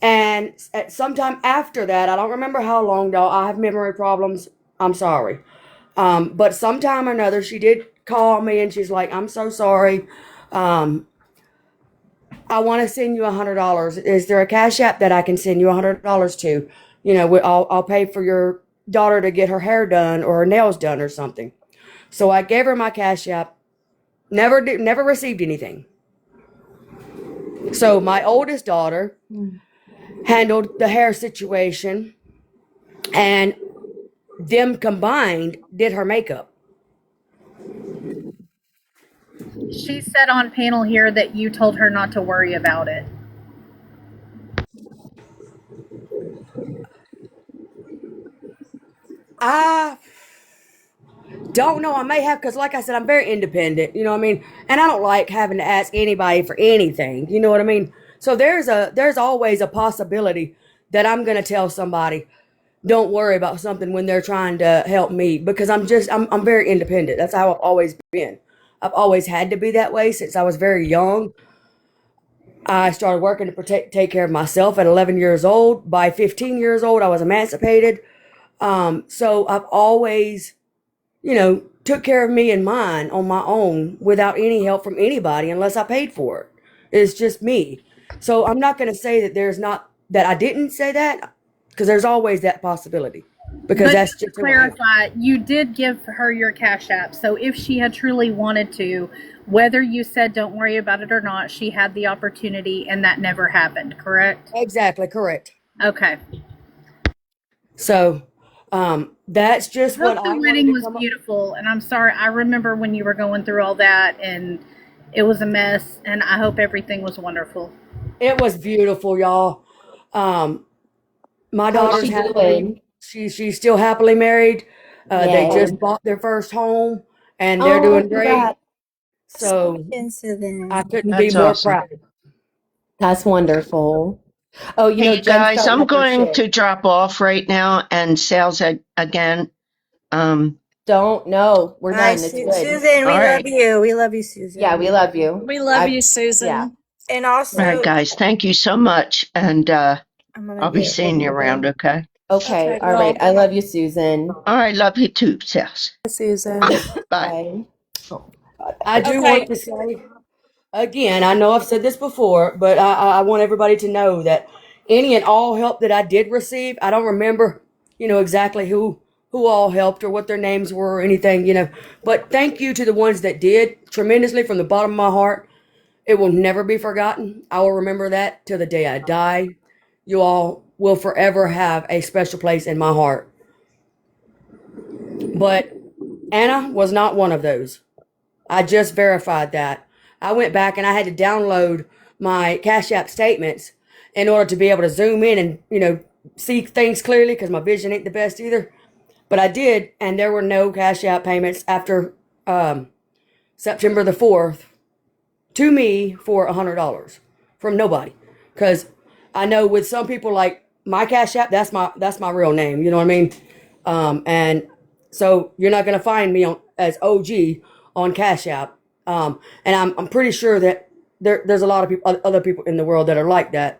And at sometime after that, I don't remember how long, though. I have memory problems. I'm sorry. But sometime or another, she did call me and she's like, "I'm so sorry. Um, I want to send you $100. Is there a cash app that I can send you $100 to? I'll pay for your daughter to get her hair done or her nails done or something." So I gave her my cash app. Never received anything. So my oldest daughter handled the hair situation, and them combined did her makeup. She said on panel here that you told her not to worry about it. I don't know. I may have, because like I said, I'm very independent. You know what I mean? And I don't like having to ask anybody for anything. You know what I mean? So there's always a possibility that I'm gonna tell somebody, "Don't worry about something," when they're trying to help me, because I'm very independent. That's how I've always been. I've always had to be that way since I was very young. I started working to take care of myself at 11 years old. By 15 years old, I was emancipated. So I've always, took care of me and mine on my own without any help from anybody unless I paid for it. It's just me. So I'm not going to say that I didn't say that, because there's always that possibility, because But that's just to just who I am. clarify, you did give her your cash app. So if she had truly wanted to, whether you said don't worry about it or not, she had the opportunity and that never happened, correct? Exactly correct. Okay. So, that's I just what hope I the wanted wedding to was come up. beautiful. And I'm sorry, I remember when you were going through all that and it was a mess. And I hope everything was wonderful. It was beautiful, y'all. Um, my How's daughter's she happily, doing? she's still happily married. They Yay. just bought their first home and they're Oh, doing great. congrats. So I Incident. couldn't be That's more awesome. proud. That's wonderful. Oh, Hey, you Jen's guys, starting I'm up her going shit. to drop off right now and sales again. Don't, no, we're Bye, done. It's good. Susan. All We love right. you. We love you, Yeah, Susan. we love you. We love you, Yeah. Susan. And All right, also, guys. Thank you so much. And I'm gonna I'll be get seeing you around, okay? Okay. Okay, All right. well, I love you, Susan. All right. Love you too, sales. Susan. Bye. Bye. Oh, God. I do want okay. to say again, I know I've said this before, but I want everybody to know that any and all help that I did receive, I don't remember, exactly who all helped or what their names were or anything, but thank you to the ones that did tremendously from the bottom of my heart. It will never be forgotten. I will remember that till the day I die. You all will forever have a special place in my heart. But Anna was not one of those. I just verified that. I went back and I had to download my Cash App statements in order to be able to zoom in and, see things clearly, because my vision ain't the best either. But I did, and there were no Cash App payments after September the 4th to me for $100 from nobody. Because I know with some people, like my Cash App, that's my real name. You know what I mean? And so you're not gonna find me as OG on Cash App. And I'm pretty sure that there's a lot of people, other people in the world that are like that.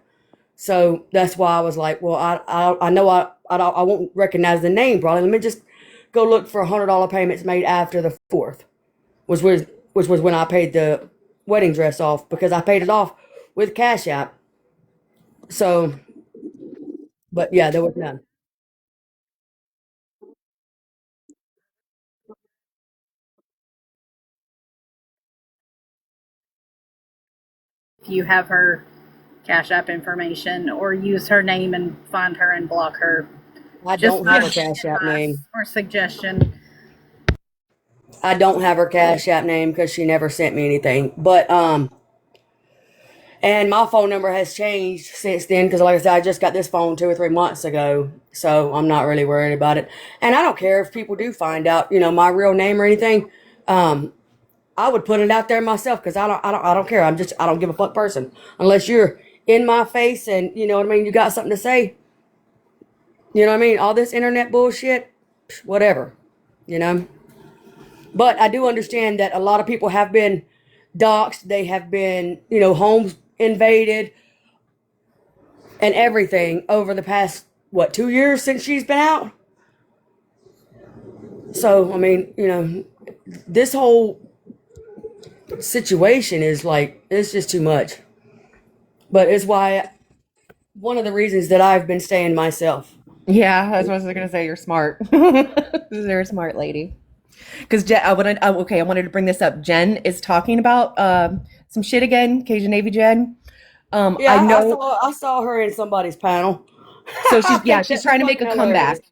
So that's why I was like, well, I know I won't recognize the name probably. Let me just go look for $100 payments made after the 4th, which was when I paid the wedding dress off, because I paid it off with Cash App. So, but yeah, there was none. If you have her Cash App information or use her name and find her and block her. I Just don't have my her Cash App advice name. or suggestion. I don't have her Cash App name because she never sent me anything. But and my phone number has changed since then because, like I said, I just got this phone 2 or 3 months ago, so I'm not really worried about it. And I don't care if people do find out, my real name or anything. I would put it out there myself because I don't care. I don't give a fuck person unless you're in my face and you know what I mean. You got something to say. You know what I mean? All this internet bullshit, whatever. You know. But I do understand that a lot of people have been doxxed. They have been, homes invaded and everything over the past, 2 years since she's been out? So, I mean, this whole situation is like, it's just too much. But it's one of the reasons that I've been staying myself. Yeah, that's what I was gonna say. You're smart. You're a smart lady. Because I wanted to bring this up. Jen is talking about some shit again. Cajun Navy Jen. Yeah, I know. I saw her in somebody's panel. So I think she's that's trying to make fucking a hilarious. comeback.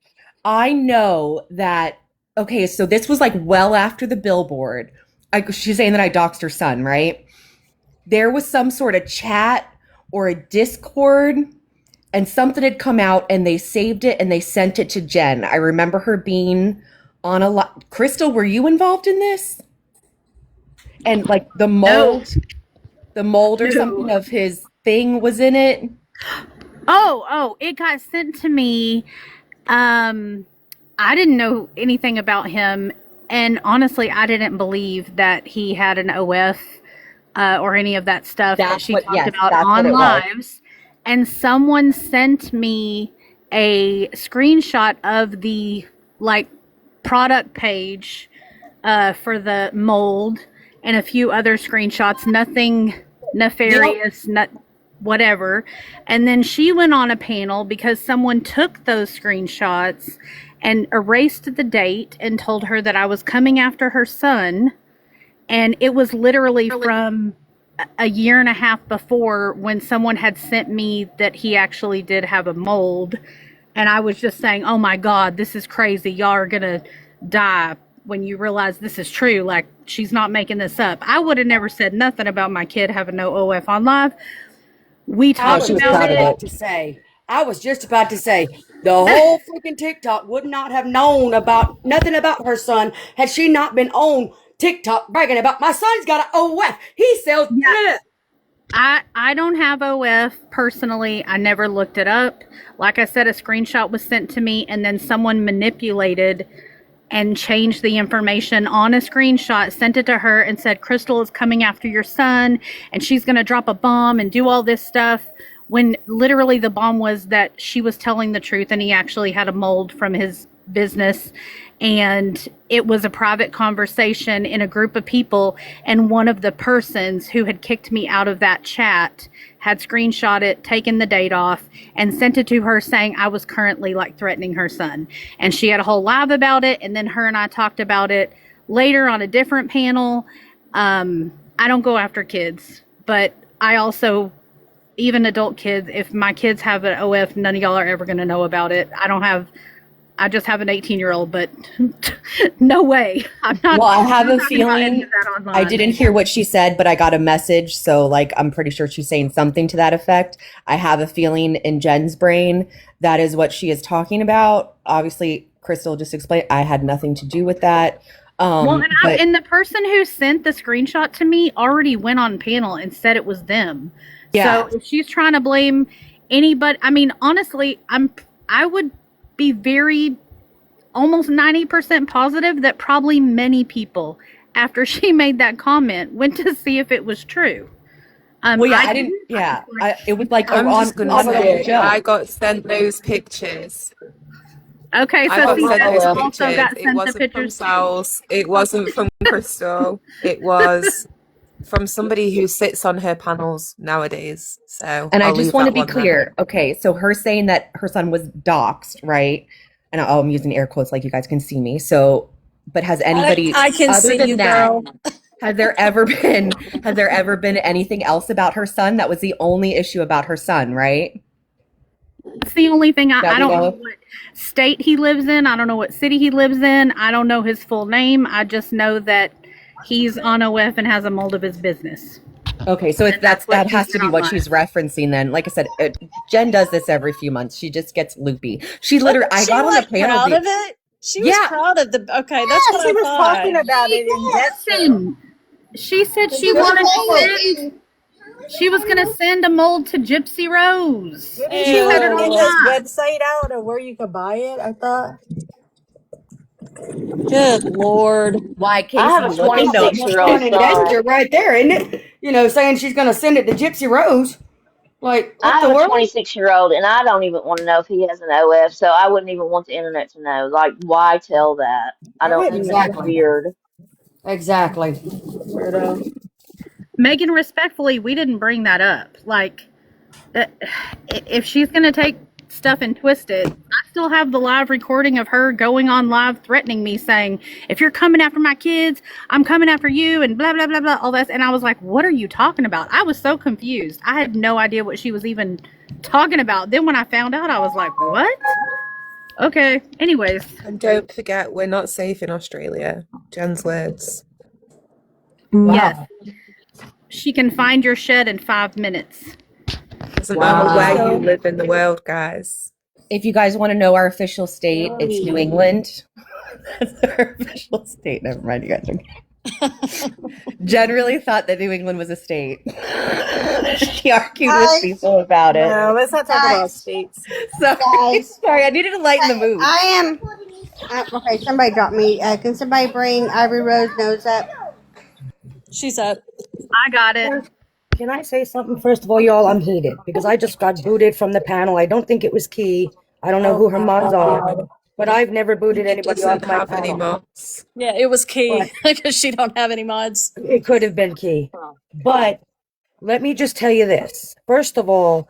I know that. Okay, so this was like well after the billboard. She's saying that I doxed her son, right? There was some sort of chat or a Discord, and something had come out, and they saved it and they sent it to Jen. I remember her being on a lot. Crystal, were you involved in this? And like the mold or something of his thing was in it. Oh, it got sent to me. I didn't know anything about him, and honestly, I didn't believe that he had an OF or any of that stuff that she talked about on lives. And someone sent me a screenshot of the product page for the mold and a few other screenshots. Nothing nefarious, not whatever. And then she went on a panel because someone took those screenshots and erased the date and told her that I was coming after her son. And it was literally from a year and a half before when someone had sent me that he actually did have a mold. And I was just saying, oh my God, this is crazy. Y'all are going to die when you realize this is true. Like, she's not making this up. I would have never said nothing about my kid having no OF on live. We talked about it. I was just about to say, the whole freaking TikTok would not have known about nothing about her son had she not been on TikTok bragging about my son's got an OF. He sells. Yeah. I don't have OF personally. I never looked it up. Like I said, a screenshot was sent to me, and then someone manipulated and changed the information on a screenshot, sent it to her, and said, Crystal is coming after your son, and she's going to drop a bomb and do all this stuff. When literally the bomb was that she was telling the truth, and he actually had a mold from his business, and it was a private conversation in a group of people, and one of the persons who had kicked me out of that chat had screenshot it, taken the date off, and sent it to her saying I was currently threatening her son. And she had a whole live about it, and then her and I talked about it later on a different panel. I don't go after kids, but I also, even adult kids, if my kids have an OF, none of y'all are ever going to know about it. I just have an 18-year-old, but no way. I'm not. Well, I have a any feeling of that online. I didn't hear what she said, but I got a message. So I'm pretty sure she's saying something to that effect. I have a feeling in Jen's brain, that is what she is talking about. Obviously, Crystal just explained, I had nothing to do with that. And the person who sent the screenshot to me already went on panel and said it was them. Yeah. So if she's trying to blame anybody, I mean, honestly, I would be very almost 90% positive that probably many people, after she made that comment, went to see if it was true. It was I'm just gonna say, I got sent those pictures. Okay, so I got sent those also got pictures. It sent the wasn't from pictures. Sal's. It wasn't from Crystal. It was from somebody who sits on her panels nowadays. So And I I'll just leave want to that be one there. clear. Okay, so her saying that her son was doxxed, right? And I'm using air quotes like you guys can see me. So, but has anybody I can other see than you, that, girl. has there ever been anything else about her son? That was the only issue about her son, right? That's the only thing. That I we don't know know of? what state he lives in. I don't know what city he lives in. I don't know his full name. I just know that he's on OF and has a mold of his business. Okay, so And that's what that she has to said be what online. she's referencing then. Like I said, Jen does this every few months. She just gets loopy. She literally, Wasn't I she got on the like panel. proud of it? She was Yeah, proud of the. Okay, that's Yeah, what she I was thought. talking about it in depth there. Listen, she said she She wanted to was send. She was gonna send a mold to Gypsy Rose. Didn't She she said like it give Ew. his online. website out or where you could buy it? I thought. Good Lord. why, I have Casey? a Looking though. That's fun 26-year-old and son. danger right there, isn't it? You know, saying she's going to send it to Gypsy Rose. Like, what I the have a world? 26-year-old, and I don't even want to know if he has an OF, so I wouldn't even want the internet to know. Like, why tell that? I I don't. wouldn't. It's just Exactly. weird. Exactly. Weirdo. Megan, respectfully, we didn't bring that up. Like, if she's gonna take stuff and twist it, I still have the live recording of her going on live threatening me, saying, "If you're coming after my kids, I'm coming after you," and blah blah blah blah. All that, and I was like, "What are you talking about?" I was so confused. I had no idea what she was even talking about. Then when I found out, I was like, "What?" Okay. Anyways, And don't forget, we're not safe in Australia. Jen's words. yes, Wow. she can find your shed in 5 minutes. Doesn't matter where you So, live in the world, guys. if you guys want to know our official state, it's New England. That's our official state. Never mind, you guys. Jen really thought that New England was a state. She argued with Guys, people about it. No, let's not talk about guys, states. guys. Sorry, I needed to lighten the mood. I am. Okay, somebody dropped me. Can somebody bring Ivory Rose nose up? She's up. I got it. Can I say something? First of all, y'all, I'm heated because I just got booted from the panel. I don't think it was Key. I don't know who her mods are, but I've never booted It anybody off doesn't my have any panel. mods. Yeah, it was But key because she don't have any mods. it could have been Key. But let me just tell you this. First of all,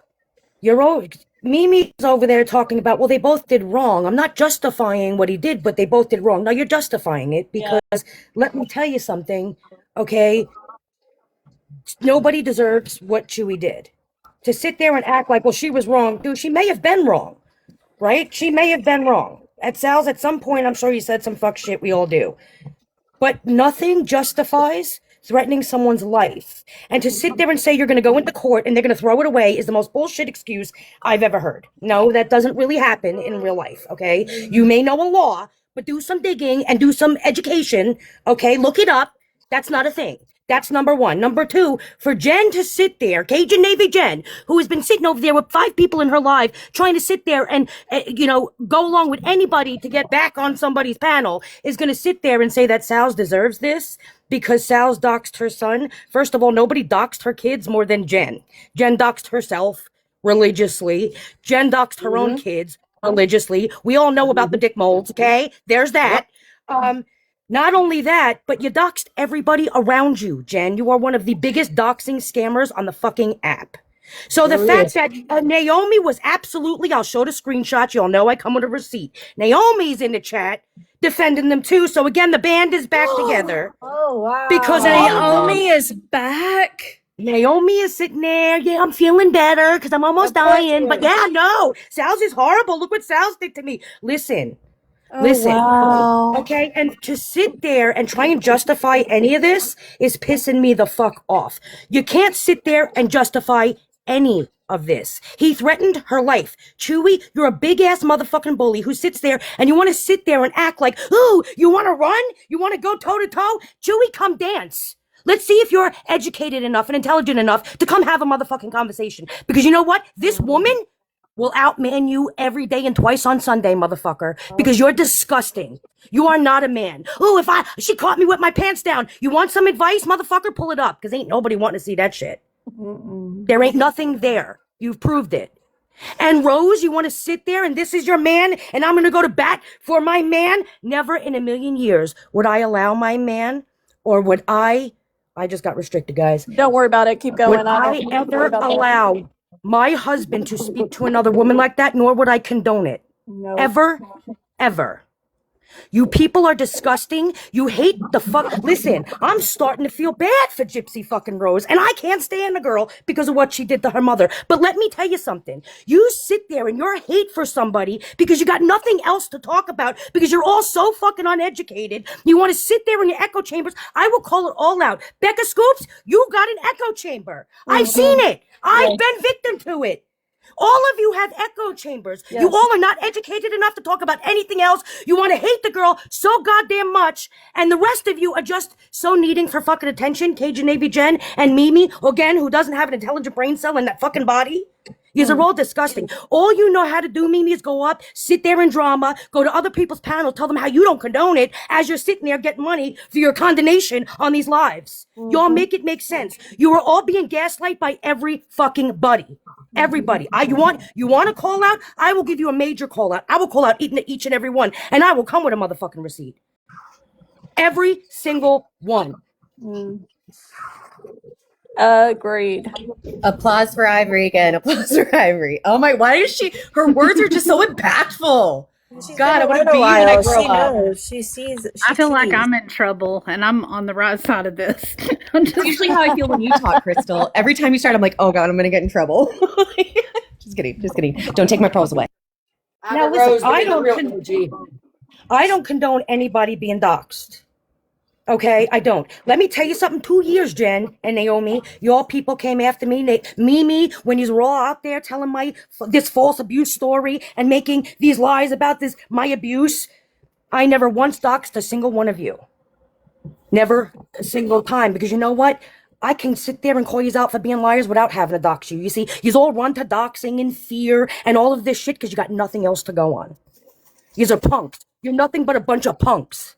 Mimi's over there talking about, well, they both did wrong. I'm not justifying what he did, but they both did wrong. Now you're justifying it Yeah. because let me tell you something, okay? Nobody deserves what Chewy did. To sit there and act like, well, she was wrong, dude, she may have been wrong, right? She may have been wrong. At Sal's, at some point, I'm sure you said some fuck shit. We all do. But nothing justifies threatening someone's life. And to sit there and say you're going to go into court and they're going to throw it away is the most bullshit excuse I've ever heard. No, that doesn't really happen in real life, okay? You may know a law, but do some digging and do some education, okay? Look it up. That's not a thing. That's number one. Number two, for Jen to sit there, Cajun Navy Jen, who has been sitting over there with 5 people in her life, trying to sit there and, go along with anybody to get back on somebody's panel, is going to sit there and say that Sal's deserves this because Sal's doxed her son. First of all, nobody doxed her kids more than Jen. Jen doxed herself religiously. Jen doxed her own kids religiously. We all know about the dick molds, okay? There's that. Not only that, but you doxed everybody around you, Jen. You are one of the biggest doxing scammers on the fucking app. So the fact that Naomi was absolutely, I'll show the screenshot. Y'all know I come with a receipt. Naomi's in the chat defending them too. So again, the band is back together. Oh wow! Because Naomi is back. Naomi is sitting there. Yeah, I'm feeling better because I'm almost dying. But yeah, no, Sal's is horrible. Look what Sal's did to me. Listen. Wow. Okay, and to sit there and try and justify any of this is pissing me the fuck off. You can't sit there and justify any of this. He threatened her life. Chewy, you're a big ass motherfucking bully who sits there and you want to sit there and act like, ooh, you want to run? You want to go toe to toe? Chewy, come dance. Let's see if you're educated enough and intelligent enough to come have a motherfucking conversation. Because you know what? This woman will outman you every day and twice on Sunday, motherfucker, because you're disgusting. You are not a man. Ooh, she caught me with my pants down. You want some advice, motherfucker? Pull it up, because ain't nobody wanting to see that shit. There ain't nothing there. You've proved it. And Rose, you want to sit there and this is your man and I'm going to go to bat for my man? Never in a million years would I allow my man or would I I just got restricted, guys. Don't worry about it. Keep going. Would I ever allow my husband to speak to another woman like that, nor would I condone it? No. Ever. Ever. You people are disgusting. You hate the fuck. Listen, I'm starting to feel bad for Gypsy fucking Rose, and I can't stand the girl because of what she did to her mother. But let me tell you something. You sit there and your hate for somebody because you got nothing else to talk about because you're all so fucking uneducated. You want to sit there in your echo chambers. I will call it all out. Becca Scoops, you got an echo chamber. I've seen it. I've been victim to it. All of you have echo chambers. Yes. You all are not educated enough to talk about anything else. You want to hate the girl so goddamn much. And the rest of you are just so needing for fucking attention. Cajun Navy Jen and Mimi, again, who doesn't have an intelligent brain cell in that fucking body. Yous are all disgusting. All you know how to do, Mimi, is go up, sit there in drama, go to other people's panel, tell them how you don't condone it as you're sitting there getting money for your condemnation on these lives. Y'all make it make sense. You are all being gaslighted by every fucking buddy. Everybody. You want to call out? I will give you a major call out. I will call out each and every one, and I will come with a motherfucking receipt. Every single one. Agreed. Applause for Ivory again. Applause for Ivory. Oh my, why is she, her words are just so impactful. God, I want to be you when I grow She up. knows. She sees. I feel like I'm in trouble and I'm on the right side of this. That's usually how I feel when you talk, Crystal. Every time you start, I'm like, oh God, I'm going to get in trouble. Just kidding. Just kidding. Don't take my pearls away. Now listen, I don't condone anybody being doxxed. Okay, I don't. Let me tell you something. 2 years, Jen and Naomi, your people came after me. Mimi, when you were all out there telling this false abuse story and making these lies about my abuse, I never once doxed a single one of you. Never a single time. Because you know what? I can sit there and call you out for being liars without having to dox you. You see, you all run to doxing and fear and all of this shit because you got nothing else to go on. Yous are punks. You're nothing but a bunch of punks.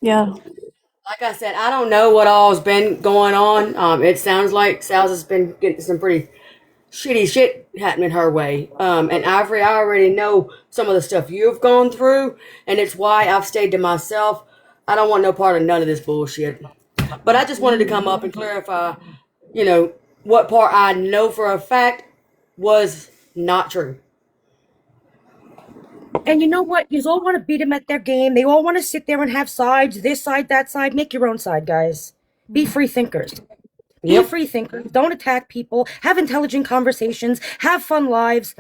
Yeah. Like I said, I don't know what all's been going on. It sounds like Sal's has been getting some pretty shitty shit happening her way. And Ivory, I already know some of the stuff you've gone through, and it's why I've stayed to myself. I don't want no part of none of this bullshit. But I just wanted to come up and clarify, what part I know for a fact was not true. And you know what? You all want to beat them at their game. They all want to sit there and have sides, this side, that side. Make your own side, guys. Be free thinkers. Be free thinkers. Don't attack people. Have intelligent conversations. Have fun lives.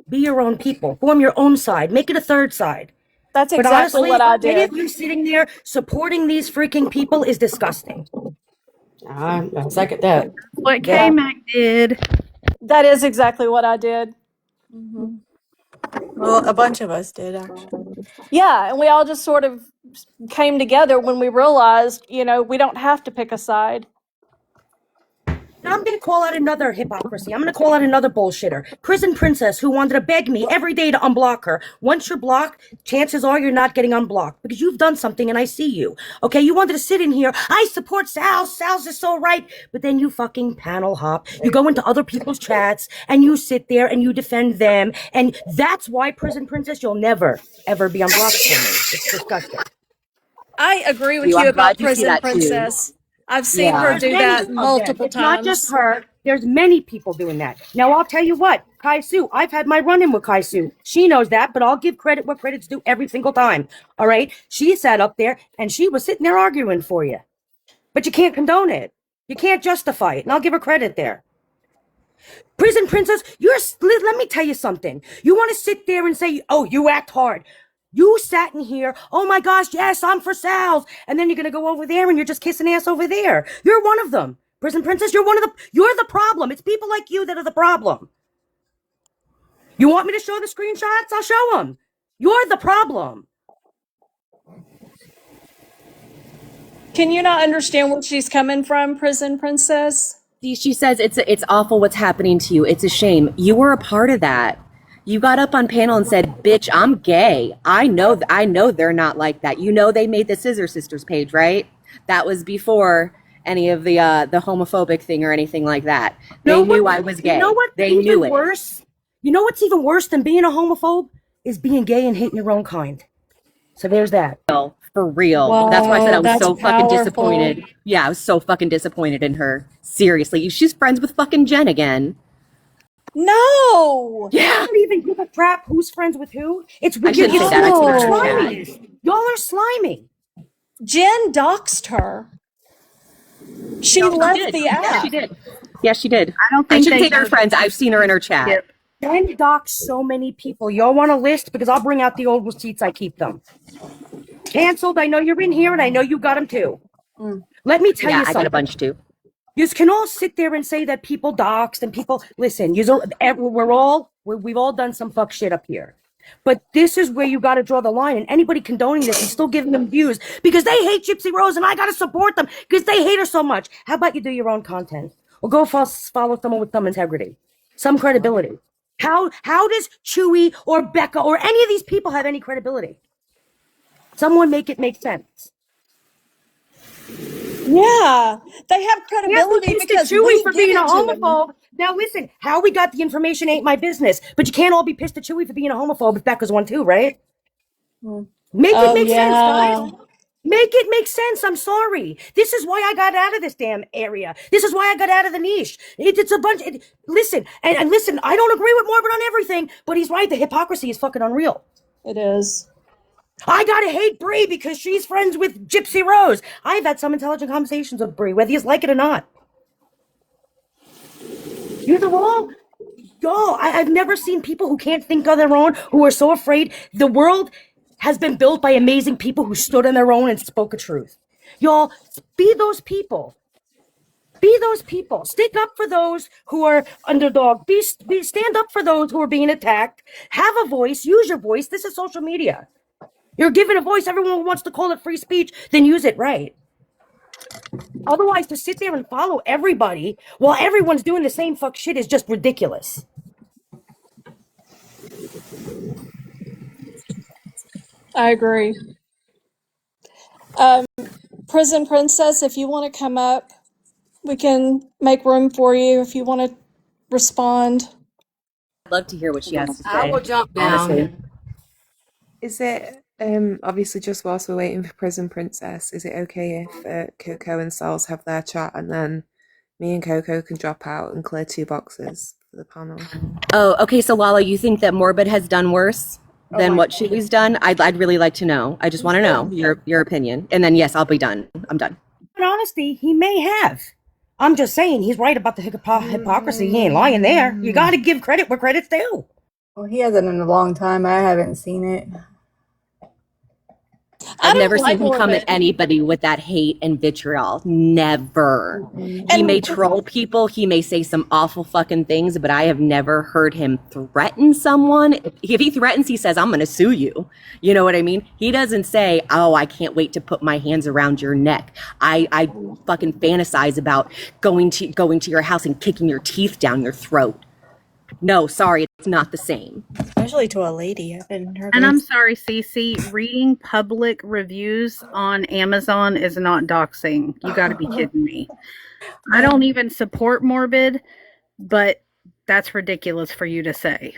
Be your own people. Form your own side. Make it a third side. That's But exactly honestly, what I any did. of you sitting there supporting these freaking people is disgusting. I second that. What KMac did. That is exactly what I did. Well, a bunch of us did, actually. Yeah, and we all just sort of came together when we realized, we don't have to pick a side. I'm going to call out another hypocrisy. I'm going to call out another bullshitter. Prison Princess who wanted to beg me every day to unblock her. Once you're blocked, chances are you're not getting unblocked because you've done something and I see you. Okay, you wanted to sit in here. I support Sal. Sal's is so right. But then you fucking panel hop. You go into other people's chats and you sit there and you defend them. And that's why, Prison Princess, you'll never, ever be unblocked from me. It's disgusting. I agree with I'm you about glad you see Prison that too. Princess. I've seen Yeah. her There's do many that of them. multiple It's not times. just her. There's many people doing that. Now, I'll tell you what, Kai Su, I've had my run-in with Kai Su. She knows that, but I'll give credit where credit's due every single time. All right? She sat up there, and she was sitting there arguing for you. But you can't condone it. You can't justify it, and I'll give her credit there. Prison Princess, let me tell you something. You want to sit there and say, oh, you act hard. You sat in here, oh my gosh, yes, I'm for Sal's. And then you're going to go over there and you're just kissing ass over there. You're one of them. Prison Princess, you're the problem. It's people like you that are the problem. You want me to show the screenshots? I'll show them. You're the problem. Can you not understand where she's coming from, Prison Princess? She says it's awful what's happening to you. It's a shame. You were a part of that. You got up on panel and said, bitch, I'm gay. I know they're not like that. They made the Scissor Sisters page, right? That was before any of the homophobic thing or anything like that. They knew I was gay. You know what? They knew it. Worse? You know what's even worse than being a homophobe? Is being gay and hating your own kind. So there's that. For real. That's why I said I Whoa, was that's so fucking powerful. disappointed. Yeah, I was so fucking disappointed in her. Seriously. She's friends with fucking Jen again. No! I Yeah. don't even give a crap who's friends with who. It's I shouldn't say that. I seen her in her chat. slimy. Y'all are slimy. Jen doxed her. She She left did. the Yeah, she app. did. Yeah, she did. I don't I think shouldn't they say they're both friends. I've seen her in her chat. skip. Jen docs so many people. Y'all want a list? Because I'll bring out the old receipts. I keep them. Canceled. I know you're in here, and I know you got them too. Let me tell Yeah, you I got a something. bunch too. You can all sit there and say that people doxed and people listen. We've all done some fuck shit up here, but this is where you got to draw the line. And anybody condoning this and still giving them views because they hate Gypsy Rose, and I got to support them because they hate her so much. How about you do your own content or go follow someone with some integrity, some credibility? How does Chewy or Becca or any of these people have any credibility? Someone make it make sense. Yeah, they have Can't be credibility pissed at because Chewy we for give being a it to them. homophobe. Now listen, how we got the information ain't my business. But you can't all be pissed at Chewy for being a homophobe if Becca's one too, right? Make it Oh, make sense, guys. yeah. Make it make sense. I'm sorry. This is why I got out of this damn area. This is why I got out of the niche. It's a bunch. Listen, and listen, I don't agree with Morbid on everything, but he's right. The hypocrisy is fucking unreal. It is. I gotta hate Brie because she's friends with Gypsy Rose. I've had some intelligent conversations with Brie, whether you like it or not. You're the wrong. Y'all, I've never seen people who can't think on their own, who are so afraid. The world has been built by amazing people who stood on their own and spoke a truth. Y'all, be those people. Be those people. Stick up for those who are underdog. Stand up for those who are being attacked. Have a voice. Use your voice. This is social media. You're given a voice. Everyone wants to call it free speech. Then use it right. Otherwise, to sit there and follow everybody while everyone's doing the same fuck shit is just ridiculous. I agree. Prison Princess, if you want to come up, we can make room for you if you want to respond. I'd love to hear what she has to I say. will jump Honestly. down. Is it obviously just whilst we're waiting for Prison Princess, is it okay if Coco and Sal's have their chat and then me and Coco can drop out and clear 2 boxes for the panel? Oh, okay. So Lala, you think that Morbid has done worse than what Chewy's done? I'd really like to know. I just want to know your opinion. And then yes, I'll be done. I'm done. In honesty, he may have. I'm just saying he's right about the hypocrisy. He ain't lying there. You got to give credit where credit's due. Well, he hasn't in a long time. I haven't seen it. I've never like seen him come at Morbid. anybody with that hate and vitriol. Never. He may troll people. He may say some awful fucking things, but I have never heard him threaten someone. If he threatens, he says, I'm going to sue you. You know what I mean? He doesn't say, oh, I can't wait to put my hands around your neck. I fucking fantasize about going to your house and kicking your teeth down your throat. No, sorry, it's not the same. Especially to a lady. I've been heard. And I'm sorry, Cece, reading public reviews on Amazon is not doxing. You got to be kidding me. I don't even support Morbid, but that's ridiculous for you to say.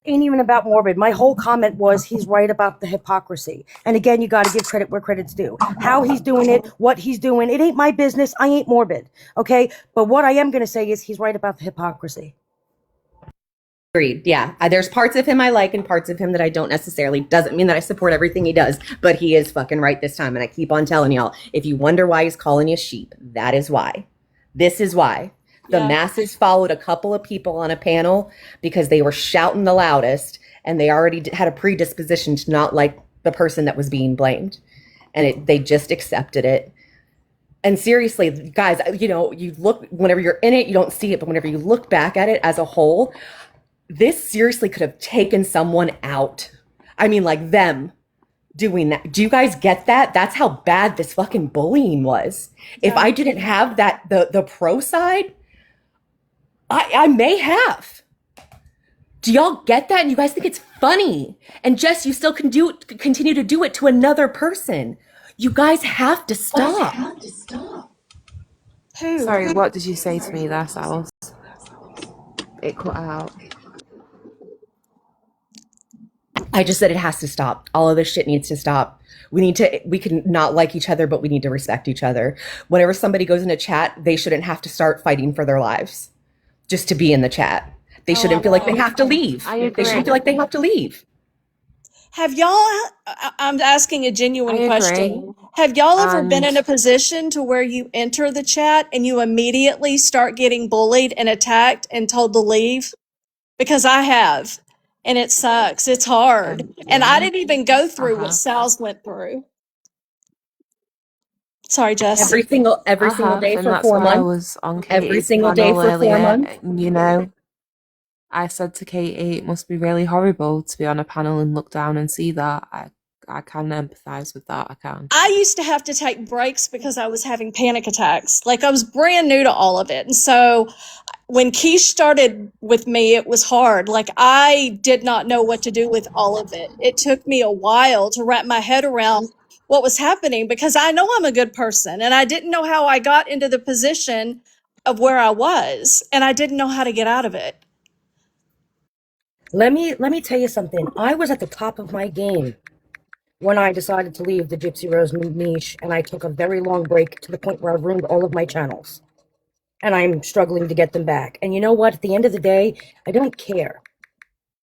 Ain't even about Morbid. My whole comment was he's right about the hypocrisy. And again, you got to give credit where credit's due. How he's doing it, what he's doing, it ain't my business. I ain't Morbid. Okay? But what I am going to say is he's right about the hypocrisy. Agreed. Yeah. There's parts of him I like and parts of him that I don't necessarily. Doesn't mean that I support everything he does, but he is fucking right this time. And I keep on telling y'all, if you wonder why he's calling you sheep, that is why. This is why. The masses followed a couple of people on a panel because they were shouting the loudest and they already had a predisposition to not like the person that was being blamed. And they just accepted it. And seriously, guys, you look, whenever you're in it, you don't see it. But whenever you look back at it as a whole, this seriously could have taken someone out. I mean, like them doing that. Do you guys get that? That's how bad this fucking bullying was. Yeah. If I didn't have that, the pro side, I may have. Do y'all get that? And you guys think it's funny. And Jess, you still continue to do it to another person. You guys have to stop. Who? Sorry, what did you say to me there, Sal? It cut out. I just said it has to stop. All of this shit needs to stop. We can not like each other, but we need to respect each other. Whenever somebody goes in a chat, they shouldn't have to start fighting for their lives just to be in the chat. They shouldn't feel like they have to leave. They shouldn't feel like they have to leave. Have y'all, I'm asking a genuine I agree. question. Have y'all ever been in And a position to where you enter the chat and you immediately start getting bullied and attacked and told to leave? Because I have, and it sucks. It's hard. And I yeah, didn't even go I through what have. Sal's went through. Sorry, Jess. Every single I have, day and for that's 4 why I months. was on Every Katie's single day panel for 4 earlier. months. You know, I said to Katie, it must be really horrible to be on a panel and look down and see that. I can empathise with that. I can. I used to have to take breaks because I was having panic attacks. Like I was brand new to all of it. And so when Keish started with me, it was hard. Like I did not know what to do with all of it. It took me a while to wrap my head around what was happening because I know I'm a good person and I didn't know how I got into the position of where I was and I didn't know how to get out of it. Let me tell you something. I was at the top of my game when I decided to leave the Gypsy Rose niche, and I took a very long break to the point where I ruined all of my channels. And I'm struggling to get them back. And you know what? At the end of the day, I don't care.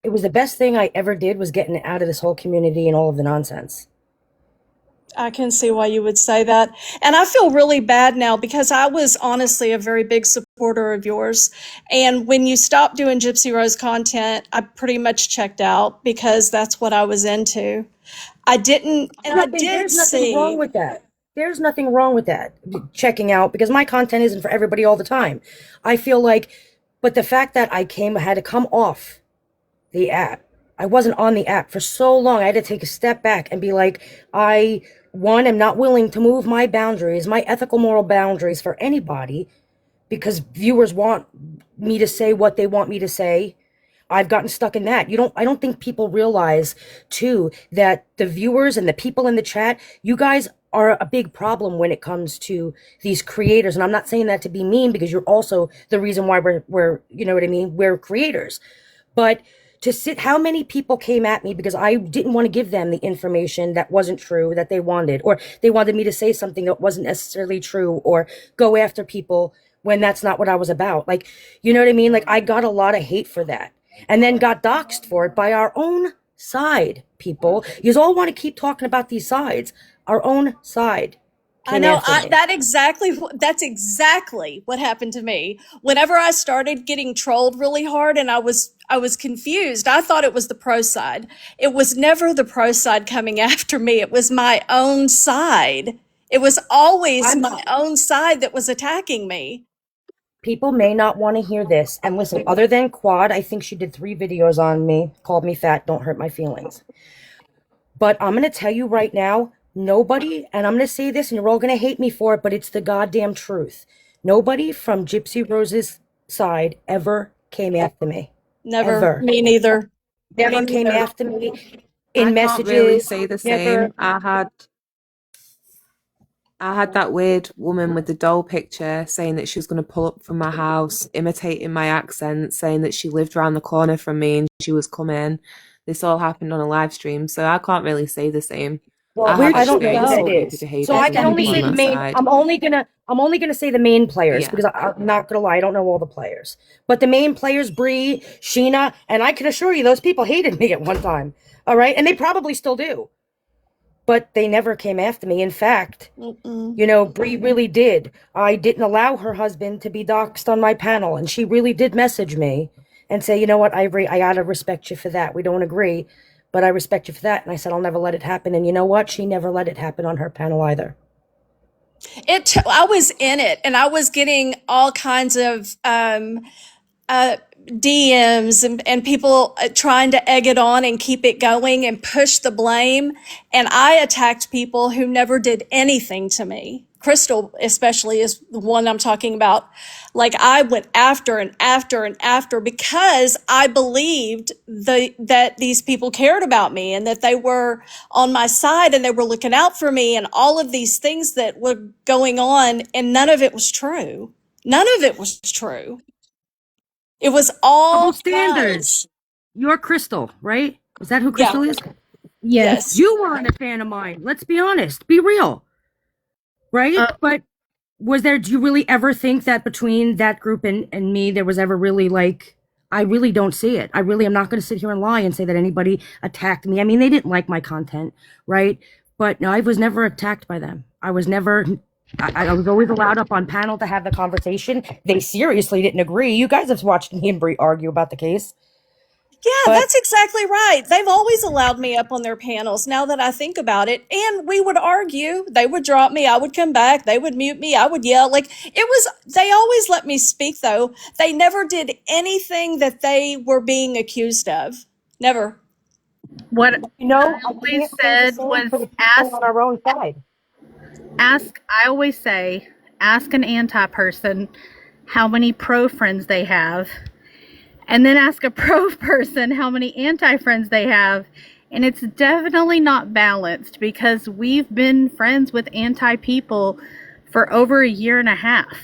It was the best thing I ever did was getting out of this whole community and all of the nonsense. I can see why you would say that. And I feel really bad now because I was honestly a very big supporter of yours. And when you stopped doing Gypsy Rose content, I pretty much checked out because that's what I was into. I didn't, and I did There's nothing wrong see. with that. There's nothing wrong with that. Checking out, because my content isn't for everybody all the time. I feel like, but the fact that I had to come off the app. I wasn't on the app for so long. I had to take a step back and be like, am not willing to move my boundaries, my ethical, moral boundaries for anybody because viewers want me to say what they want me to say. I've gotten stuck in that. I don't think people realize too that the viewers and the people in the chat, you guys are a big problem when it comes to these creators. And I'm not saying that to be mean because you're also the reason why we're you know what I mean? We're creators. But how many people came at me because I didn't want to give them the information that wasn't true that they wanted, or they wanted me to say something that wasn't necessarily true, or go after people when that's not what I was about. Like, you know what I mean? Like, I got a lot of hate for that and then got doxxed for it by our own side, people. You all want to keep talking about these sides. Our own side. I know that's exactly what happened to me. Whenever I started getting trolled really hard and I was confused. I thought it was the pro side. It was never the pro side coming after me. It was my own side. It was always my own side that was attacking me. People may not want to hear this. And listen, other than Quad, I think she did 3 videos on me, called me fat, don't hurt my feelings. But I'm going to tell you right now, nobody, and I'm going to say this and you're all going to hate me for it, but it's the goddamn truth. Nobody from Gypsy Rose's side ever came after me. Never. Ever. Me neither. Never came after me in I messages. can't really say the Never. same. I had that weird woman with the doll picture saying that she was going to pull up from my house, imitating my accent, saying that she lived around the corner from me and she was coming. This all happened on a live stream, so I can't really say the same. Well, I had I don't know who that experienced is. behaviour So I from can only people say on the that main. side. I'm only gonna say the main players Yeah. because I'm not gonna lie. I don't know all the players, but the main players, Bree, Sheena, and I can assure you, those people hated me at one time. All right, and they probably still do, but they never came after me. In fact, you know, Bree really did. I didn't allow her husband to be doxxed on my panel, and she really did message me and say, you know what, Ivory, I gotta respect you for that. We don't agree, but I respect you for that. And I said, I'll never let it happen. And you know what? She never let it happen on her panel either. I was in it and I was getting all kinds of DMs and people trying to egg it on and keep it going and push the blame. And I attacked people who never did anything to me. Crystal, especially, is the one I'm talking about. Like, I went after and after and after because I believed that these people cared about me and that they were on my side and they were looking out for me and all of these things that were going on. And none of it was true. None of it was true. It was all Double standards. You're Crystal, right? Is that who Yeah. Crystal is? Yes. You weren't a fan of mine. Let's be honest. Be real. Right? But was there, do you really ever think that between that group and me, there was ever really like, I really don't see it. I really am not going to sit here and lie and say that anybody attacked me. I mean, they didn't like my content, right? But no, I was never attacked by them. I was never, I was always allowed up on panel to have the conversation. They seriously didn't agree. You guys have watched me and Brie argue about the case. Yeah, that's exactly right. They've always allowed me up on their panels now that I think about it. And we would argue. They would drop me. I would come back. They would mute me. I would yell. Like, it was, they always let me speak, though. They never did anything that they were being accused of. Never. What You know, I always said was ask on our own side. I always say, ask an anti person how many pro friends they have, and then ask a pro person how many anti friends they have. And it's definitely not balanced because we've been friends with anti people for over a year and a half.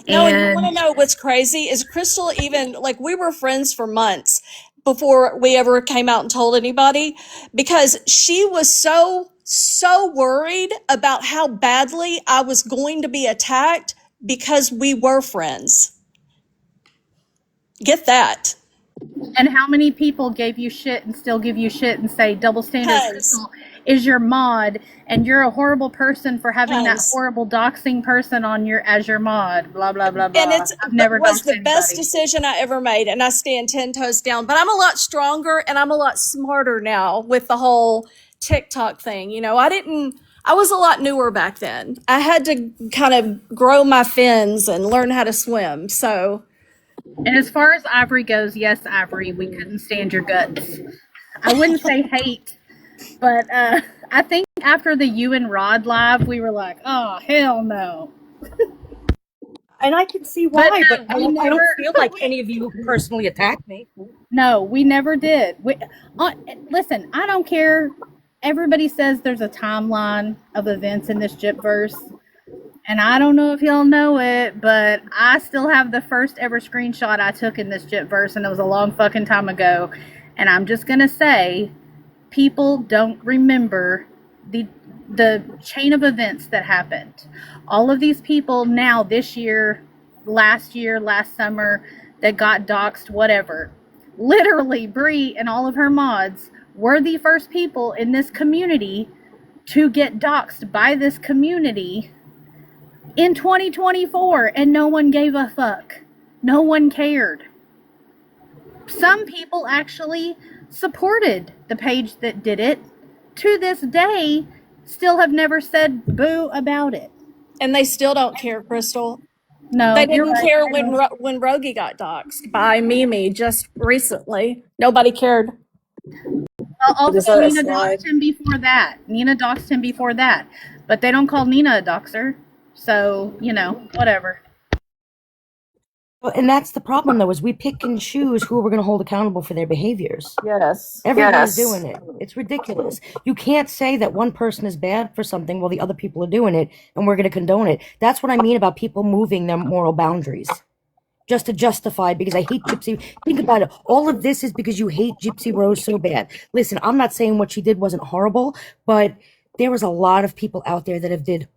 No, and you want to know what's crazy is Crystal even, like, we were friends for months before we ever came out and told anybody because she was so worried about how badly I was going to be attacked because we were friends. Get that. And how many people gave you shit and still give you shit and say Double Standard Crystal is your mod and you're a horrible person for having that horrible doxing person on your as your mod, blah blah blah blah. And it was the best decision I ever made, and I stand 10 toes down. But I'm a lot stronger and I'm a lot smarter now with the whole TikTok thing. You know, I was a lot newer back then. I had to kind of grow my fins and learn how to swim. So. And as far as Ivory goes, yes, Ivory, we couldn't stand your guts. I wouldn't say hate, but I think after the you and Rod live, we were like, oh, hell no. And I can see why, but I don't feel like any of you personally attacked me. No, we never did. Listen, I don't care. Everybody says there's a timeline of events in this Gypverse. And I don't know if y'all know it, but I still have the first ever screenshot I took in this Gypverse, and it was a long fucking time ago. And I'm just gonna say, people don't remember the chain of events that happened. All of these people now, this year, last summer, that got doxxed, whatever. Literally, Brie and all of her mods were the first people in this community to get doxxed by this community in 2024, and no one gave a fuck. No one cared. Some people actually supported the page that did it. To this day, still have never said boo about it. And they still don't care, Crystal. No, they didn't care when Rogie got doxxed by Mimi just recently. Nobody cared. Well, also, Nina doxed him before that. But they don't call Nina a doxer. So, you know, whatever. And that's the problem, though, is we pick and choose who we're going to hold accountable for their behaviors. Yes. Everyone's doing it. It's ridiculous. You can't say that one person is bad for something while the other people are doing it, and we're going to condone it. That's what I mean about people moving their moral boundaries. Just to justify, because I hate Gypsy. Think about it. All of this is because you hate Gypsy Rose so bad. Listen, I'm not saying what she did wasn't horrible, but there was a lot of people out there that have did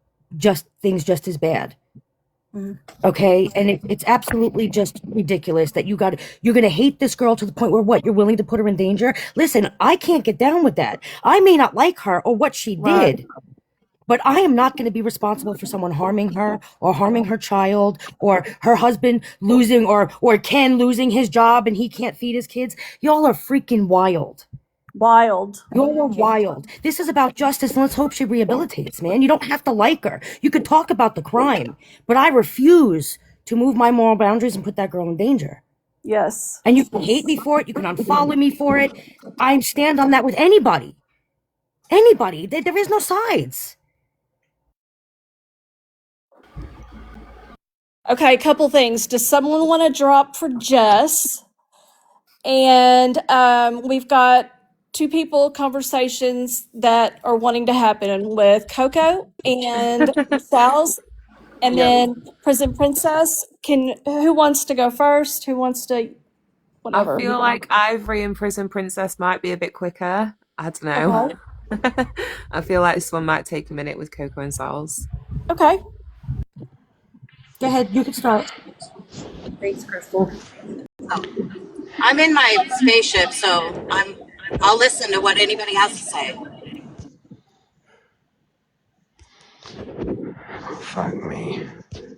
things just as bad. Okay, and it's absolutely just ridiculous that you're gonna hate this girl to the point where you're willing to put her in danger. Listen, I can't get down with that. I may not like her or what she did, but I am not going to be responsible for someone harming her or harming her child or her husband losing or Ken losing his job and he can't feed his kids. Y'all are freaking wild. Y'all are wild. This is about justice, and let's hope she rehabilitates, man. You don't have to like her. You could talk about the crime, but I refuse to move my moral boundaries and put that girl in danger. Yes. And you can hate me for it. You can unfollow me for it. I stand on that with anybody. Anybody. There is no sides. Okay, a couple things. Does someone want to drop for Jess? And we've got two conversations that are wanting to happen with Coco and Sal's, and then Prison Princess. Who wants to go first? Who wants to? whatever. I feel like Ivory and Prison Princess might be a bit quicker. I don't know. Okay. I feel like this one might take a minute with Coco and Sal's. Okay. Go ahead, you can start. Thanks, Crystal. I'm in my spaceship, so I'll listen to what anybody has to say. Fuck me.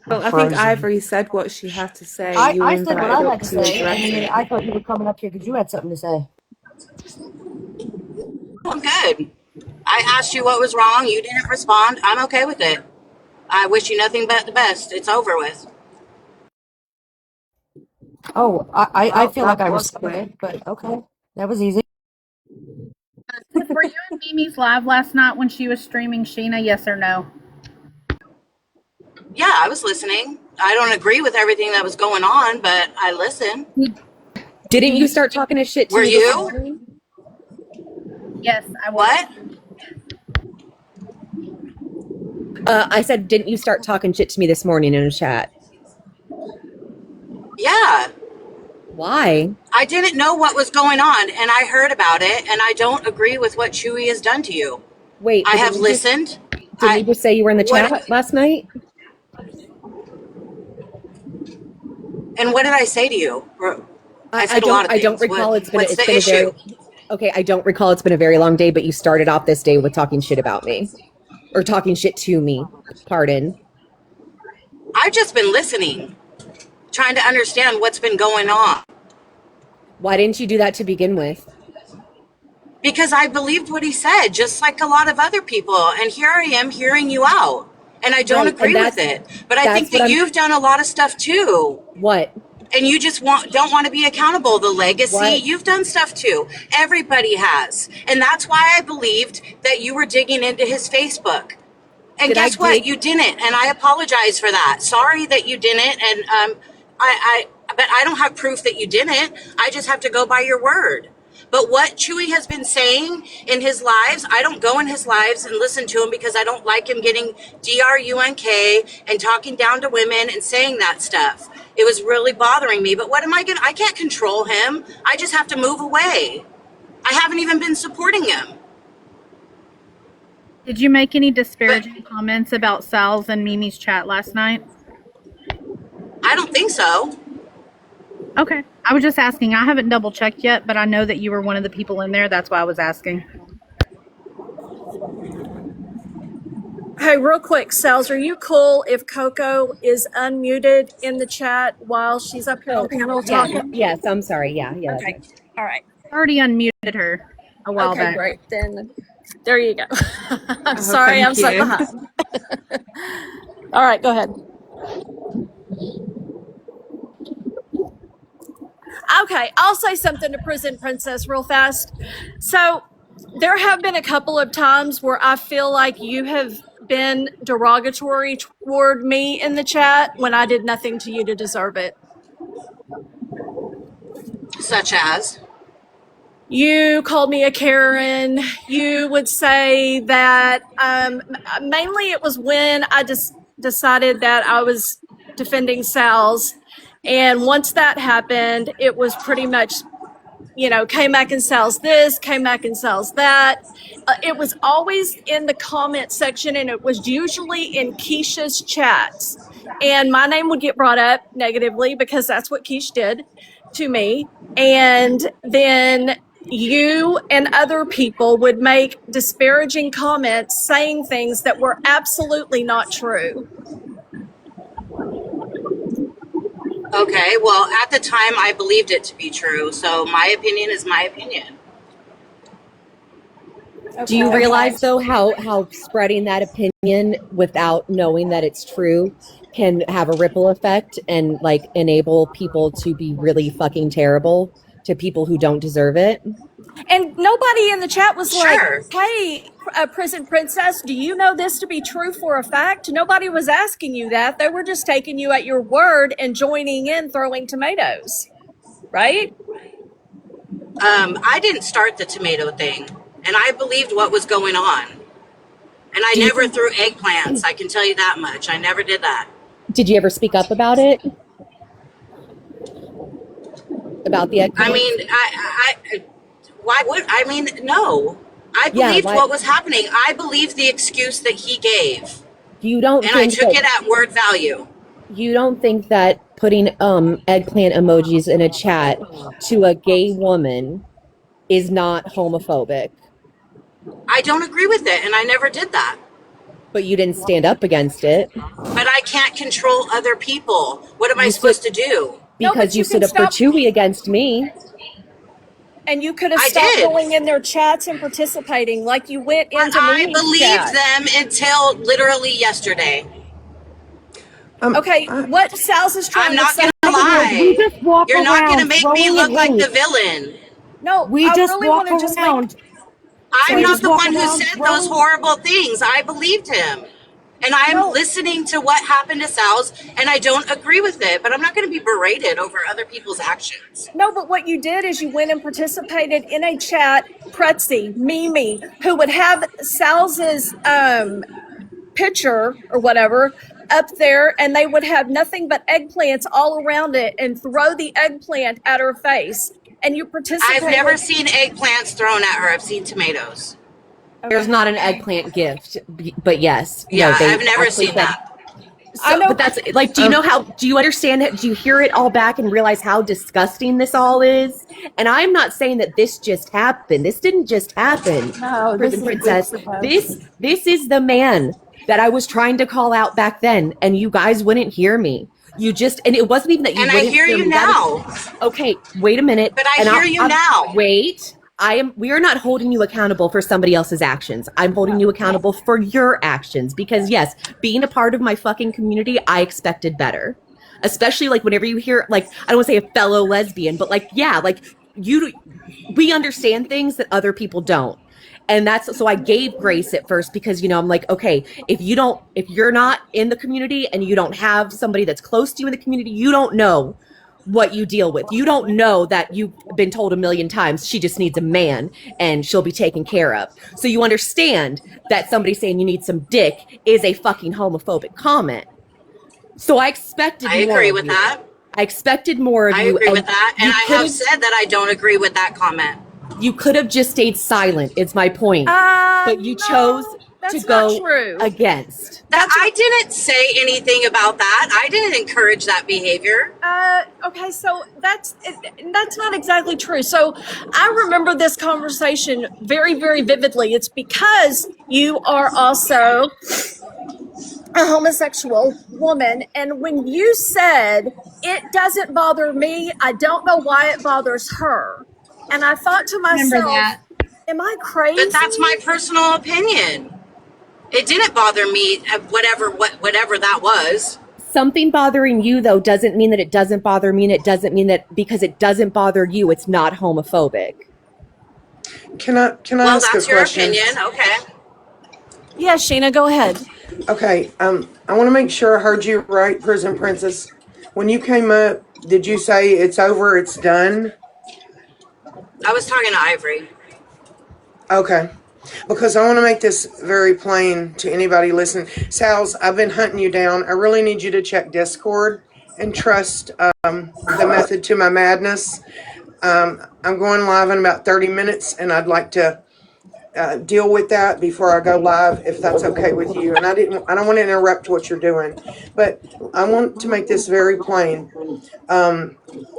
Well, I think Frozen. Ivory said what she had to say. I, You were I said what I invited up had to to say, address and then it. I thought you were coming up here because you had something to say. I'm good. I asked you what was wrong. You didn't respond. I'm okay with it. I wish you nothing but the best. It's over with. Oh, I Well, feel like that I was quick. responded, but okay. That was easy. Tiff, were you in Mimi's live last night when she was streaming Sheena? Yes or no? Yeah, I was listening. I don't agree with everything that was going on, but I listened. Didn't you start talking to shit to Were me this you? morning? Yes, I was. What? I said, didn't you start talking shit to me this morning in a chat? Yeah. Why? I didn't know what was going on, and I heard about it, and I don't agree with what Chewy has done to you. Wait, I but have listened. didn't you just say you were in the What? chat last night? And what did I say to you? I said a lot of I don't things. recall. What's It's the been a very issue? okay. I don't recall. It's been a very long day, but you started off this day with talking shit about me or talking shit to me. Pardon. I've just been listening, trying to understand what's been going on. Why didn't you do that to begin with? Because I believed what he said, just like a lot of other people. And here I am hearing you out. And I don't Right, and agree with it. But I think that's what that I'm. you've done a lot of stuff too. What? And you just don't want to be accountable. The legacy, What? you've done stuff too. Everybody has. And that's why I believed that you were digging into his Facebook. And Did I guess what? dig? You didn't, and I apologize for that. Sorry that you didn't, and but I don't have proof that you didn't. I just have to go by your word. But what Chewy has been saying in his lives, I don't go in his lives and listen to him because I don't like him getting drunk and talking down to women and saying that stuff. It was really bothering me. But what am I going to? I can't control him. I just have to move away. I haven't even been supporting him. Did you make any But disparaging comments about Sal's and Mimi's chat last night? I don't think so. Okay. I was just asking. I haven't double checked yet, but I know that you were one of the people in there. That's why I was asking. Hey, real quick, Sals, are you cool if Coco is unmuted in the chat while she's up here on Oh, panel yeah. talking? Yes. I'm sorry. Yeah. Yeah. That's Okay. fine. All right. I already unmuted her a while Okay, back. great. Then there you go. I'm Oh, sorry I'm thank so you. behind. All right, go ahead. Okay, I'll say something to Prison Princess real fast. So there have been a couple of times where I feel like you have been derogatory toward me in the chat when I did nothing to you to deserve it. Such as? You called me a Karen. You would say that mainly it was when I just decided that I was defending Sal's. And once that happened, it was pretty much, KMac and sells this, KMac and sells that. It was always in the comment section, and it was usually in Keisha's chats. And my name would get brought up negatively because that's what Keish did to me. And then you and other people would make disparaging comments saying things that were absolutely not true. Okay, well, at the time, I believed it to be true. So my opinion is my opinion. Do you Okay. realize though how spreading that opinion without knowing that it's true can have a ripple effect and like enable people to be really fucking terrible to people who don't deserve it? And nobody in the chat was like, Sure. hey, Prison Princess, do you know this to be true for a fact? Nobody was asking you that. They were just taking you at your word and joining in throwing tomatoes, right? I didn't start the tomato thing, and I believed what was going on. And I Do never you threw eggplants. I can tell you that much. I never did that. did you ever speak up about it? about the I eggplants? mean, why would I mean no? I Yeah, believed why what was happening. I believed the excuse that he gave, you don't and I think took that it at word value. you don't think that putting eggplant emojis in a chat to a gay woman is not homophobic, I don't agree with it, and I never did that. but you didn't stand up against it. But I can't control other people. What am I You stood supposed to do? No, because but you you stood can up for stop, Chewy against me. and you could have I stopped did. going in their chats and participating like you went But into I Mimi's believed chat. them until literally yesterday. Okay, what Sal's is I'm trying to not say going to here. We lie. just walk You're not going to around make me throwing look like hate. the villain. No, We I just really walk want to just make. around. I'm We Sorry. not just the walk one who around said those throwing. horrible things. I believed him. And I'm No, listening to what happened to Sal's, and I don't agree with it, but I'm not going to be berated over other people's actions. no, but what you did is you went and participated in a chat, Pretzi, Mimi, who would have Sal's picture or whatever up there, and they would have nothing but eggplants all around it and throw the eggplant at her face. And you I've never participated. seen eggplants thrown at her. I've seen tomatoes. There's Okay. not an eggplant gift, but yes, Yeah, no, they I've never actually seen said that. I so. know. But that's like, do you understand it? Do you hear it all back and realize how disgusting this all is? And I'm not saying that this just happened. This didn't just happen, No, this Prison is Princess. supposed. This is the man that I was trying to call out back then, and you guys wouldn't hear me. You just, and it wasn't even that you And I wouldn't hear hear you me. That was now. okay. Wait a minute, But I and hear you now. wait. I am. We are not holding you accountable for somebody else's actions. I'm holding you accountable for your actions because yes, being a part of my fucking community, I expected better. Especially like whenever you hear like I don't want to say a fellow lesbian, but like yeah, like you, we understand things that other people don't. And that's so I gave grace at first because you know I'm like okay if you're not in the community and you don't have somebody that's close to you in the community you don't know what you deal with. You don't know that you've been told a million times she just needs a man and she'll be taken care of. So you understand that somebody saying you need some dick is a fucking homophobic comment. So I expected I more agree of with you. that. I expected more of I you agree with and that. And I have said that I don't agree with that comment. you could have just stayed silent, is my point. But you chose No, to that's not go true. against. That That's I didn't say anything about that. I didn't encourage that behavior. okay. So that's not exactly true. So I remember this conversation very, very vividly. It's because you are also a homosexual woman, and when you said it doesn't bother me, I don't know why it bothers her, and I thought to Remember myself, that. am I But crazy? that's my personal opinion. It didn't bother me, whatever that was. Something bothering you, though, doesn't mean that it doesn't bother me, and it doesn't mean that because it doesn't bother you, it's not homophobic. Can I Well, ask a that's your question? opinion. Okay. Yeah, Sheena, go ahead. Okay, I want to make sure I heard you right, Prison Princess. When you came up, did you say it's over, it's done? I was talking to Ivory. Okay. Because I want to make this very plain to anybody listening. Sal's, I've been hunting you down. I really need you to check Discord and trust the method to my madness. I'm going live in about 30 minutes, and I'd like to deal with that before I go live, if that's okay with you. And I don't want to interrupt what you're doing, but I want to make this very plain.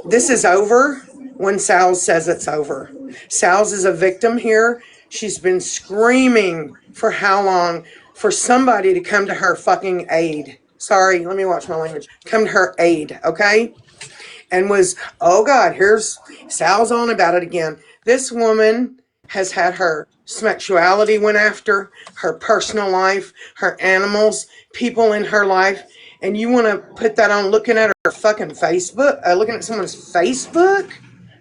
This is over when Sal's says it's over. Sal's is a victim here. She's been screaming for how long for somebody to come to her fucking aid. Sorry, let me watch my language. Come to her aid, okay? And was, oh God, here's Sal's on about it again. This woman has had her sexuality went after, her personal life, her animals, people in her life, and you want to put that on looking at her fucking Facebook, looking at someone's Facebook?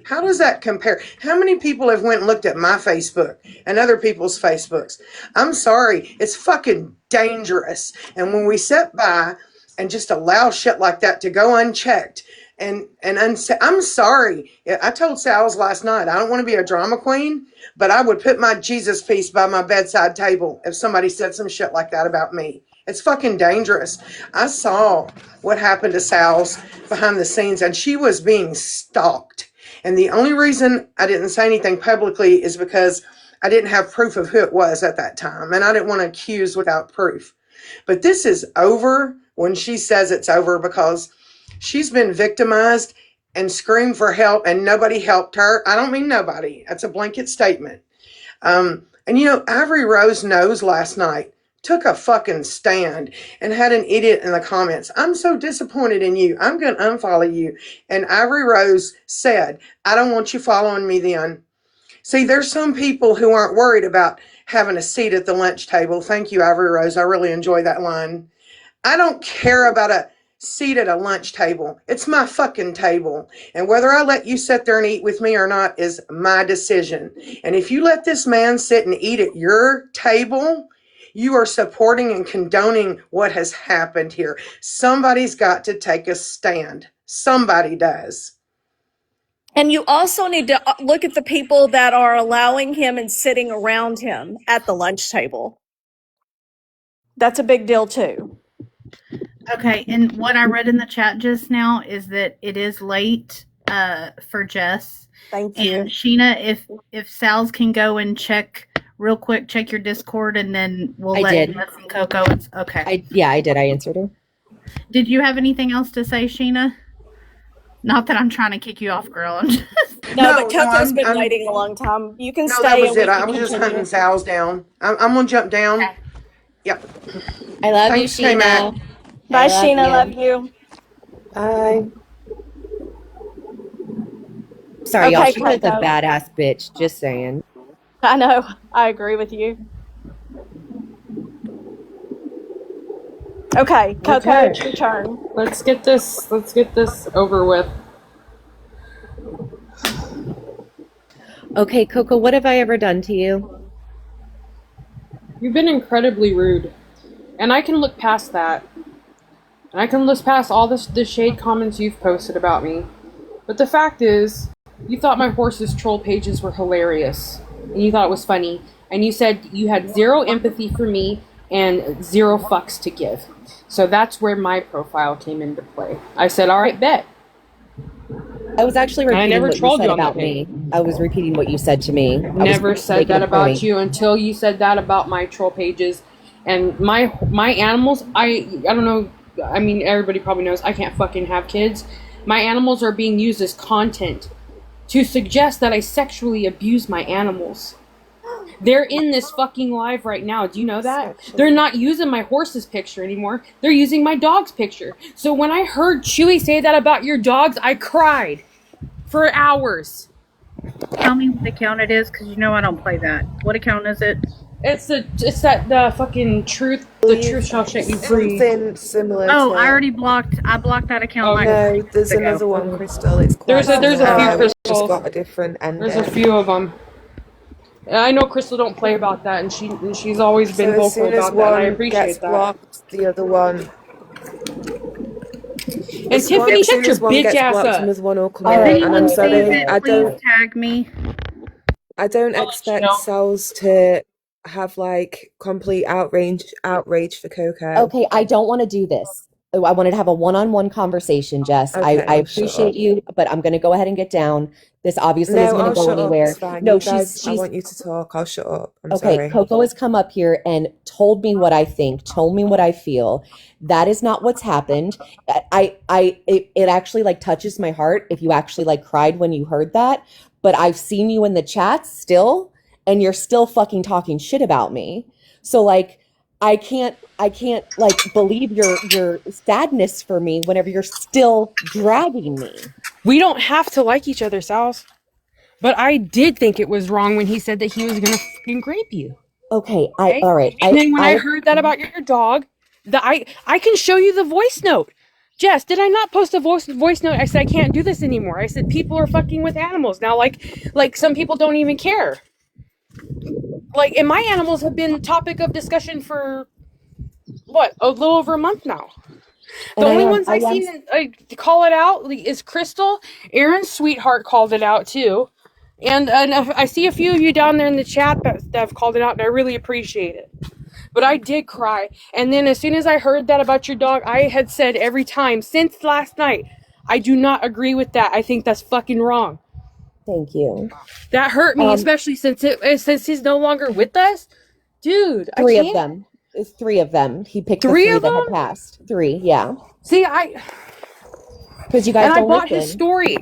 How does that compare? How many people have went and looked at my Facebook and other people's Facebooks? I'm sorry, it's fucking dangerous. And when we sit by and just allow shit like that to go unchecked, I'm sorry. I told Sal's last night, I don't want to be a drama queen, but I would put my Jesus piece by my bedside table if somebody said some shit like that about me. It's fucking dangerous. I saw what happened to Sal's behind the scenes, and she was being stalked. And the only reason I didn't say anything publicly is because I didn't have proof of who it was at that time. And I didn't want to accuse without proof. But this is over when she says it's over, because she's been victimized and screamed for help and nobody helped her. I don't mean nobody. That's a blanket statement. And Ivory Rose knows last night took a fucking stand and had an idiot in the comments. I'm so disappointed in you. I'm going to unfollow you. And Ivory Rose said, I don't want you following me then. See, there's some people who aren't worried about having a seat at the lunch table. Thank you, Ivory Rose. I really enjoy that line. I don't care about a seat at a lunch table. It's my fucking table. And whether I let you sit there and eat with me or not is my decision. And if you let this man sit and eat at your table, you are supporting and condoning what has happened here. Somebody's got to take a stand. Somebody does. And you also need to look at the people that are allowing him and sitting around him at the lunch table. That's a big deal too. Okay, and what I read in the chat just now is that it is late for Jess. Thank you. And Sheena, if Sal's can go and check real quick, check your Discord, and then we'll I let did. Jess and Coco. Okay. I did. I answered her. Did you have anything else to say, Sheena? Not that I'm trying to kick you off, girl. But Coco's been waiting a long time. You can stay. That was and it. we I can was just continue. hunting Sal's down. I'm going to jump down. Okay. Yep. I love Thanks, you, Sheena. KMac. Bye, Sheena. Love you. Bye. Sorry, y'all. Okay, She's a Coco. badass bitch. Just saying. I know. I agree with you. Okay, Coco, Okay. it's your turn. Let's get this over with. Okay, Coco, what have I ever done to you? You've been incredibly rude. And I can look past that. And I can look past all the shade comments you've posted about me. But the fact is, you thought my horse's troll pages were hilarious. And you thought it was funny. And you said you had zero empathy for me and zero fucks to give. So that's where my profile came into play. I said, alright, bet. I was actually And I repeating never what you trolled said you on about that me. page. I was repeating what you said to me. Never said that about you until you said that about my troll pages. And my animals, I don't know, I mean, everybody probably knows I can't fucking have kids. My animals are being used as content to suggest that I sexually abuse my animals. They're in this fucking live right now. Do you know that? They're not using my horse's picture anymore. They're using my dog's picture. So when I heard Chewy say that about your dogs, I cried for hours. Tell me what account it is, because you know I don't play that. What account is it? It's the fucking truth. The truth shall set you free. Something similar. Oh, to... I already blocked. I blocked that account. Like No, there's another one, Crystal. It's quite There's a few similar. crystals. It's just got a different ending. There's a few of them. I know Crystal don't play about that, and she's always been vocal So as soon as about that, and I one appreciate gets that. blocked, the other one. And Tiffany, shut your bitch ass up. Another one will come If in, and anyone I'm sees sorry. it, please tag me. I don't expect cells to have like complete outrage for Coco. Okay, I don't want to do this. I wanted to have a one-on-one conversation, Jess. Okay, I I'll shut appreciate up. you, but I'm going to go ahead and get down. This obviously No, isn't going I'll to go shut up. anywhere. It's fine. No, You guys, she's I want you to talk. I'll shut up. I'm okay. sorry. Coco has come up here and told me what I think, told me what I feel. That is not what's happened. It actually like touches my heart if you actually like cried when you heard that. But I've seen you in the chats still, and you're still fucking talking shit about me. So like, I can't like believe your sadness for me whenever you're still dragging me. We don't have to like each other, Sals. But I did think it was wrong when he said that he was gonna fucking grape you. Okay, Okay? all right. And then when I heard that about your dog, I can show you the voice note. Jess, did I not post a voice note? I said I can't do this anymore. I said people are fucking with animals now. Like some people don't even care. Like, and my animals have been topic of discussion for what, a little over a month now. The only ones I've seen call it out is Crystal. Aaron's sweetheart called it out too. And I see a few of you down there in the chat that have called it out, and I really appreciate it. But I did cry. And then as soon as I heard that about your dog, I had said every time since last night, I do not agree with that. I think that's fucking wrong. Thank you. That hurt me, especially since he's no longer with us. Dude, I Three can't. of them. It's 3 of them. He picked the Three 3 of that had them? passed. 3, yeah. See, Because you guys and I don't bought his listen. story.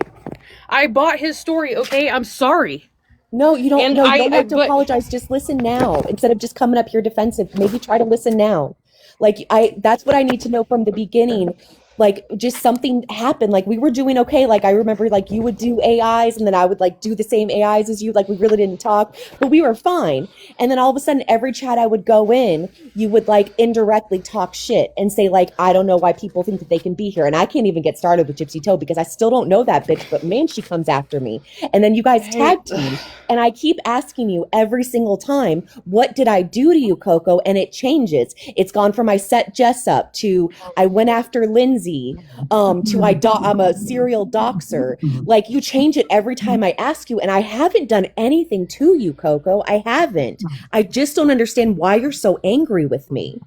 I bought his story. Okay, I'm sorry. No, you don't. And No, you don't have to but apologize. Just listen now instead of just coming up here defensive. Maybe try to listen now. Like that's what I need to know from the beginning. Like just something happened. Like we were doing okay. Like I remember, like you would do AIs, and then I would like do the same AIs as you. Like we really didn't talk, but we were fine. And then all of a sudden, every chat I would go in, you would like indirectly talk shit and say like, I don't know why people think that they can be here, and I can't even get started with Gypsy Toe because I still don't know that bitch. But man, she comes after me. And then you guys tag team, and I keep asking you every single time, what did I do to you, Coco? And it changes. It's gone from I set Jess up to I went after Lindsay, to I'm a serial doxer. Like you change it every time I ask you, and I haven't done anything to you, Coco. I haven't. I just don't understand why you're so angry with me.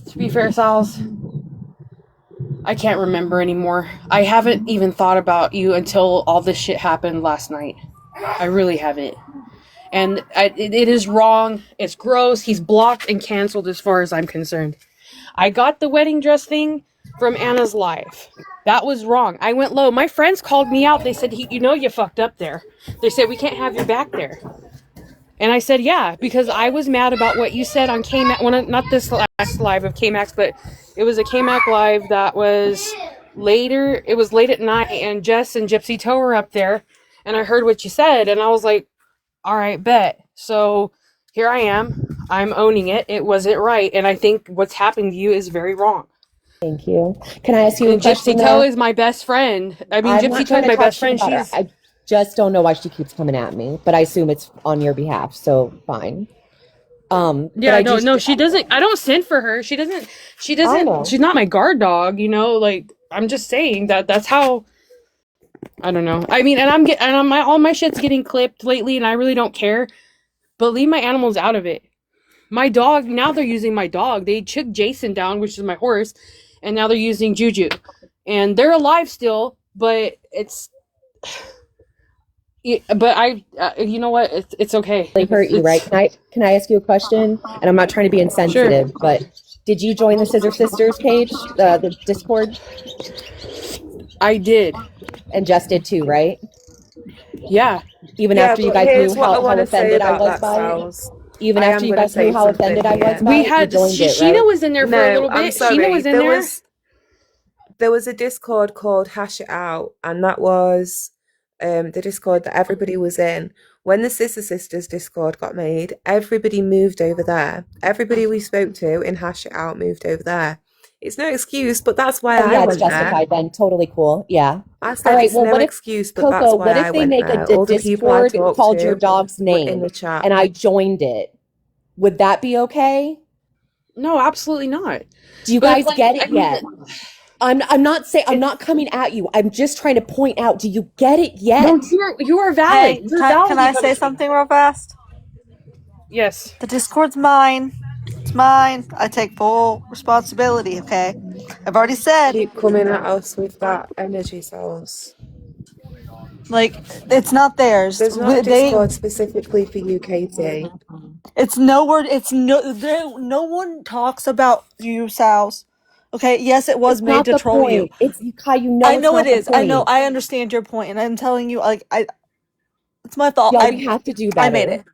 to be fair, Sal's, I can't remember anymore. I haven't even thought about you until all this shit happened last night. I really haven't. And it is wrong. It's gross. He's blocked and canceled as far as I'm concerned. I got the wedding dress thing from Anna's live. That was wrong. I went low. My friends called me out. They said, you fucked up there. They said, we can't have you back there. And I said, yeah, because I was mad about what you said on KMac. Not this last live of KMac, but it was a KMac live that was later. It was late at night, and Jess and Gypsy Toe were up there. And I heard what you said, and I was like, all right, bet. So here I am. I'm owning it. It wasn't right. And I think what's happened to you is very wrong. Thank you. Can I ask you a question? Gypsy Toe is my best friend. I mean, Gypsy Toe is my best friend. I just don't know why she keeps coming at me, but I assume it's on your behalf, so fine. Yeah, no, she doesn't. I don't send for her. She doesn't. She's not my guard dog, like, I'm just saying that's how, I don't know. I mean, all my shit's getting clipped lately, and I really don't care, but leave my animals out of it. My dog, now they're using my dog. They took Jason down, which is my horse, and now they're using Juju. And they're alive still, but it's... But you know what? It's okay. They hurt you, right? Can I ask you a question? And I'm not trying to be insensitive, but did you join the Scissor Sisters page, the Discord? I did. And Jess did too, right? Yeah. Even after you guys knew how offended I was by it? Even after you guys knew how offended I was by it? Sheena was in there for a little bit. I'm sorry. Sheena was in there. There was a Discord called Hash It Out, and that was the Discord that everybody was in. When the Sister Sisters Discord got made, everybody moved over there. Everybody we spoke to in Hash It Out moved over there. It's no excuse, but that's why I went it's justified there. then. Totally cool. Yeah. I said it's no excuse, but that's why I went there. Coco, what if they make a Discord called your dog's name in the chat, and I joined it? Would that be okay? No, absolutely not. Do you guys get it yet? I'm not saying, I'm not coming at you. I'm just trying to point out, do you get it yet? No, you are valid. Hey, can I say something real fast? Yes. The Discord's mine. It's mine. I take full responsibility, okay? I've already said. Keep coming at us with that energy, Cells. Like, it's not theirs. There's not a Discord specifically for you, Katie. It's nowhere. No one talks about you, Sal's. Okay, yes, it was made to troll you. It's Kai, I know it is. I know. I understand your point, and I'm telling you, like, it's my fault. We have to do better. I made it.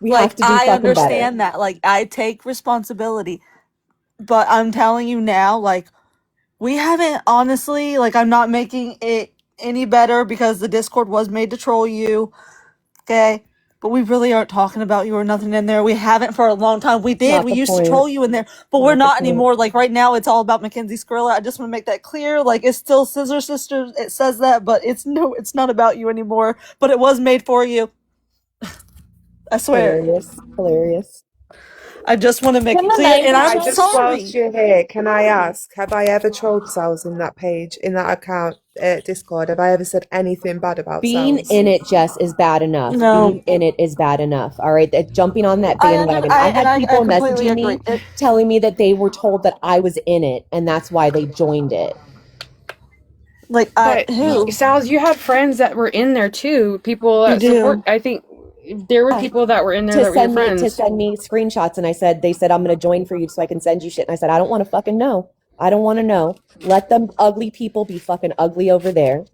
We have to do fucking better. I understand that. Like, I take responsibility, but I'm telling you now, like, we haven't honestly. Like, I'm not making it any better because the Discord was made to troll you. Okay. But we really aren't talking about you or nothing in there. We haven't for a long time. We did. We used to troll you in there, but we're not anymore. Like right now, it's all about Mackenzie Skrilla. I just want to make that clear. Like it's still Scissor Sisters. It says that, but it's not about you anymore. But it was made for you. I swear. Hilarious. I just want to make it clear, and I'm sorry. Whilst you're here, can I ask, have I ever trolled Cells in that page, in that account, Discord? Have I ever said anything bad about Being Cells? in it, Jess, is bad enough. No. Being in it is bad enough. All right, jumping on that bandwagon. I had people messaging me telling me that they were told that I was in it, and that's why they joined it. Like, But who? Sal's, you had friends that were in there too. People You that support. do. I think there were Yeah. people that were in there To that were your send me friends. screenshots, and they said I'm gonna join for you so I can send you shit. And I said I don't want to fucking know. I don't want to know. Let them ugly people be fucking ugly over there.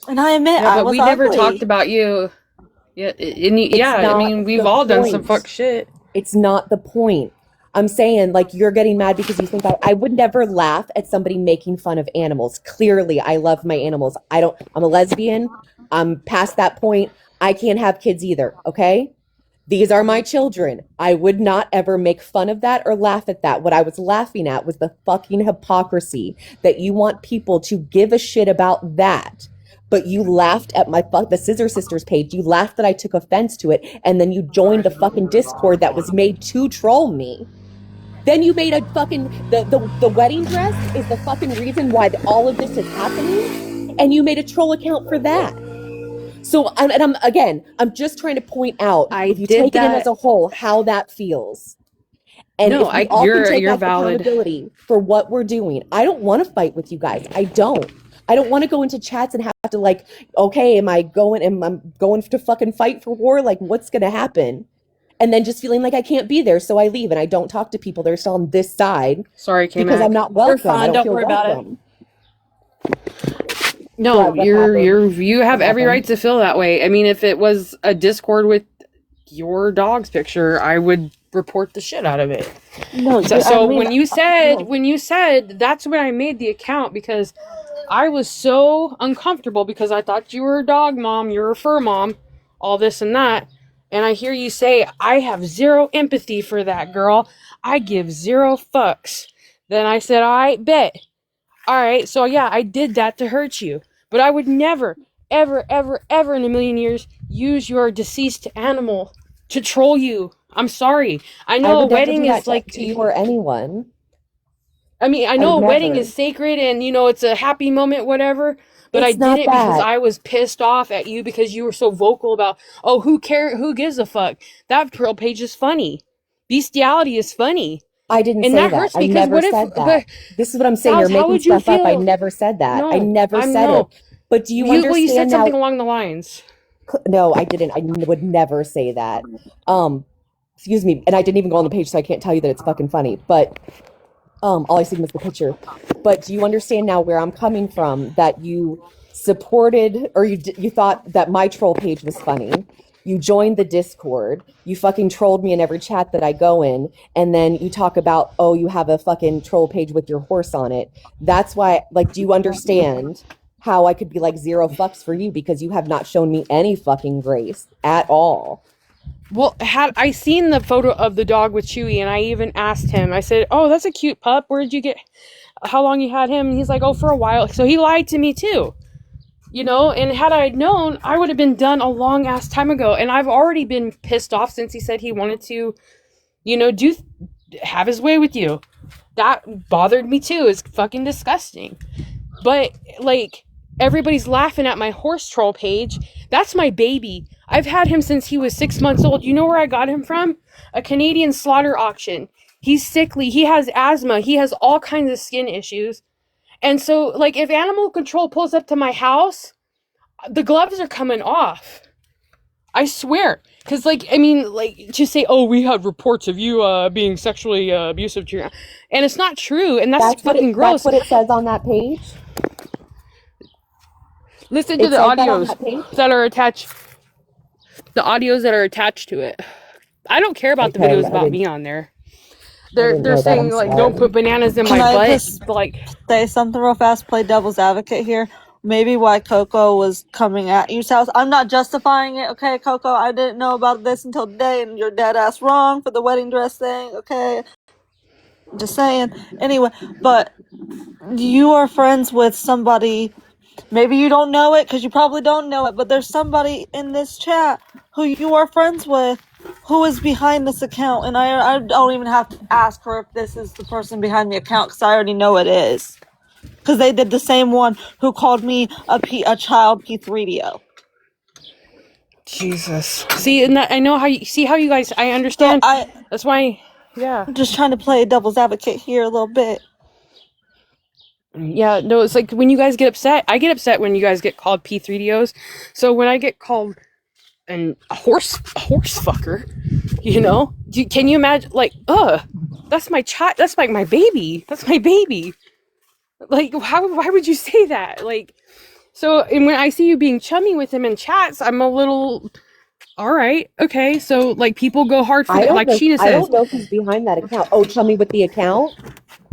And I admit Yeah, I but was we never talked ugly. about you. Yeah, It's I not mean, we've the all done some fuck point. shit. It's not the point. I'm saying, like, you're getting mad because you think I would never laugh at somebody making fun of animals. Clearly, I love my animals. I'm a lesbian. I'm past that point. I can't have kids either. Okay. These are my children. I would not ever make fun of that or laugh at that. What I was laughing at was the fucking hypocrisy that you want people to give a shit about that. But you laughed at the Scissor Sisters page. You laughed that I took offense to it. And then you joined the fucking Discord that was made to troll me. Then you made a fucking, the wedding dress is the fucking reason why all of this is happening. And you made a troll account for that. So, I'm just trying to point out, I if you did take it in as that. a whole, how that feels. And No, if we all can take you're valid. accountability for what we're doing, I don't want to fight with you guys. I don't want to go into chats and have to like, okay, am I going to fucking fight for war? Like, what's going to happen? And then just feeling like I can't be there. So I leave and I don't talk to people that are still on this side. Sorry, Because I'm KMac. not welcome. I don't feel welcome. No, What happened? you have What every right happened? to feel that way. I mean, if it was a Discord with your dog's picture, I would report the shit out of it. No, So no. when you said that's when I made the account, because I was so uncomfortable because I thought you were a dog mom, you're a fur mom, all this and that. And I hear you say, I have zero empathy for that girl. I give zero fucks. Then I said, I bet. All right, so yeah, I did that to hurt you. But I would never, ever, ever, ever in a million years use your deceased animal to troll you. I'm sorry. I I know a would never do wedding that is like, to you or anyone. I mean, I I would know a wedding never. is sacred and, it's a happy moment, whatever. But I It's did not it because that. I was pissed off at you because you were so vocal about, oh, who gives a fuck? That troll page is funny. Bestiality is funny. I didn't And say that that. hurts I me because never what if, said that. but This is what I'm saying. You're Sals, how making would you stuff up. I feel? never said that. I No, never I'm said it. no. But do you You said understand something now? along the lines. No, I didn't. I would never say that. Excuse me. And I didn't even go on the page, so I can't tell you that it's fucking funny. But all I see was the picture. But do you understand now where I'm coming from? That you supported, or you thought that my troll page was funny. You joined the Discord. You fucking trolled me in every chat that I go in, and then you talk about, oh, you have a fucking troll page with your horse on it. That's why, like, do you understand how I could be like zero fucks for you because you have not shown me any fucking grace at all? Well, had I seen the photo of the dog with Chewy, and I even asked him, I said, oh, that's a cute pup. Where did you get, how long you had him? And he's like, oh, for a while. So he lied to me too. And had I known, I would have been done a long ass time ago. And I've already been pissed off since he said he wanted to, have his way with you. That bothered me too. It's fucking disgusting. But like, everybody's laughing at my horse troll page. That's my baby. I've had him since he was 6 months old. You know where I got him from? A Canadian slaughter auction. He's sickly. He has asthma. He has all kinds of skin issues. And so, like, if animal control pulls up to my house, the gloves are coming off. I swear. Because, to say, oh, we have reports of you being sexually abusive to your... And it's not true. And that's fucking gross. That's what it says on that page? Listen to the says that on audios that page? that are attached. The audios that are attached to it. I don't care about the Okay, videos about me on there. I didn't They're know that. I'm saying, like, don't sorry. put bananas in Can my I butt. just Like, say something real fast? Play devil's advocate here. Maybe why Coco was coming at you, South. I'm not justifying it, okay, Coco? I didn't know about this until today, and you're dead ass wrong for the wedding dress thing, okay? Just saying. Anyway, but you are friends with somebody. Maybe you don't know it because you probably don't know it, but there's somebody in this chat who you are friends with who is behind this account, and I don't even have to ask her if this is the person behind the account because I already know it is. Because they did the same one who called me a child P3DO. Jesus. See, and I know how you guys, I So understand. That's why, yeah. I'm just trying to play devil's advocate here a little bit. Yeah, no, it's like when you guys get upset, I get upset when you guys get called P3DOs. So when I get called a horse fucker, can you imagine, like, that's my child, that's like my baby. That's my baby. Like, why would you say that? Like, so, and when I see you being chummy with him in chats, I'm a little, all right, okay. So, like, people go hard for I the, don't like know. Sheena I says, don't know who's behind that account. Oh, chummy with the account.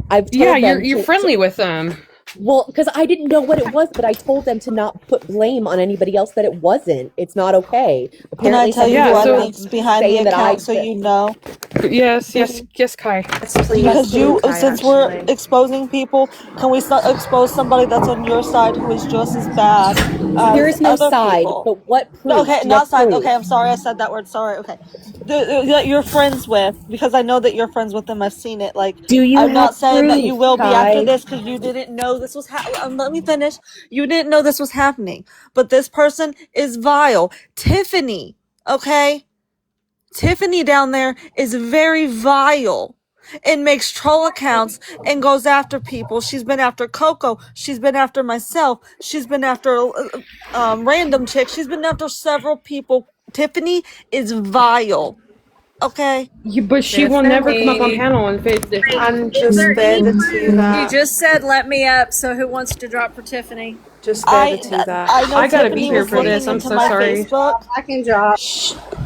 I've yeah, told you're them you're to friendly with them. well, because I didn't know what it was, but I told them to not put blame on anybody else, that it wasn't. It's not okay. Can I Apparently, tell you somebody's who Yeah, I going so around think's behind the saying that account so you know? yes, yes, Tiffany? yes, Kai. Yes, please Because do, you, Kai, since we're actually. exposing people, can we expose somebody that's on your side who is just as bad there as is no other side, people? but what No, proof? okay, What not side. proof? Okay, I'm sorry I said that word. Sorry. Okay, that you're friends with, because I know that you're friends with them. I've seen it. Like, Do you I'm have not saying that you proof, will be after Kai? this because you didn't know this was let me finish. You didn't know this was happening, but this person is vile. Tiffany. Okay, Tiffany down there is very vile and makes troll accounts and goes after people. She's been after Coco. She's been after myself. She's been after random chicks. She's been after several people. Tiffany is vile. Okay? But she will never come up on Tiffany, panel and face it. and Is just there any further to proof? You that, just said let me up, so who wants to drop for Tiffany? just further to I that, I know I gotta be Tiffany here was for looking this. I'm into so my sorry. Facebook. I can drop.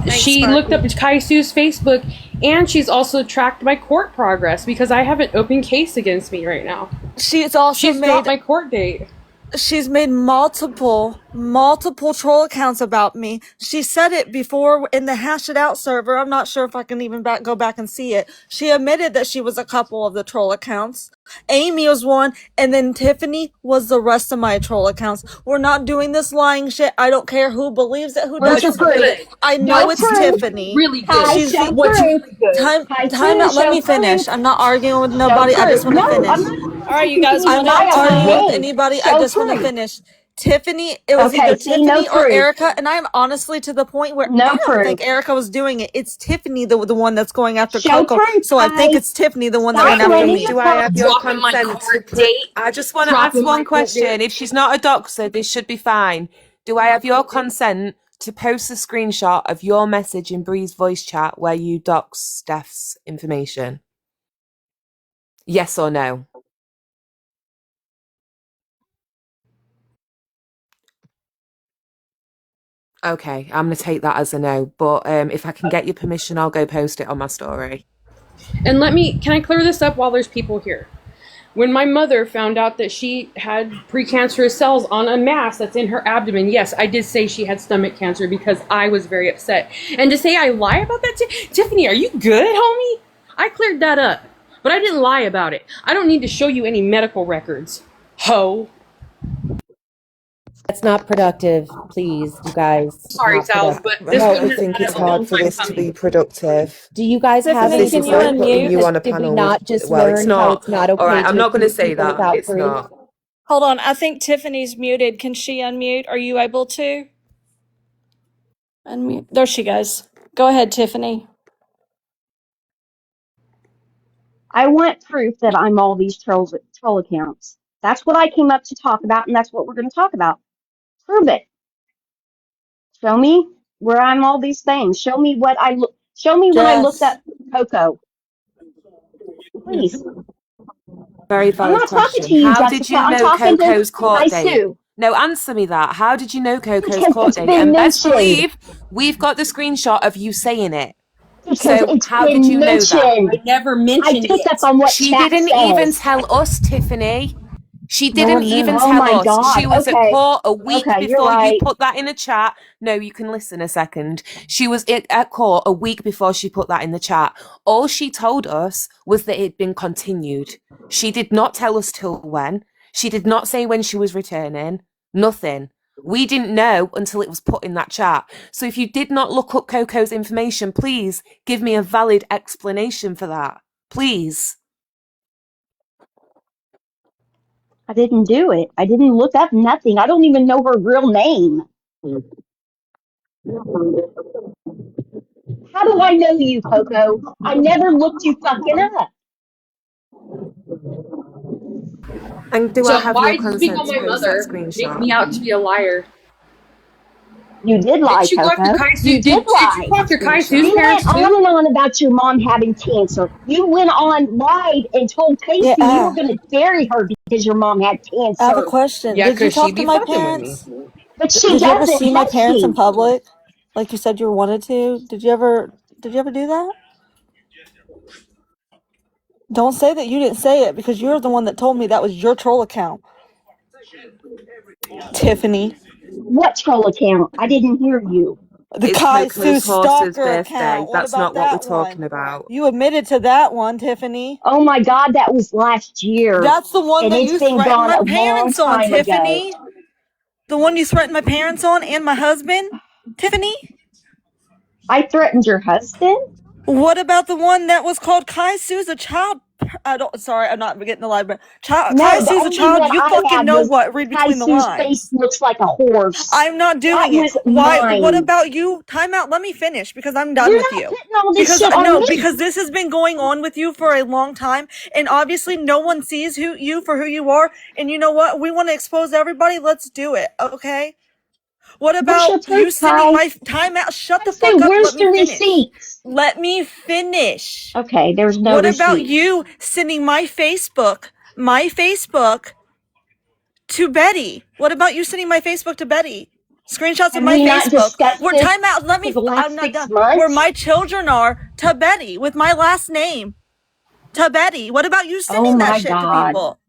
Thanks, She looked up Sparky. Kaisu's Facebook, and she's also tracked my court progress because I have an open case against me right now. She's also She's dropped made my court date. she's made multiple troll accounts about me. She said it before in the Hash It Out server. I'm not sure if I can even go back and see it. She admitted that she was a couple of the troll accounts. Amy was one, and then Tiffany was the rest of my troll accounts. We're not doing this lying shit. I don't care who believes it, who Where's your doesn't believe proof? it. I know Show it's proof. Tiffany. Really good. Kai, She's show What's proof. really good? time Kai, out. Let show me proof. finish. I'm not arguing with Show nobody. I just proof. want to No, finish. I'm not All right, you you can guys, even I'm one at not a lie on her arguing with time. name. anybody. I Show just want to proof. finish. Tiffany, it was Okay, either see, no Tiffany or proof. Erica, and I'm honestly to the point where No I don't proof. think Erica was doing it. It's Tiffany, the one that's going after Show Coco. proof, So I think Kai. it's Tiffany, the one that Stop went after blaming Tiffany, me. the do I have your Dropping my consent to court date. I just want to ask Dropping my one court question. date. If she's not a doxer, this should be fine. Do I have your consent to post a screenshot of your message in Bree's voice chat where you dox Steph's information? Yes or no? Okay, I'm going to take that as a no. But if I can get your permission, I'll go post it on my story. And can I clear this up while there's people here? When my mother found out that she had precancerous cells on a mass that's in her abdomen, yes, I did say she had stomach cancer because I was very upset. And to say I lie about that, Tiffany, are you good, homie? I cleared that up, but I didn't lie about it. I don't need to show you any medical records, ho. That's not productive, please, you guys. Sorry, Not Sal, productive. but I this No, one don't has think been it's a long hard for time this to be coming. productive. do you guys have Tiffany, This can is you anything? like putting unmute? you on a Did we panel with, not just well, it's learn how not. it's not All okay right, I'm to not going to accuse say people that. without It's proof? not. Hold on, I think Tiffany's muted. Can she unmute? Are you able to? Unmute. There she goes. Go ahead, Tiffany. I want proof that I'm all these troll accounts. That's what I came up to talk about, and that's what we're going to talk about. Prove it. Show me where I'm all these things. Show me what I look. Show me when I looked Jess. up Coco. Please. Very I'm valid not talking question. to you, How did Jessica. you I'm know talking to Coco's court date? Sue No, answer me that. How did you know Coco's because court it's date? been And best mentioned. believe we've got the screenshot of you saying it. Because So it's how did been you know that? mentioned. I never I mentioned picked up it. on what She chat didn't even says. tell us, Tiffany. She No didn't one even knew. Oh tell my us. God. She was at Okay. court a week Okay, you're before you right. put that in a chat. No, you can listen a second. She was at court a week before she put that in the chat. All she told us was that it'd been continued. She did not tell us till when. She did not say when she was returning. Nothing. We didn't know until it was put in that chat. So if you did not look up Coco's information, please give me a valid explanation for that. Please. I didn't do it. I didn't look up nothing. I don't even know her real name. How do I know you, Coco? I never looked you fucking up. And do So I have why your did you speak consent on to my post that mother? Make screenshot? me out to be a liar. You did lie, Did you go after Coco. Kai Su? You did Did you lie. go after Kai Su's You Screenshot. went parents on too? and on about your mom having cancer. You went on, lied, and told Casey you were Yeah. going to bury her because your mom had I have a cancer. question. Yeah, Did you cause she talk to be my fucking with me. parents? But she Did you ever doesn't, see my has parents in she? public? Like you said you wanted to? Did you ever do that? Don't say that you didn't say it because you're the one that told me that was your troll account. Tiffany. What troll account? I didn't hear you. The It's Kai Su Coco's horse's stalker birthday. account. What That's about not what we're that one? talking about. You admitted to that one, Tiffany. Oh my God, that was last year. That's the one And that it's you been threatened gone my a long parents on, time ago. Tiffany. The one you threatened my parents on and my husband, Tiffany. I threatened your husband? What about the one that was called Kai Su's a child? I don't. Sorry, I'm not getting the library. Kai No, the Su's a only child. one You I fucking had know was what? Read between the Kaisu's face lines. looks like a horse. I'm not That doing it. was Why? What mine. about you? Time out. Let me finish because I'm done You're with not you. putting all this Because shit on no, me. because this has been going on with you for a long time, and obviously no one sees you for who you are. And you know what? We want to expose everybody. Let's do it. Okay. What Where's about your you proof, sending Kai? my time out? Shut I the say, fuck up. Let where's me the finish. receipts? Let me finish. Okay, there's no What about receipts. you sending my Facebook to Betty? What about you sending my Facebook to Betty? Screenshots of Have my we not Facebook. discussed Where this time out. for the I'm last not 6 done. Where months? my children are to Betty with my last name. To Betty. What about you Oh sending that my shit to God. people?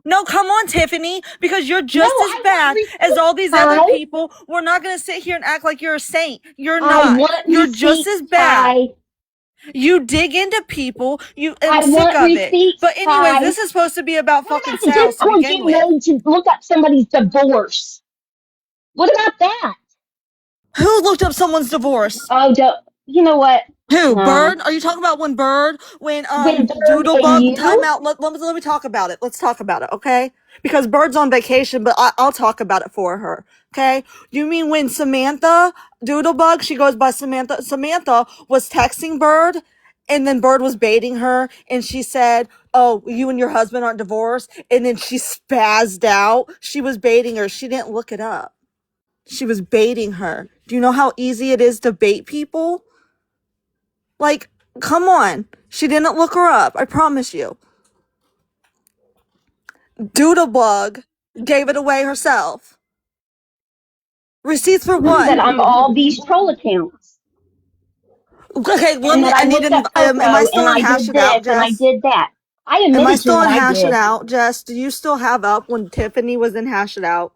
No, come on, Tiffany, because you're No, just as I want bad as all receipts, these other Kai. people. We're not going to sit here and act like you're a saint. You're I not. want You're just as receipts, bad. Kai. You dig into people. I'm I sick want of it. receipts, But anyways, Kai. this is supposed to be about What fucking about the Sal's to Discord begin you with. made to look up somebody's divorce? What about that? Who looked up someone's divorce? Oh, you know what? Who? No. Bird? Are you talking about when When Bird and Doodlebug time you? out? Let me talk about it. Let's talk about it, okay? Because Bird's on vacation, but I'll talk about it for her. Okay? You mean when Samantha Doodlebug, she goes by Samantha. Samantha was texting Bird, and then Bird was baiting her, and she said, "Oh, you and your husband aren't divorced," and then she spazzed out. She was baiting her. She didn't look it up. She was baiting her. Do you know how easy it is to bait people? Like, come on. She didn't look her up. I promise you. Doodlebug gave it away herself. Receipts for what? That I'm all these troll accounts. Okay, And that I I need looked to, up am I Coco still and on I Hash did It Out, this and I Jess? did that. I Am I admitted to still what on I Hash It did. Out, Jess? Do you still have up when Tiffany was in Hash It Out?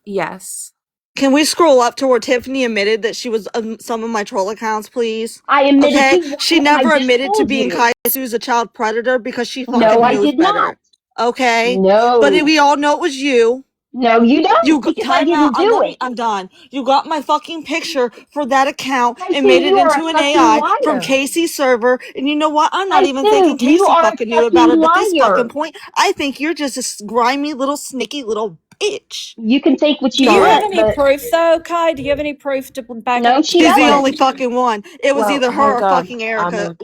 Yes. Can we scroll up to where Tiffany admitted that she was some of my troll accounts, please? I admitted Okay, to one she and I never just admitted to told being you. Kaisu's a child predator because she No, fucking I knows did not. better. Okay, but No. we all know it was you. No, you don't, because I Time out. didn't do it. I'm done. You got my fucking picture for that account I and Sue, made it you are a into an fucking AI from liar. Casey's server. And you know what? I'm not I even Sue, thinking you Casey are a fucking knew about fucking it at this fucking liar. point. I think you're just a grimy little sneaky little bitch. You can think what Do you you have want, any but proof though, Kai? Do you have any proof to back no, up she She's the what? doesn't. only fucking one. It was Well, either her hold or on, fucking Erica. Anna.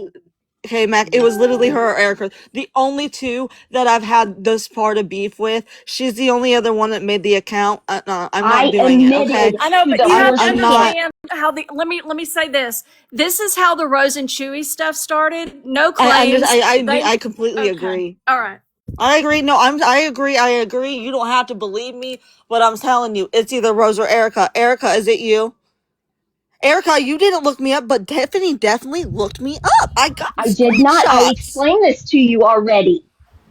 KMac. It was literally her or Erica. The only two that I've had this part of beef with. She's the only other one that made the account. No, I'm not I doing it. Okay. admitted I know, to but the you have to I'm bullshit. not. understand how the let me say this. This is how the Rose and Chewy stuff started. No claims. I completely Okay. agree. All right. I agree. No, I agree. I agree. You don't have to believe me, but I'm telling you, it's either Rose or Erica. Erica, is it you? Erica, you didn't look me up, but Tiffany definitely looked me up. I got I did not. I screenshots. explained this to you already,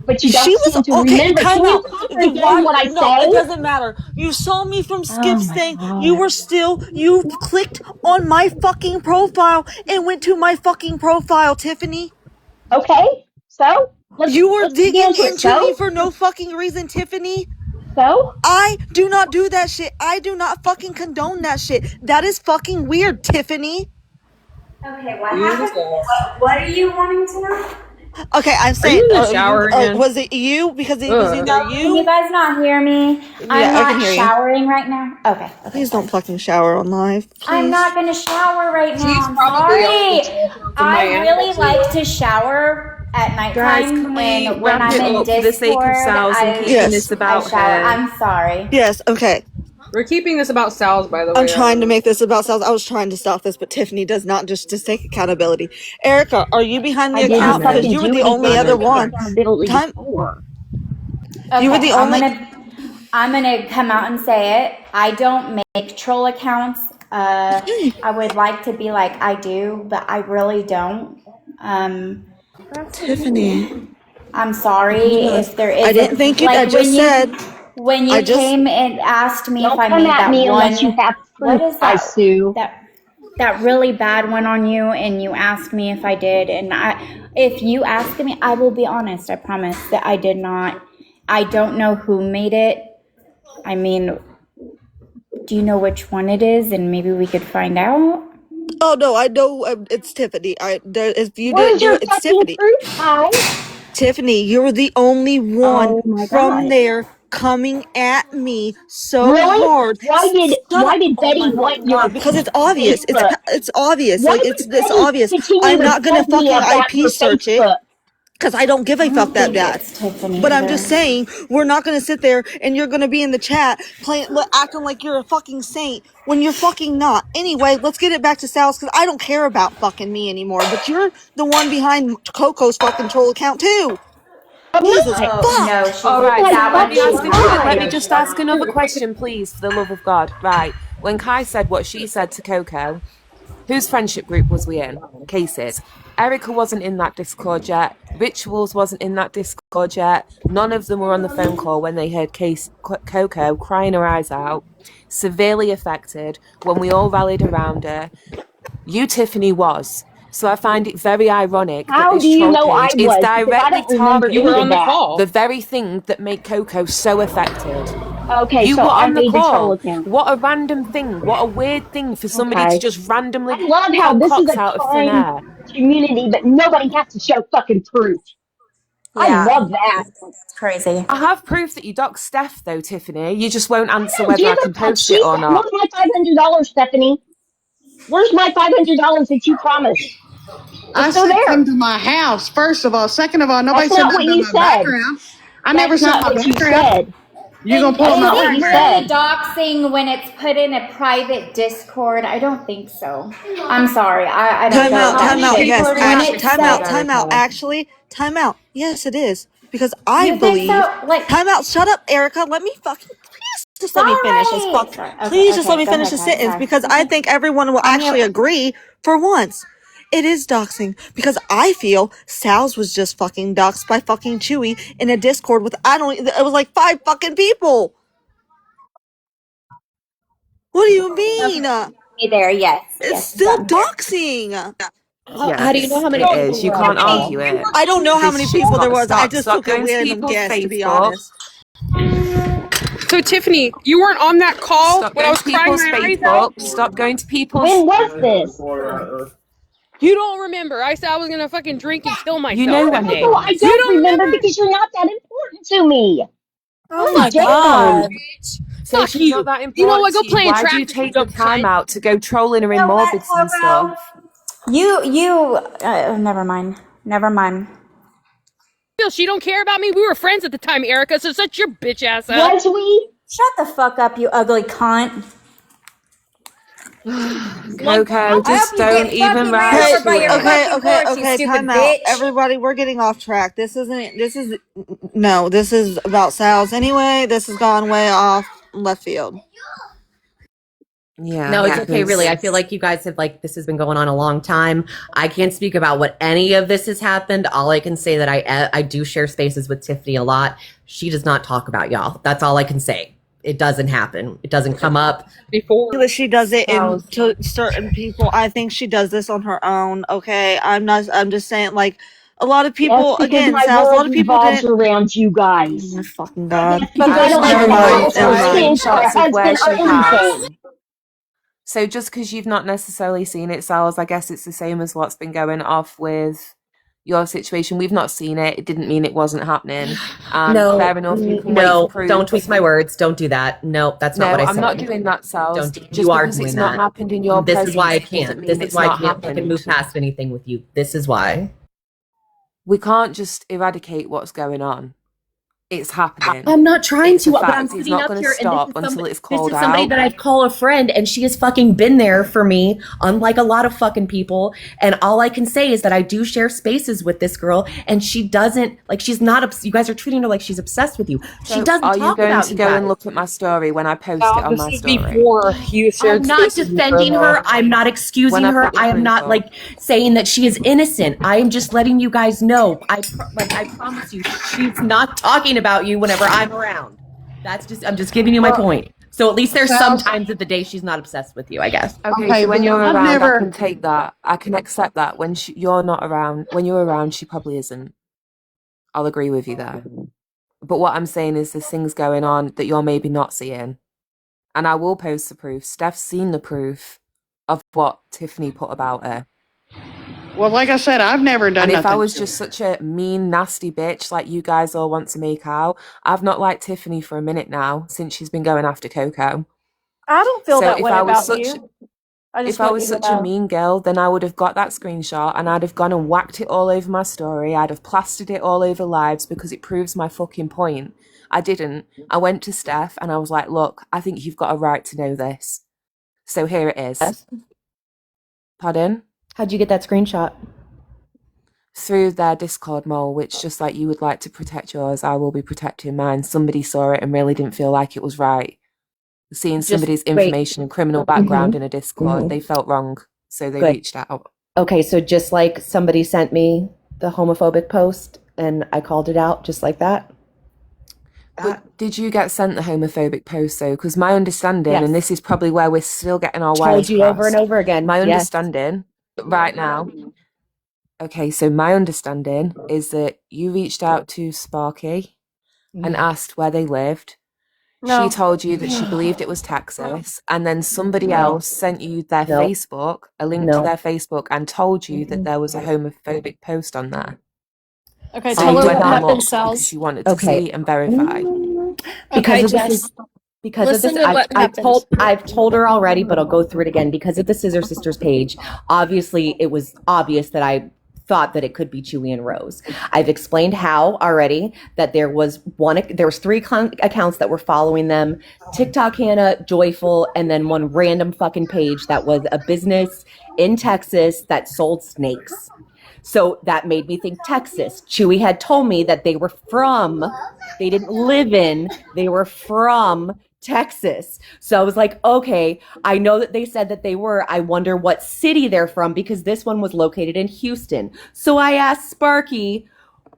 but you She don't was seem to okay. remember. Time Can you out. comprehend Why? what I No, say? it doesn't matter. You saw me from Oh Skip's my thing. God. You clicked on my fucking profile and went to my fucking profile, Tiffany. Okay, so You were let's get digging into it. into me So for no fucking reason, Tiffany. so I do not do that shit. I do not fucking condone that shit. That is fucking weird, Tiffany. Okay, what happened? Beautiful. What are you wanting to know? Okay, I'm Are you saying, in the shower again? was it you? Because it was Ugh. either No, can you you. guys not hear me? I'm Yeah, I can not hear you. showering right now. Okay, Please sorry. don't fucking shower on live, I'm please. not gonna shower right now. She's I'm probably on the sorry. telephone from my I animal really too. like to shower at Guys, nighttime, can we and when wrap I'm it in up for the sake of Discord, Sal's and keeping Yes. this I about shower. her? I'm sorry. Yes, okay. We're keeping this about Sal's, by the way. I'm trying to make this about Sal's. I was trying to stop this, but Tiffany does not just take accountability. Erica, are you behind the I didn't account? Because fucking you were do the only anything to other take one. accountability before. You were Okay, the only. I'm gonna come out and say it. I don't make troll accounts. I would like to be like I do, but I really don't. Tiffany. I'm sorry if there is. I didn't think it. Like I just said. when you came and asked me if Don't I come made at that me one. unless you have What proof, is I that? sue. That really bad one on you, and you asked me if I did, and if you ask me, I will be honest. I promise that I did not. I don't know who made it. I mean, do you know which one it is, and maybe we could find out? Oh no, I know it's Tiffany. If you Where's didn't do your it, it's fucking Tiffany. proof, Kai? Tiffany, you were the only one Oh my from god. there coming at me so Really? hard. Why did Oh my Betty fucking want your god! Because it's obvious. Facebook? It's obvious. Why Like would it's Betty obvious. continue I'm to not gonna bug me fucking about IP your search it. Facebook? Because I don't give a I fuck don't that think bad. it's Tiffany But I'm either. just saying, we're not going to sit there and you're going to be in the chat acting like you're a fucking saint when you're fucking not. Anyway, let's get it back to Sal's because I don't care about fucking me anymore. But you're the one behind Coco's fucking troll account too. Jesus Oh no, fuck. she's All right, that so one. let me just ask another question, please, for the love of God. Right, when Kai said what she said to Coco, whose friendship group was we in? Cases. Erica wasn't in that Discord yet. Rituals wasn't in that Discord yet. None of them were on the phone call when they heard Coco crying her eyes out, severely affected, when we all rallied around her. You, Tiffany, was. So I find it very ironic that How this do you troll know I page is was? Because I directly don't remember targeting any of that. the very thing that made Coco so affected. Okay, You so were I on the made the troll call. account. What a random thing. What a weird thing for somebody to Okay. just randomly I love how this is concoct a out of thin kind air. community, but nobody has to show fucking proof. I Yeah, love that. it's crazy. I have proof that you doxed Steph, though, Tiffany. You just won't I answer don't whether give I a can fuck. post it She or said, "Where's not. my $500, Stephanie? Where's my $500 that you promised?" I It's still said come there. to my house, first of all. Second of all, nobody That's said not what nothing about you my said. background. I never That's said not my what you background. said. You gonna pull That's up Is my not what it you background? really said. doxing when it's put in a private Discord? I don't think so. I'm sorry. I don't Time know. out, How That time many out. should people Yes, are in when that actually, it time Discord, out, says time out. Erica? Actually, time out. Yes, it is. Because I you think believe. so? Like, Time out. Shut up, Erica. Let me fucking. Please just let me finish this sorry. fuck. Sorry. Please just let Okay. me Go finish ahead, the guys. sentence Sorry. because I think everyone will I'm actually here. agree for once. It is doxing because I feel Sal's was just fucking doxed by fucking Chewy in a Discord with it was like 5 fucking people. What do you mean? Me there. Yes. It's Yes. still Got me there. doxing. How do you know Yes, how many it people is. You were on the can't call? argue it. I don't know how This many shit's people got there to was. I stop. just Stop took a going to random people's guess, to be Facebook. honest. So Tiffany, you weren't on that call Stop when I going was to crying people's my eyes out? Facebook. Stop going to people's. When was this? You don't remember. I said I was gonna fucking drink and kill You myself know that when it day. Also, I You was. don't don't remember remember? because you're not that important to me. Oh God my damn. god. So Fuck she's not you. that You know important what? Go to you. play in Why do traffic, you you take the dumb time cunt. out to go trolling her You in know what, Morbids and stuff? Cloro? You. Never mind. Never mind. She don't care about me. We were friends at the time, Erica. So shut your bitch ass up. Was we? Shut the fuck up, you ugly cunt. Coco, I hope just you don't get even fucking ran rise Hey, over by to your it. fucking horse, you time stupid out. bitch. Everybody, we're getting off track. This is no, this is about Sal's anyway. This has gone way off left field. Yeah, No, it's it okay, really. was. I feel like you guys have this has been going on a long time. I can't speak about what any of this has happened. All I can say that I do share spaces with Tiffany a lot. She does not talk about y'all. That's all I can say. It doesn't happen. It doesn't come up. Before She does it to certain people. I think she does this on her own. Okay, I'm just saying, like a lot of Yes, people. because Again, my Sal's. A lot world of people revolves didn't. around you Oh guys. my fucking god. Yes, because I don't have Never a mind. house or Never mind. kids or a Screenshots of where husband or she has. anything. So just because you've not necessarily seen it, Sal's, I guess it's the same as what's been going off with your situation. We've not seen it. It didn't mean it wasn't happening. No, Fair enough. You can wait no, for proof. don't twist my words. Don't do that. No, that's not No, what I I'm said. not doing that, Sal's. Don't. Just You are because it's doing not that. happened in your This presence is why I doesn't can't. mean This is it's why I not can't fucking happened. move past anything with you. This is why. We can't just eradicate what's going on. It's happening. I'm not trying It's to, a but I'm fact. It's sitting not up going to here and stop until it's this called is somebody out. that I'd call a friend, and she has fucking been there for me, unlike a lot of fucking people. And all I can say is that I do share spaces with this girl, and she doesn't, like, she's not, you guys are treating her like she's obsessed with you. She So doesn't are you talk going about to you go and guys. look at my story when I post Now, it on this my is story? before you shared I'm not spaces with defending her. I'm not excusing When I her. put the I am proof not up. like saying that she is innocent. I am just letting you guys know. I promise you, she's not talking about you whenever I'm around. I'm just giving you my point. So at least there's some Sounds times of the day she's not obsessed with you, I guess. Okay, okay, so when but you're I've around, I never. can take that. I can accept that. When you're not around, when you're around, she probably isn't. I'll agree with you there. But what I'm saying is there's things going on that you're maybe not seeing. And I will post the proof. Steph's seen the proof of what Tiffany put about her. Well, like I said, I've never done And if I nothing. was just such a mean, nasty bitch like you guys all want to make out, I've not liked Tiffany for a minute now since she's been going after Coco. I don't feel So that if way I was about such you. I just if I want was you to such a know. mean girl, then I would have got that screenshot and I'd have gone and whacked it all over my story. I'd have plastered it all over lives because it proves my fucking point. I didn't. I went to Steph and I was like, look, I think you've got a right to know this. So here it is. Yes. Pardon? How'd you get that screenshot? Through their Discord mole, which just like you would like to protect yours, I will be protecting mine. Somebody saw it and really didn't feel like it was right. Seeing somebody's information and criminal background in a Discord, they felt wrong. So they reached out. Okay, so just like somebody sent me the homophobic post and I called it out just like that? But did you get sent the homophobic post though? Because my understanding, and this is probably where we're still getting our wires Told you over and crossed. over again. My Yes. understanding right now. Okay, so my understanding is that you reached out to Sparky and asked where they lived. No. She told you that she believed it was Texas, and then somebody else sent you their Facebook, a link to their Facebook, and told you that there was a homophobic post on there. Okay, So tell you her went what and happened, looked Sals. because you wanted to see and verify. Okay, Because of Jess. this, because Listen of this, to what happened. I've told her already, but I'll go through it again. Because of the Scissor Sisters page, obviously it was obvious that I thought that it could be Chewy and Rose. I've explained how already, that there was three accounts that were following them: TikTok Hannah, Joyful, and then one random fucking page that was a business in Texas that sold snakes. So that made me think Texas. Chewy had told me that they didn't live in, they were from Texas. So I was like, okay, I know that they said that they were. I wonder what city they're from, because this one was located in Houston. So I asked Sparky,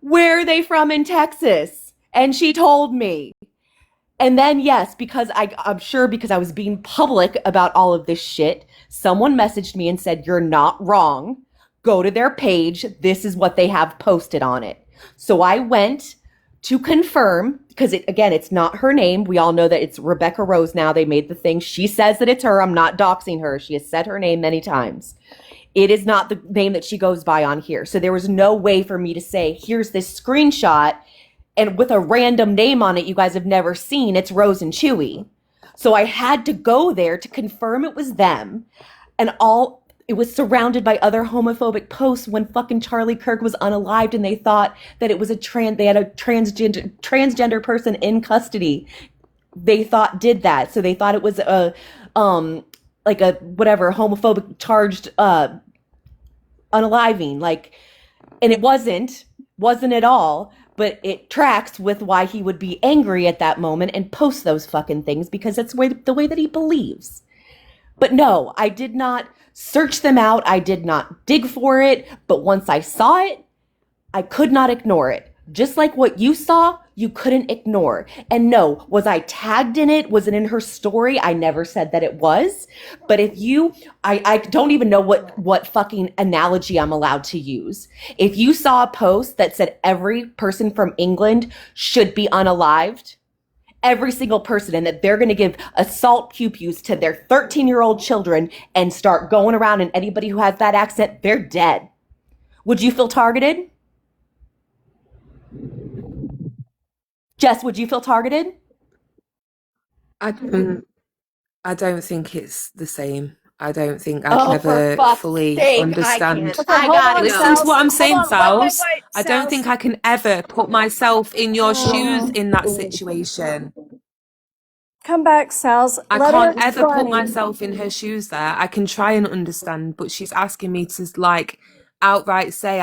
where are they from in Texas? And she told me. And then, yes, because I'm sure because I was being public about all of this shit, someone messaged me and said, you're not wrong. Go to their page. This is what they have posted on it. So I went to confirm, because it's not her name. We all know that it's Rebecca Rose now. They made the thing. She says that it's her. I'm not doxing her. She has said her name many times. It is not the name that she goes by on here. So there was no way for me to say, here's this screenshot, and with a random name on it you guys have never seen. It's Rose and Chewy. So I had to go there to confirm it was them. And it was surrounded by other homophobic posts when fucking Charlie Kirk was unalived, and they thought that it was they had a transgender person in custody. They thought did that. So they thought it was a homophobic charged unaliving, and it wasn't at all. But it tracks with why he would be angry at that moment and post those fucking things, because that's the way that he believes. But no, I did not search them out. I did not dig for it. But once I saw it, I could not ignore it. Just like what you saw, you couldn't ignore. And no, was I tagged in it? Was it in her story? I never said that it was. But I don't even know what fucking analogy I'm allowed to use. If you saw a post that said every person from England should be unalived, every single person, and that they're going to give assault pew-pews to their 13-year-old children and start going around, and anybody who has that accent, they're dead. Would you feel targeted? Jess, would you feel targeted? I don't think it's the same. I don't think I can Oh, for ever fuck's fully sake, I understand. can't. Okay, I hold gotta on, Listen go. to what Sals. I'm Hold saying, on. Wait, wait, Sals. wait, I don't Sals. think I can ever put myself in your shoes in that Oh. situation. Come back, Sals. I Let her can't ever put explain. myself in her shoes there. I can try and understand, but she's asking me to like outright say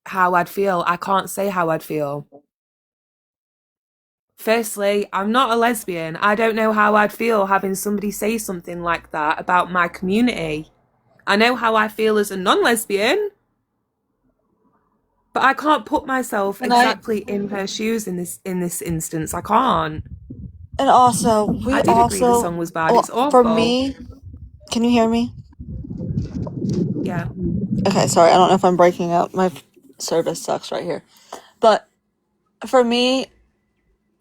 how I'd feel. I can't say how I'd feel. Firstly, I'm not a lesbian. I don't know how I'd feel having somebody say something like that about my community. I know how I feel as a non-lesbian, but I can't put myself And I exactly in her shoes in this instance. I can't. and also I we did agree the also song was bad. It's for awful. me, can you hear me? Yeah. Okay, sorry. I don't know if I'm breaking up. My service sucks right here. But for me,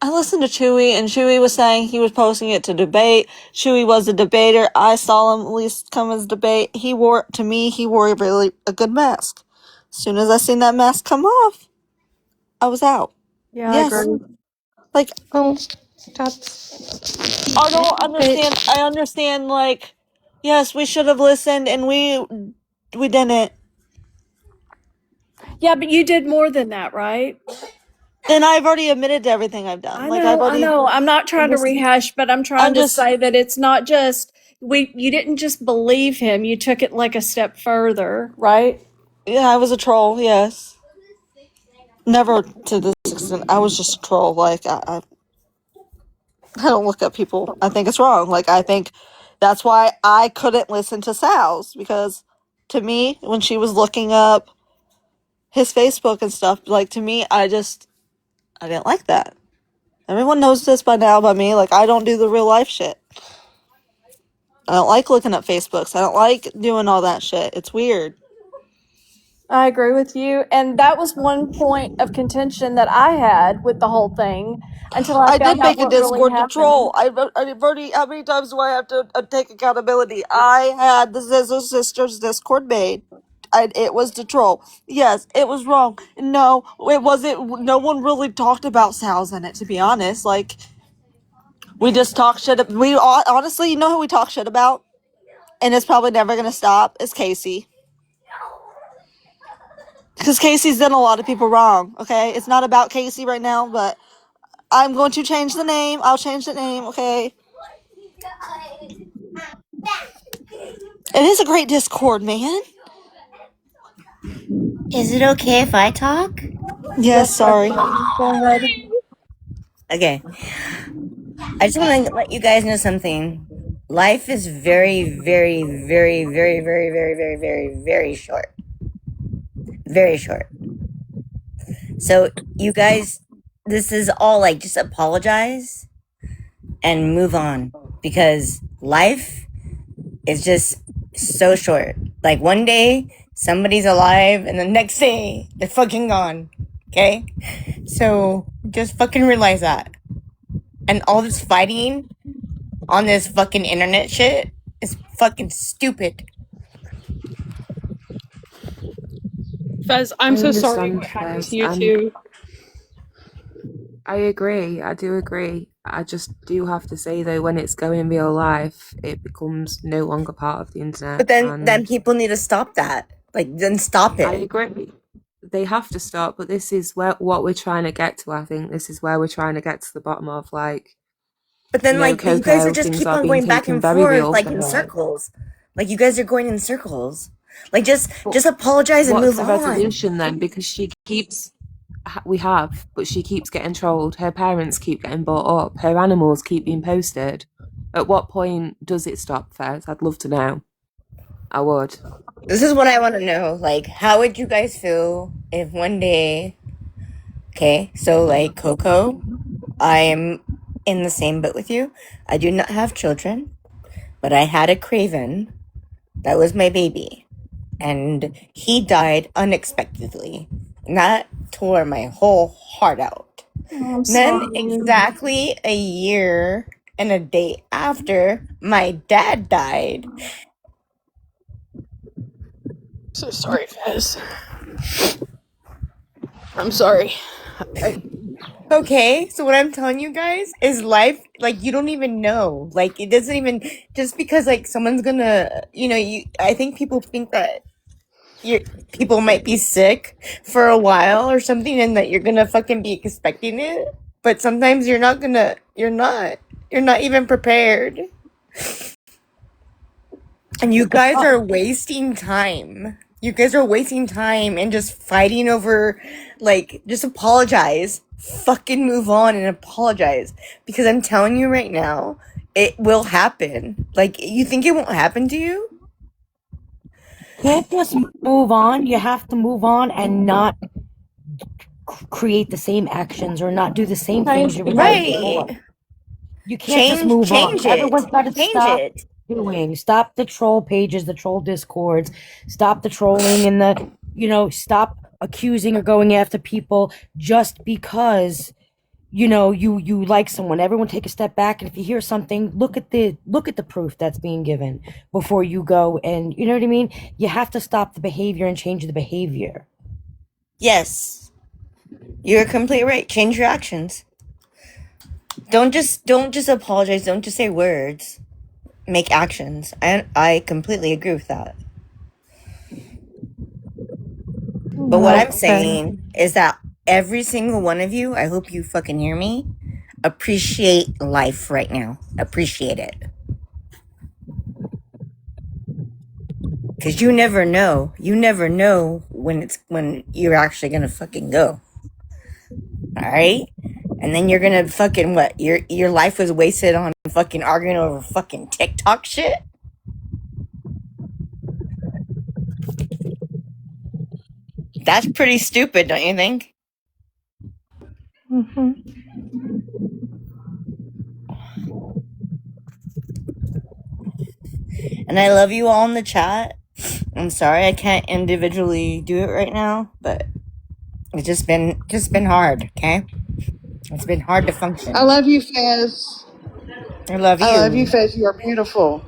I listened to Chewy, and Chewy was saying he was posting it to debate. Chewy was a debater. I saw him at least come as debate. He wore a good mask. As soon as I seen that mask come off, I was out. Yeah, I Yes, agree. like Well, that's I don't understand. I understand. Like, yes, we should have listened, and we didn't. Yeah, but you did more than that, right? And I've already admitted to everything I've done. I Like I've know, I already. know. I'm not I'm trying to just. rehash, but I'm trying I'm to just. say that it's not just you didn't just believe him, you took it like a step further, right? Yeah, I was a troll. Yes. Never to this extent. I was just a troll. Like I don't look at people. I think it's wrong. Like I think that's why I couldn't listen to Sal's, because to me, when she was looking up his Facebook and stuff, like to me, I didn't like that. Everyone knows this by now by me. Like I don't do the real life shit. I don't like looking at Facebooks. I don't like doing all that shit. It's weird. I agree with you. And that was one point of contention that I had with the whole thing until I I did found out make a what really Discord to happened. troll. I've already. How many times do I have to take accountability? I had the Zizzo Sisters Discord made. It was to troll. Yes, it was wrong. No, it wasn't. No one really talked about Sal's in it, to be honest. Like, we just talk shit. Honestly, you know who we talk shit about? And it's probably never going to stop? Is Casey. Because Casey's done a lot of people wrong, okay? It's not about Casey right now, but I'm going to change the name. I'll change the name, okay? It is a great Discord, man. Is it okay if I talk? Yes, Yes, that's sorry. fine. Go ahead. Okay. I just want to let you guys know something. Life is very, very, very, very, very, very, very, very, very short. Very short. So, you guys, this is all like just apologize and move on, because life is just so short. Like one day somebody's alive and the next day they're fucking gone. Okay? So just fucking realize that. And all this fighting on this fucking internet shit is fucking stupid. Fez, I I'm so sorry understand, what happened to Fez, you and too. I agree. I do agree. I just do have to say though, when it's going real life, it becomes no longer part of the internet, But then and people need to stop that. Like then stop I it. agree. They have to stop, but this is what we're trying to get to. I think this is where we're trying to get to the bottom of, like, But then like you guys are Coco, just things keep are on being going back taken and very forth real like for in her. circles. Like you guys are going in circles. Like just But apologize and what's move the on. resolution then? Because we have, but she keeps getting trolled. Her parents keep getting bought up. Her animals keep being posted. At what point does it stop, Fez? I'd love to know. I would. This is what I want to know. Like, how would you guys feel if one day, okay, so like Coco, I am in the same boat with you. I do not have children, but I had a Craven that was my baby, and he died unexpectedly. And that tore my whole heart out. I'm Then, sorry. exactly a year and a day after, my dad died. So sorry, Fez. I'm sorry. Okay, so what I'm telling you guys is life, like, you don't even know. Like, it doesn't even, just because, like, someone's gonna, I think people think that people might be sick for a while or something and that you're gonna fucking be expecting it. But sometimes you're not even prepared. And you guys are wasting time. You guys are wasting time and just fighting over, like, just apologize. Fucking move on and apologize. Because I'm telling you right now, it will happen. Like, you think it won't happen to you? Can't just move on. You have to move on and not create the same actions or not do the same things you were doing before. Right. You can't just move on. Change Everyone's it. got to Change stop it. doing. Stop the troll pages, the troll discords. Stop the trolling and stop accusing or going after people just because you like someone. Everyone take a step back, and if you hear something, look at the proof that's being given before you go, and you know what I mean? You have to stop the behavior and change the behavior. Yes. You're completely right. Change your actions. Don't just apologize. Don't just say words. Make actions. I completely agree with that. But what I'm saying is that every single one of you, I hope you fucking hear me, appreciate life right now. Appreciate it. Cause you never know. You never know when you're actually gonna fucking go. Alright? And then you're gonna fucking what? Your life was wasted on fucking arguing over fucking TikTok shit? That's pretty stupid, don't you think? Mm-hmm. And I love you all in the chat. I'm sorry I can't individually do it right now, but it's just been hard, okay? It's been hard to function. I love you, Fez. I love I love you, you. Fez. You are beautiful.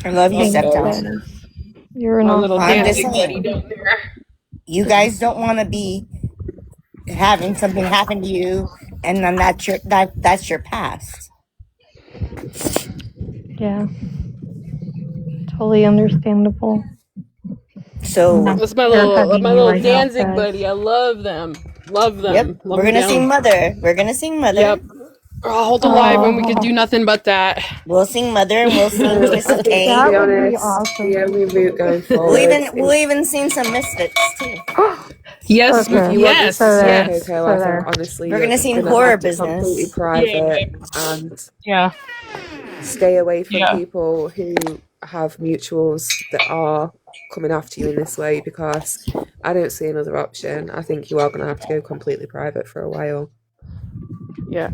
I love you, Love Thanks, Septon. those. Fez. You're an My little I'm awesome just dancing guy. buddy saying, down there. you guys don't want to be having something happen to you, and then that's your past. Yeah, totally understandable. I'm So, not That's my haircutting you little right now, Danzig Fez. buddy. I love them. Love yep, them. Love we're them gonna down. sing Mother. We're gonna sing Mother. Yep. Our whole life when we could do Oh, nothing but that. We'll sing Mother, and we'll sing Kiss I of think, to Cain. be that would be honest, the awesome. only route going We'll forward, even sing some Misfits too. Yes, if Okay, you want this to so yes, stop, there, yes. Coco, so I think there. honestly We're you're gonna just sing gonna Horror have to completely Business. Yeah, private and yeah, stay away from yeah. people who have mutuals that are coming after you in this way, because I don't see another option. I think you are going to have to go completely private for a while. Yeah.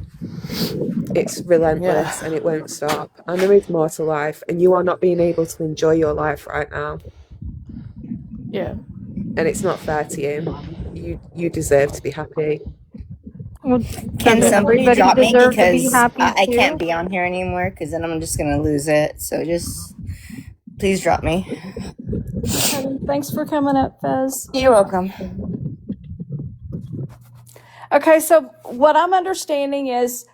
It's relentless and it won't stop. And there is more to life, and you are not being able to enjoy your life right now. Yeah. And it's not fair to you. You deserve to be happy. Well, Can doesn't somebody everybody drop me deserve to be because happy I can't too? be on here anymore? Because then I'm just gonna lose it. So just please drop me. And thanks for coming up, Fez. You're welcome. Okay, so what I'm understanding is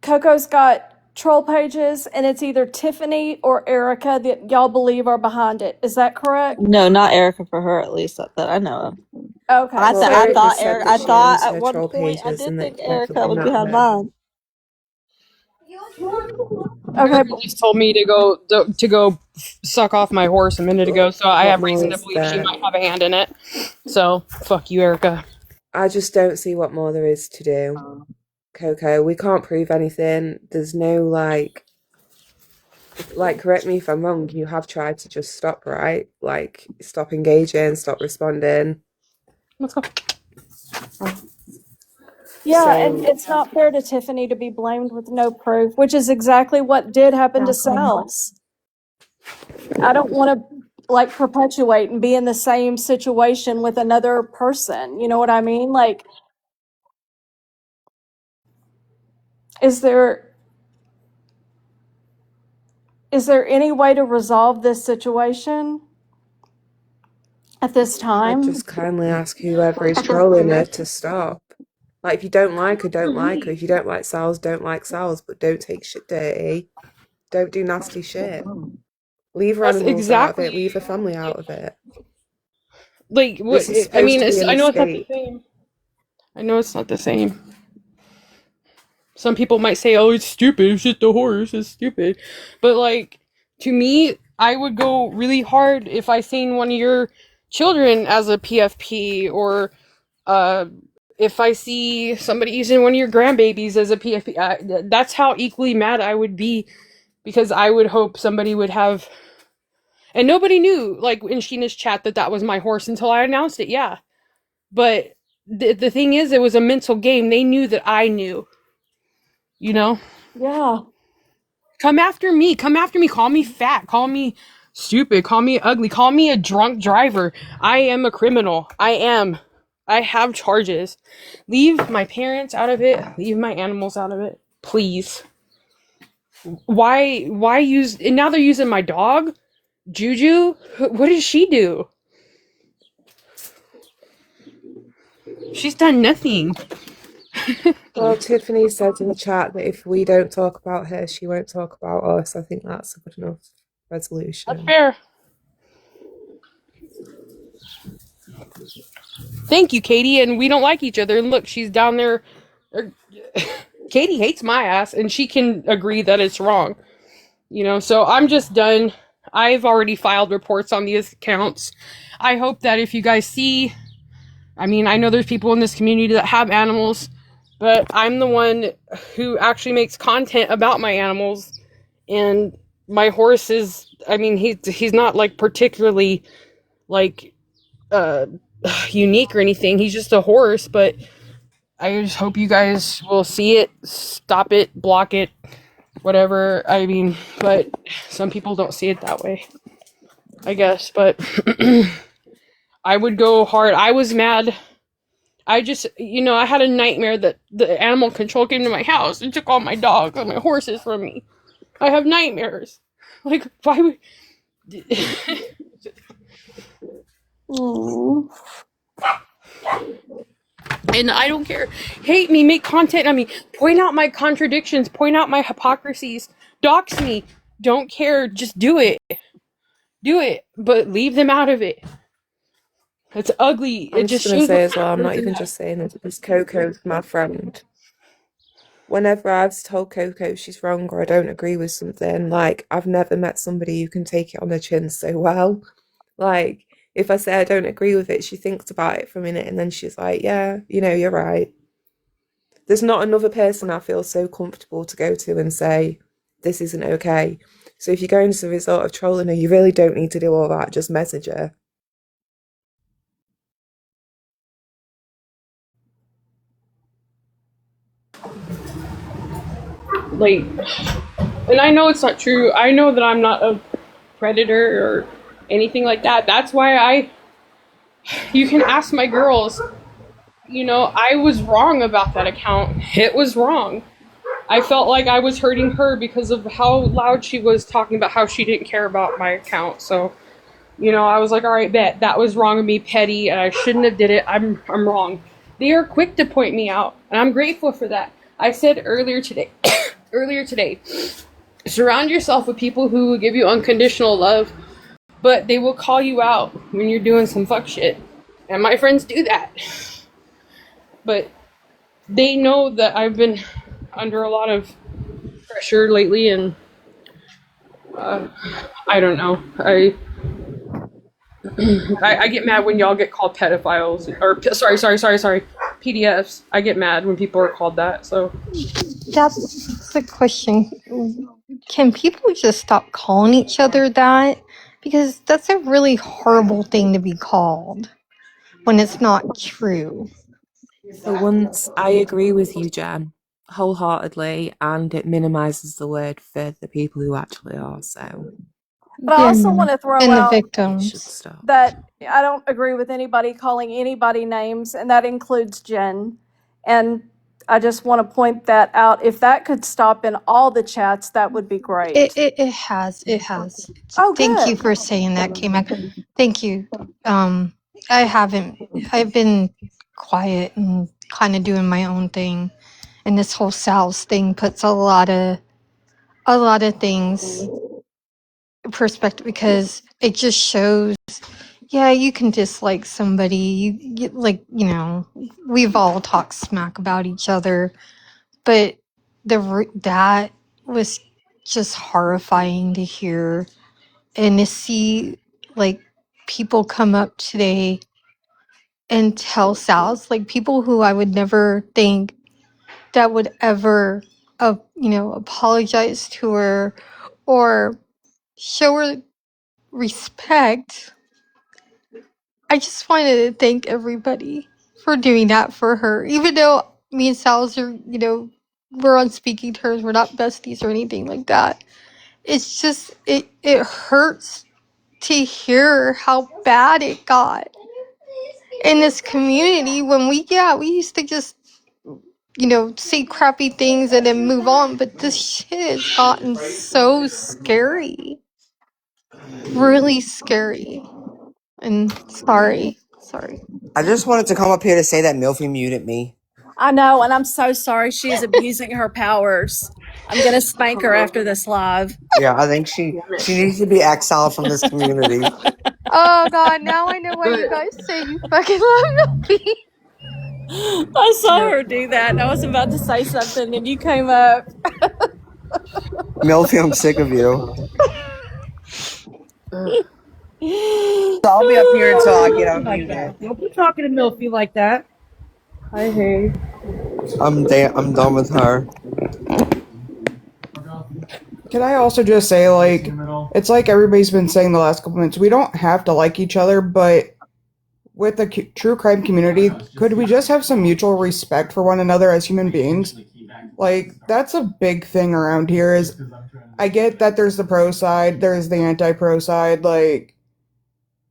Coco's got troll pages, and it's either Tiffany or Erica that y'all believe are behind it. Is that correct? No, not Erica for her, at least that I know of. Okay, Well, so Erica said that I she thought owns at her one troll point I pages did and that think they're Erica probably was not behind her. mine. okay, Erica just told me to go suck off my horse a minute ago, so I What have more reason to is believe she there? might have a hand in it. So fuck you, Erica. I just don't see what more there is to do, Coco. We can't prove anything. There's no correct me if I'm wrong, you have tried to just stop, right? Like, stop engaging, stop responding. Let's go. yeah, and So, it's not fair to Tiffany to be blamed with no proof, which is exactly what did happen to Exactly. Sal's. I don't want to perpetuate and be in the same situation with another person. You know what I mean? Like, is there any way to resolve this situation? at this I'd time. just kindly ask whoever is trolling her to stop. Like, if you don't like her, don't like her. If you don't like Sal's, don't like Sal's. But don't take shit dirty. Don't do nasty shit. Leave her That's animals out of it. exactly Leave her family out of it. like what This is I supposed mean. to be an I know it's not the escape. same. I know it's not the same. Some people might say, "Oh, it's stupid. It's just a horse. It's stupid," but like to me, I would go really hard if I seen one of your children as a PFP, or uh, if I see somebody using one of your grandbabies as a PFP. That's how equally mad I would be, because I would hope somebody would have. And nobody knew, like in Sheena's chat, that that was my horse until I announced it. Yeah, but the thing is, it was a mental game. They knew that I knew. You know. Yeah. Come after me. Come after me. Call me fat. Call me stupid. Call me ugly. Call me a drunk driver. I am a criminal. I am. I have charges. Leave my parents out of it. Leave my animals out of it. Please. Why use, and now they're using my dog? Juju? What did she do? She's done nothing. Well, Tiffany said in the chat that if we don't talk about her, she won't talk about us. I think that's a good enough resolution. That's fair. Thank you, Katie. And we don't like each other. And look, she's down there. Katie hates my ass, and she can agree that it's wrong. You know, so I'm just done. I've already filed reports on these accounts. I hope that if you guys see, I mean, I know there's people in this community that have animals, but I'm the one who actually makes content about my animals. And my horse is, I mean, he's not like particularly like unique or anything. He's just a horse, but I just hope you guys will see it, stop it, block it, whatever. I mean, but some people don't see it that way, I guess. But I would go hard. I was mad. I just, I had a nightmare that the animal control came to my house and took all my dogs and my horses from me. I have nightmares. Like, why would... And I don't care. Hate me, make content on me, point out my contradictions, point out my hypocrisies, dox me. Don't care, just do it. Do it, but leave them out of it. It's ugly. I'm It just just going to shows say what as well, I'm kind of not person even that- just saying this because Coco's my friend. Whenever I've told Coco she's wrong or I don't agree with something, like, I've never met somebody who can take it on the chin so well. Like, if I say I don't agree with it, she thinks about it for a minute and then she's like, yeah, you're right. There's not another person I feel so comfortable to go to and say, this isn't okay. So if you're going to the resort of trolling her, you really don't need to do all that. Just message her. like, and I know it's not true. I know that I'm not a predator or anything like that. That's why you can ask my girls, I was wrong about that account. It was wrong. I felt like I was hurting her because of how loud she was talking about how she didn't care about my account. So, I was like, all right, bet that was wrong of me, petty, and I shouldn't have did it. I'm wrong. They are quick to point me out, and I'm grateful for that. I said earlier today, surround yourself with people who will give you unconditional love, but they will call you out when you're doing some fuck shit. And my friends do that. But they know that I've been under a lot of pressure lately, and I don't know. I get mad when y'all get called pedophiles, or sorry, PDFs. I get mad when people are called that. So That's the question. Can people just stop calling each other that? Because that's a really horrible thing to be called when it's not true. For once, I agree with you, Jen, wholeheartedly, and it minimises the word for the people who actually are, so But I also want to throw And the out you should victims. stop. that I don't agree with anybody calling anybody names, and that includes Jen. And I just want to point that out. If that could stop in all the chats, that would be great. It has. It has. Oh, Thank you good. for saying that, KMac. Thank you. I haven't. I've been quiet and kind of doing my own thing, and this whole Sal's thing puts a lot of things in perspective because it just shows. Yeah, you can dislike somebody. You like, we've all talked smack about each other, but that was just horrifying to hear and to see like people come up today and tell Sal's like people who I would never think that would ever apologize to her or show her respect. I just wanted to thank everybody for doing that for her. Even though me and Sal's are, we're on speaking terms, we're not besties or anything like that. It's just it hurts to hear how bad it got in this community when we used to just say crappy things and then move on, but this shit has gotten so scary, really scary. And sorry. I just wanted to come up here to say that Milfy muted me. I know, and I'm so sorry she's abusing her powers. I'm going to spank her after this live. Yeah, I think she needs to be exiled from this community. Oh god, now I know why you guys say you fucking love me. I saw her do that, and I was about to say something, and you came up. Milfy, I'm sick of you. So I'll be up here until I get like unmuted. that. Don't be talking to Milfy like that. I hate. I'm done with her. Can I also just say, like, it's like everybody's been saying the last couple minutes, we don't have to like each other, but with the true crime community, could we just have some mutual respect for one another as human beings? Like, that's a big thing around here is, I get that there's the pro side, there's the anti-pro side, like,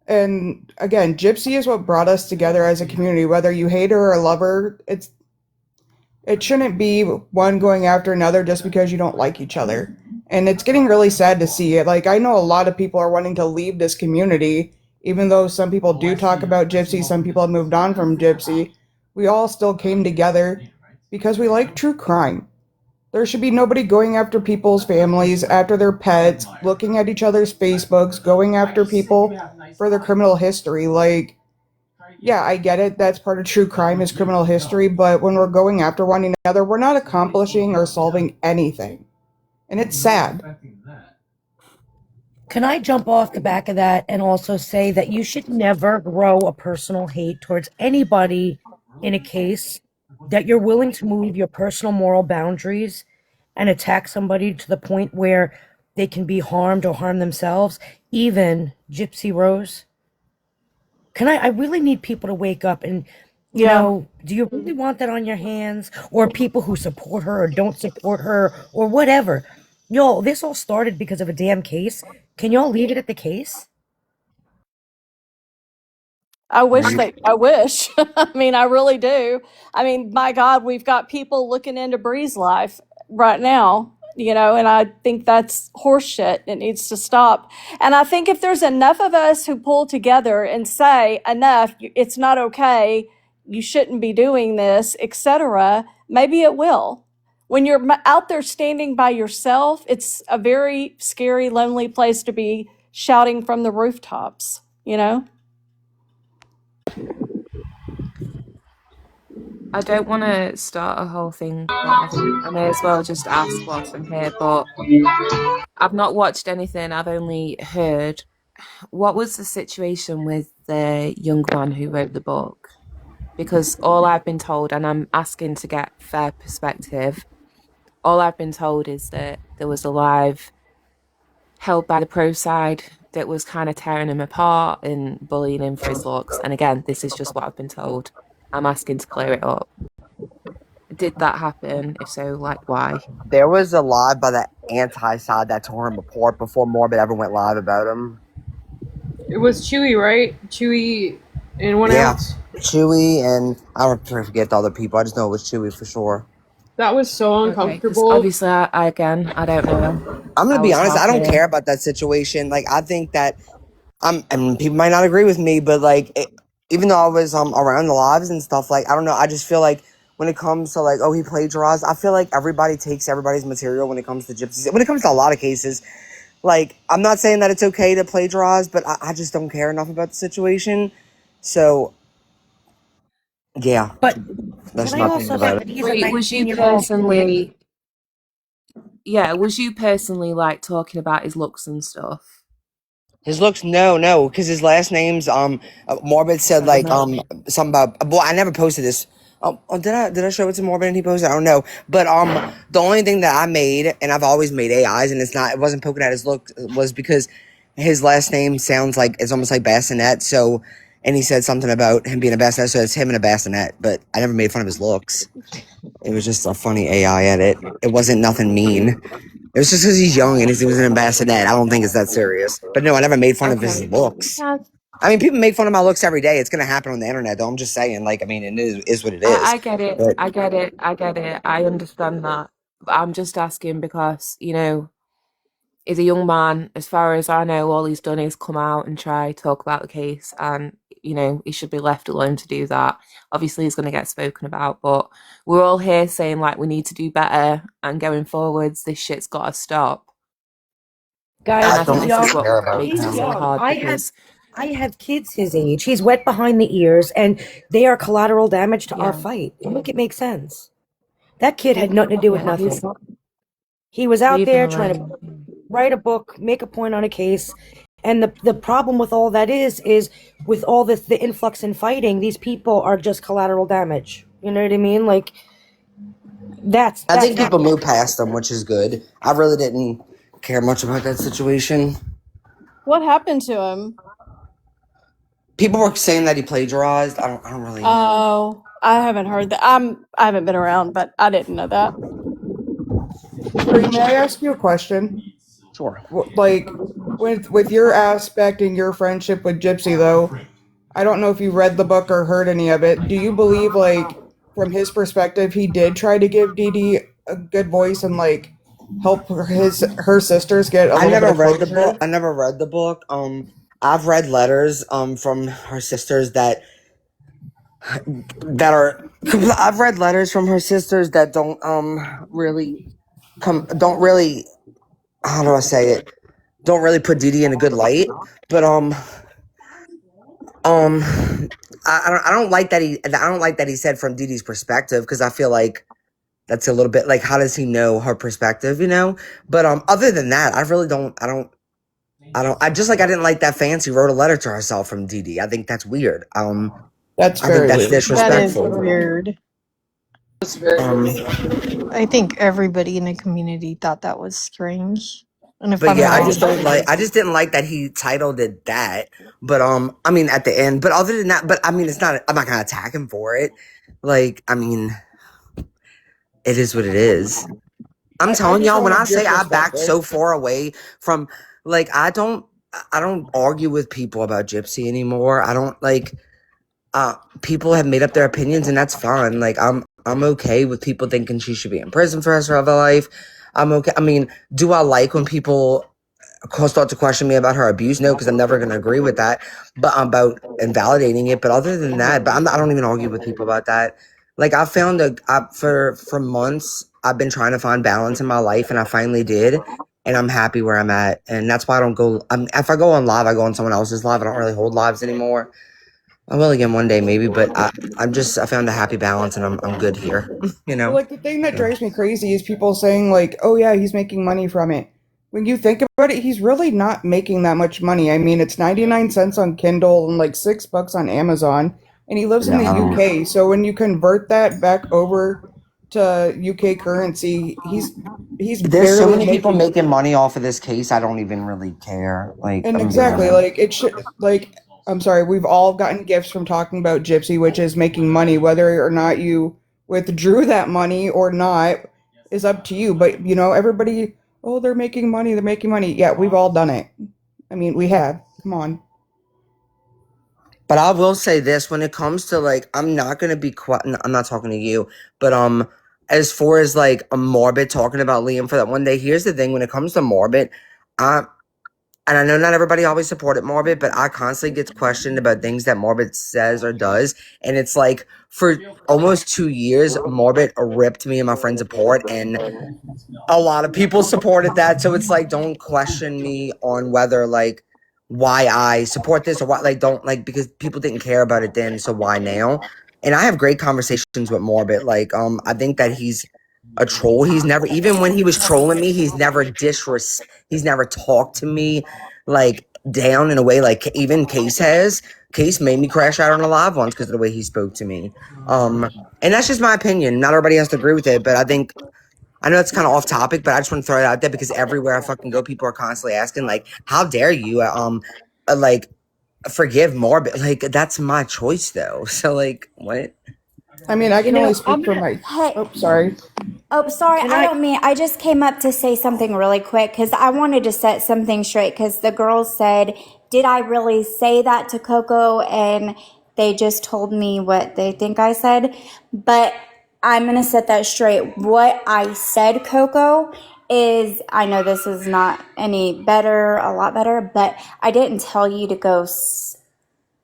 and again, Gypsy is what brought us together as a community, whether you hate her or love her, it shouldn't be one going after another just because you don't like each other. And it's getting really sad to see it. Like, I know a lot of people are wanting to leave this community, even though some people do talk about Gypsy, some people have moved on from Gypsy. We all still came together because we like true crime. There should be nobody going after people's families, after their pets, looking at each other's Facebooks, going after people for their criminal history. Like, yeah, I get it. That's part of true crime is criminal history, but when we're going after one another, we're not accomplishing or solving anything. And it's sad. Can I jump off the back of that and also say that you should never grow a personal hate towards anybody in a case that you're willing to move your personal moral boundaries and attack somebody to the point where they can be harmed or harm themselves, even Gypsy Rose? I really need people to wake up and, do you really want that on your hands? Or people who support her or don't support her or whatever. Yo, this all started because of a damn case. Can y'all leave it at the case? I wish. I mean, I really do. I mean, my God, we've got people looking into Bree's life right now, and I think that's horseshit. It needs to stop. And I think if there's enough of us who pull together and say, enough, it's not okay, you shouldn't be doing this, etc., maybe it will. When you're out there standing by yourself, it's a very scary, lonely place to be shouting from the rooftops, I don't want to start a whole thing, but I think I may as well just ask whilst I'm here. But I've not watched anything, I've only heard. What was the situation with the young man who wrote the book? Because all I've been told, and I'm asking to get fair perspective, all I've been told is that there was a live held by the pro side that was kind of tearing him apart and bullying him for his looks. And again, this is just what I've been told. I'm asking to clear it up. Did that happen? If so, like, why? There was a live by the anti-side that tore him apart before Morbid ever went live about him. It was Chewy, right? Chewy Anyone Yeah, else? Chewy, and I don't forget the other people. I just know it was Chewy for sure. That was so Okay, because uncomfortable. obviously, I again, I don't know. I'm gonna I be was honest. I half don't here. care about that situation. Like, I think that I mean, people might not agree with me, but like, even though I was around the lives and stuff, like, I don't know. I just feel like when it comes to like, oh, he plagiarized. I feel like everybody takes everybody's material when it comes to gypsies. When it comes to a lot of cases, like, I'm not saying that it's okay to plagiarize, but I just don't care enough about the situation. So, yeah, But that's can I my opinion also about say it. that he's a Wait, was you 19-year-old? personally? Yeah, was you personally like talking about his looks and stuff? His looks, no, because his last name's Morbid said like something about. Well, I never posted this. Did I show it to Morbid and he posted? I don't know, but the only thing that I made, and I've always made AIs, and it wasn't poking at his look, was because his last name sounds like it's almost like bassinet. So, and he said something about him being a bassinet, so it's him and a bassinet. But I never made fun of his looks. It was just a funny AI edit. It wasn't nothing mean. It was just because he's young and he was an bassinet. I don't think it's that serious. But no, I never made fun of his Okay. looks. Yeah, I mean, people make fun of my looks every day. It's gonna happen on the internet, though. I'm just saying, like, I mean, it is what it is. I get it. But I get it. I get it. I understand that. But I'm just asking because, he's a young man. As far as I know, all he's done is come out and try talk about the case, and he should be left alone to do that. Obviously, he's going to get spoken about, but we're all here saying like we need to do better, and going forwards, this shit's got to stop. And Guys, I I think he's don't this is young. what care about makes He's it so him. young. hard because, I have kids his age. He's wet behind the ears, and they are collateral damage to our yeah, fight. Make it make sense. That kid had nothing to do with yeah, nothing. He was out leave him there trying to alone. write a book, make a point on a case, and the problem with all that is with all this the influx in fighting, these people are just collateral damage. You know what I mean? Like I that's think people move past them, which is good. I really didn't care much about that situation. What happened to him? People were saying that he plagiarized. I don't really. Oh, I haven't heard that. I haven't been around, but I didn't know that. Bree, may I ask you a question? Sure. Like, with your aspect and your friendship with Gypsy, though, I don't know if you read the book or heard any of it. Do you believe, like, from his perspective, he did try to give Dee Dee a good voice and like help her sisters get a I little bit never of read the book. closure? I never read the book. I've read letters from her sisters that are. I've read letters from her sisters that don't really, how do I say it? Don't really put Dee Dee in a good light. But um I don't like that he said from Dee Dee's perspective, because I feel like that's a little bit like, how does he know her perspective, But other than that, I really I just like, I didn't like that Fancy wrote a letter to herself from Dee Dee. I think that's weird. That's I think very that's weird. That is disrespectful. weird. I think everybody in the community thought that was strange. And if But I'm yeah, not mistaken, I just didn't like that he titled it that. But I mean, at the end, but other than that, but I mean, I'm not gonna attack him for it. Like, I mean, it is what it is. I'm I telling just y'all, don't when I want say I backed disrespectful. so far away from, like, I don't argue with people about Gypsy anymore. I don't like, people have made up their opinions, and that's fine. Like, I'm okay with people thinking she should be in prison for the rest of her life. I'm okay. I mean, do I like when people start to question me about her abuse? No, because I'm never going to agree with that, but about invalidating it. But other than that, I don't even argue with people about that. Like, I found for months, I've been trying to find balance in my life, and I finally did. And I'm happy where I'm at. And that's why I don't go, if I go on live, I go on someone else's live. I don't really hold lives anymore. I will again one day maybe, but I found a happy balance, and I'm good here. Well, like, the thing that So. drives me crazy is people saying like, "Oh yeah, he's making money from it." When you think about it, he's really not making that much money. I mean, it's 99 cents on Kindle and like $6 on Amazon, and he lives in the No. UK. So when you convert that back over to UK currency, he's There's so barely many people making. making money off of this case. I don't even really care. Like, And I'm being exactly, honest. like, it should, like, I'm sorry, we've all gotten gifts from talking about Gypsy, which is making money. Whether or not you withdrew that money or not is up to you. But, everybody, oh, they're making money, they're making money. Yeah, we've all done it. I mean, we have. Come on. But I will say this, when it comes to like, I'm not gonna be I'm not talking to you, but as far as like a Morbid talking about Liam for that one day, here's the thing: when it comes to Morbid, and I know not everybody always supported Morbid, but I constantly get questioned about things that Morbid says or does, and it's like for almost 2 years, Morbid ripped me and my friends apart, and a lot of people supported that. So it's like, don't question me on whether like why I support this or what, like, don't like, because people didn't care about it then. So why now? And I have great conversations with Morbid. Like, I think that he's a troll. He's never, even when he was trolling me, he's never talked to me like down in a way like even Case has. Case made me crash out on a live once because of the way he spoke to me. And that's just my opinion. Not everybody has to agree with it, but I know it's kind of off topic, but I just want to throw it out there because everywhere I fucking go, people are constantly asking, like, how dare you, like, forgive more, but like, that's my choice though. So, like, what? I mean, I can only speak for my. Hey. Oh, sorry. Oh, sorry. I don't mean. I just came up to say something really quick because I wanted to set something straight because the girls said, did I really say that to Coco? And they just told me what they think I said. But I'm going to set that straight. What I said, Coco, is I know this is not any better, a lot better, but I didn't tell you to go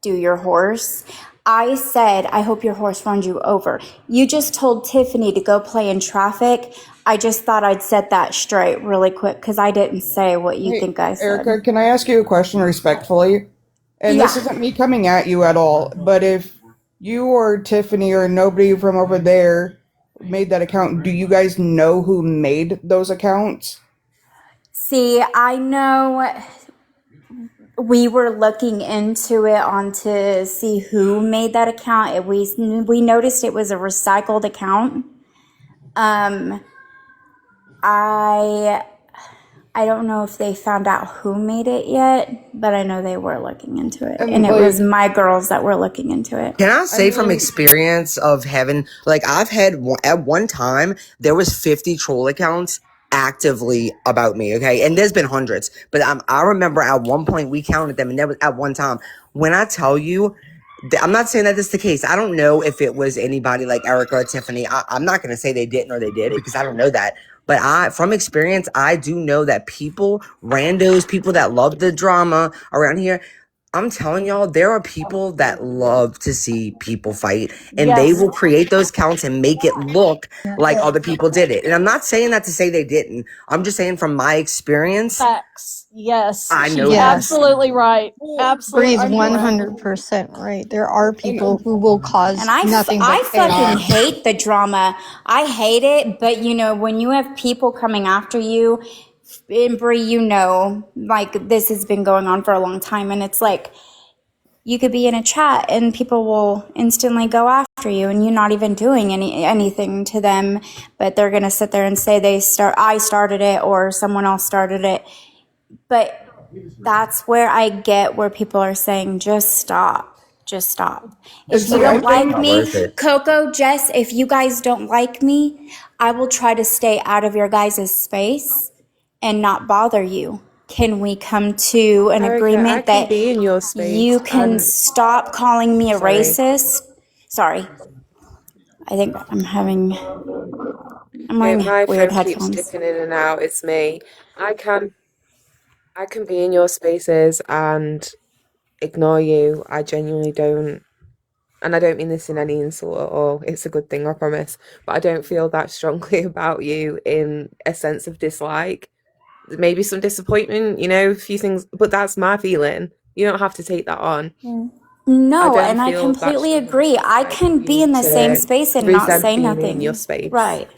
do your horse. I said, I hope your horse runs you over. You just told Tiffany to go play in traffic. I just thought I'd set that straight really quick because I didn't say what you think I said. Erica, can I ask you a question respectfully? And this isn't me coming at you at all, but if you or Tiffany or nobody from over there made that account, do you guys know who made those accounts? See, I know we were looking into it to see who made that account. We noticed it was a recycled account. I don't know if they found out who made it yet, but I know they were looking into it. And it was my girls that were looking into it. Can I say from experience of having, like, I've had, at one time, there was 50 troll accounts actively about me, okay? And there's been hundreds, but I remember at one point we counted them, and there was at one time. When I tell you, I'm not saying that this is the case. I don't know if it was anybody like Erica or Tiffany. I'm not going to say they didn't or they did because I don't know that. But from experience, I do know that people, randos, people that love the drama around here, I'm telling y'all, there are people that love to see people fight, and they will create those counts and make it look like other people did it. And I'm not saying that to say they didn't. I'm just saying from my experience. Facts. Yes. I know She's that. absolutely right. Absolutely. Bree's 100% right. There are people who will cause nothing but I fucking chaos. hate the drama. I hate it, but you know, when you have people coming after you, and Bree, you know, like this has been going on for a long time, and it's like you could be in a chat and people will instantly go after you, and you're not even doing anything to them, but they're gonna sit there and say I started it or someone else started it. But that's where I get where people are saying, just stop. Just stop. If you don't like me, Coco, Jess, if you guys don't like me, I will try to stay out of your guys' space and not bother you. Can we come to an agreement that be in your space, you can stop calling me a racist? Sorry. I think I'm wearing my weird phone keeps headphones. dipping in and out. It's me. I can be in your spaces and ignore you. I genuinely don't. And I don't mean this in any insult at all. It's a good thing, I promise. But I don't feel that strongly about you in a sense of dislike. Maybe some disappointment, you know, a few things. But that's my feeling. You don't have to take that on. No, and I completely agree. I can be in the same space and not say nothing. In your space. Right.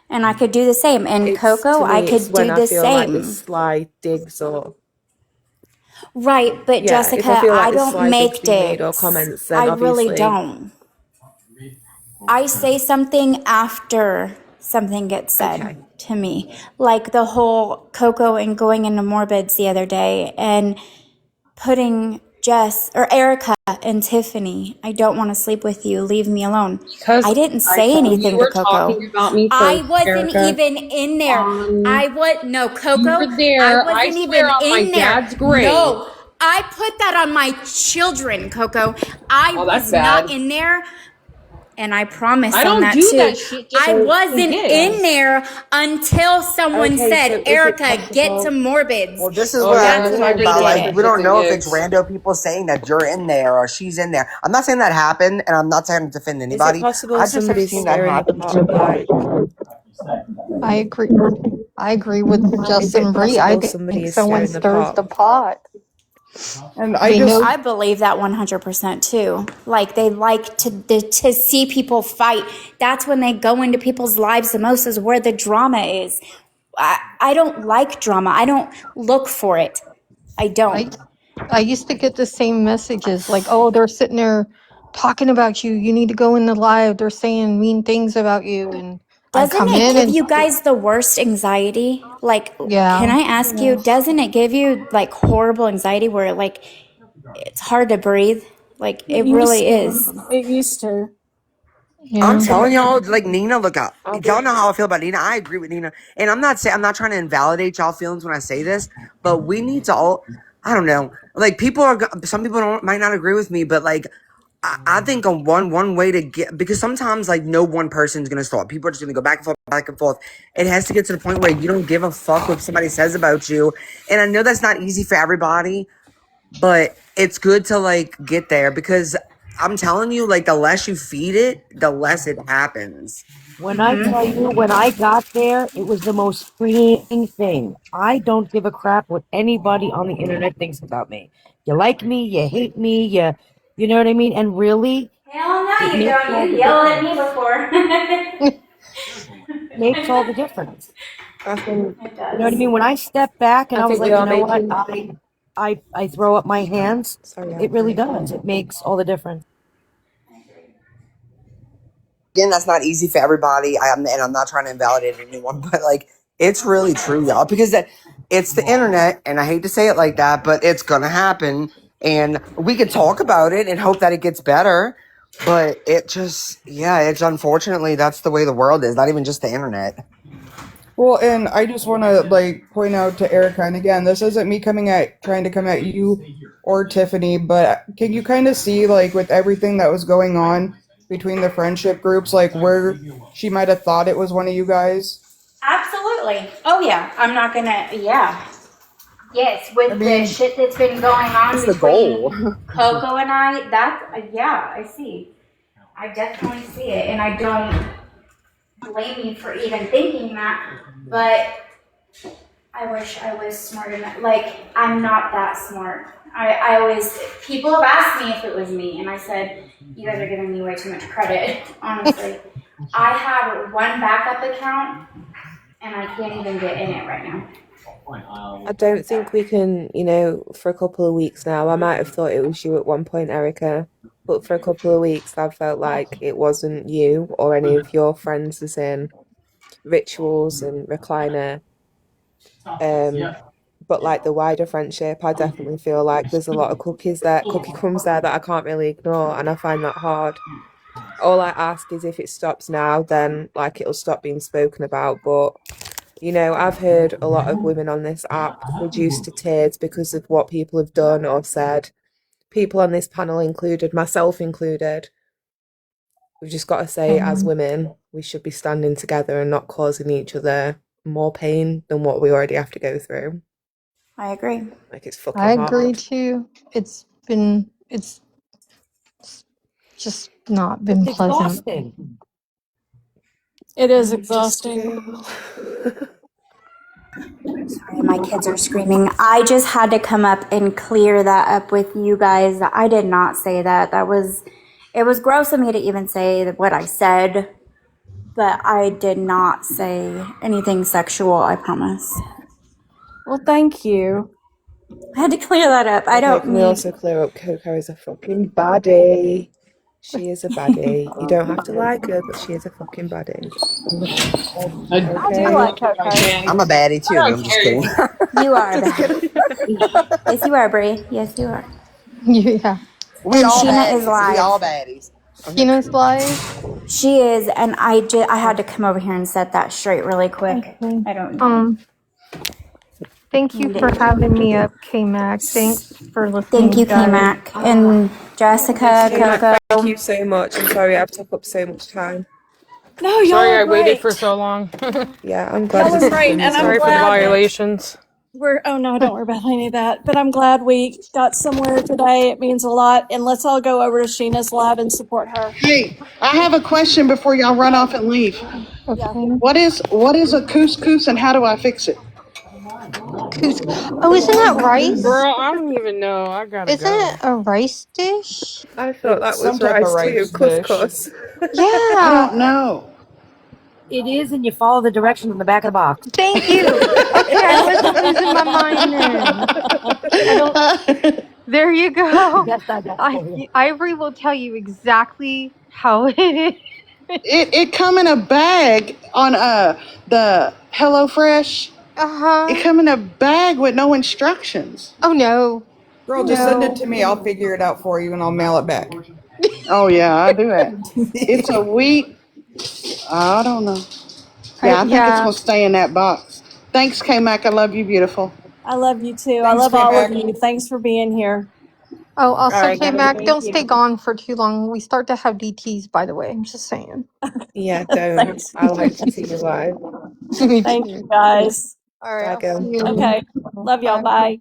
And I could do the same. And Coco, I could do the same. Like this sly digs or right, but Jessica, I don't make digs. Or comments, I really don't. I say something after something gets said to me. Like the whole Coco and going into Morbids the other day and putting Jess or Erica and Tiffany, I don't want to sleep with you. Leave me alone. I didn't say anything to Coco. I wasn't even in there. No, Coco. You were there. I wasn't I swear even on my in there. dad's grave. No, I put that on my children, Coco. I Oh, that's was not bad. in there. And I promise I on don't that do too. that shit just I because he wasn't did. in there until someone Okay, said, so is it Erica, get possible? some Morbids. Well, this is Oh what yeah, I'm That's that's when I thinking actually about. redid why Like, I it. we shit don't the know if it's gigs. rando people saying that you're in there or she's in there. I'm not saying that happened, and I'm not saying to defend Is it anybody. possible I just have somebody's seen that stirring the happen pot? too. Like, I agree. I agree with is it Justin Bree. I possible think somebody is someone stirring the stirs the pot? pot. And They know. I believe that 100% too. Like they like to see people fight. That's when they go into people's lives the most, is where the drama is. I don't like drama. I don't look for it. I don't. I used to get the same messages like, "Oh, they're sitting there talking about you. You need to go in the live. They're saying mean things about you." And I Doesn't come it in give and you guys the worst anxiety? Like, can yeah, I ask you, doesn't it give you like horrible anxiety where like it's hard to breathe? Like, it really is. It used to. I'm yeah. telling y'all, like Nina, look out. Y'all know how I feel about Nina. I agree with Nina, and I'm not saying I'm not trying to invalidate y'all feelings when I say this, but we need to all. I don't know. Like people are. Some people don't might not agree with me, but like I think on one way to get, because sometimes like no one person's gonna stop. People are just gonna go back and forth, back and forth. It has to get to the point where you don't give a fuck what somebody says about you. And I know that's not easy for everybody, but it's good to like get there because I'm telling you, like the less you feed it, the less it happens. When I tell you, when I got there, it was the most freeing thing. I don't give a crap what anybody on the internet thinks about me. You like me, you hate me, you know what I mean? And really, Hell no, it you makes don't. all You the yelled at me difference. before. Makes all the difference. I think It You know what I does. mean? When I stepped back and I I was think we like, you are know what, making. I throw up my hands. Sorry, It really Anthony. does. It makes all the difference. Again, that's not easy for everybody. And I'm not trying to invalidate anyone, but like it's really true, y'all, because it's the internet, and I hate to say it like that, but it's gonna happen, and we can talk about it and hope that it gets better. But it just, yeah, it's unfortunately that's the way the world is. Not even just the internet. Well, and I just want to like point out to Erica, and again, this isn't me trying to come at you or Tiffany, but can you kind of see like with everything that was going on between the friendship groups, like where she might have thought it was one of you guys? Absolutely. Oh yeah. I'm not gonna. Yeah. Yes, I with the mean, shit that's been going on That's the goal. between Coco and I, that yeah, I see. I definitely see it, and I don't blame you for even thinking that. But I wish I was smart enough. Like, I'm not that smart. I always, people have asked me if it was me, and I said, you guys are giving me way too much credit, honestly. I have one backup account, and I can't even get in it right now. I don't think we can, for a couple of weeks now. I might have thought it was you at one point, Erica, but for a couple of weeks, I've felt like it wasn't you or any of your friends as in rituals and recliner. But like the wider friendship, I definitely feel like there's a lot of cookie crumbs there that I can't really ignore, and I find that hard. All I ask is if it stops now, then like it'll stop being spoken about. But I've heard a lot of women on this app reduced to tears because of what people have done or said. People on this panel included, myself included. We've just got to say, as women, we should be standing together and not causing each other more pain than what we already have to go through. I agree. Like, it's fucking I agree hard. too. It's just not been It's pleasant. exhausting. It is Just exhausting. Sorry, my kids are screaming. I just had to come up and clear that up with you guys. I did not say that. It was gross of me to even say what I said, but I did not say anything sexual, I promise. Well, thank you. I had to clear that up. I Okay, don't can we need. also clear up Coco is a fucking baddie? She is a baddie. You don't have to like her, but she is a fucking baddie. I do Okay? like Coco. I'm a baddie too. I'm just kidding. You are Just bad. kidding. Yes, you are, Brie. Yes, you are. Yeah. We And all Sheena is baddies. We all live. baddies. Okay. Sheena's live. She is, and I had to come over here and set that straight really quick. Okay. I don't. Thank you for having me up, KMac. Thanks for Thank listening, you, guys. KMac. And Jessica, KMac, thank Coco. you so much. I'm sorry I've took up so much time. No, y'all Sorry are I waited for great. so long. Yeah, I'm glad Y'all are this has great, been and I'm Sorry for the glad resolved. that violations. oh no, don't worry about any of that. But I'm glad we got somewhere today. It means a lot. And let's all go over to Sheena's lab and support her. Hey, I have a question before y'all run off and leave. Yeah. Okay. What is a couscous and how do I fix it? Oh, isn't that rice? Girl, I don't even know. I gotta Isn't go. it a rice dish? I thought that It's some was type of rice too. rice dish. Couscous. I don't Yeah. know. It is, and you follow the directions on the back of the box. Thank you. Okay, I wasn't losing my mind then. I don't. There you go. Yes, I got for you. Ivory will tell you exactly how it is. It come in a bag on the HelloFresh. It Uh-huh. come in a bag with no instructions. Oh no. Girl, just send it No. to me. I'll figure it out for you and I'll mail it back. Oh yeah, I do that. It's a wheat. I don't know. Yeah, I think it's Yeah. gonna stay in that box. Thanks, K Mac. I love you, beautiful. I love you too. I Thanks, love all of K-Mac. you. Thanks for being here. Oh, All also, right, guys. K-Mac, Thank don't stay you. gone for too long. We start to have DTs, by the way. I'm just saying. Yeah, don't. Thanks. I like to see you live. Me Thank you too. guys. All right, Bye, I'll see girl. you. Okay. Love y'all. Bye. Bye.